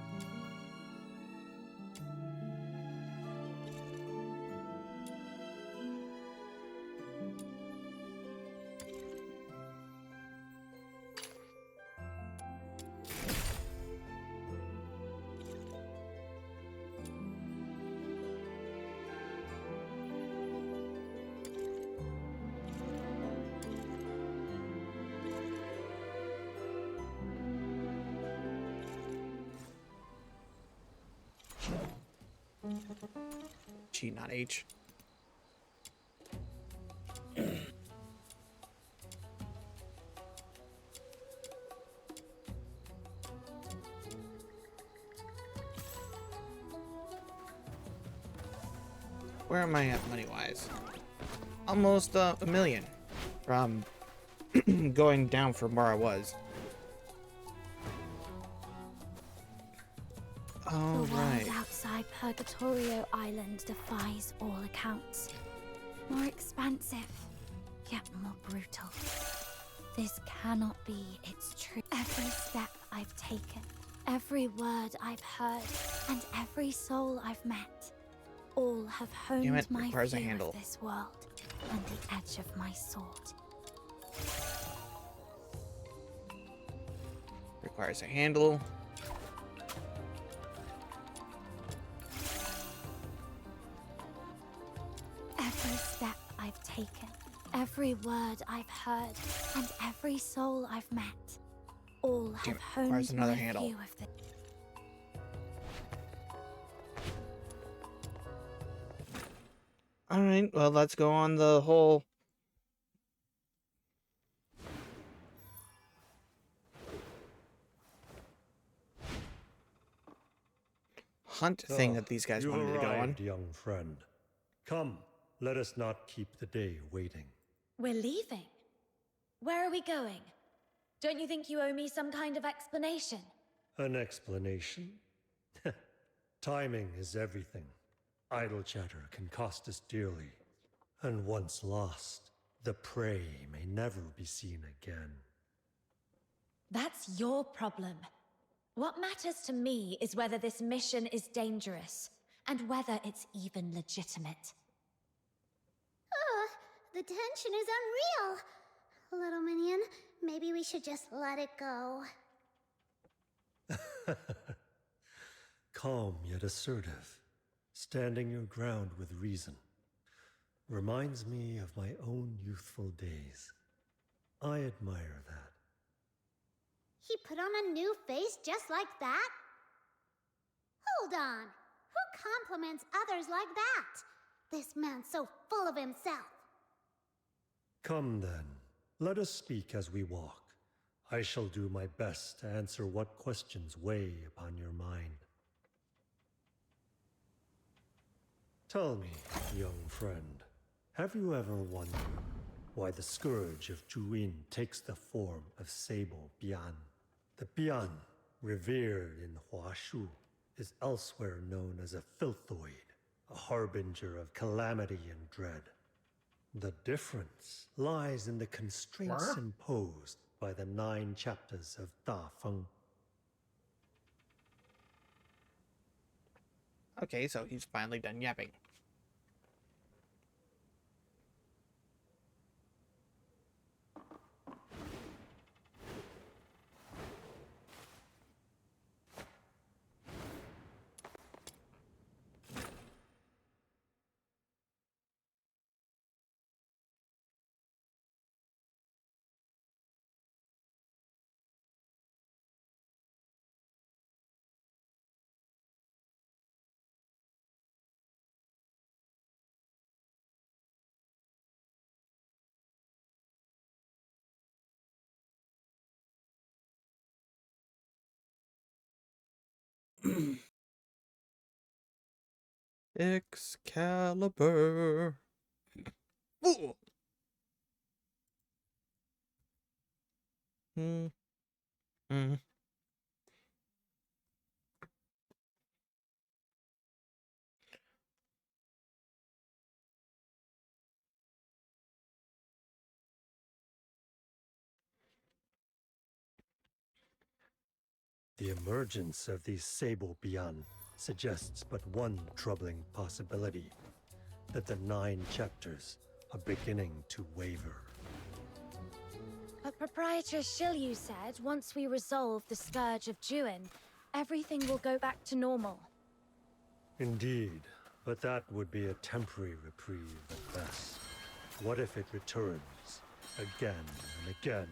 G, not H. Where am I at money-wise? Almost a million from going down from where I was. All The right. world outside Purgatorio Island defies all accounts. More expansive, yet more brutal. This cannot be its truth. Every step I've taken, every word I've heard, and every soul I've met, all have honed Damn it, my requires a view handle. of this world and the edge of my sword. Requires a handle. Every step I've taken, every word I've heard, and every soul I've met, all have requires honed another my handle. view of the... Alright, well, let's go on the whole... hunt thing that these guys You've wanted me to go on. arrived, young friend. Come, let us not keep the day waiting. We're leaving? Where are we going? Don't you think you owe me some kind of explanation? An explanation? Timing is everything. Idle chatter can cost us dearly. And once lost, the prey may never be seen again. That's your problem. What matters to me is whether this mission is dangerous, and whether it's even legitimate. The tension is unreal. Little minion, maybe we should just let it go. Calm yet assertive, standing your ground with reason. Reminds me of my own youthful days. I admire that. He put on a new face just like that? Hold on. Who compliments others like that? This man's so full of himself. Come then, let us speak as we walk. I shall do my best to answer what questions weigh upon your mind. Tell me, young friend, have you ever wondered why the scourge of Juin takes the form of Sable Bian? The Bian, revered in Huashu, is elsewhere known as a filthoid, a harbinger of calamity and dread. The difference lies in the constraints imposed by the 9 chapters of Da Feng. Okay, so he's finally done yapping. Excalibur. Ooh. Hmm. Hmm. The emergence of these Sable Bian suggests but one troubling possibility, that the 9 chapters are beginning to waver. But Proprietor Shilyu said once we resolve the Scourge of Juin, everything will go back to normal. Indeed, but that would be a temporary reprieve at best. What if it returns, again and again,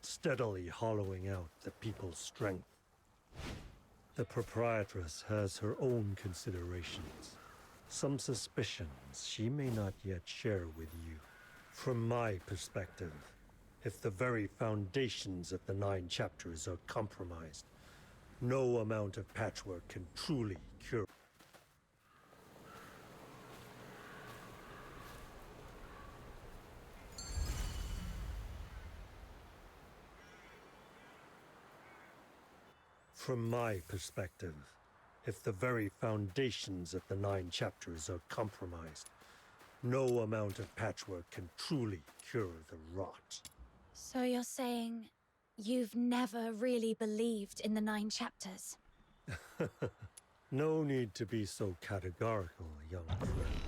steadily hollowing out the people's strength? The proprietress has her own considerations, some suspicions she may not yet share with you. From my perspective, if the very foundations of the 9 chapters are compromised, no amount of patchwork can truly cure. From my perspective, if the very foundations of the 9 chapters are compromised, no amount of patchwork can truly cure the rot. So you're saying you've never really believed in the 9 chapters? No need to be so categorical, young friend.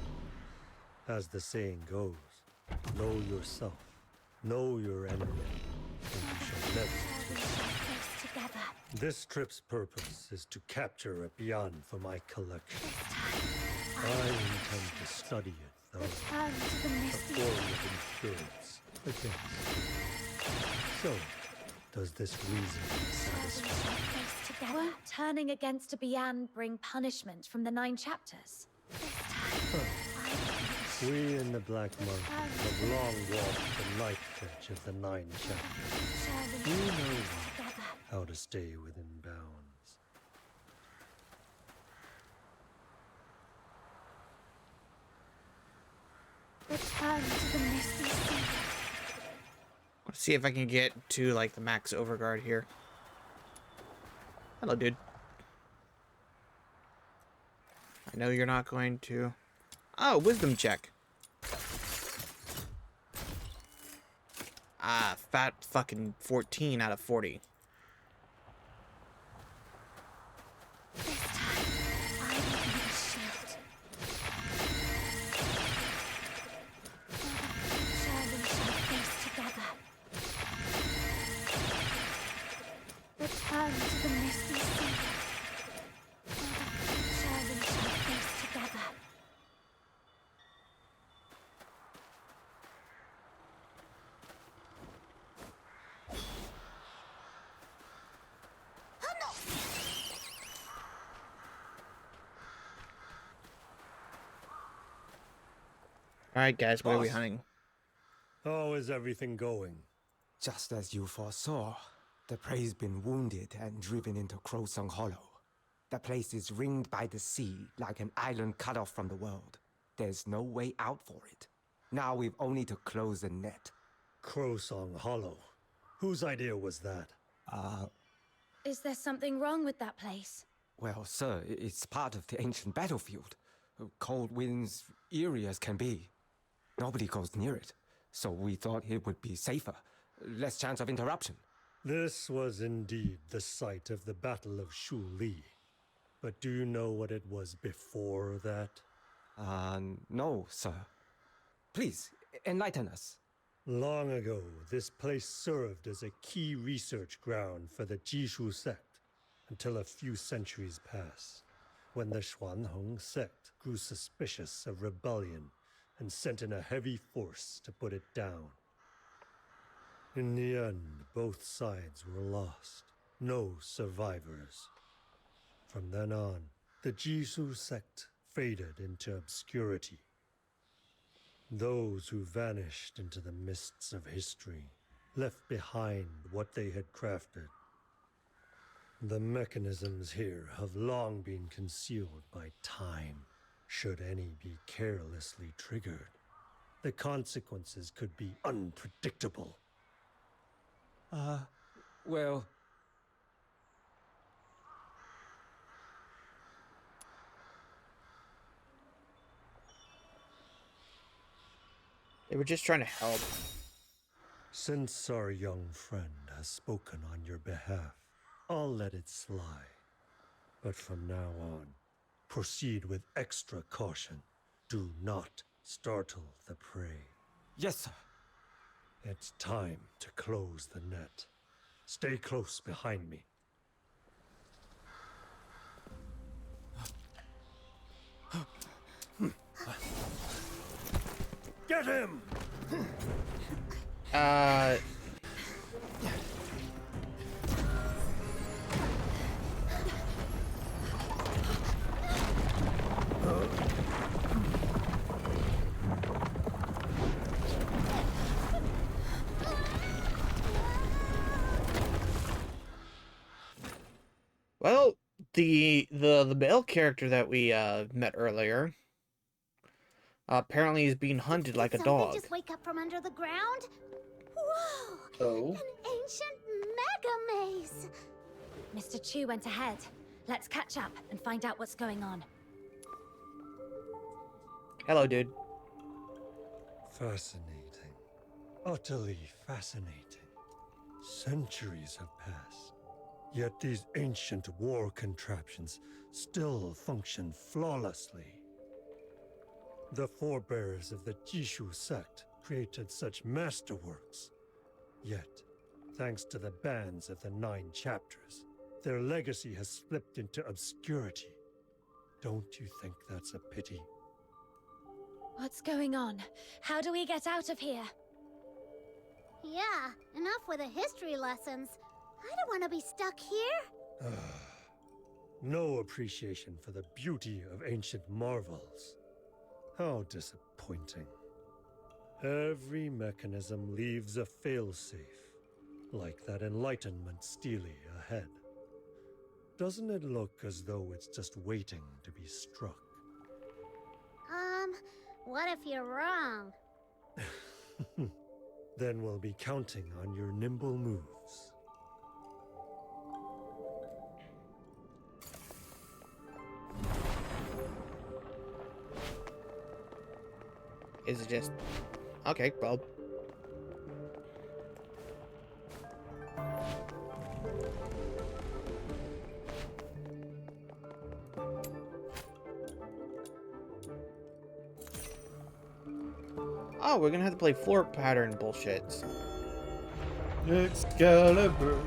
As the saying goes, know yourself, know your enemy, and you shall never face together. This trip's purpose is to capture a Bian for my collection. I intend to study it, though. Return to the misty. A form of insurance against. So, does this reason satisfy? Won't turning against a Bian bring punishment from the 9 chapters? We in the Black Market have long walked the knife edge of the 9 chapters. We know how to stay within bounds. Return to the misty sea. Let's see if I can get to like the max overguard here. Hello, dude. I know you're not going to. Oh, wisdom check. Ah, fat fucking 14 out of 40. This time, I will be the shield. For the future we shall face together. Return to the misty sea. For the future we shall face together. Alright, guys, what are we hunting? How is everything going? Just as you foresaw, the prey's been wounded and driven into Crowsong Hollow. The place is ringed by the sea, like an island cut off from the world. There's no way out for it. Now we've only to close the net. Crowsong Hollow. Whose idea was that? Is there something wrong with that place? Well, sir, it's part of the ancient battlefield. Cold winds, eerie as can be. Nobody goes near it, so we thought it would be safer. Less chance of interruption. This was indeed the site of the Battle of Shu Li. But do you know what it was before that? No, sir. Please, enlighten us. Long ago, this place served as a key research ground for the Jishu sect, until a few centuries passed, when the Xuanhong sect grew suspicious of rebellion and sent in a heavy force to put it down. In the end, both sides were lost. No survivors. From then on, the Jisoo sect faded into obscurity. Those who vanished into the mists of history left behind what they had crafted. The mechanisms here have long been concealed by time. Should any be carelessly triggered, the consequences could be unpredictable. Well... They were just trying to help. Since our young friend has spoken on your behalf, I'll let it slide. But from now on, proceed with extra caution. Do not startle the prey. Yes, sir. It's time to close the net. Stay close behind me. Get him! Well, the male character that we met earlier apparently is being hunted like a Did something dog. just wake up from under the ground? Whoa! Oh. An ancient mega maze! Mr. Chu went ahead. Let's catch up and find out what's going on. Hello, dude. Fascinating. Utterly fascinating. Centuries have passed. Yet these ancient war contraptions still function flawlessly. The forebears of the Jishu sect created such masterworks. Yet, thanks to the bans of the 9 chapters, their legacy has slipped into obscurity. Don't you think that's a pity? What's going on? How do we get out of here? Yeah, enough with the history lessons. I don't want to be stuck here. No appreciation for the beauty of ancient marvels. How disappointing. Every mechanism leaves a failsafe, like that Enlightenment stele ahead. Doesn't it look as though it's just waiting to be struck? What if you're wrong? Then we'll be counting on your nimble moves. Is it just... Okay, well... Oh, we're gonna have to play floor pattern bullshit. Excalibur.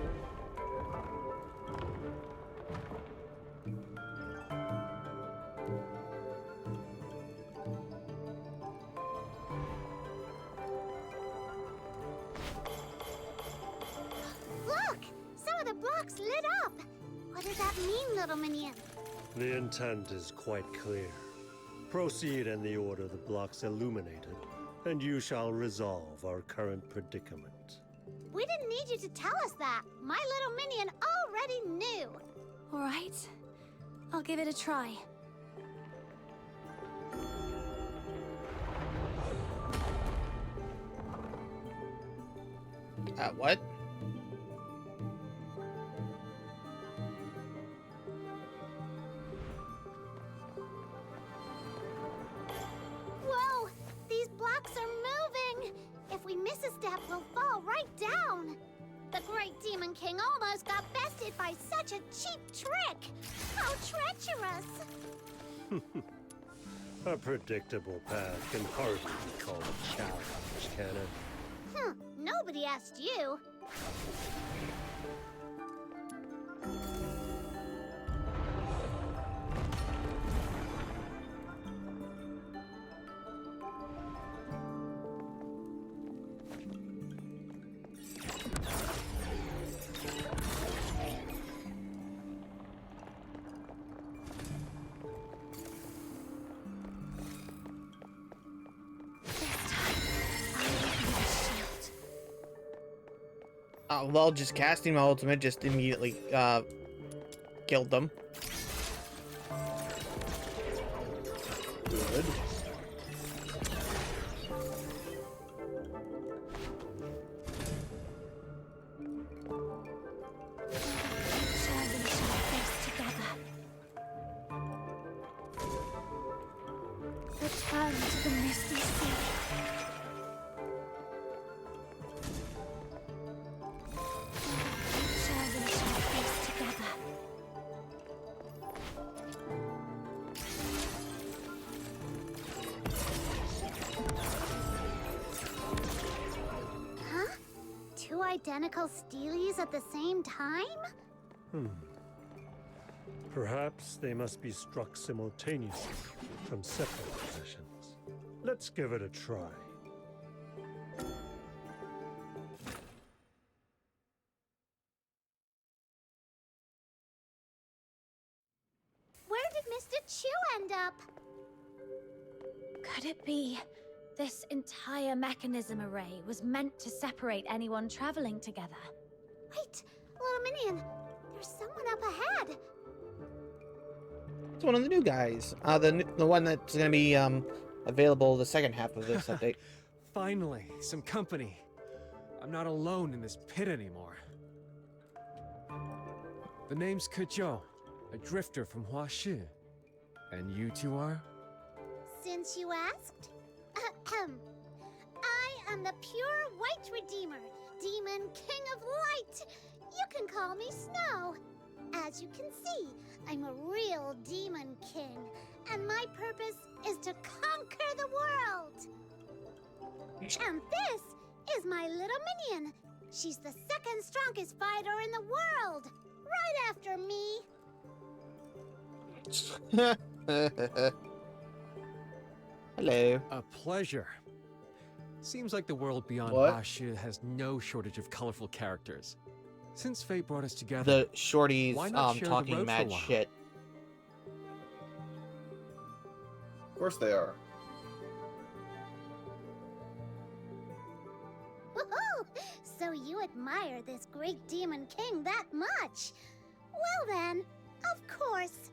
Look! Some of the blocks lit up! What does that mean, little minion? The intent is quite clear. Proceed in the order the blocks illuminated, and you shall resolve our current predicament. We didn't need you to tell us that. My little minion already knew. All right. I'll give it a try. What? Whoa! These blocks are moving! If we miss a step, we'll fall right down! The Great Demon King almost got bested defeated by such a cheap trick! How treacherous! A predictable path can hardly be called a challenge, can it? Nobody asked you. Well, just casting my ultimate just immediately killed them. Good. Return to the misty sea. Huh? Two identical Steelies at the same time? Perhaps they must be struck simultaneously from separate positions. Let's give it a try. Where did Mr. Chu end up? Could it be this entire mechanism array was meant to separate anyone traveling together? Wait, little Minion, there's someone up ahead. It's one of the new guys. The one that's gonna be available the second half of this update. Finally, some company. I'm not alone in this pit anymore. The name's Kezhou, a drifter from Huashi. And you two are? Since you asked, I am the pure white redeemer, demon king of light. You can call me Snow. As you can see, I'm a real demon king, and my purpose is to conquer the world. And this is my little minion. She's the second strongest fighter in the world, right after me. Hello. A pleasure. Seems like the world beyond What? Huashi has no shortage of colorful characters. Since fate brought us together, The shorties why not share the talking road for mad a while? shit. Of course they are. Woohoo! So you admire this great demon king that much? Well then, of course.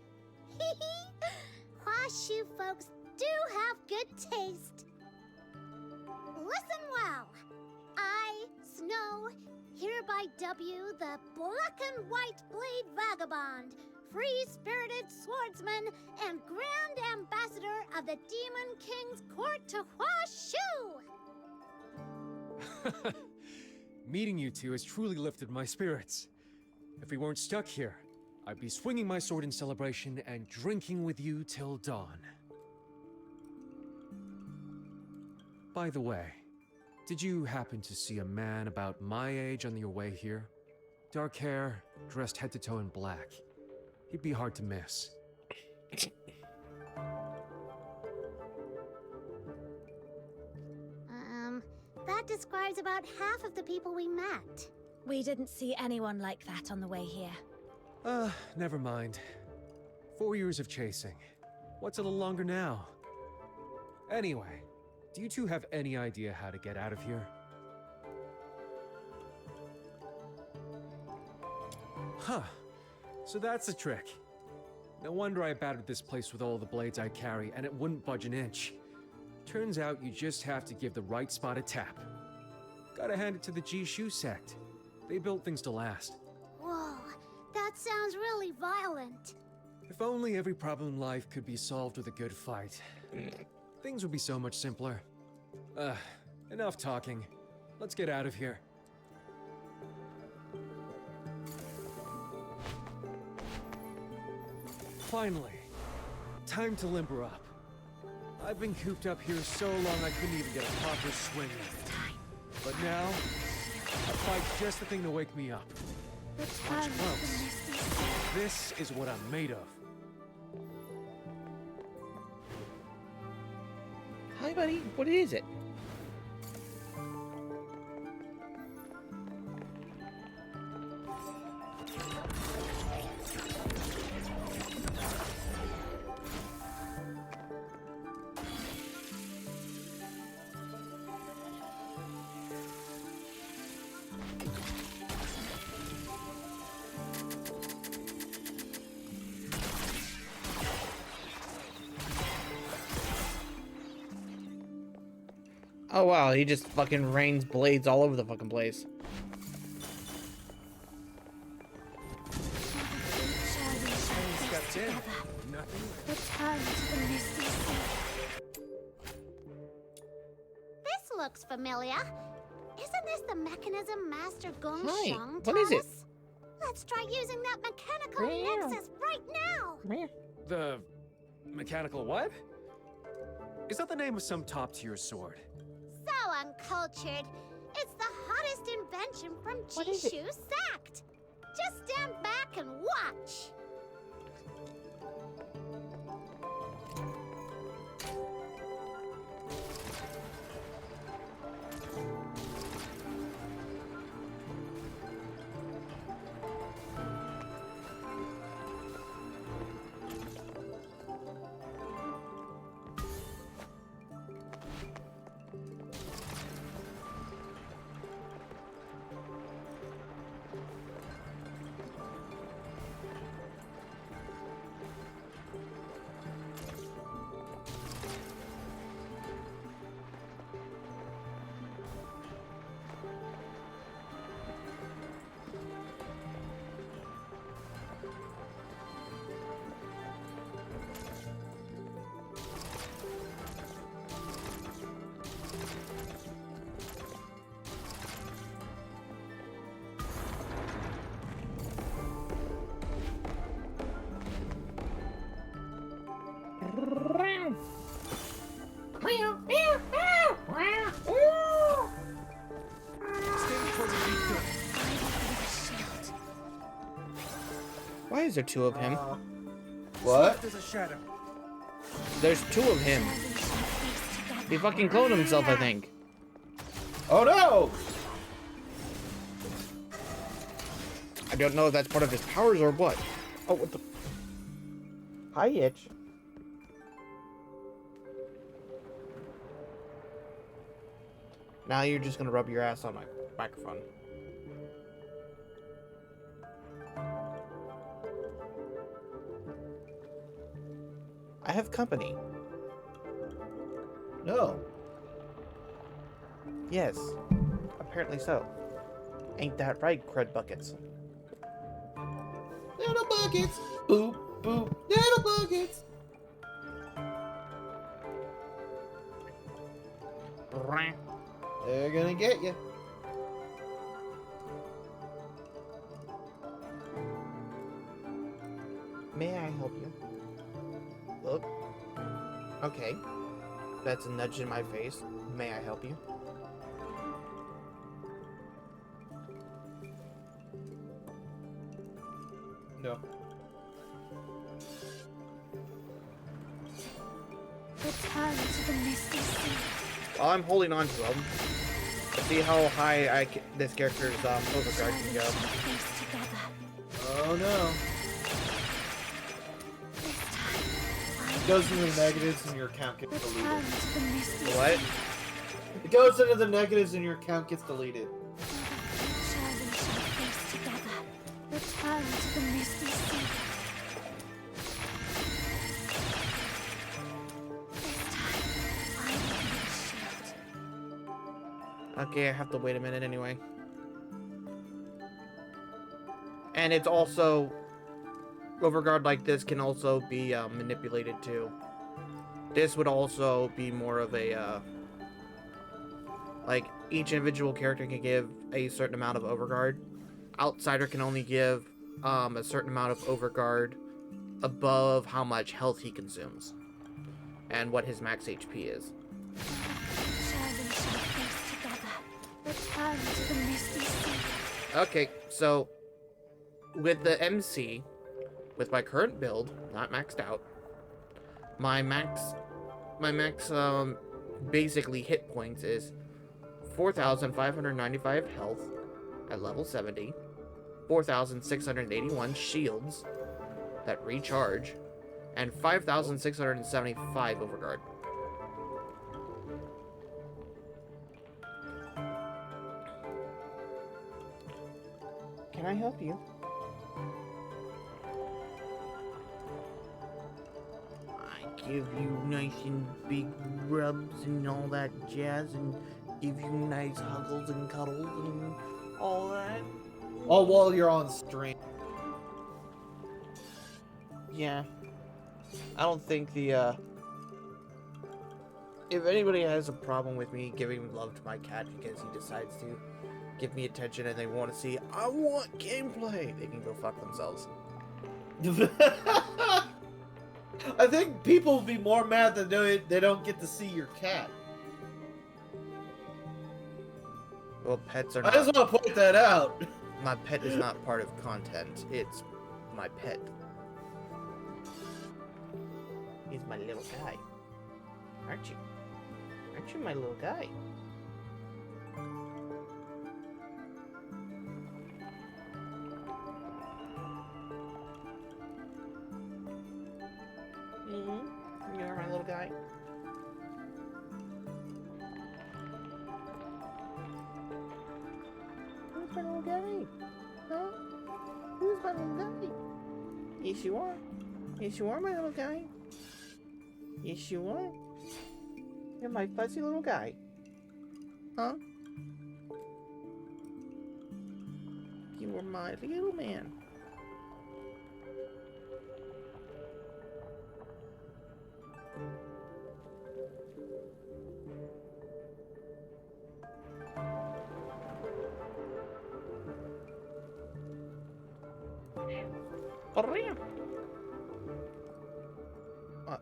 Huashu folks do have good taste. Listen well. I, Snow, hereby dub you the Black and White Blade Vagabond, free-spirited swordsman, and Grand Ambassador of the Demon King's Court to Huashu! Meeting you two has truly lifted my spirits. If we weren't stuck here, I'd be swinging my sword in celebration and drinking with you till dawn. By the way, did you happen to see a man about my age on your way here? Dark hair, dressed head to toe in black. He'd be hard to miss. That describes about half of the people we met. We didn't see anyone like that on the way here. Never mind. 4 years of chasing. What's a little longer now? Anyway, do you two have any idea how to get out of here? Huh. So that's the trick. No wonder I battered this place with all the blades I carry, and it wouldn't budge an inch. Turns out you just have to give the right spot a tap. Gotta hand it to the Jishu sect. They built things to last. Whoa, that sounds really violent. If only every problem in life could be solved with a good fight. Things would be so much simpler. Enough talking. Let's get out of here. Finally. Time to limber up. I've been cooped up here so long I couldn't even get a proper swing in. But now, a fight's just the thing to wake me up. Watch close. This is what I'm made of. Hi, buddy. What is it? Oh wow, he just fucking rains blades all over the fucking place. Return to the misty sea. This looks familiar. Isn't this the mechanism Master Gong Hi, Shang what taught is it? us? Let's try using that mechanical nexus right now. The mechanical what? Is that the name of some top-tier sword? So uncultured. It's the hottest invention from Jishu Sect. Just stand back and watch. Why is there two of him? What? There's a shadow. There's two of him. He fucking cloned himself, I think. Oh no! I don't know if that's part of his powers or what. Oh, what the? Hi, Itch. Now you're just gonna rub your ass on my microphone. I have company. No. Yes. Apparently so. Ain't that right, crud buckets? Little buckets. Boop, boop. Little buckets. They're gonna get you. May I help you? Look. Okay. That's a nudge in my face. May I help you? No. Return to the misty sea. Well, I'm holding on to him. Let's see how high this character's overguard can go. Oh no. It goes into the negatives and your account gets deleted. What? It goes into the negatives and your account gets deleted. Return to the misty sea. Okay, I have to wait a minute anyway. And it's also... Overguard like this can also be manipulated too. This would also be more of a... like, each individual character can give a certain amount of overguard. Outsider can only give a certain amount of overguard above how much health he consumes and what his max HP is. Surely shall face together, return to the misty sea. Okay, so with the MC, with my current build, not maxed out, my max basically hit points is 4,595 health at level 70, 4,681 shields that recharge, and 5,675 overguard. Can I help you? I give you nice and big rubs and all that jazz, and give you nice huggles and cuddles and all that. All while you're on stream. Yeah. I don't think the, if anybody has a problem with me giving love to my cat because he decides to give me attention and they want to see, I want gameplay, they can go fuck themselves. I think people would be more mad that they don't get to see your cat. Well, pets are I not... just want to point that out. My pet is not part of content. It's my pet. He's my little guy. Aren't you? Aren't you my little guy? Mm-hmm. You're my little guy. Who's my little guy? Huh? Who's my little guy? Yes, you are. Yes, you are my little guy. Yes, you are. You're my fuzzy little guy. Huh? You are my little man.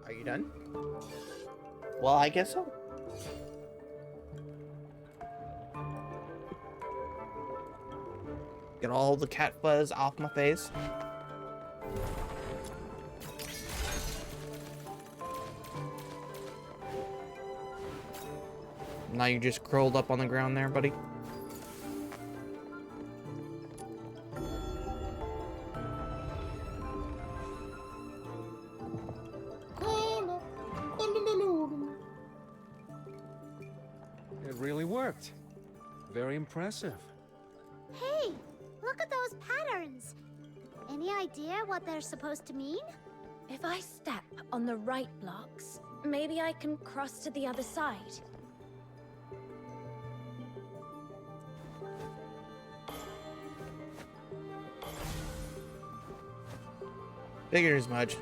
Are you done? Well, I guess so. Get all the cat fuzz off my face. Now you just curled up on the ground there, buddy. It really worked. Very impressive. Hey, look at those patterns. Any idea what they're supposed to mean? If I step on the right blocks, maybe I can cross to the other side. Figured as much.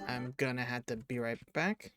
I'm gonna have to be right back.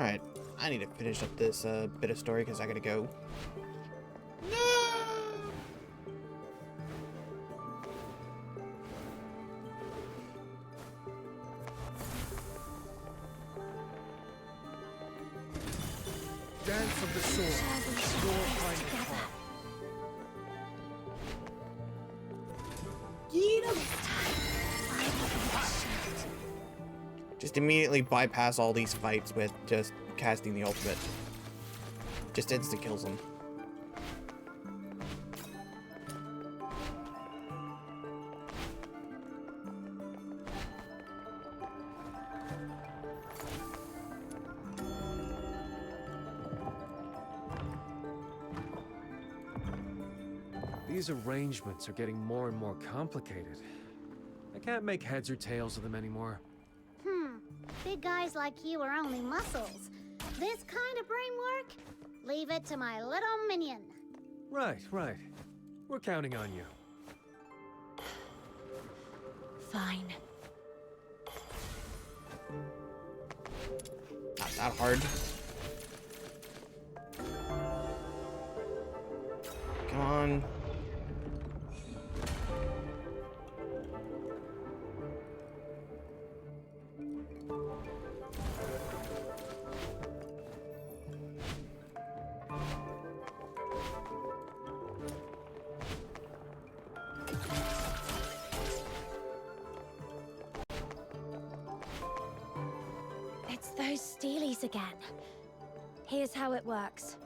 Alright, I need to finish up this bit of story because I gotta go. Dance of the sword. Your kind of heart. Just immediately bypass all these fights with just casting the ultimate. Just insta kills them. These arrangements are getting more and more complicated. I can't make heads or tails of them anymore. Big guys like you are only muscles. This kind of brain work? Leave it to my little minion. Right. We're counting on you. Fine. Not that hard. Come on. It's those Steelies again. Here's how it works.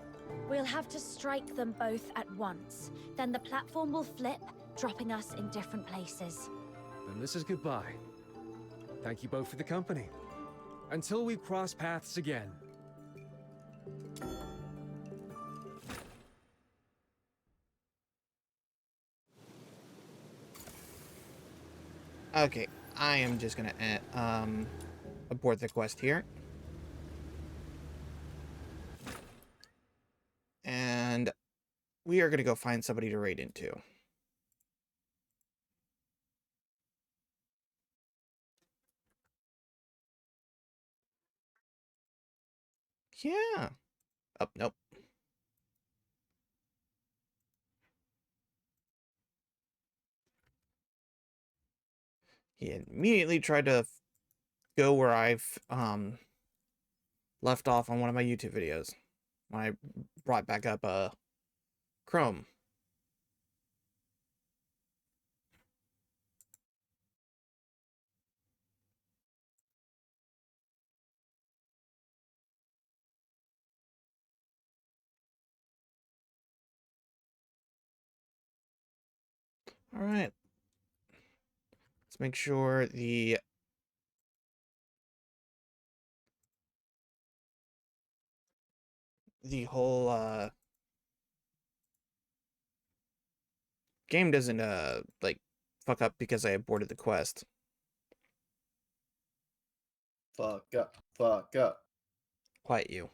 We'll have to strike them both at once. Then the platform will flip, dropping us in different places. Then this is goodbye. Thank you both for the company. Until we cross paths again. Okay, I am just gonna abort the quest here. And we are gonna go find somebody to raid into. Yeah. Oh, nope. He immediately tried to go where I've left off on one of my YouTube videos when I brought back up Chrome. All right. Let's make sure the whole game doesn't like fuck up because I aborted the quest. Fuck up. Fuck up. Quiet you.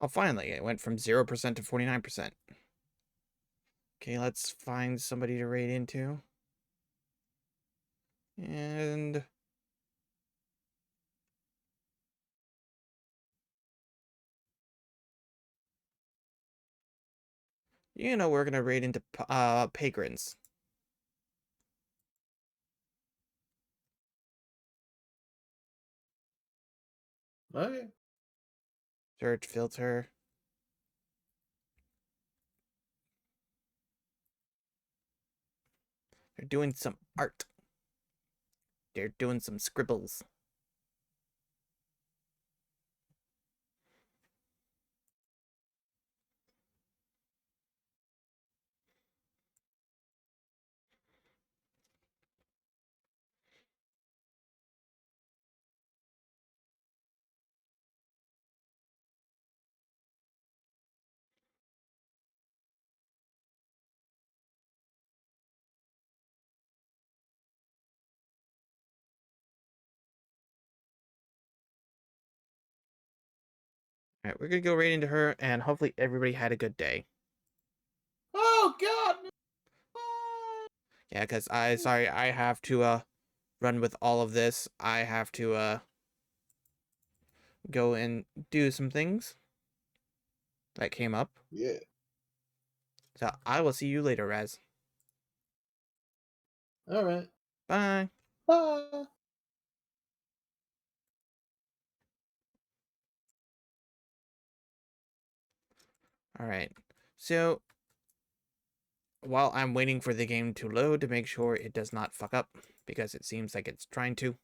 Oh, finally, it went from 0% to 49%. Okay, let's find somebody to raid into. And you know we're gonna raid into Pagrins. Okay. Search filter. They're doing some art. They're doing some scribbles. Alright, we're gonna go right into her, and hopefully everybody had a good day. Oh God! Yeah, because sorry, I have to, run with all of this. I have to, go and do some things that came up. Yeah. So I will see you later, Raz. All right. Bye. Bye. Alright. So, while I'm waiting for the game to load to make sure it does not fuck up, because it seems like it's trying to.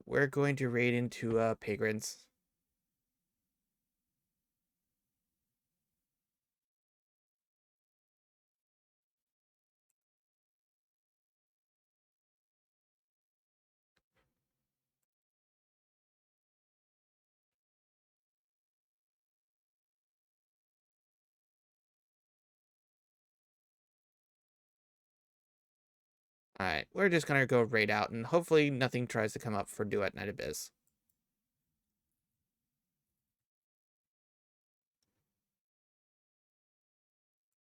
We're going to raid into Pagrins. Alright, we're just gonna go raid out, and hopefully nothing tries to come up for Duet Night Abyss.